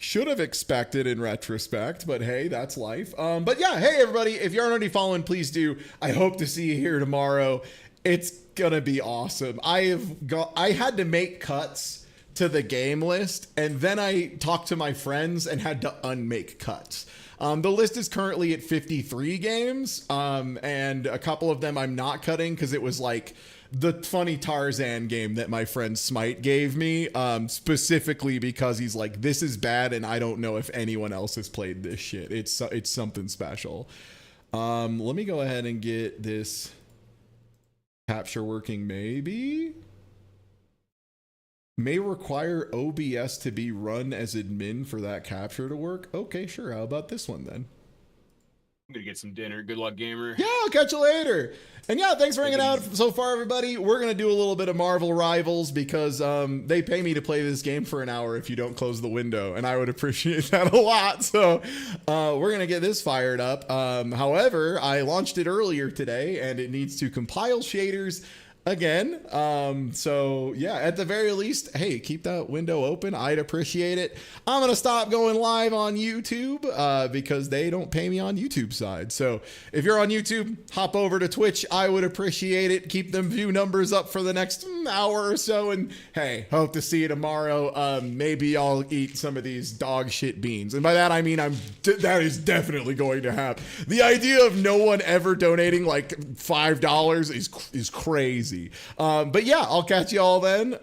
should have expected in retrospect, but hey, that's life. But yeah, hey everybody, if you aren't already following, please do. I hope to see you here tomorrow. It's gonna be awesome. I had to make cuts to the game list, and then I talked to my friends and had to unmake cuts. The list is currently at 53 games, and a couple of them I'm not cutting because it was like the funny Tarzan game that my friend Smite gave me, specifically because he's like, this is bad and I don't know if anyone else has played this shit. It's something special. Let me go ahead and get this capture working. Maybe may require OBS to be run as admin for that capture to work. Okay, sure. How about this one then? I'm gonna get some dinner. Good luck, gamer. Yeah, I'll catch you later. And yeah, thanks for hanging out so far, everybody. We're gonna do a little bit of Marvel Rivals because they pay me to play this game for an hour if you don't close the window, and I would appreciate that a lot. So we're gonna get this fired up. However, I launched it earlier today, and it needs to compile shaders again. So yeah, at the very least, hey, keep that window open. I'd appreciate it. I'm gonna stop going live on YouTube because they don't pay me on YouTube side. So if you're on YouTube, hop over to Twitch. I would appreciate it. Keep them view numbers up for the next hour or so. And hey, hope to see you tomorrow. Maybe I'll eat some of these dog shit beans. And by that, I mean, that is definitely going to happen. The idea of no one ever donating like $5 is crazy. But yeah, I'll catch you all then.